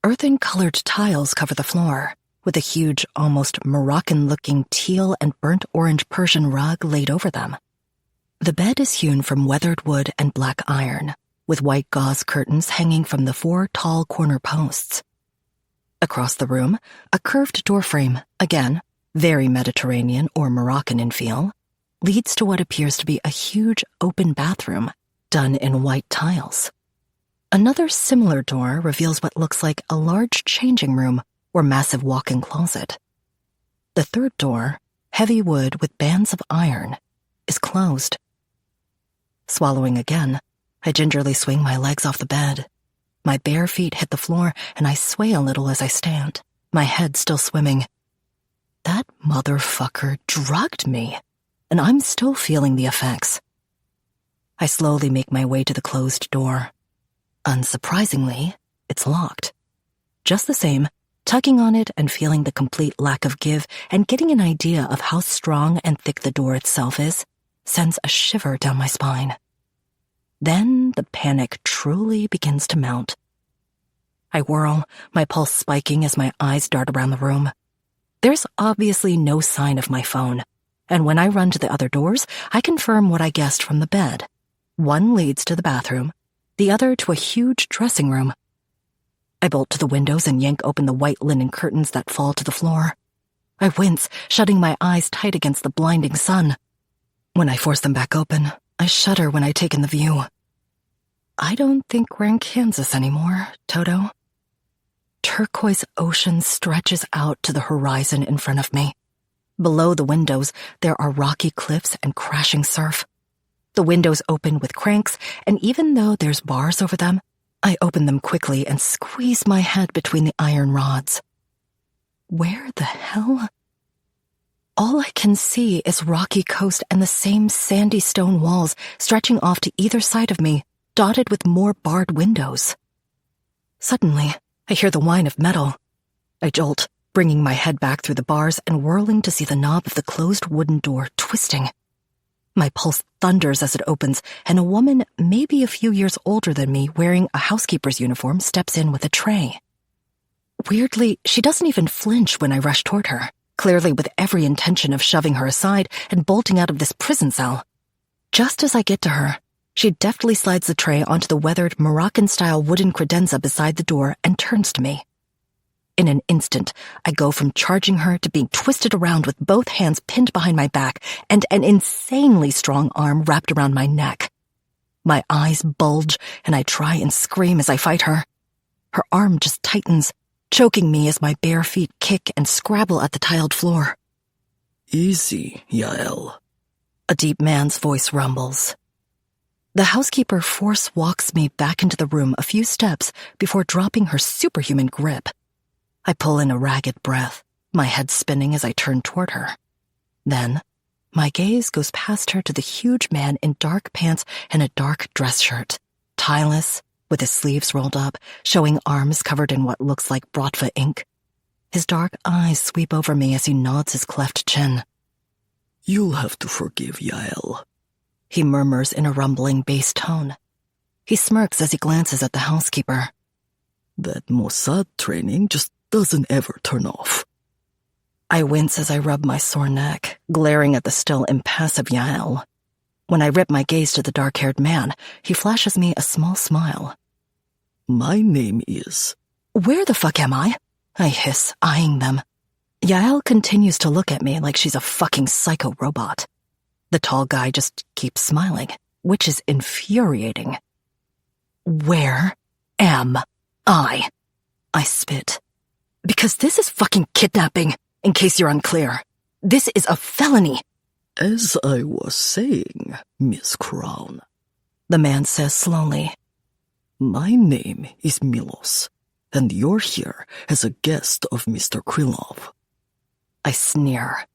S2: Earthen-colored tiles cover the floor, with a huge, almost Moroccan-looking teal and burnt orange Persian rug laid over them. The bed is hewn from weathered wood and black iron, with white gauze curtains hanging from the 4 tall corner posts. Across the room, a curved doorframe, again, very Mediterranean or Moroccan in feel, leads to what appears to be a huge open bathroom, done in white tiles. Another similar door reveals what looks like a large changing room or massive walk-in closet. The third door, heavy wood with bands of iron, is closed. Swallowing again, I gingerly swing my legs off the bed. My bare feet hit the floor, and I sway a little as I stand, my head still swimming. That motherfucker drugged me, and I'm still feeling the effects. I slowly make my way to the closed door. Unsurprisingly, it's locked. Just the same, tugging on it and feeling the complete lack of give and getting an idea of how strong and thick the door itself is sends a shiver down my spine. Then the panic truly begins to mount. I whirl, my pulse spiking as my eyes dart around the room. There's obviously no sign of my phone, and when I run to the other doors, I confirm what I guessed from the bed. One leads to the bathroom, the other to a huge dressing room. I bolt to the windows and yank open the white linen curtains that fall to the floor. I wince, shutting my eyes tight against the blinding sun. When I force them back open, I shudder when I take in the view. I don't think we're in Kansas anymore, Toto. Turquoise ocean stretches out to the horizon in front of me. Below the windows, there are rocky cliffs and crashing surf. The windows open with cranks, and even though there's bars over them, I open them quickly and squeeze my head between the iron rods. Where the hell? All I can see is rocky coast and the same sandy stone walls stretching off to either side of me, dotted with more barred windows. Suddenly, I hear the whine of metal. I jolt, bringing my head back through the bars and whirling to see the knob of the closed wooden door twisting. My pulse thunders as it opens, and a woman, maybe a few years older than me, wearing a housekeeper's uniform, steps in with a tray. Weirdly, she doesn't even flinch when I rush toward her, clearly with every intention of shoving her aside and bolting out of this prison cell. Just as I get to her, she deftly slides the tray onto the weathered Moroccan-style wooden credenza beside the door and turns to me. In an instant, I go from charging her to being twisted around with both hands pinned behind my back and an insanely strong arm wrapped around my neck. My eyes bulge, and I try and scream as I fight her. Her arm just tightens, choking me as my bare feet kick and scrabble at the tiled floor.
S3: Easy, Yael.
S2: A deep man's voice rumbles. The housekeeper force walks me back into the room a few steps before dropping her superhuman grip. I pull in a ragged breath, my head spinning as I turn toward her. Then, my gaze goes past her to the huge man in dark pants and a dark dress shirt, tieless, with his sleeves rolled up, showing arms covered in what looks like Bratva ink. His dark eyes sweep over me as he nods his cleft chin.
S3: You'll have to forgive Yael,
S2: he murmurs in a rumbling bass tone. He smirks as he glances at the housekeeper.
S3: That Mossad training just doesn't ever turn off.
S2: I wince as I rub my sore neck, glaring at the still impassive Yael. When I rip my gaze to the dark-haired man, he flashes me a small smile.
S3: My name is...
S2: Where the fuck am I? I hiss, eyeing them. Yael continues to look at me like she's a fucking psycho robot. The tall guy just keeps smiling, which is infuriating. Where am I? I spit. Because this is fucking kidnapping, in case you're unclear. This is a felony.
S3: As I was saying, Miss Crown,
S2: the man says slowly.
S3: My name is Milos, and you're here as a guest of Mr. Krylov.
S2: I sneer.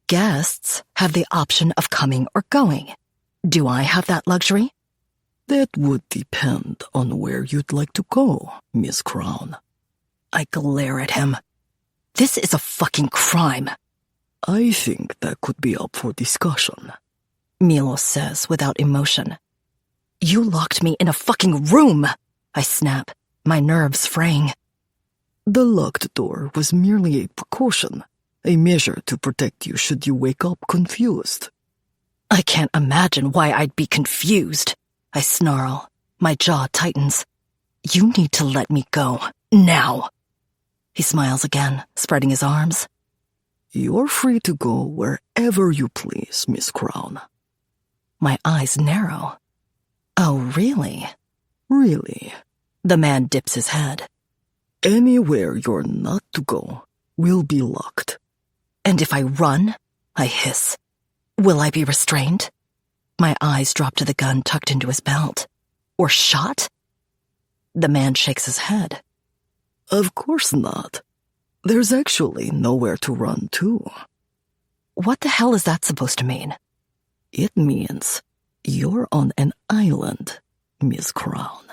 S2: Guests have the option of coming or going. Do I have that luxury?
S3: That would depend on where you'd like to go, Miss Crown.
S2: I glare at him. This is a fucking crime.
S3: I think that could be up for discussion,
S2: Milos says without emotion. You locked me in a fucking room, I snap, my nerves fraying.
S3: The locked door was merely a precaution, a measure to protect you should you wake up confused.
S2: I can't imagine why I'd be confused, I snarl, my jaw tightens. You need to let me go, now. He smiles again, spreading his arms.
S3: You're free to go wherever you please, Miss Crown.
S2: My eyes narrow. Oh, really?
S3: Really?
S2: The man dips his head.
S3: Anywhere you're not to go will be locked.
S2: And if I run, I hiss, will I be restrained? My eyes drop to the gun tucked into his belt. Or shot? The man shakes his head.
S3: Of course not. There's actually nowhere to run to.
S2: What the hell is that supposed to mean?
S3: It means you're on an island, Miss Crown.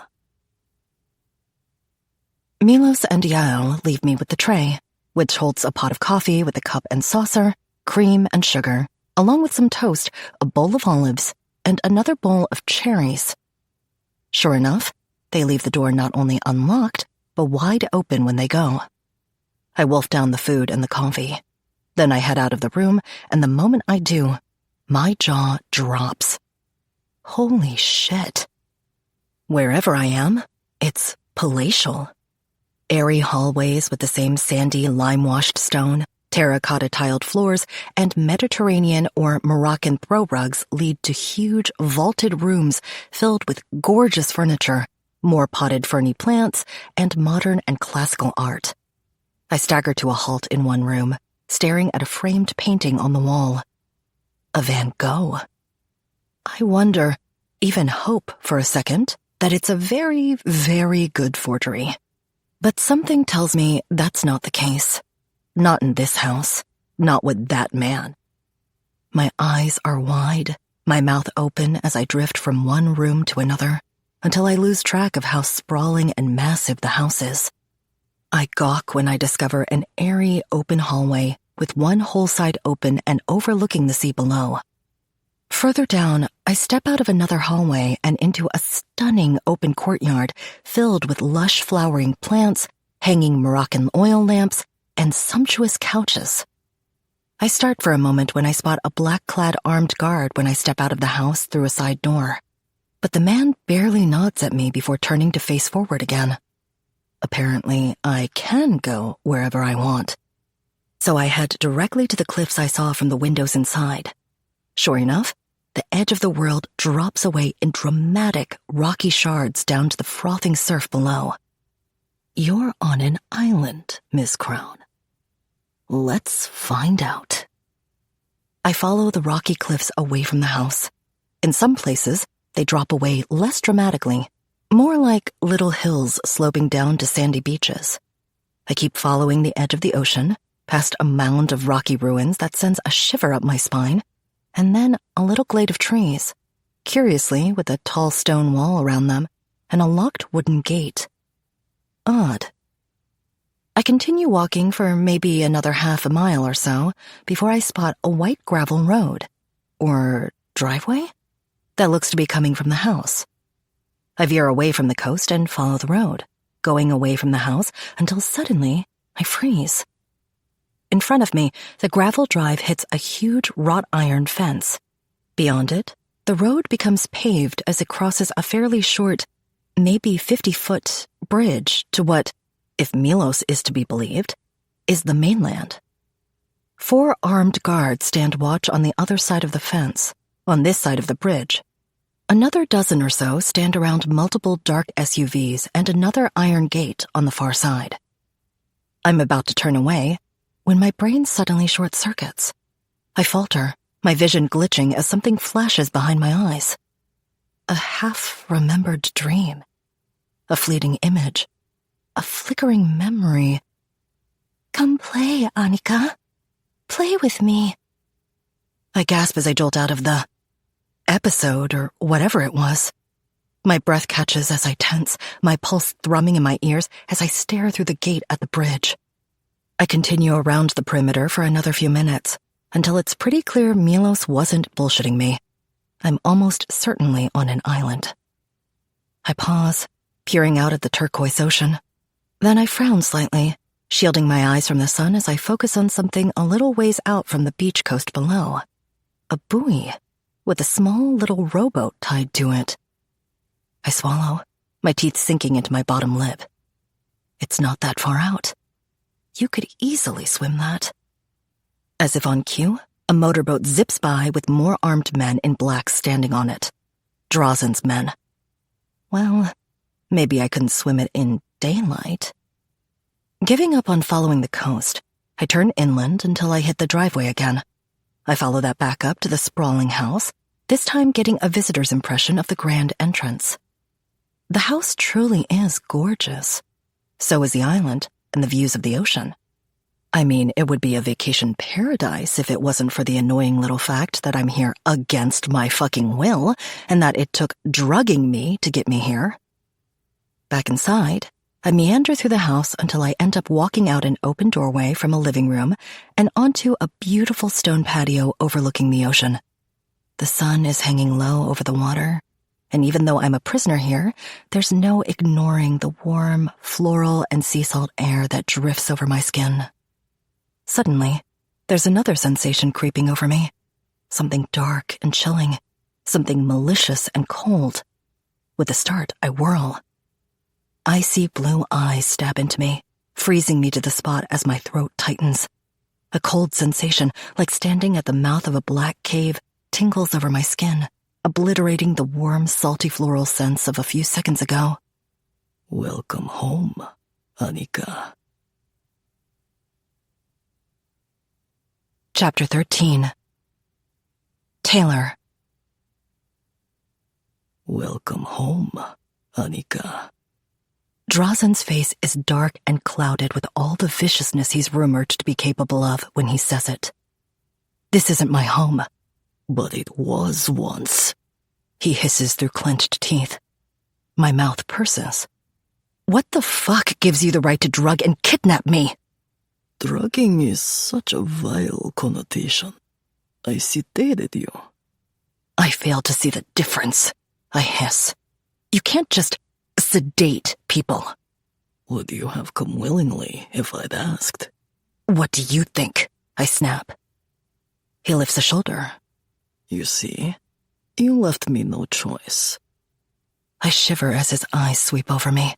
S2: Milos and Yael leave me with the tray, which holds a pot of coffee with a cup and saucer, cream and sugar, along with some toast, a bowl of olives, and another bowl of cherries. Sure enough, they leave the door not only unlocked, but wide open when they go. I wolf down the food and the coffee. Then I head out of the room, and the moment I do, my jaw drops. Holy shit. Wherever I am, it's palatial. Airy hallways with the same sandy, lime-washed stone, terracotta-tiled floors, and Mediterranean or Moroccan throw rugs lead to huge, vaulted rooms filled with gorgeous furniture, more potted ferny plants, and modern and classical art. I stagger to a halt in one room, staring at a framed painting on the wall. A Van Gogh. I wonder, even hope for a second, that it's a very, very good forgery. But something tells me that's not the case. Not in this house. Not with that man. My eyes are wide, my mouth open as I drift from one room to another, until I lose track of how sprawling and massive the house is. I gawk when I discover an airy, open hallway with one whole side open and overlooking the sea below. Further down, I step out of another hallway and into a stunning open courtyard filled with lush flowering plants, hanging Moroccan oil lamps, and sumptuous couches. I start for a moment when I spot a black-clad armed guard when I step out of the house through a side door. But the man barely nods at me before turning to face forward again. Apparently, I can go wherever I want. So I head directly to the cliffs I saw from the windows inside. Sure enough, the edge of the world drops away in dramatic, rocky shards down to the frothing surf below. You're on an island, Miss Crown. Let's find out. I follow the rocky cliffs away from the house. In some places, they drop away less dramatically, more like little hills sloping down to sandy beaches. I keep following the edge of the ocean, past a mound of rocky ruins that sends a shiver up my spine, and then a little glade of trees, curiously with a tall stone wall around them and a locked wooden gate. Odd. I continue walking for maybe another half a mile or so before I spot a white gravel road, or driveway, that looks to be coming from the house. I veer away from the coast and follow the road, going away from the house until suddenly I freeze. In front of me, the gravel drive hits a huge wrought iron fence. Beyond it, the road becomes paved as it crosses a fairly short, maybe 50-foot bridge to what, if Milos is to be believed, is the mainland. 4 armed guards stand watch on the other side of the fence, on this side of the bridge. Another dozen or so stand around multiple dark SUVs and another iron gate on the far side. I'm about to turn away when my brain suddenly short-circuits. I falter, my vision glitching as something flashes behind my eyes. A half-remembered dream. A fleeting image. A flickering memory.
S4: Come play, Annika. Play with me.
S2: I gasp as I jolt out of the episode or whatever it was. My breath catches as I tense, my pulse thrumming in my ears as I stare through the gate at the bridge. I continue around the perimeter for another few minutes, until it's pretty clear Milos wasn't bullshitting me. I'm almost certainly on an island. I pause, peering out at the turquoise ocean. Then I frown slightly, shielding my eyes from the sun as I focus on something a little ways out from the beach coast below. A buoy, with a small little rowboat tied to it. I swallow, my teeth sinking into my bottom lip. It's not that far out. You could easily swim that. As if on cue, a motorboat zips by with more armed men in black standing on it. Drazen's men. Well, maybe I couldn't swim it in daylight. Giving up on following the coast, I turn inland until I hit the driveway again. I follow that back up to the sprawling house, this time getting a visitor's impression of the grand entrance. The house truly is gorgeous. So is the island and the views of the ocean. I mean, it would be a vacation paradise if it wasn't for the annoying little fact that I'm here against my fucking will and that it took drugging me to get me here. Back inside, I meander through the house until I end up walking out an open doorway from a living room and onto a beautiful stone patio overlooking the ocean. The sun is hanging low over the water, and even though I'm a prisoner here, there's no ignoring the warm, floral, and sea salt air that drifts over my skin. Suddenly, there's another sensation creeping over me. Something dark and chilling. Something malicious and cold. With a start, I whirl. Icy blue eyes stab into me, freezing me to the spot as my throat tightens. A cold sensation, like standing at the mouth of a black cave, tingles over my skin, obliterating the warm, salty floral scents of a few seconds ago.
S3: Welcome home, Annika.
S2: Chapter 13. Taylor.
S3: Welcome home, Annika.
S2: Drazen's face is dark and clouded with all the viciousness he's rumored to be capable of when he says it. This isn't my home.
S3: But it was once.
S2: He hisses through clenched teeth. My mouth purses. What the fuck gives you the right to drug and kidnap me?
S3: Drugging is such a vile connotation. I sedated you.
S2: I fail to see the difference. I hiss. You can't just sedate people.
S3: Would you have come willingly if I'd asked?
S2: What do you think? I snap. He lifts a shoulder.
S3: You see, you left me no choice.
S2: I shiver as his eyes sweep over me.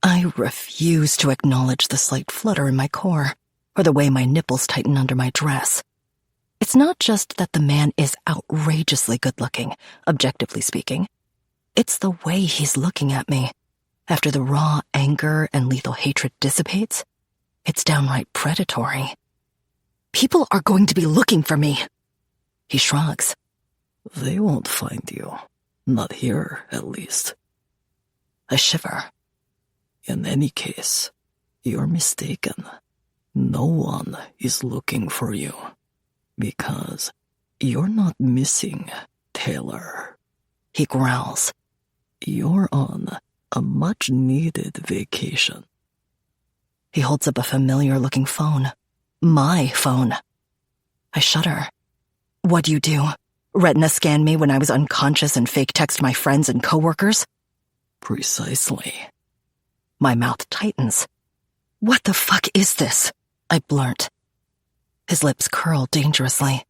S2: I refuse to acknowledge the slight flutter in my core, or the way my nipples tighten under my dress. It's not just that the man is outrageously good-looking, objectively speaking. It's the way he's looking at me. After the raw anger and lethal hatred dissipates, it's downright predatory. People are going to be looking for me. He shrugs.
S3: They won't find you. Not here, at least.
S2: I shiver.
S3: In any case, you're mistaken. No one is looking for you. Because you're not missing, Taylor.
S2: He growls.
S3: You're on a much-needed vacation.
S2: He holds up a familiar-looking phone. My phone. I shudder. What'd you do? Retina scan me when I was unconscious and fake text my friends and coworkers?
S3: Precisely.
S2: My mouth tightens. What the fuck is this? I blurt. His lips curl dangerously.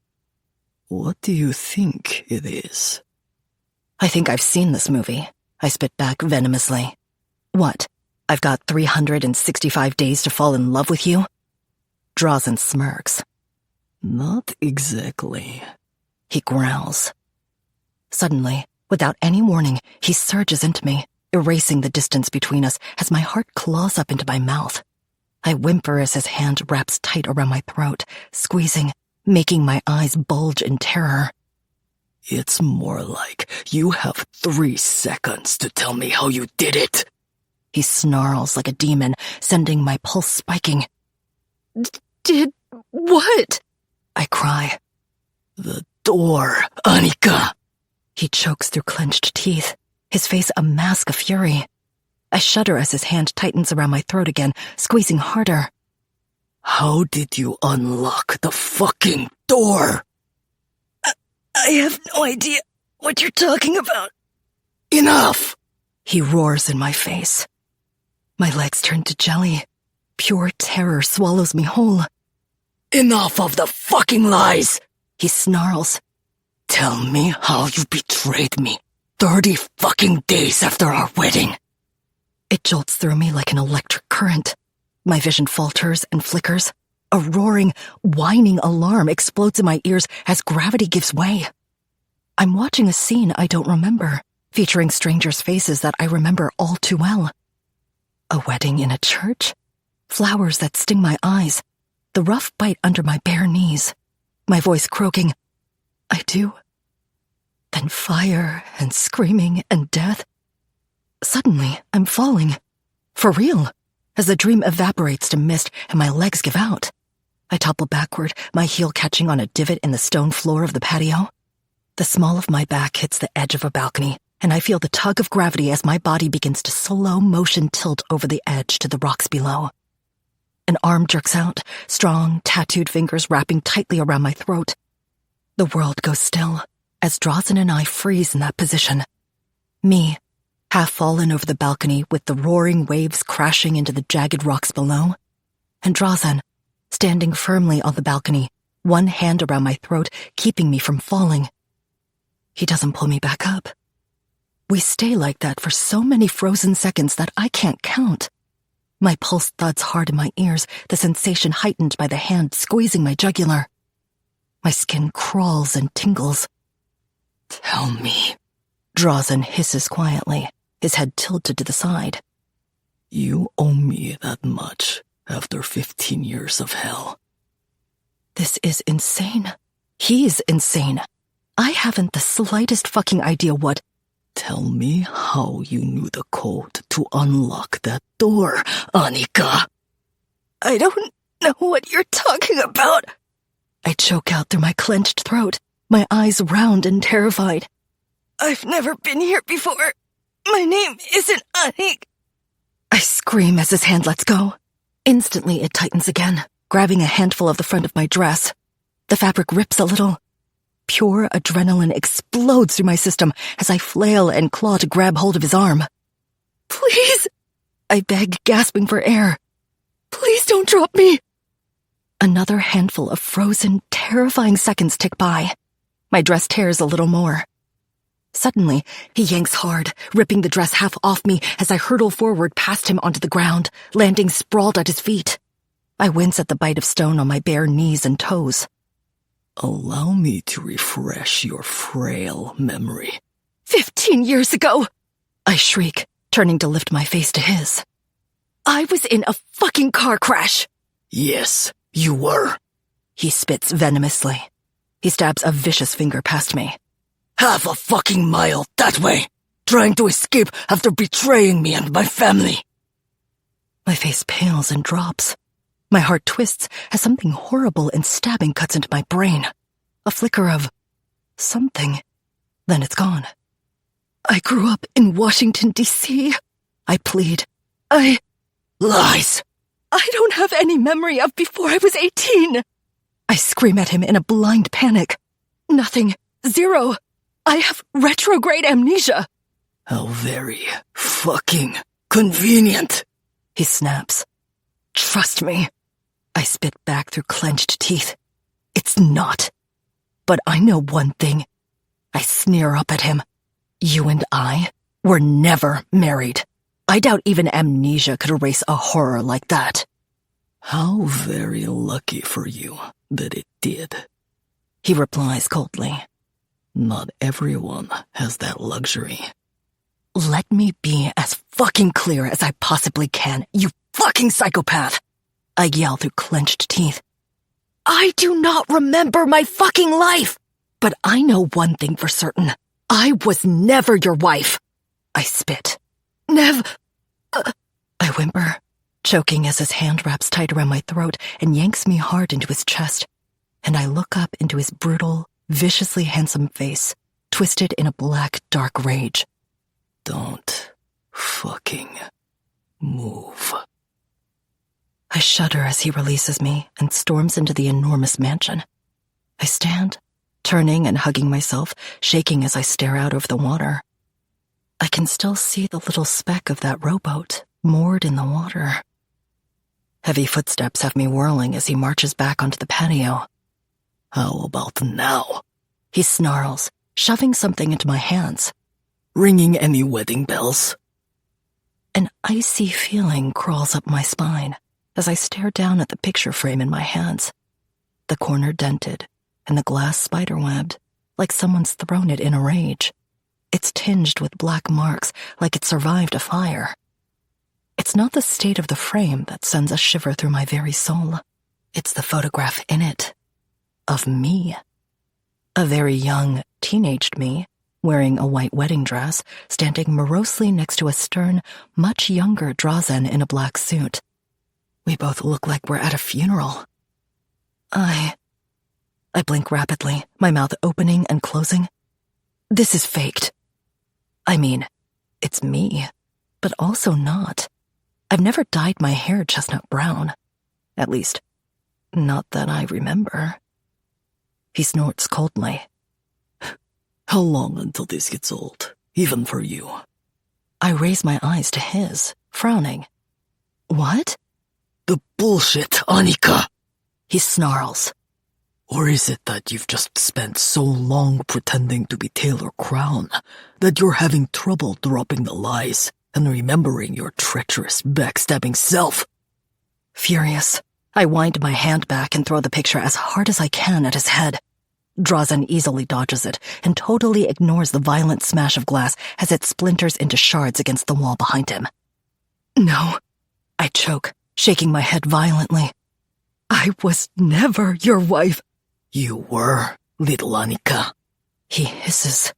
S3: What do you think it is?
S2: I think I've seen this movie. I spit back venomously. What? I've got 365 days to fall in love with you? Drazen smirks.
S3: Not exactly.
S2: He growls. Suddenly, without any warning, he surges into me, erasing the distance between us as my heart claws up into my mouth. I whimper as his hand wraps tight around my throat, squeezing, making my eyes bulge in terror.
S3: It's more like you have 3 seconds to tell me how you did it.
S2: He snarls like a demon, sending my pulse spiking. Did what? I cry.
S3: The door, Annika.
S2: He chokes through clenched teeth, his face a mask of fury. I shudder as his hand tightens around my throat again, squeezing harder.
S3: How did you unlock the fucking door?
S2: I have no idea what you're talking about.
S3: Enough!
S2: He roars in my face. My legs turn to jelly. Pure terror swallows me whole.
S3: Enough of the fucking lies!
S2: He snarls.
S3: Tell me how you betrayed me 30 fucking days after our wedding.
S2: It jolts through me like an electric current. My vision falters and flickers. A roaring, whining alarm explodes in my ears as gravity gives way. I'm watching a scene I don't remember, featuring strangers' faces that I remember all too well. A wedding in a church? Flowers that sting my eyes. The rough bite under my bare knees. My voice croaking, I do. Then fire and screaming and death. Suddenly, I'm falling. For real. As the dream evaporates to mist and my legs give out. I topple backward, my heel catching on a divot in the stone floor of the patio. The small of my back hits the edge of a balcony, and I feel the tug of gravity as my body begins to slow motion tilt over the edge to the rocks below. An arm jerks out, strong, tattooed fingers wrapping tightly around my throat. The world goes still, as Drazen and I freeze in that position. Me, half fallen over the balcony with the roaring waves crashing into the jagged rocks below, and Drazen, standing firmly on the balcony, one hand around my throat, keeping me from falling. He doesn't pull me back up. We stay like that for so many frozen seconds that I can't count. My pulse thuds hard in my ears, the sensation heightened by the hand squeezing my jugular. My skin crawls and tingles.
S3: Tell me.
S2: Drazen hisses quietly, his head tilted to the side.
S3: You owe me that much after 15 years of hell.
S2: This is insane. He's insane. I haven't the slightest fucking idea what...
S3: Tell me how you knew the code to unlock that door, Annika.
S2: I don't know what you're talking about. I choke out through my clenched throat, my eyes round and terrified. I've never been here before. My name isn't Anik. I scream as his hand lets go. Instantly it tightens again, grabbing a handful of the front of my dress. The fabric rips a little. Pure adrenaline explodes through my system as I flail and claw to grab hold of his arm. Please, I beg, gasping for air. Please don't drop me. Another handful of frozen, terrifying seconds tick by. My dress tears a little more. Suddenly, he yanks hard, ripping the dress half off me as I hurtle forward past him onto the ground, landing sprawled at his feet. I wince at the bite of stone on my bare knees and toes.
S3: Allow me to refresh your frail memory.
S2: 15 years ago! I shriek, turning to lift my face to his. I was in a fucking car crash!
S3: Yes, you were.
S2: He spits venomously. He stabs a vicious finger past me.
S3: Half a fucking mile that way, trying to escape after betraying me and my family.
S2: My face pales and drops. My heart twists as something horrible and stabbing cuts into my brain. A flicker of something. Then it's gone. I grew up in Washington, D.C. I plead.
S3: Lies!
S2: I don't have any memory of before I was 18. I scream at him in a blind panic. Nothing. Zero. I have retrograde amnesia.
S3: How very fucking convenient.
S2: He snaps. Trust me. I spit back through clenched teeth. It's not. But I know one thing. I sneer up at him. You and I were never married. I doubt even amnesia could erase a horror like that.
S3: How very lucky for you that it did,
S2: He replies coldly.
S3: Not everyone has that luxury.
S2: Let me be as fucking clear as I possibly can, you fucking psychopath! I yell through clenched teeth. I do not remember my fucking life! But I know one thing for certain. I was never your wife. I spit. I whimper, choking as his hand wraps tight around my throat and yanks me hard into his chest. And I look up into his brutal, viciously handsome face, twisted in a black, dark rage.
S3: Don't fucking move.
S2: I shudder as he releases me and storms into the enormous mansion. I stand, turning and hugging myself, shaking as I stare out over the water. I can still see the little speck of that rowboat moored in the water. Heavy footsteps have me whirling as he marches back onto the patio.
S3: How about now?
S2: He snarls, shoving something into my hands.
S3: Ringing any wedding bells?
S2: An icy feeling crawls up my spine as I stare down at the picture frame in my hands. The corner dented and the glass spiderwebbed, like someone's thrown it in a rage. It's tinged with black marks like it survived a fire. It's not the state of the frame that sends a shiver through my very soul. It's the photograph in it. Of me. A very young, teenaged me, wearing a white wedding dress, standing morosely next to a stern, much younger Drazen in a black suit. We both look like we're at a funeral. I blink rapidly, my mouth opening and closing. This is faked. I mean, it's me, but also not. I've never dyed my hair chestnut brown. At least, not that I remember. He snorts coldly.
S3: How long until this gets old, even for you?
S2: I raise my eyes to his, frowning. What?
S3: The bullshit, Annika!
S2: He snarls.
S3: Or is it that you've just spent so long pretending to be Taylor Crown that you're having trouble dropping the lies and remembering your treacherous, backstabbing self?
S2: Furious, I wind my hand back and throw the picture as hard as I can at his head. Drazen easily dodges it and totally ignores the violent smash of glass as it splinters into shards against the wall behind him. No, I choke, shaking my head violently. I was never your wife.
S3: You were, little Annika.
S2: He hisses.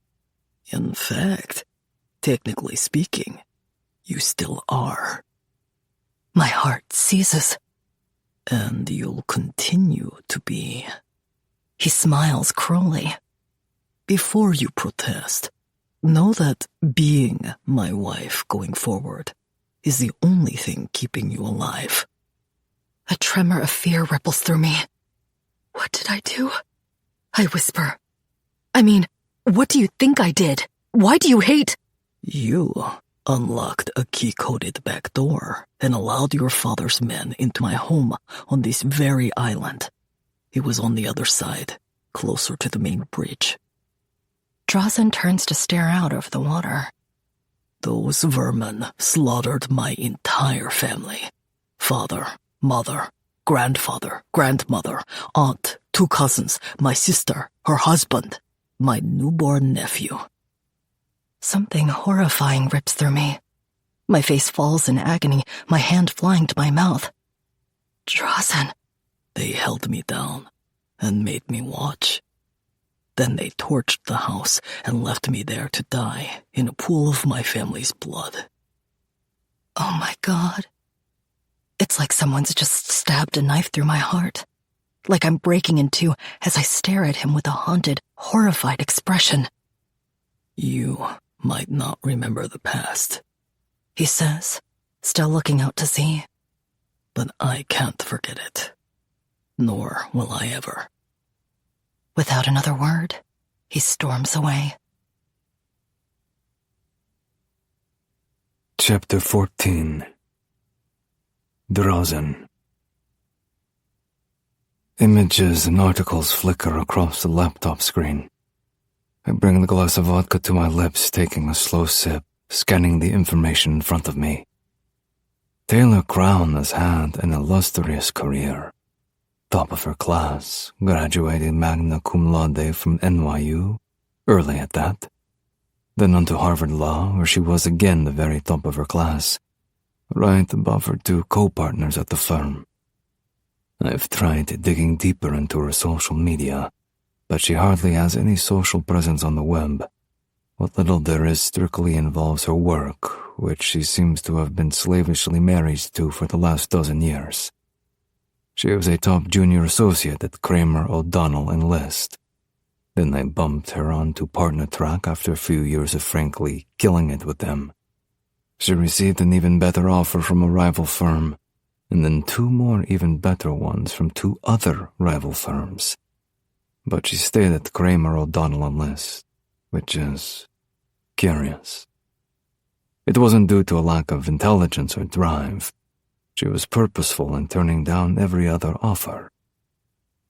S3: In fact, technically speaking, you still are.
S2: My heart seizes.
S3: And you'll continue to be.
S2: He smiles cruelly.
S3: Before you protest, know that being my wife going forward is the only thing keeping you alive.
S2: A tremor of fear ripples through me. What did I do? I whisper. I mean, what do you think I did? Why do you hate?
S3: You unlocked a key-coded back door and allowed your father's men into my home on this very island. It was on the other side, closer to the main bridge.
S2: Drazen turns to stare out over the water.
S3: Those vermin slaughtered my entire family. Father, mother, grandfather, grandmother, aunt, 2 cousins, my sister, her husband, my newborn nephew.
S2: Something horrifying rips through me. My face falls in agony, my hand flying to my mouth. Drazen.
S3: They held me down and made me watch. Then they torched the house and left me there to die in a pool of my family's blood.
S2: Oh my God. It's like someone's just stabbed a knife through my heart. Like I'm breaking in two as I stare at him with a haunted, horrified expression.
S3: You might not remember the past,
S2: he says, still looking out to sea.
S3: But I can't forget it. Nor will I ever.
S2: Without another word, he storms away.
S1: Chapter 14. Drazen. Images and articles flicker across the laptop screen. I bring the glass of vodka to my lips, taking a slow sip, scanning the information in front of me. Taylor Crown has had an illustrious career. Top of her class, graduated magna cum laude from NYU, early at that. Then on to Harvard Law, where she was again the very top of her class, right above her two co-partners at the firm. I've tried digging deeper into her social media, but she hardly has any social presence on the web. What little there is strictly involves her work, which she seems to have been slavishly married to for the last dozen years. She was a top junior associate at Kramer, O'Donnell, and List. Then they bumped her onto partner track after a few years of frankly killing it with them. She received an even better offer from a rival firm, and then two more even better ones from two other rival firms. But she stayed at Kramer, O'Donnell, and List, which is curious. It wasn't due to a lack of intelligence or drive. She was purposeful in turning down every other offer.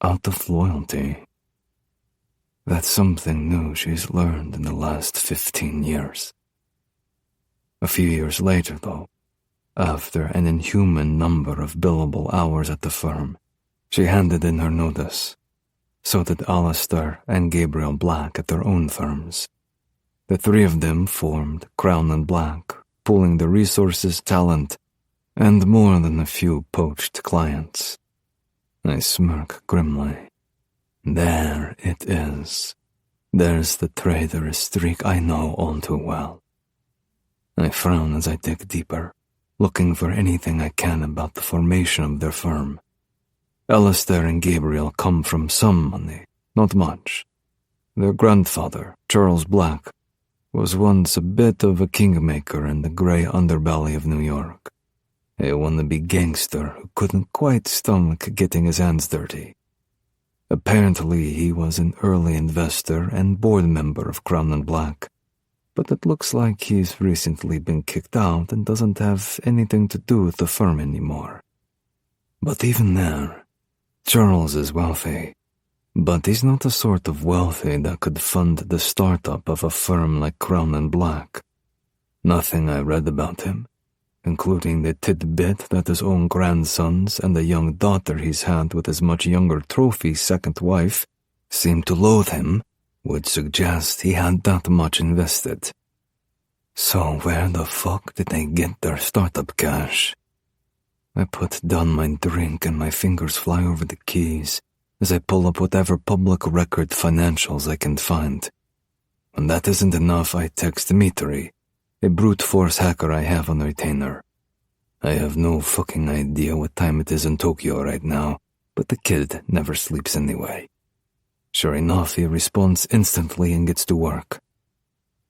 S1: Out of loyalty. That's something new she's learned in the last 15 years. A few years later, though, after an inhuman number of billable hours at the firm, she handed in her notice. So did Alistair and Gabriel Black at their own firms. The three of them formed Crown and Black, pooling the resources, talent, and more than a few poached clients. I smirk grimly. There it is. There's the traitorous streak I know all too well. I frown as I dig deeper, looking for anything I can about the formation of their firm. Alistair and Gabriel come from some money, not much. Their grandfather, Charles Black, was once a bit of a kingmaker in the grey underbelly of New York. A wannabe gangster who couldn't quite stomach getting his hands dirty. Apparently he was an early investor and board member of Crown and Black, but it looks like he's recently been kicked out and doesn't have anything to do with the firm anymore. But even there, Charles is wealthy, but he's not the sort of wealthy that could fund the startup of a firm like Crown and Black. Nothing I read about him, including the tidbit that his own grandsons and the young daughter he's had with his much younger trophy second wife seem to loathe him, would suggest he had that much invested. So where the fuck did they get their startup cash? I put down my drink and my fingers fly over the keys as I pull up whatever public record financials I can find. When that isn't enough, I text Dmitri, a brute force hacker I have on retainer. I have no fucking idea what time it is in Tokyo right now, but the kid never sleeps anyway. Sure enough, he responds instantly and gets to work.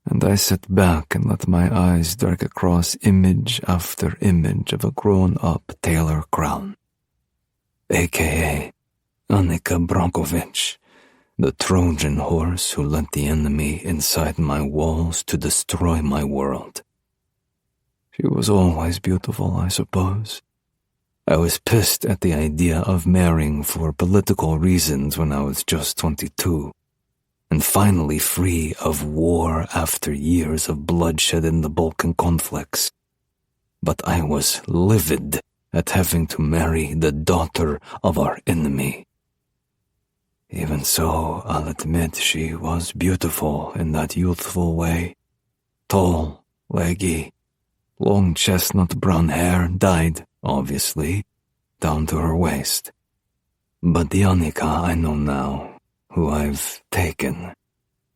S1: And I sit back and let my eyes drag across image after image of a grown-up Taylor Crown, a.k.a. Annika Brankovich, the Trojan horse who let the enemy inside my walls to destroy my world. She was always beautiful, I suppose. I was pissed at the idea of marrying for political reasons when I was just 22, and finally free of war after years of bloodshed in the Balkan conflicts. But I was livid at having to marry the daughter of our enemy. Even so, I'll admit she was beautiful in that youthful way. Tall, leggy, long chestnut brown hair, dyed, obviously, down to her waist. But the Annika I know now, who I've taken,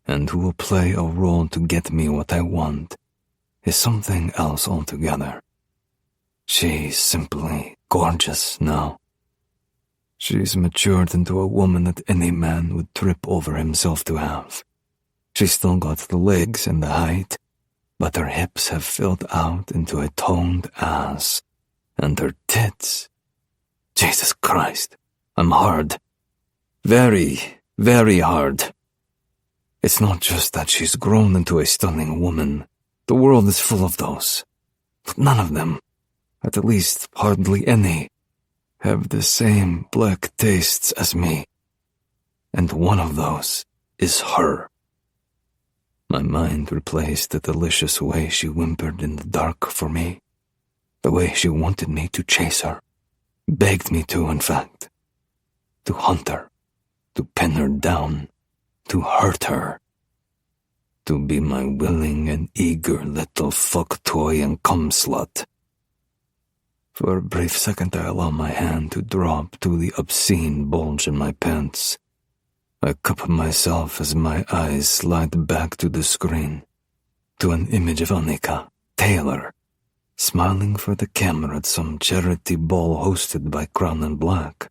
S1: and who will play a role to get me what I want, is something else altogether. She's simply gorgeous now. She's matured into a woman that any man would trip over himself to have. She's still got the legs and the height, but her hips have filled out into a toned ass, and her tits. Jesus Christ, I'm hard. Very, very hard. It's not just that she's grown into a stunning woman. The world is full of those. But none of them, at least hardly any, have the same black tastes as me, and one of those is her. My mind replaced the delicious way she whimpered in the dark for me, the way she wanted me to chase her, begged me to, in fact, to hunt her, to pin her down, to hurt her, to be my willing and eager little fuck toy and cum slut. For a brief second I allowed my hand to drop to the obscene bulge in my pants. I cup myself as my eyes slide back to the screen, to an image of Annika, Taylor, smiling for the camera at some charity ball hosted by Crown and Black.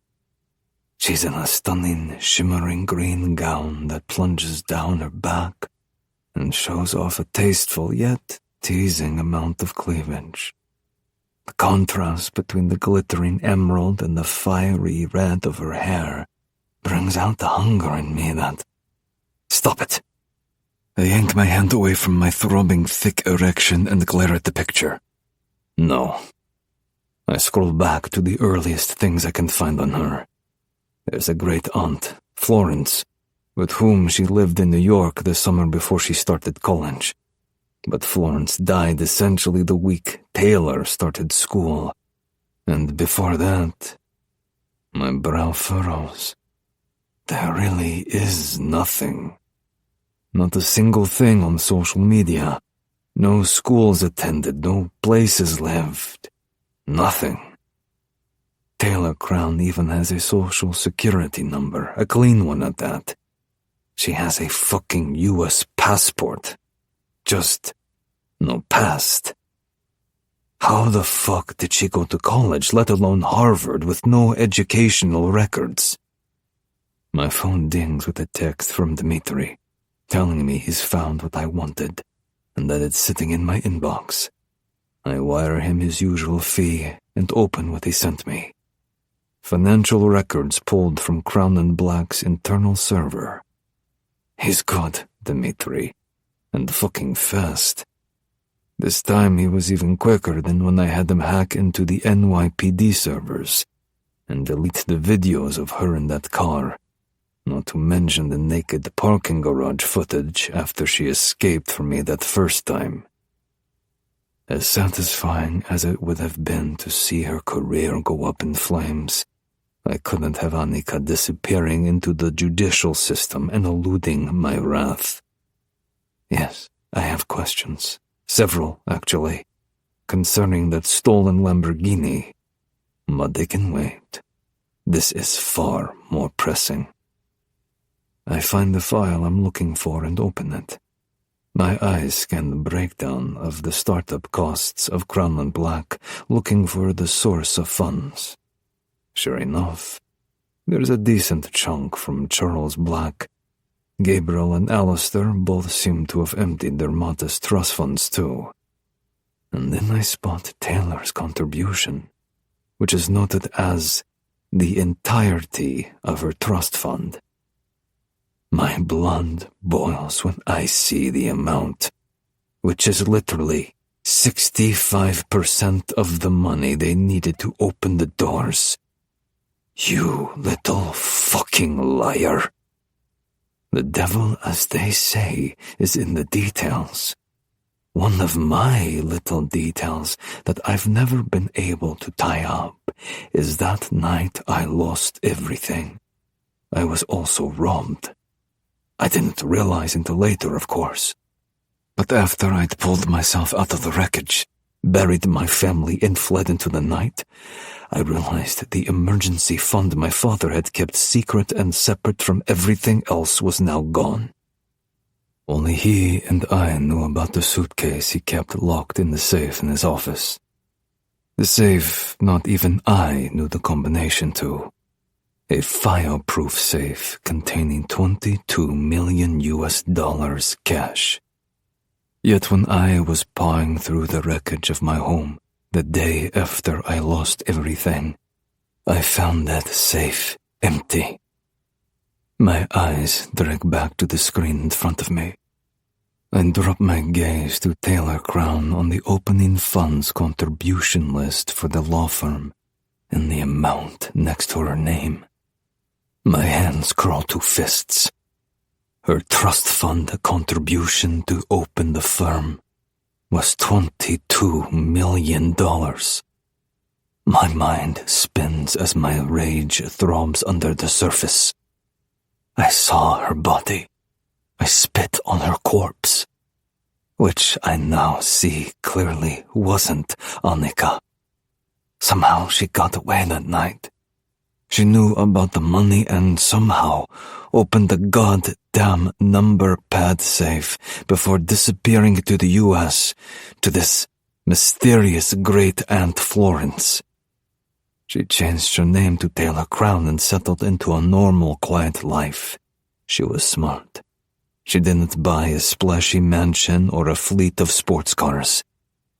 S1: She's in a stunning, shimmering green gown that plunges down her back and shows off a tasteful yet teasing amount of cleavage. The contrast between the glittering emerald and the fiery red of her hair brings out the hunger in me that... Stop it! I yank my hand away from my throbbing, thick erection and glare at the picture. No. I scroll back to the earliest things I can find on her. There's a great aunt, Florence, with whom she lived in New York the summer before she started college. But Florence died essentially the week Taylor started school. And before that, my brow furrows. There really is nothing. Not a single thing on social media. No schools attended, no places lived. Nothing. Taylor Crown even has a social security number, a clean one at that. She has a fucking US passport. Just no past. How the fuck did she go to college, let alone Harvard, with no educational records? My phone dings with a text from Dmitri, telling me he's found what I wanted, and that it's sitting in my inbox. I wire him his usual fee and open what he sent me. Financial records pulled from Crown and Black's internal server. He's good, Dmitri, and fucking fast. This time he was even quicker than when I had him hack into the NYPD servers and delete the videos of her in that car, not to mention the naked parking garage footage after she escaped from me that first time. As satisfying as it would have been to see her career go up in flames, I couldn't have Annika disappearing into the judicial system and eluding my wrath. Yes, I have questions. Several, actually, concerning that stolen Lamborghini. But they can wait. This is far more pressing. I find the file I'm looking for and open it. My eyes scan the breakdown of the startup costs of Crown and Black, looking for the source of funds. Sure enough, there's a decent chunk from Charles Black. Gabriel and Alistair both seem to have emptied their modest trust funds too. And then I spot Taylor's contribution, which is noted as the entirety of her trust fund. My blood boils when I see the amount, which is literally 65% of the money they needed to open the doors. You little fucking liar. The devil, as they say, is in the details. One of my little details that I've never been able to tie up is that night I lost everything. I was also robbed. I didn't realize until later, of course. But after I'd pulled myself out of the wreckage, buried my family and fled into the night, I realized the emergency fund my father had kept secret and separate from everything else was now gone. Only he and I knew about the suitcase he kept locked in the safe in his office. The safe not even I knew the combination to. A fire-proof safe containing $22 million cash. Yet when I was pawing through the wreckage of my home, the day after I lost everything, I found that safe empty. My eyes drag back to the screen in front of me. I drop my gaze to Taylor Crown on the opening funds contribution list for the law firm and the amount next to her name. My hands crawl to fists. Her trust fund contribution to open the firm was $22 million. My mind spins as my rage throbs under the surface. I saw her body. I spit on her corpse, which I now see clearly wasn't Annika. Somehow she got away that night. She knew about the money and somehow opened the goddamn number pad safe before disappearing to the U.S. to this mysterious great-aunt Florence. She changed her name to Taylor Crown and settled into a normal, quiet life. She was smart. She didn't buy a splashy mansion or a fleet of sports cars.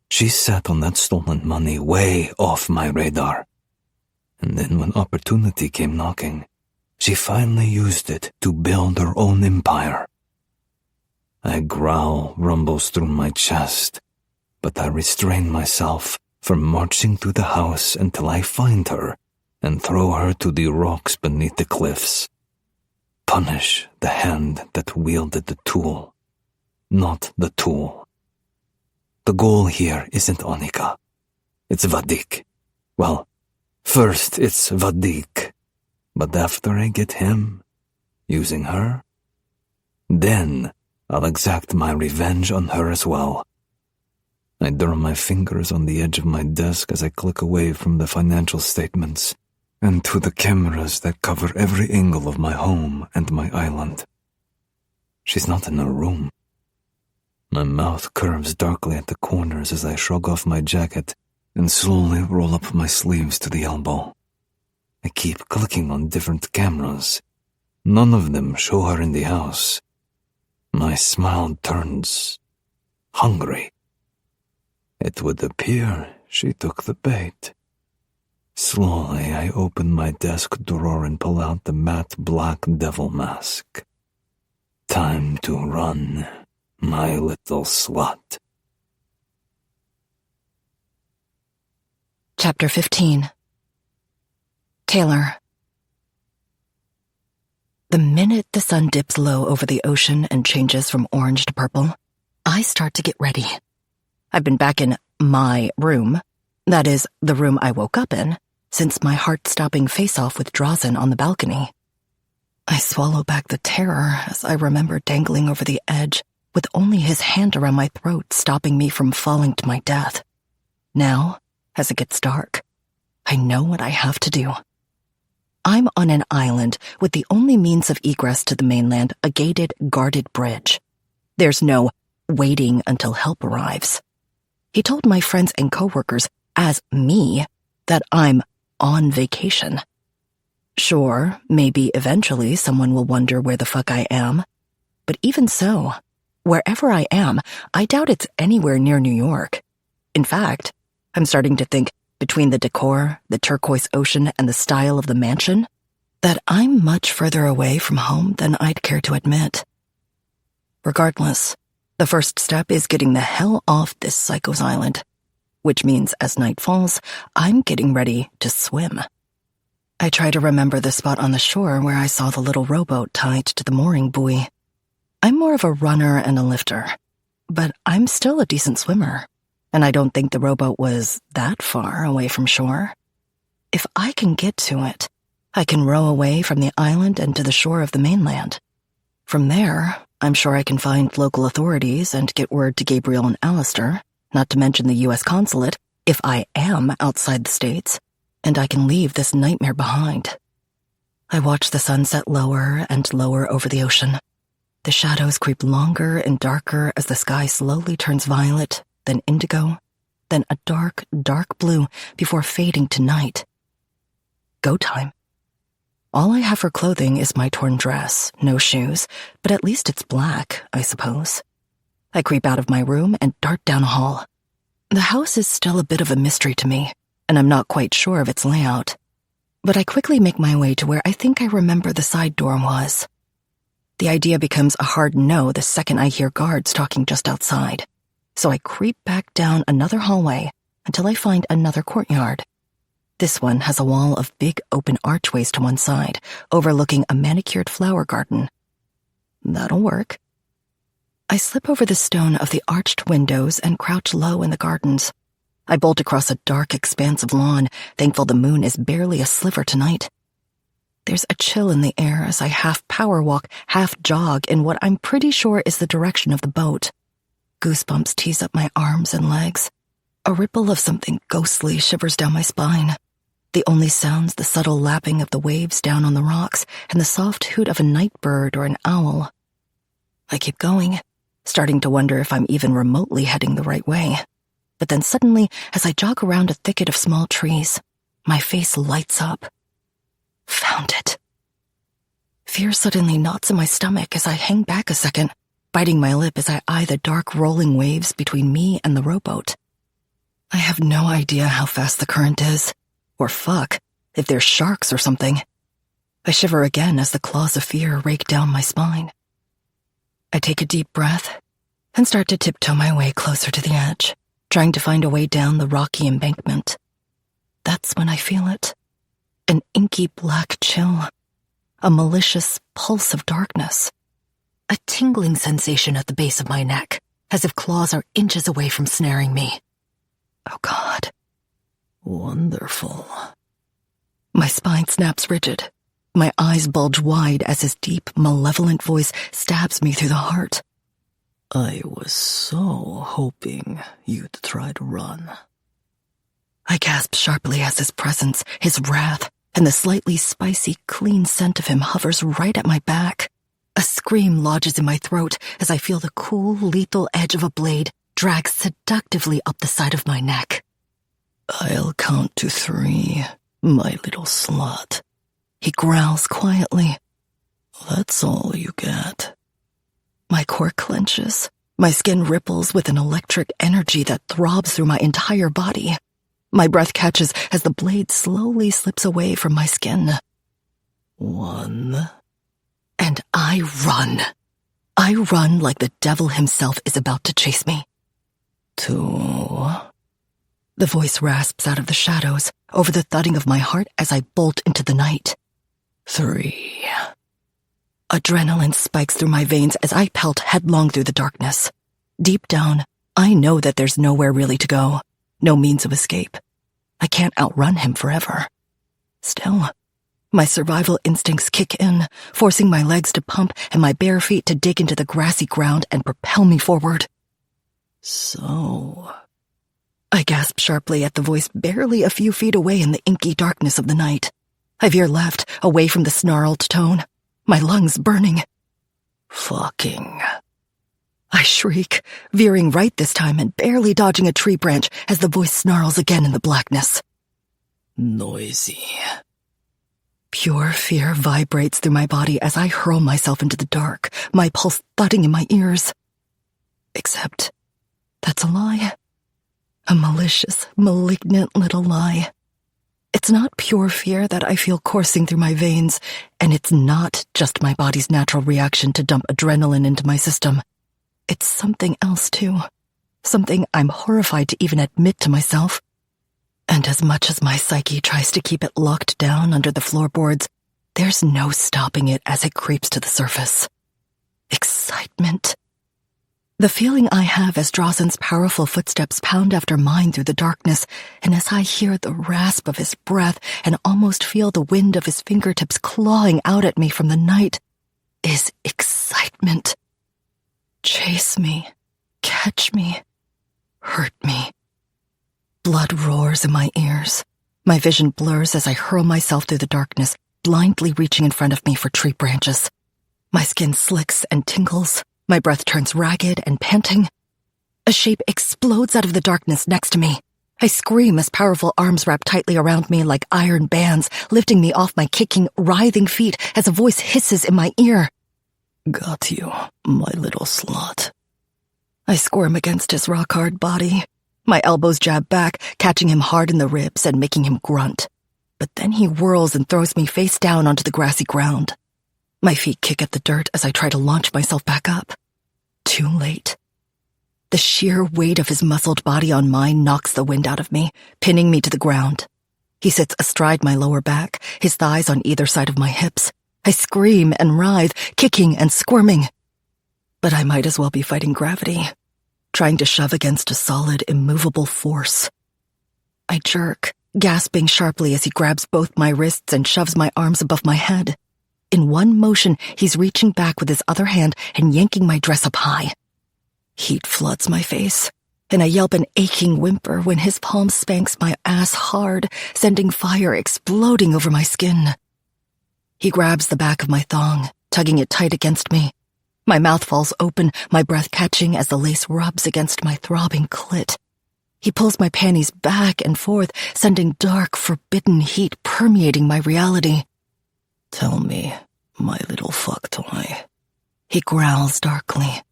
S1: She sat on that stolen money way off my radar. And then when opportunity came knocking, she finally used it to build her own empire. A growl rumbles through my chest, but I restrain myself from marching through the house until I find her and throw her to the rocks beneath the cliffs. Punish the hand that wielded the tool, not the tool. The goal here isn't Annika. It's Vadik. Well, first it's Vadik, but after I get him, using her, then I'll exact my revenge on her as well. I drum my fingers on the edge of my desk as I click away from the financial statements and to the cameras that cover every angle of my home and my island. She's not in her room. My mouth curves darkly at the corners as I shrug off my jacket and slowly roll up my sleeves to the elbow. I keep clicking on different cameras. None of them show her in the house. My smile turns hungry. It would appear she took the bait. Slowly, I open my desk drawer and pull out the matte black devil mask. Time to run, my little slut.
S2: Chapter 15. Taylor. The minute the sun dips low over the ocean and changes from orange to purple, I start to get ready. I've been back in my room, that is, the room I woke up in, since my heart-stopping face-off with Drazen on the balcony. I swallow back the terror as I remember dangling over the edge with only his hand around my throat stopping me from falling to my death. Now, as it gets dark, I know what I have to do. I'm on an island with the only means of egress to the mainland a gated, guarded bridge. There's no waiting until help arrives. He told my friends and coworkers, as me, that I'm on vacation. Sure, maybe eventually someone will wonder where the fuck I am. But even so, wherever I am, I doubt it's anywhere near New York. In fact, I'm starting to think, between the decor, the turquoise ocean, and the style of the mansion, that I'm much further away from home than I'd care to admit. Regardless, the first step is getting the hell off this psycho's island, which means as night falls, I'm getting ready to swim. I try to remember the spot on the shore where I saw the little rowboat tied to the mooring buoy. I'm more of a runner and a lifter, but I'm still a decent swimmer, and I don't think the rowboat was that far away from shore. If I can get to it, I can row away from the island and to the shore of the mainland. From there, I'm sure I can find local authorities and get word to Gabriel and Alistair, not to mention the U.S. consulate, if I am outside the States, and I can leave this nightmare behind. I watch the sunset lower and lower over the ocean. The shadows creep longer and darker as the sky slowly turns violet, then indigo, then a dark, dark blue before fading to night. Go time. All I have for clothing is my torn dress, no shoes, but at least it's black, I suppose. I creep out of my room and dart down a hall. The house is still a bit of a mystery to me, and I'm not quite sure of its layout. But I quickly make my way to where I think I remember the side door was. The idea becomes a hard no the second I hear guards talking just outside. So I creep back down another hallway until I find another courtyard. This one has a wall of big open archways to one side, overlooking a manicured flower garden. That'll work. I slip over the stone of the arched windows and crouch low in the gardens. I bolt across a dark expanse of lawn, thankful the moon is barely a sliver tonight. There's a chill in the air as I half power walk, half jog in what I'm pretty sure is the direction of the boat. Goosebumps tease up my arms and legs. A ripple of something ghostly shivers down my spine. The only sounds the subtle lapping of the waves down on the rocks and the soft hoot of a night bird or an owl. I keep going, starting to wonder if I'm even remotely heading the right way. But then suddenly, as I jog around a thicket of small trees, my face lights up. Found it. Fear suddenly knots in my stomach as I hang back a second, biting my lip as I eye the dark rolling waves between me and the rowboat. I have no idea how fast the current is, or fuck, if there's sharks or something. I shiver again as the claws of fear rake down my spine. I take a deep breath and start to tiptoe my way closer to the edge, trying to find a way down the rocky embankment. That's when I feel it. An inky black chill. A malicious pulse of darkness. A tingling sensation at the base of my neck, as if claws are inches away from snaring me. Oh God.
S3: Wonderful.
S2: My spine snaps rigid. My eyes bulge wide as his deep, malevolent voice stabs me through the heart.
S3: I was so hoping you'd try to run.
S2: I gasp sharply as his presence, his wrath, and the slightly spicy, clean scent of him hovers right at my back. A scream lodges in my throat as I feel the cool, lethal edge of a blade drag seductively up the side of my neck.
S3: I'll count to 3, my little slut.
S2: He growls quietly.
S3: That's all you get.
S2: My core clenches. My skin ripples with an electric energy that throbs through my entire body. My breath catches as the blade slowly slips away from my skin.
S3: 1.
S2: And I run. I run like the devil himself is about to chase me.
S3: 2.
S2: The voice rasps out of the shadows over the thudding of my heart as I bolt into the night.
S3: 3.
S2: Adrenaline spikes through my veins as I pelt headlong through the darkness. Deep down, I know that there's nowhere really to go, no means of escape. I can't outrun him forever. Still, my survival instincts kick in, forcing my legs to pump and my bare feet to dig into the grassy ground and propel me forward.
S3: So...
S2: I gasp sharply at the voice barely a few feet away in the inky darkness of the night. I veer left, away from the snarled tone, my lungs burning.
S3: Fucking...
S2: I shriek, veering right this time and barely dodging a tree branch as the voice snarls again in the blackness.
S3: Noisy.
S2: Pure fear vibrates through my body as I hurl myself into the dark, my pulse thudding in my ears. Except, that's a lie. A malicious, malignant little lie. It's not pure fear that I feel coursing through my veins, and it's not just my body's natural reaction to dump adrenaline into my system. It's something else, too. Something I'm horrified to even admit to myself. And as much as my psyche tries to keep it locked down under the floorboards, there's no stopping it as it creeps to the surface. Excitement. The feeling I have as Drawson's powerful footsteps pound after mine through the darkness, and as I hear the rasp of his breath and almost feel the wind of his fingertips clawing out at me from the night, is excitement. Chase me, catch me, hurt me. Blood roars in my ears. My vision blurs as I hurl myself through the darkness, blindly reaching in front of me for tree branches. My skin slicks and tingles. My breath turns ragged and panting. A shape explodes out of the darkness next to me. I scream as powerful arms wrap tightly around me like iron bands, lifting me off my kicking, writhing feet as a voice hisses in my ear.
S3: Got you, my little slut.
S2: I squirm against his rock-hard body. My elbows jab back, catching him hard in the ribs and making him grunt. But then he whirls and throws me face down onto the grassy ground. My feet kick at the dirt as I try to launch myself back up. Too late. The sheer weight of his muscled body on mine knocks the wind out of me, pinning me to the ground. He sits astride my lower back, his thighs on either side of my hips. I scream and writhe, kicking and squirming. But I might as well be fighting gravity, trying to shove against a solid, immovable force. I jerk, gasping sharply as he grabs both my wrists and shoves my arms above my head. In one motion, he's reaching back with his other hand and yanking my dress up high. Heat floods my face, and I yelp an aching whimper when his palm spanks my ass hard, sending fire exploding over my skin. He grabs the back of my thong, tugging it tight against me. My mouth falls open, my breath catching as the lace rubs against my throbbing clit. He pulls my panties back and forth, sending dark, forbidden heat permeating my reality.
S3: Tell me, my little fuck toy,
S2: He growls darkly.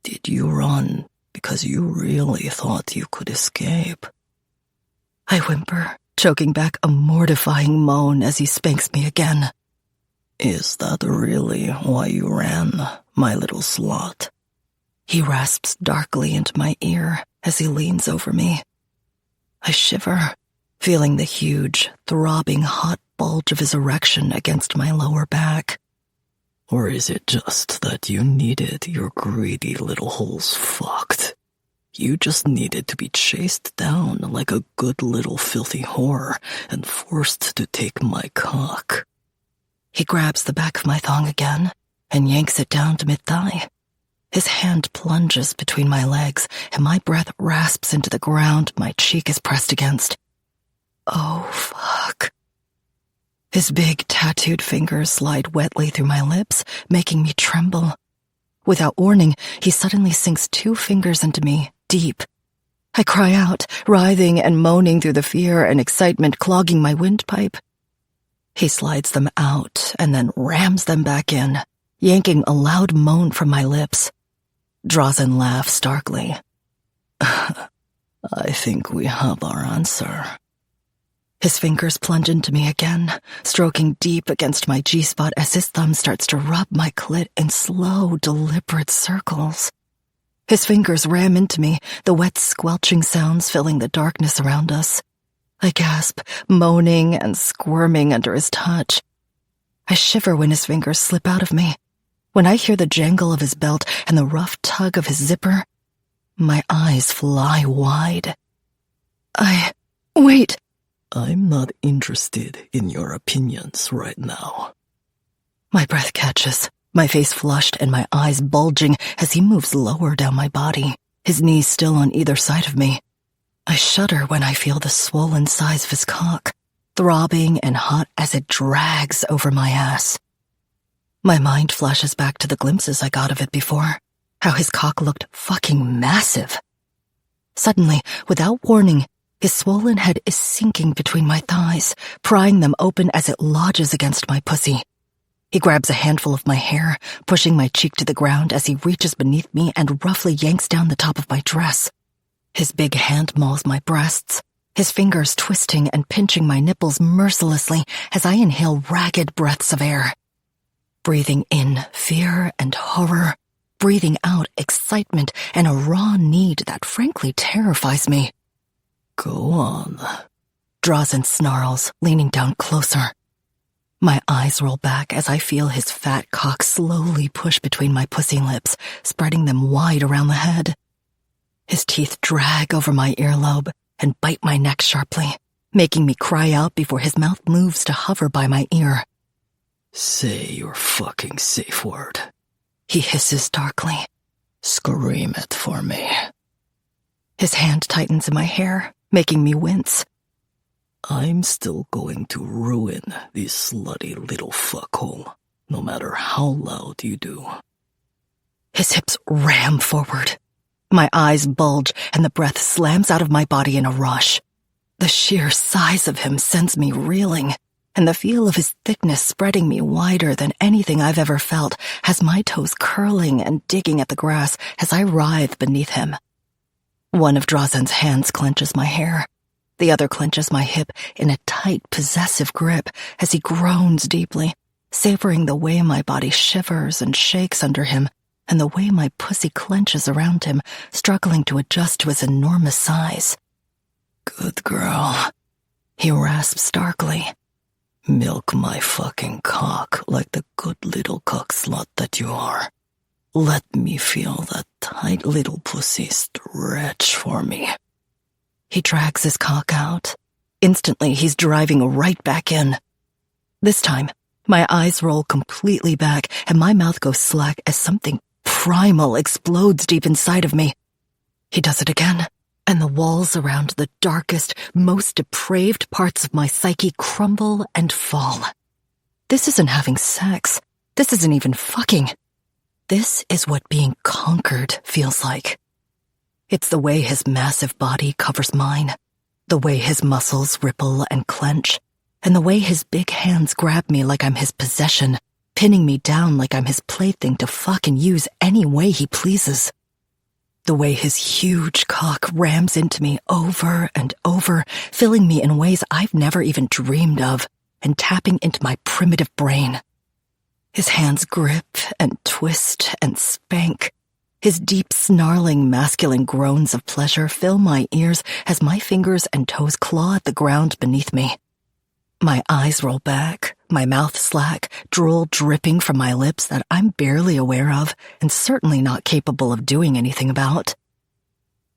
S3: did you run because you really thought you could escape?
S2: I whimper, choking back a mortifying moan as he spanks me again.
S3: Is that really why you ran, my little slut?
S2: He rasps darkly into my ear as he leans over me. I shiver, feeling the huge, throbbing hot bulge of his erection against my lower back.
S3: Or is it just that you needed your greedy little holes fucked? You just needed to be chased down like a good little filthy whore and forced to take my cock.
S2: He grabs the back of my thong again and yanks it down to mid-thigh. His hand plunges between my legs, and my breath rasps into the ground my cheek is pressed against. Oh, fuck. His big, tattooed fingers slide wetly through my lips, making me tremble. Without warning, he suddenly sinks 2 fingers into me, deep. I cry out, writhing and moaning through the fear and excitement clogging my windpipe. He slides them out and then rams them back in, yanking a loud moan from my lips. Drazen laughs darkly.
S3: I think we have our answer.
S2: His fingers plunge into me again, stroking deep against my G-spot as his thumb starts to rub my clit in slow, deliberate circles. His fingers ram into me, the wet squelching sounds filling the darkness around us. I gasp, moaning and squirming under his touch. I shiver when his fingers slip out of me. When I hear the jangle of his belt and the rough tug of his zipper, my eyes fly wide. Wait.
S3: I'm not interested in your opinions right now.
S2: My breath catches, my face flushed and my eyes bulging as he moves lower down my body, his knees still on either side of me. I shudder when I feel the swollen size of his cock, throbbing and hot as it drags over my ass. My mind flashes back to the glimpses I got of it before, how his cock looked fucking massive. Suddenly, without warning, his swollen head is sinking between my thighs, prying them open as it lodges against my pussy. He grabs a handful of my hair, pushing my cheek to the ground as he reaches beneath me and roughly yanks down the top of my dress. His big hand mauls my breasts, his fingers twisting and pinching my nipples mercilessly as I inhale ragged breaths of air. Breathing in fear and horror, breathing out excitement and a raw need that frankly terrifies me.
S3: Go on.
S2: Drazen snarls, leaning down closer. My eyes roll back as I feel his fat cock slowly push between my pussy lips, spreading them wide around the head. His teeth drag over my earlobe and bite my neck sharply, making me cry out before his mouth moves to hover by my ear.
S3: Say your fucking safe word.
S2: He hisses darkly.
S3: Scream it for me.
S2: His hand tightens in my hair, making me wince.
S3: I'm still going to ruin this slutty little fuckhole, no matter how loud you do.
S2: His hips ram forward. My eyes bulge and the breath slams out of my body in a rush. The sheer size of him sends me reeling, and the feel of his thickness spreading me wider than anything I've ever felt has my toes curling and digging at the grass as I writhe beneath him. One of Drazen's hands clenches my hair. The other clenches my hip in a tight, possessive grip as he groans deeply, savoring the way my body shivers and shakes under him and the way my pussy clenches around him, struggling to adjust to his enormous size.
S3: Good girl. He rasps darkly. Milk my fucking cock like the good little cock slut that you are. Let me feel that tight little pussy stretch for me.
S2: He drags his cock out. Instantly, he's driving right back in. This time, my eyes roll completely back and my mouth goes slack as something primal explodes deep inside of me. He does it again, and the walls around the darkest, most depraved parts of my psyche crumble and fall. This isn't having sex. This isn't even fucking. This is what being conquered feels like. It's the way his massive body covers mine, the way his muscles ripple and clench, and the way his big hands grab me like I'm his possession, pinning me down like I'm his plaything to fuck and use any way he pleases. The way his huge cock rams into me over and over, filling me in ways I've never even dreamed of, and tapping into my primitive brain. His hands grip and twist and spank. His deep, snarling, masculine groans of pleasure fill my ears as my fingers and toes claw at the ground beneath me. My eyes roll back, my mouth slack, drool dripping from my lips that I'm barely aware of and certainly not capable of doing anything about.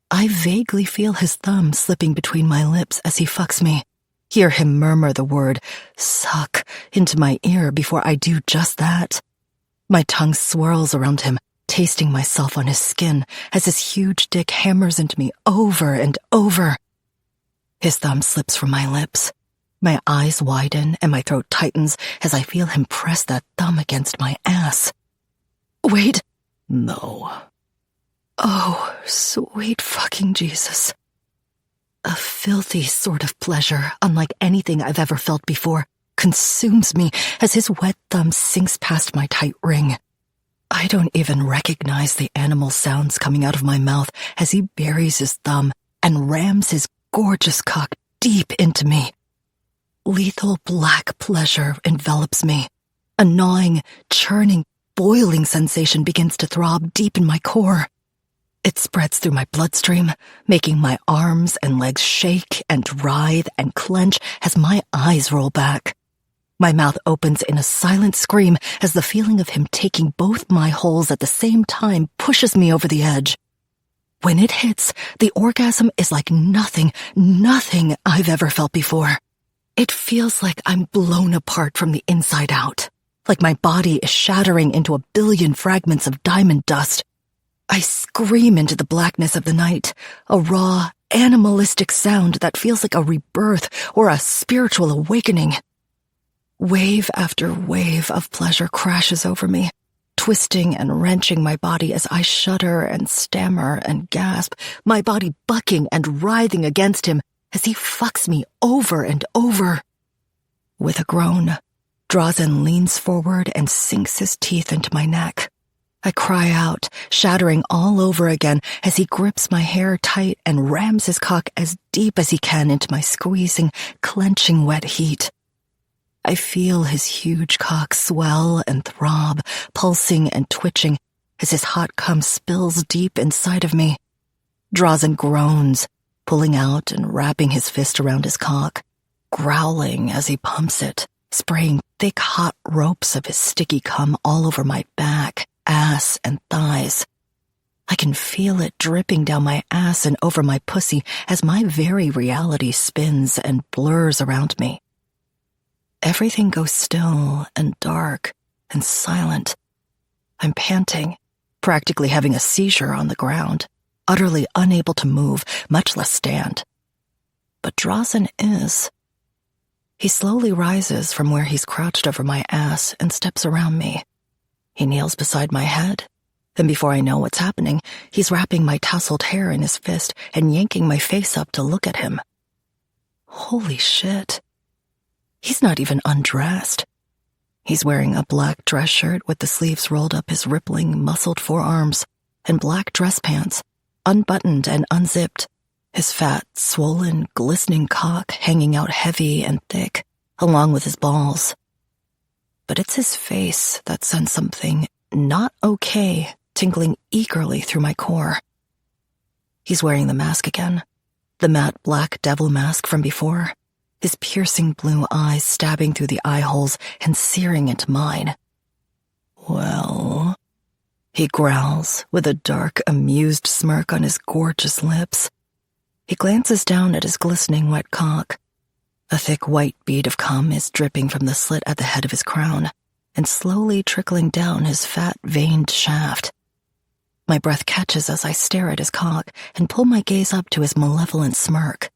S2: I vaguely feel his thumb slipping between my lips as he fucks me, hear him murmur the word "suck" into my ear before I do just that. My tongue swirls around him, tasting myself on his skin as his huge dick hammers into me over and over. His thumb slips from my lips. My eyes widen and my throat tightens as I feel him press that thumb against my ass. Wait.
S3: No.
S2: Oh, sweet fucking Jesus. A filthy sort of pleasure, unlike anything I've ever felt before, consumes me as his wet thumb sinks past my tight ring. I don't even recognize the animal sounds coming out of my mouth as he buries his thumb and rams his gorgeous cock deep into me. Lethal black pleasure envelops me. A gnawing, churning, boiling sensation begins to throb deep in my core. It spreads through my bloodstream, making my arms and legs shake and writhe and clench as my eyes roll back. My mouth opens in a silent scream as the feeling of him taking both my holes at the same time pushes me over the edge. When it hits, the orgasm is like nothing I've ever felt before. It feels like I'm blown apart from the inside out, like my body is shattering into a billion fragments of diamond dust. I scream into the blackness of the night, a raw, animalistic sound that feels like a rebirth or a spiritual awakening. Wave after wave of pleasure crashes over me, twisting and wrenching my body as I shudder and stammer and gasp, my body bucking and writhing against him as he fucks me over and over. With a groan, Drazen leans forward and sinks his teeth into my neck. I cry out, shattering all over again as he grips my hair tight and rams his cock as deep as he can into my squeezing, clenching wet heat. I feel his huge cock swell and throb, pulsing and twitching as his hot cum spills deep inside of me. Drazen groans, pulling out and wrapping his fist around his cock, growling as he pumps it, spraying thick hot ropes of his sticky cum all over my back, ass, and thighs. I can feel it dripping down my ass and over my pussy as my very reality spins and blurs around me. Everything goes still and dark and silent. I'm panting, practically having a seizure on the ground, utterly unable to move, much less stand. But Drazen is. He slowly rises from where he's crouched over my ass and steps around me. He kneels beside my head, and before I know what's happening, he's wrapping my tousled hair in his fist and yanking my face up to look at him. Holy shit. He's not even undressed. He's wearing a black dress shirt with the sleeves rolled up his rippling, muscled forearms, and black dress pants, unbuttoned and unzipped, his fat, swollen, glistening cock hanging out heavy and thick, along with his balls. But it's his face that sends something not okay tingling eagerly through my core. He's wearing the mask again, the matte black devil mask from before, his piercing blue eyes stabbing through the eye holes and searing into mine. "Well," he growls, with a dark, amused smirk on his gorgeous lips. He glances down at his glistening wet cock. A thick white bead of cum is dripping from the slit at the head of his crown and slowly trickling down his fat, veined shaft. My breath catches as I stare at his cock and pull my gaze up to his malevolent smirk.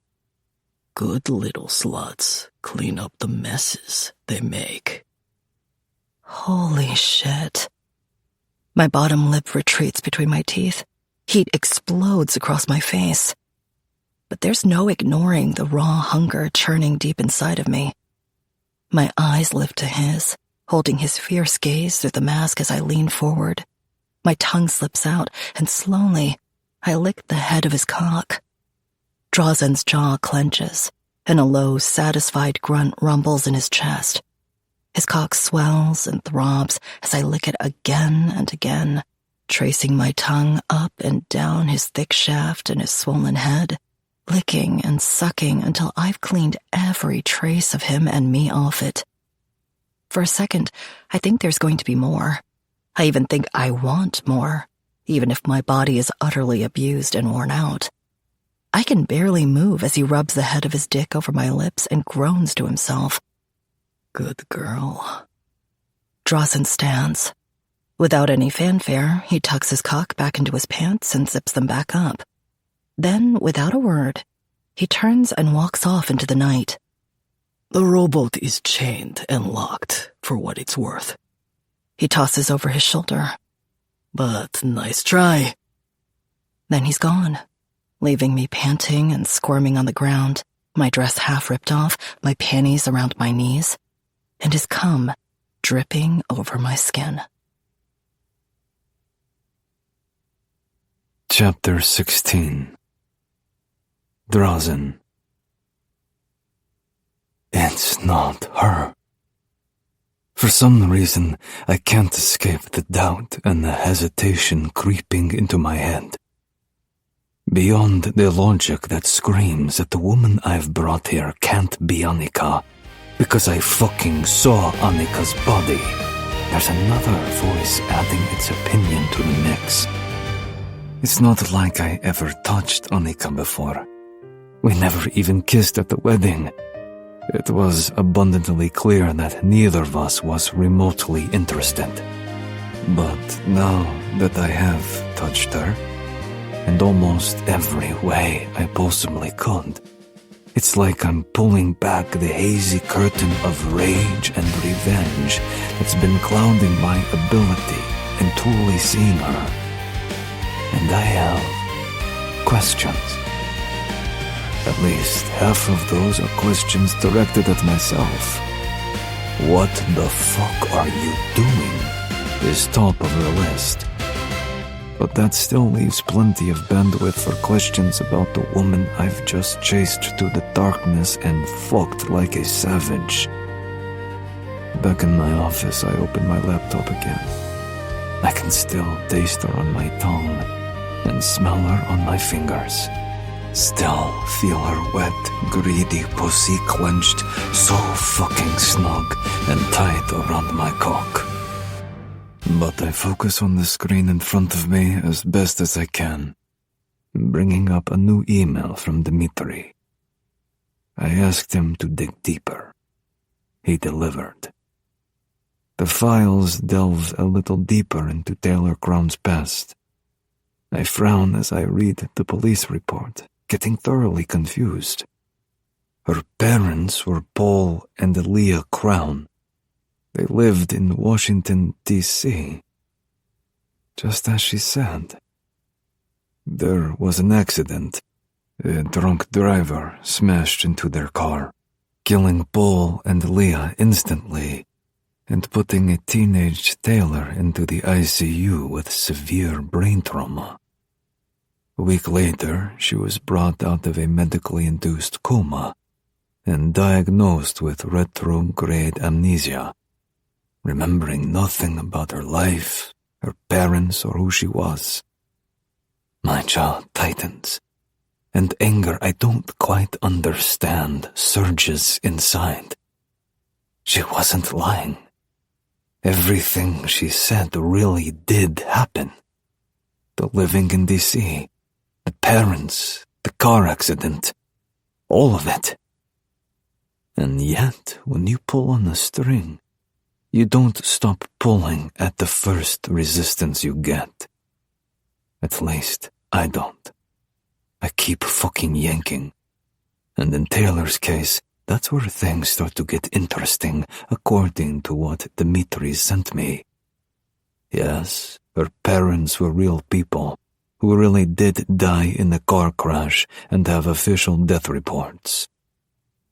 S3: "Good little sluts clean up the messes they make."
S2: Holy shit. My bottom lip retreats between my teeth. Heat explodes across my face. But there's no ignoring the raw hunger churning deep inside of me. My eyes lift to his, holding his fierce gaze through the mask as I lean forward. My tongue slips out, and slowly, I lick the head of his cock. Drazen's jaw clenches, and a low, satisfied grunt rumbles in his chest. His cock swells and throbs as I lick it again and again, tracing my tongue up and down his thick shaft and his swollen head, licking and sucking until I've cleaned every trace of him and me off it. For a second, I think there's going to be more. I even think I want more, even if my body is utterly abused and worn out. I can barely move as he rubs the head of his dick over my lips and groans to himself.
S3: "Good girl."
S2: Drazen stands. Without any fanfare, he tucks his cock back into his pants and zips them back up. Then, without a word, he turns and walks off into the night.
S3: "The robot is chained and locked, for what it's worth."
S2: He tosses over his shoulder.
S3: "But nice try."
S2: Then he's gone, leaving me panting and squirming on the ground, my dress half ripped off, my panties around my knees, and his cum dripping over my skin.
S1: Chapter 16. Drazen. It's not her. For some reason, I can't escape the doubt and the hesitation creeping into my head. Beyond the logic that screams that the woman I've brought here can't be Annika, because I fucking saw Annika's body, there's another voice adding its opinion to the mix. It's not like I ever touched Annika before. We never even kissed at the wedding. It was abundantly clear that neither of us was remotely interested. But now that I have touched her, in almost every way I possibly could, it's like I'm pulling back the hazy curtain of rage and revenge that's been clouding my ability in truly seeing her. And I have questions. At least half of those are questions directed at myself. What the fuck are you doing? Is top of the list. But that still leaves plenty of bandwidth for questions about the woman I've just chased to the darkness and fucked like a savage. Back in my office, I open my laptop again. I can still taste her on my tongue and smell her on my fingers. Still feel her wet, greedy pussy clenched so fucking snug and tight around my cock. But I focus on the screen in front of me as best as I can, bringing up a new email from Dmitri. I asked him to dig deeper. He delivered. The files delve a little deeper into Taylor Crown's past. I frown as I read the police report, getting thoroughly confused. Her parents were Paul and Leah Crown. They lived in Washington, D.C., just as she said. There was an accident. A drunk driver smashed into their car, killing Paul and Leah instantly and putting a teenage Taylor into the ICU with severe brain trauma. A week later, she was brought out of a medically induced coma and diagnosed with retrograde amnesia, remembering nothing about her life, her parents, or who she was. My jaw tightens, and anger I don't quite understand surges inside. She wasn't lying. Everything she said really did happen. The living in D.C., the parents, the car accident, all of it. And yet, when you pull on a string, you don't stop pulling at the first resistance you get. At least, I don't. I keep fucking yanking. And in Taylor's case, that's where things start to get interesting, according to what Dimitri sent me. Yes, her parents were real people who really did die in a car crash and have official death reports.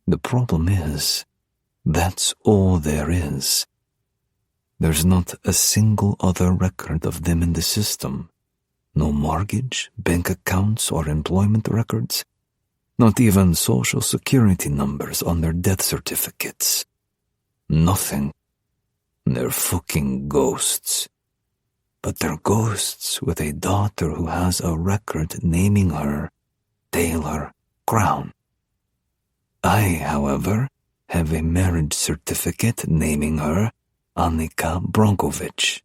S1: The problem is, that's all there is. There's not a single other record of them in the system. No mortgage, bank accounts, or employment records. Not even social security numbers on their death certificates. Nothing. They're fucking ghosts. But they're ghosts with a daughter who has a record naming her Taylor Crown. I, however, have a marriage certificate naming her Annika Bronkovich,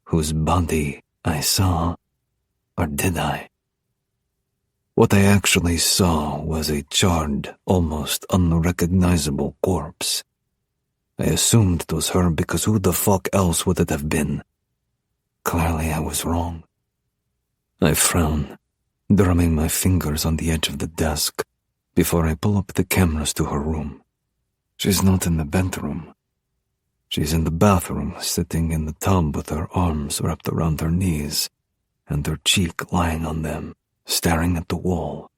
S1: whose body I saw, or did I? What I actually saw was a charred, almost unrecognizable corpse. I assumed it was her because who the fuck else would it have been? Clearly I was wrong. I frown, drumming my fingers on the edge of the desk before I pull up the cameras to her room. She's not in the bedroom. She's in the bathroom, sitting in the tub with her arms wrapped around her knees and her cheek lying on them, staring at the wall.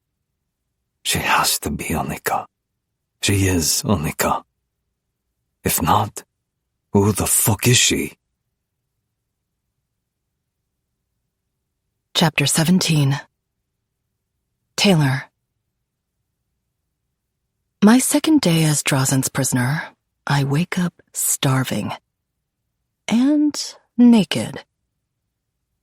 S1: She has to be Annika. She is Annika. If not, who the fuck is she?
S2: Chapter 17. Taylor. My second day as Drazen's prisoner, I wake up starving. And naked.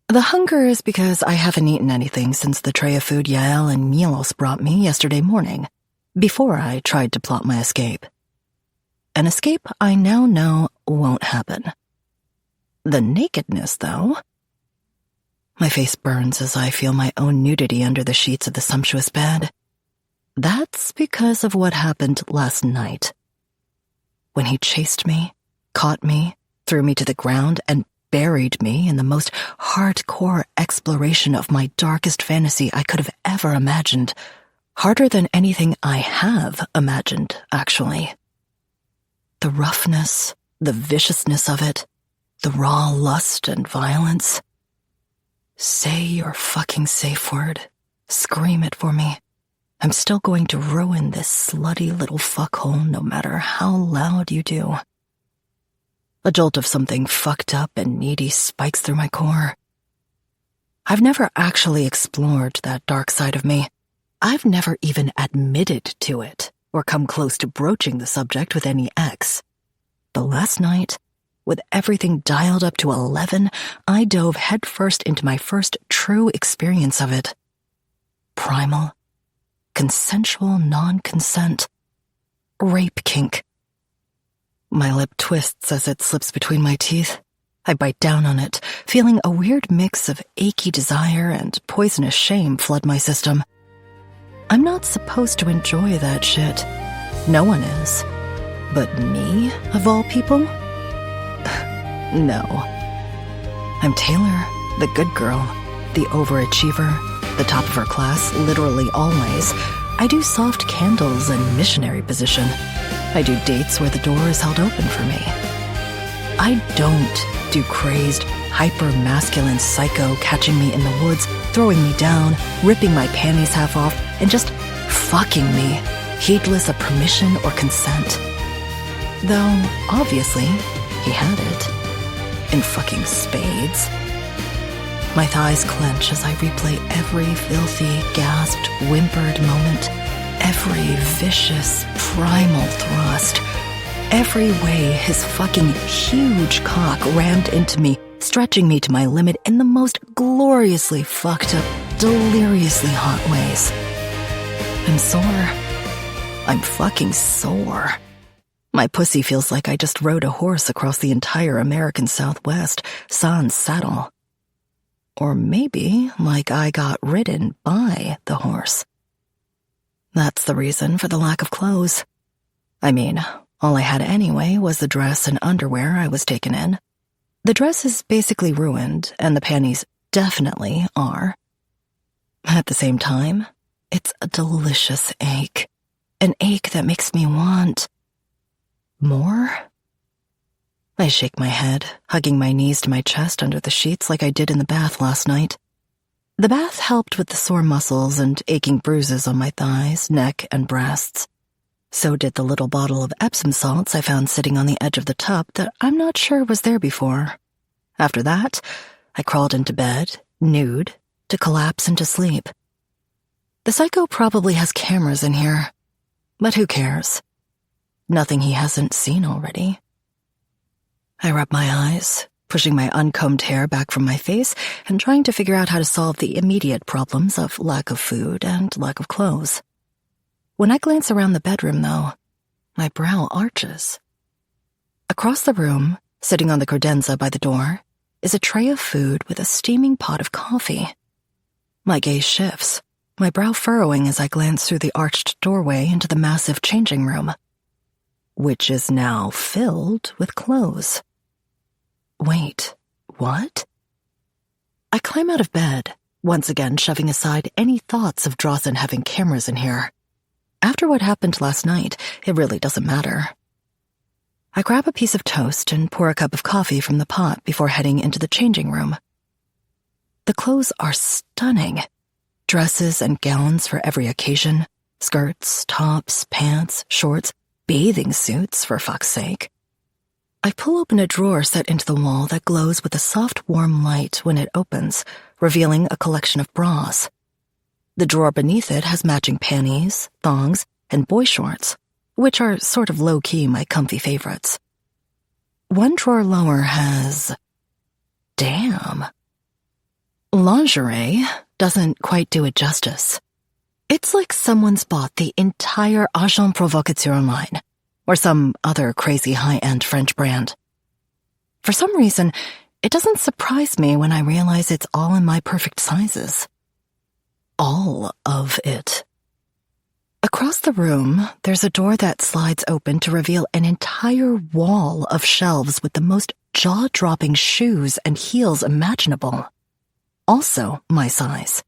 S2: The hunger is because I haven't eaten anything since the tray of food Yael and Milos brought me yesterday morning, before I tried to plot my escape. An escape I now know won't happen. The nakedness, though. My face burns as I feel my own nudity under the sheets of the sumptuous bed. That's because of what happened last night. When he chased me, caught me, threw me to the ground, and buried me in the most hardcore exploration of my darkest fantasy I could have ever imagined. Harder than anything I have imagined, actually. The roughness, the viciousness of it, the raw lust and violence. Say your fucking safe word. Scream it for me. I'm still going to ruin this slutty little fuckhole no matter how loud you do. A jolt of something fucked up and needy spikes through my core. I've never actually explored that dark side of me. I've never even admitted to it or come close to broaching the subject with any ex. But last night, with everything dialed up to 11, I dove headfirst into my first true experience of it. Primal, consensual non-consent, rape kink. My lip twists as it slips between my teeth. I bite down on it, feeling a weird mix of achy desire and poisonous shame flood my system. I'm not supposed to enjoy that shit. No one is. But me, of all people? No. I'm Taylor, the good girl, the overachiever, the top of her class, literally always. I do soft candles and missionary position. I do dates where the door is held open for me. I don't do crazed, hyper-masculine psycho catching me in the woods, throwing me down, ripping my panties half off, and just fucking me, heedless of permission or consent. Though, obviously, he had it. In fucking spades. My thighs clench as I replay every filthy, gasped, whimpered moment, every vicious, primal thrust, every way his fucking huge cock rammed into me, stretching me to my limit in the most gloriously fucked up, deliriously hot ways. I'm sore. I'm fucking sore. My pussy feels like I just rode a horse across the entire American Southwest, sans saddle. Or maybe like I got ridden by the horse. That's the reason for the lack of clothes. I mean, all I had anyway was the dress and underwear I was taken in. The dress is basically ruined, and the panties definitely are. At the same time, it's a delicious ache. An ache that makes me want more? I shake my head, hugging my knees to my chest under the sheets like I did in the bath last night. The bath helped with the sore muscles and aching bruises on my thighs, neck, and breasts. So did the little bottle of Epsom salts I found sitting on the edge of the tub that I'm not sure was there before. After that, I crawled into bed, nude, to collapse into sleep. The psycho probably has cameras in here, but who cares? Nothing he hasn't seen already. I rub my eyes, pushing my uncombed hair back from my face and trying to figure out how to solve the immediate problems of lack of food and lack of clothes. When I glance around the bedroom, though, my brow arches. Across the room, sitting on the credenza by the door, is a tray of food with a steaming pot of coffee. My gaze shifts, my brow furrowing as I glance through the arched doorway into the massive changing room, which is now filled with clothes. Wait, what? I climb out of bed, once again shoving aside any thoughts of Drawson having cameras in here. After what happened last night, it really doesn't matter. I grab a piece of toast and pour a cup of coffee from the pot before heading into the changing room. The clothes are stunning. Dresses and gowns for every occasion. Skirts, tops, pants, shorts, bathing suits, for fuck's sake. I pull open a drawer set into the wall that glows with a soft, warm light when it opens, revealing a collection of bras. The drawer beneath it has matching panties, thongs, and boy shorts, which are sort of low-key my comfy favorites. One drawer lower has... damn. Lingerie doesn't quite do it justice. It's like someone's bought the entire Agent Provocateur line, or some other crazy high-end French brand. For some reason, it doesn't surprise me when I realize it's all in my perfect sizes. All of it. Across the room, there's a door that slides open to reveal an entire wall of shelves with the most jaw-dropping shoes and heels imaginable. Also my size.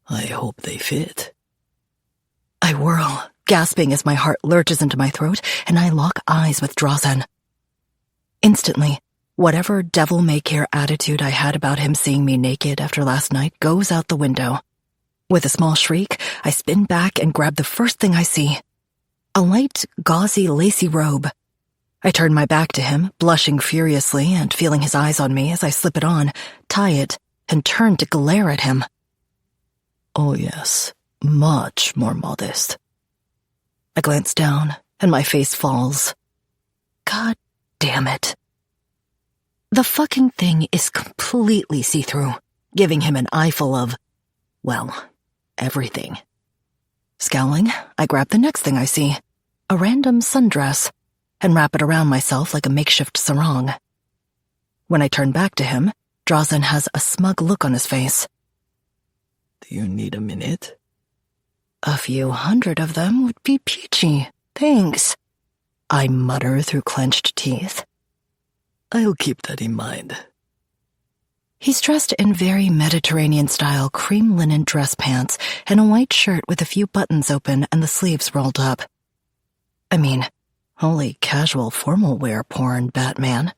S3: I hope they fit.
S2: I whirl, gasping as my heart lurches into my throat, and I lock eyes with Drawson. Instantly, whatever devil-may-care attitude I had about him seeing me naked after last night goes out the window. With a small shriek, I spin back and grab the first thing I see. A light, gauzy, lacy robe. I turn my back to him, blushing furiously and feeling his eyes on me as I slip it on, tie it, and turn to glare at him.
S3: Oh yes, much more modest.
S2: I glance down, and my face falls. God damn it. The fucking thing is completely see-through, giving him an eyeful of, well, everything. Scowling, I grab the next thing I see, a random sundress, and wrap it around myself like a makeshift sarong. When I turn back to him, Drawson has a smug look on his face.
S3: Do you need a minute?
S2: A few hundred of them would be peachy, thanks. I mutter through clenched teeth.
S3: I'll keep that in mind.
S2: He's dressed in very Mediterranean-style cream linen dress pants and a white shirt with a few buttons open and the sleeves rolled up. I mean, holy casual formal wear porn, Batman.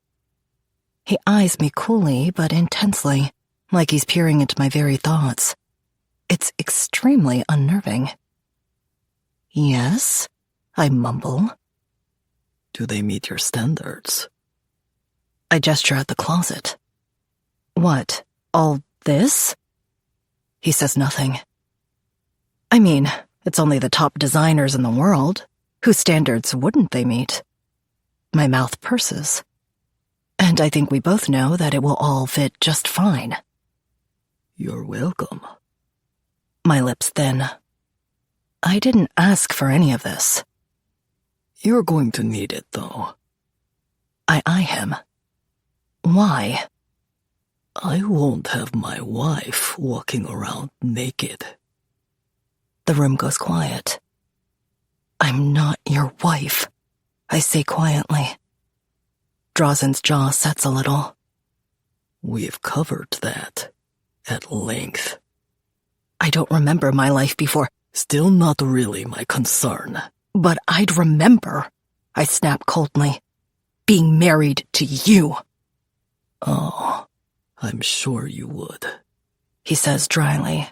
S2: He eyes me coolly but intensely, like he's peering into my very thoughts. It's extremely unnerving. Yes, I mumble.
S3: Do they meet your standards?
S2: I gesture at the closet. What, all this? He says nothing. I mean, it's only the top designers in the world. Whose standards wouldn't they meet? My mouth purses. And I think we both know that it will all fit just fine.
S3: You're welcome.
S2: My lips thin. I didn't ask for any of this.
S3: You're going to need it, though.
S2: I eye him. Why?
S3: I won't have my wife walking around naked.
S2: The room goes quiet. I'm not your wife, I say quietly. Drazen's jaw sets a little.
S3: We've covered that at length.
S2: I don't remember my life before.
S3: Still not really my concern.
S2: But I'd remember, I snap coldly, being married to you.
S3: Oh, I'm sure you would,
S2: he says dryly,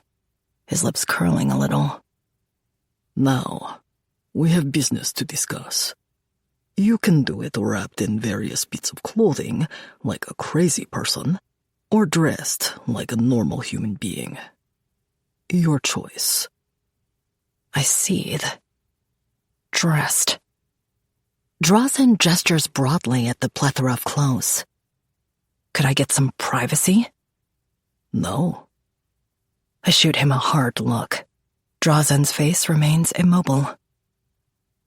S2: his lips curling a little.
S3: Now, we have business to discuss. You can do it wrapped in various bits of clothing, like a crazy person, or dressed like a normal human being. Your choice.
S2: I seethe. Dressed. Drazen gestures broadly at the plethora of clothes. Could I get some privacy?
S3: No.
S2: I shoot him a hard look. Drazen's face remains immobile.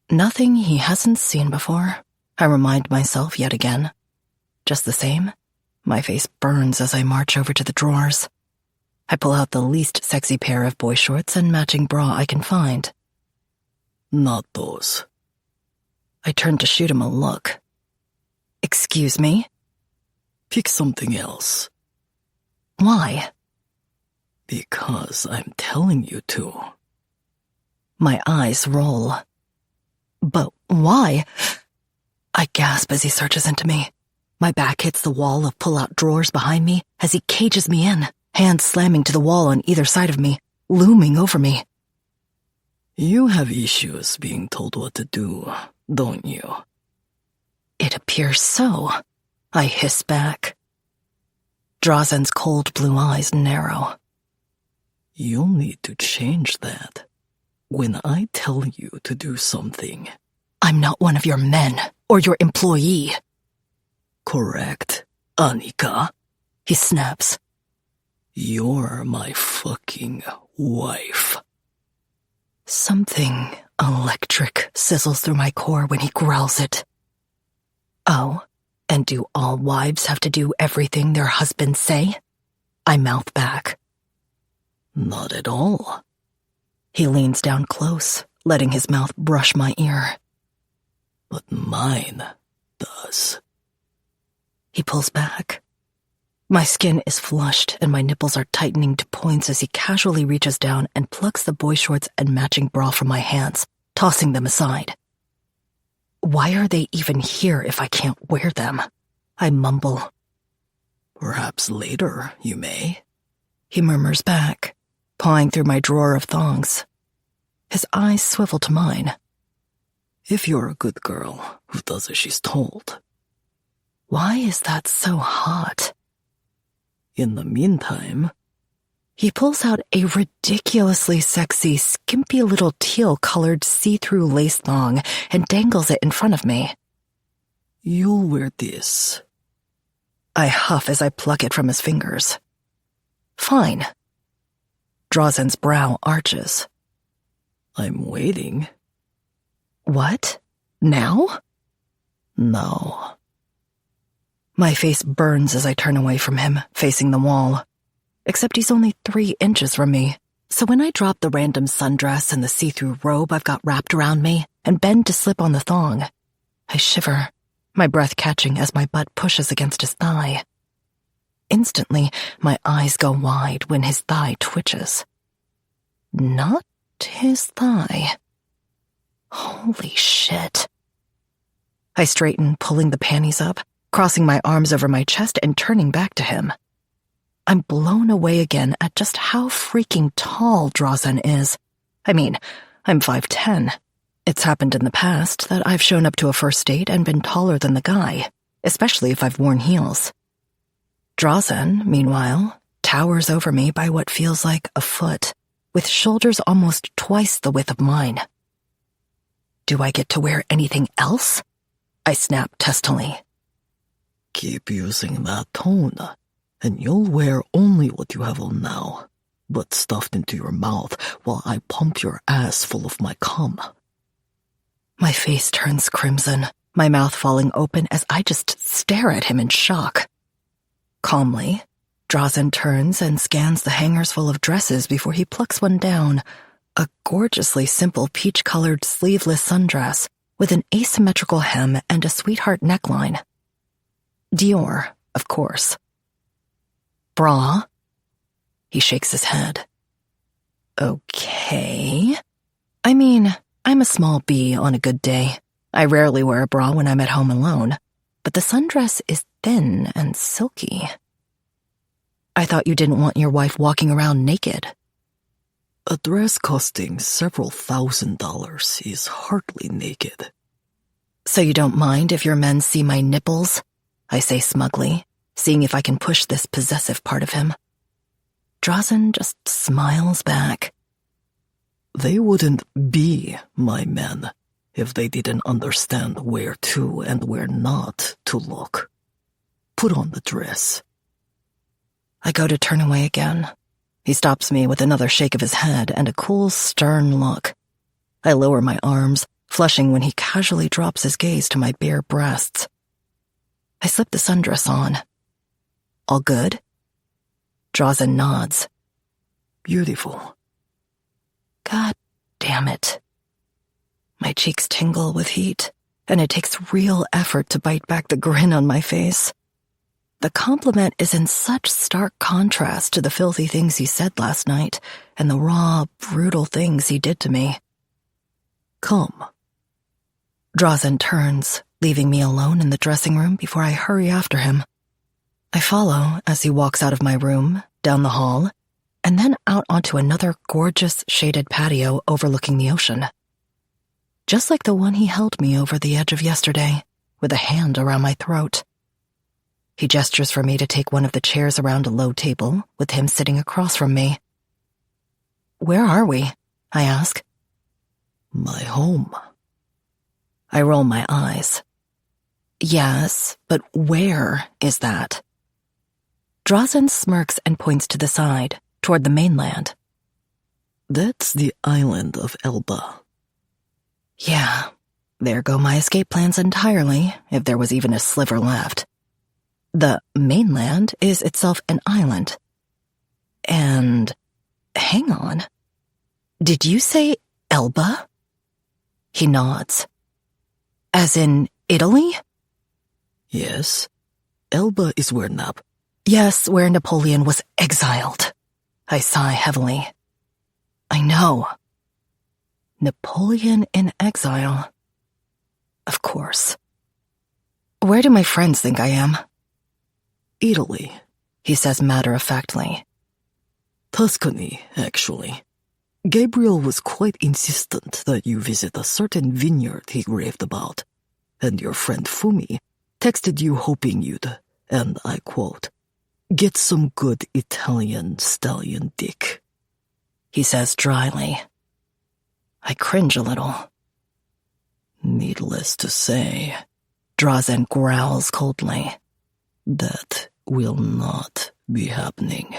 S2: Nothing he hasn't seen before, I remind myself yet again. Just the same, my face burns as I march over to the drawers. I pull out the least sexy pair of boy shorts and matching bra I can find.
S3: Not those.
S2: I turn to shoot him a look. Excuse me?
S3: Pick something else.
S2: Why?
S3: Because I'm telling you to.
S2: My eyes roll. But why? I gasp as he searches into me. My back hits the wall of pull-out drawers behind me as he cages me in, hands slamming to the wall on either side of me, looming over me.
S3: You have issues being told what to do, don't you?
S2: It appears so, I hiss back. Drazen's cold blue eyes narrow.
S3: You'll need to change that. When I tell you to do something...
S2: I'm not one of your men, or your employee.
S3: Correct, Annika.
S2: He snaps.
S3: You're my fucking wife.
S2: Something electric sizzles through my core when he growls it. Oh, and do all wives have to do everything their husbands say? I mouth back.
S3: Not at all.
S2: He leans down close, letting his mouth brush my ear.
S3: But mine does.
S2: He pulls back. My skin is flushed and my nipples are tightening to points as he casually reaches down and plucks the boy shorts and matching bra from my hands, tossing them aside. Why are they even here if I can't wear them? I mumble.
S3: Perhaps later, you may.
S2: He murmurs back, pawing through my drawer of thongs. His eyes swivel to mine.
S3: If you're a good girl who does as she's told.
S2: Why is that so hot?
S3: In the meantime...
S2: He pulls out a ridiculously sexy, skimpy little teal-colored see-through lace thong and dangles it in front of me.
S3: You'll wear this.
S2: I huff as I pluck it from his fingers. Fine. Drazen's brow arches.
S3: I'm waiting.
S2: What? Now?
S3: No.
S2: My face burns as I turn away from him, facing the wall. Except he's only 3 inches from me, so when I drop the random sundress and the see-through robe I've got wrapped around me and bend to slip on the thong, I shiver, my breath catching as my butt pushes against his thigh. Instantly, my eyes go wide when his thigh twitches. Not his thigh. Holy shit. I straighten, pulling the panties up, crossing my arms over my chest and turning back to him. I'm blown away again at just how freaking tall Drazen is. I mean, I'm 5'10". It's happened in the past that I've shown up to a first date and been taller than the guy, especially if I've worn heels. Drazen, meanwhile, towers over me by what feels like a foot, with shoulders almost twice the width of mine. Do I get to wear anything else? I snap testily.
S3: Keep using that tone, and you'll wear only what you have on now. but stuffed into your mouth while I pump your ass full of my cum.
S2: My face turns crimson, my mouth falling open as I just stare at him in shock. Calmly, Drazen turns and scans the hangers full of dresses before he plucks one down, a gorgeously simple peach-colored sleeveless sundress with an asymmetrical hem and a sweetheart neckline. Dior, of course. Bra? He shakes his head. Okay. I mean, I'm a small B on a good day. I rarely wear a bra when I'm at home alone, but the sundress is thin and silky. I thought you didn't want your wife walking around naked.
S3: A dress costing several $1,000s is hardly naked.
S2: So you don't mind if your men see my nipples? I say smugly, seeing if I can push this possessive part of him. Drazen just smiles back.
S3: They wouldn't be my men if they didn't understand where to and where not to look. Put on the dress.
S2: I go to turn away again. He stops me with another shake of his head and a cool, stern look. I lower my arms, flushing when he casually drops his gaze to my bare breasts. I slip the sundress on. All good? Drazen nods.
S3: Beautiful.
S2: God damn it. My cheeks tingle with heat, and it takes real effort to bite back the grin on my face. The compliment is in such stark contrast to the filthy things he said last night and the raw, brutal things he did to me.
S3: Come.
S2: Drazen turns, leaving me alone in the dressing room before I hurry after him. I follow as he walks out of my room, down the hall, and then out onto another gorgeous shaded patio overlooking the ocean. Just like the one he held me over the edge of yesterday, with a hand around my throat. He gestures for me to take one of the chairs around a low table, with him sitting across from me. Where are we? I ask.
S3: My home.
S2: I roll my eyes. Yes, but where is that? Drazen smirks and points to the side, toward the mainland.
S3: That's the island of Elba.
S2: Yeah, there go my escape plans entirely, if there was even a sliver left. The mainland is itself an island. And, hang on. Did you say Elba? He nods. As in Italy?
S3: Yes. Elba is where
S2: Yes, where Napoleon was exiled. I sigh heavily. I know. Napoleon in exile. Of course. Where do my friends think I am?
S3: Italy,
S2: he says matter-of-factly.
S3: Tuscany, actually. Gabriel was quite insistent that you visit a certain vineyard he raved about, and your friend Fumi texted you hoping you'd, and I quote, get some good Italian stallion dick.
S2: He says dryly. I cringe a little.
S3: Needless to say,
S2: Drazen growls coldly.
S3: That will not be happening.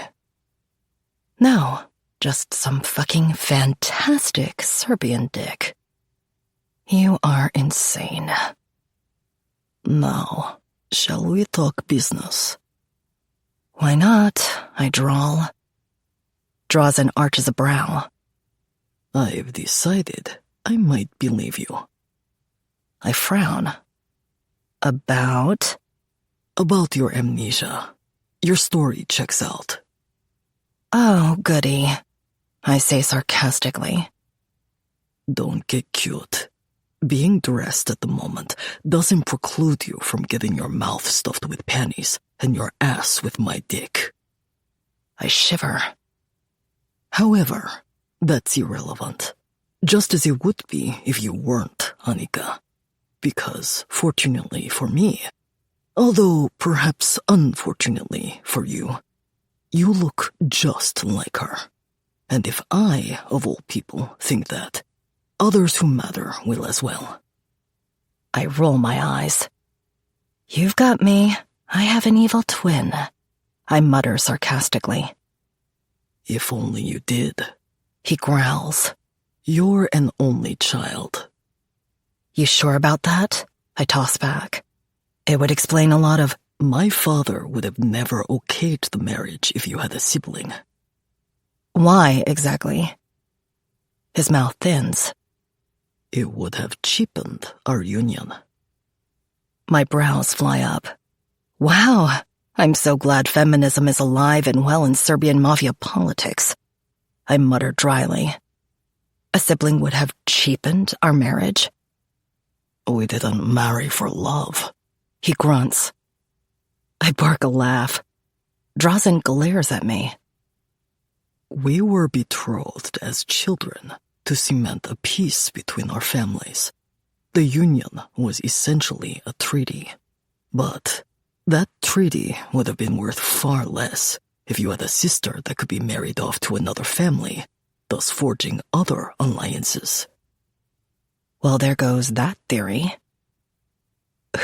S2: No, just some fucking fantastic Serbian dick. You are insane.
S3: Now, shall we talk business?
S2: Why not? I drawl. Drazen arches a brow.
S3: I've decided I might believe you.
S2: I frown. About
S3: your amnesia. Your story checks out.
S2: Oh, goody, I say sarcastically.
S3: Don't get cute. Being dressed at the moment doesn't preclude you from getting your mouth stuffed with panties and your ass with my dick.
S2: I shiver.
S3: However, that's irrelevant. Just as it would be if you weren't, Annika. Because, fortunately for me, although perhaps unfortunately for you, you look just like her. And if I, of all people, think that, others who matter will as well.
S2: I roll my eyes. You've got me. I have an evil twin. I mutter sarcastically.
S3: If only you did.
S2: He growls.
S3: You're an only child.
S2: You sure about that? I toss back. It would explain a lot of...
S3: My father would have never okayed the marriage if you had a sibling.
S2: Why, exactly? His mouth thins.
S3: It would have cheapened our union.
S2: My brows fly up. Wow, I'm so glad feminism is alive and well in Serbian mafia politics. I mutter dryly. A sibling would have cheapened our marriage?
S3: We didn't marry for love.
S2: He grunts. I bark a laugh. Drazen glares at me.
S3: We were betrothed as children to cement a peace between our families. The union was essentially a treaty. But that treaty would have been worth far less if you had a sister that could be married off to another family, thus forging other alliances.
S2: Well, there goes that theory.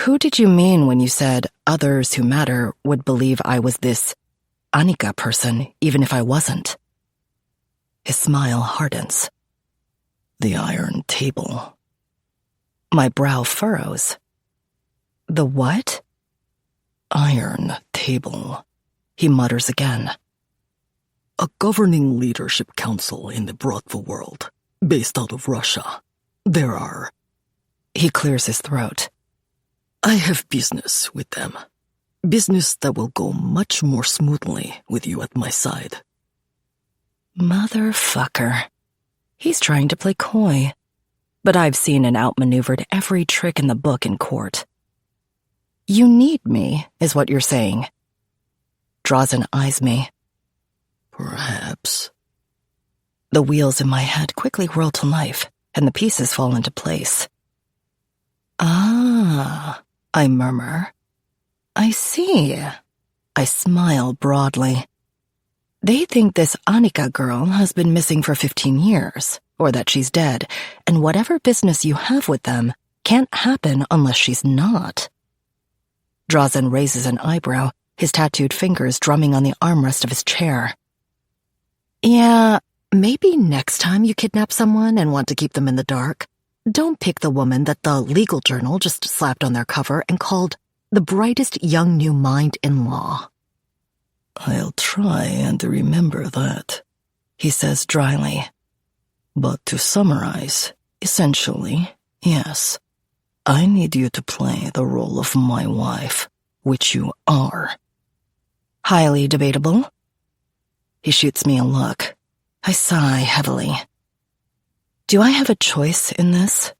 S2: Who did you mean when you said others who matter would believe I was this Annika person, even if I wasn't? His smile hardens.
S3: The iron table.
S2: My brow furrows. The what?
S3: Iron table.
S2: He mutters again.
S3: A governing leadership council in the Bratva world, based out of Russia. There are...
S2: He clears his throat.
S3: I have business with them. Business that will go much more smoothly with you at my side.
S2: Motherfucker. He's trying to play coy. But I've seen and outmaneuvered every trick in the book in court. You need me, is what you're saying. Drazen eyes me.
S3: Perhaps.
S2: The wheels in my head quickly whirl to life, and the pieces fall into place. Ah, I murmur. I see. I smile broadly. They think this Annika girl has been missing for 15 years, or that she's dead, and whatever business you have with them can't happen unless she's not. Drazen raises an eyebrow, his tattooed fingers drumming on the armrest of his chair. Yeah, maybe next time you kidnap someone and want to keep them in the dark, don't pick the woman that the legal journal just slapped on their cover and called the brightest young new mind in law.
S3: I'll try and remember that, he says dryly. But to summarize, essentially, yes, I need you to play the role of my wife, which you are.
S2: Highly debatable. He shoots me a look. I sigh heavily. Do I have a choice in this?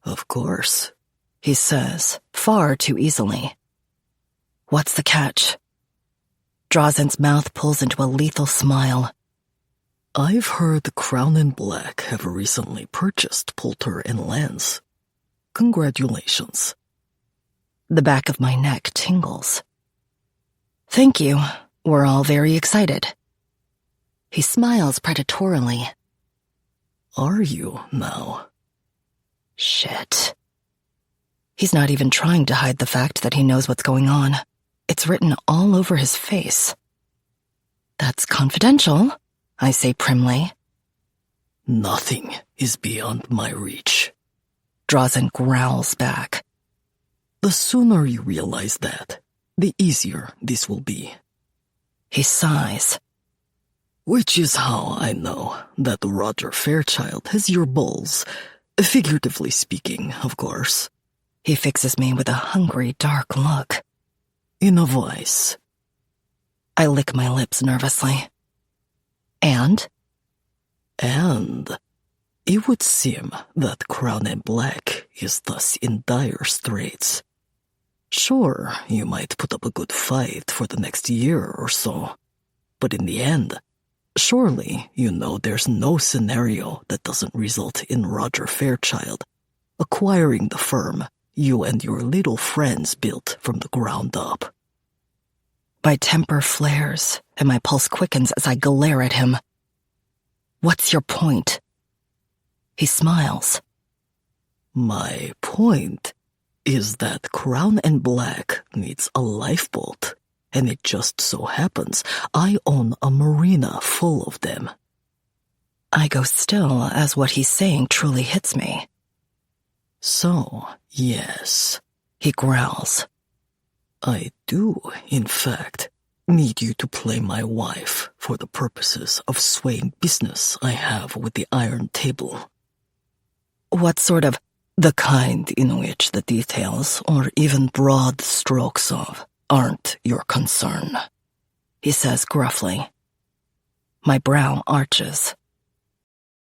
S3: Of course,
S2: he says, far too easily. What's the catch? Drazen's mouth pulls into a lethal smile.
S3: I've heard Crown and Black have recently purchased Poulter and Lance. Congratulations.
S2: The back of my neck tingles. Thank you. We're all very excited. He smiles predatorily.
S3: Are you now?
S2: Shit. He's not even trying to hide the fact that he knows what's going on. It's written all over his face. That's confidential, I say primly.
S3: Nothing is beyond my reach.
S2: Drazen growls back.
S3: The sooner you realize that, the easier this will be.
S2: He sighs.
S3: Which is how I know that Roger Fairchild has your balls, figuratively speaking, of course.
S2: He fixes me with a hungry, dark look.
S3: In a vice.
S2: I lick my lips nervously. And?
S3: And it would seem that Crown and Black is thus in dire straits. Sure, you might put up a good fight for the next year or so, but in the end, surely you know there's no scenario that doesn't result in Roger Fairchild acquiring the firm you and your little friends built from the ground up.
S2: My temper flares, and my pulse quickens as I glare at him. What's your point? He smiles.
S3: My point is that Crown and Black needs a lifeboat, and it just so happens I own a marina full of them.
S2: I go still as what he's saying truly hits me.
S3: So, yes, he growls. I do, in fact, need you to play my wife for the purposes of swaying business I have with the Iron Table.
S2: What sort of...
S3: The kind in which the details, or even broad strokes of, aren't your concern, he says gruffly.
S2: My brow arches.